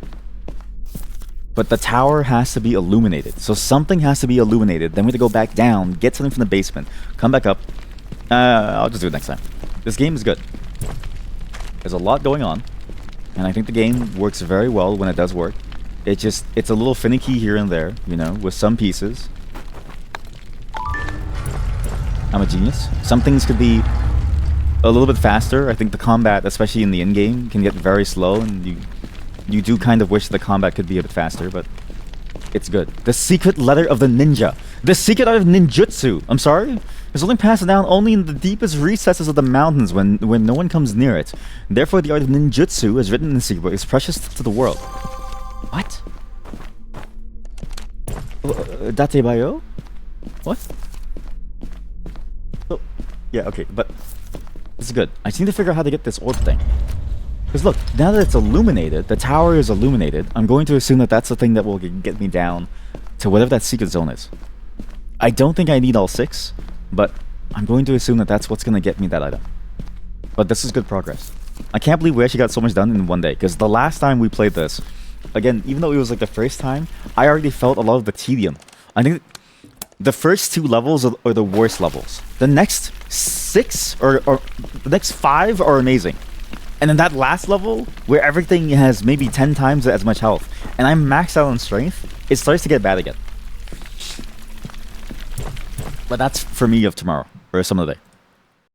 But the tower has to be illuminated, so something has to be illuminated. Then we have to go back down, get something from the basement, come back up. I'll just do it next time. This game is good. There's a lot going on, and I think the game works very well when it does work. It's a little finicky here and there, you know, with some pieces. I'm a genius. Some things could be a little bit faster. I think the combat, especially in the in-game, can get very slow, and you do kind of wish the combat could be a bit faster, but it's good. The secret letter of the ninja. The secret art of ninjutsu. I'm sorry? It's only passed down only in the deepest recesses of the mountains when no one comes near it. Therefore, the art of ninjutsu, as written in the secret book, is precious to the world. What? Datebayo? What? Oh, yeah, okay, but this is good. I just need to figure out how to get this orb thing. Because look, now that it's illuminated, the tower is illuminated, I'm going to assume that that's the thing that will get me down to whatever that secret zone is. I don't think I need all 6, but I'm going to assume that that's what's going to get me that item. But this is good progress. I can't believe we actually got so much done in one day, because the last time we played this, again, even though it was like the first time, I already felt a lot of the tedium. I think the first 2 levels are the worst levels. The next 6 or the next 5 are amazing. And then that last level, where everything has maybe 10 times as much health, and I'm maxed out on strength, it starts to get bad again. But that's for me of tomorrow, or some other day.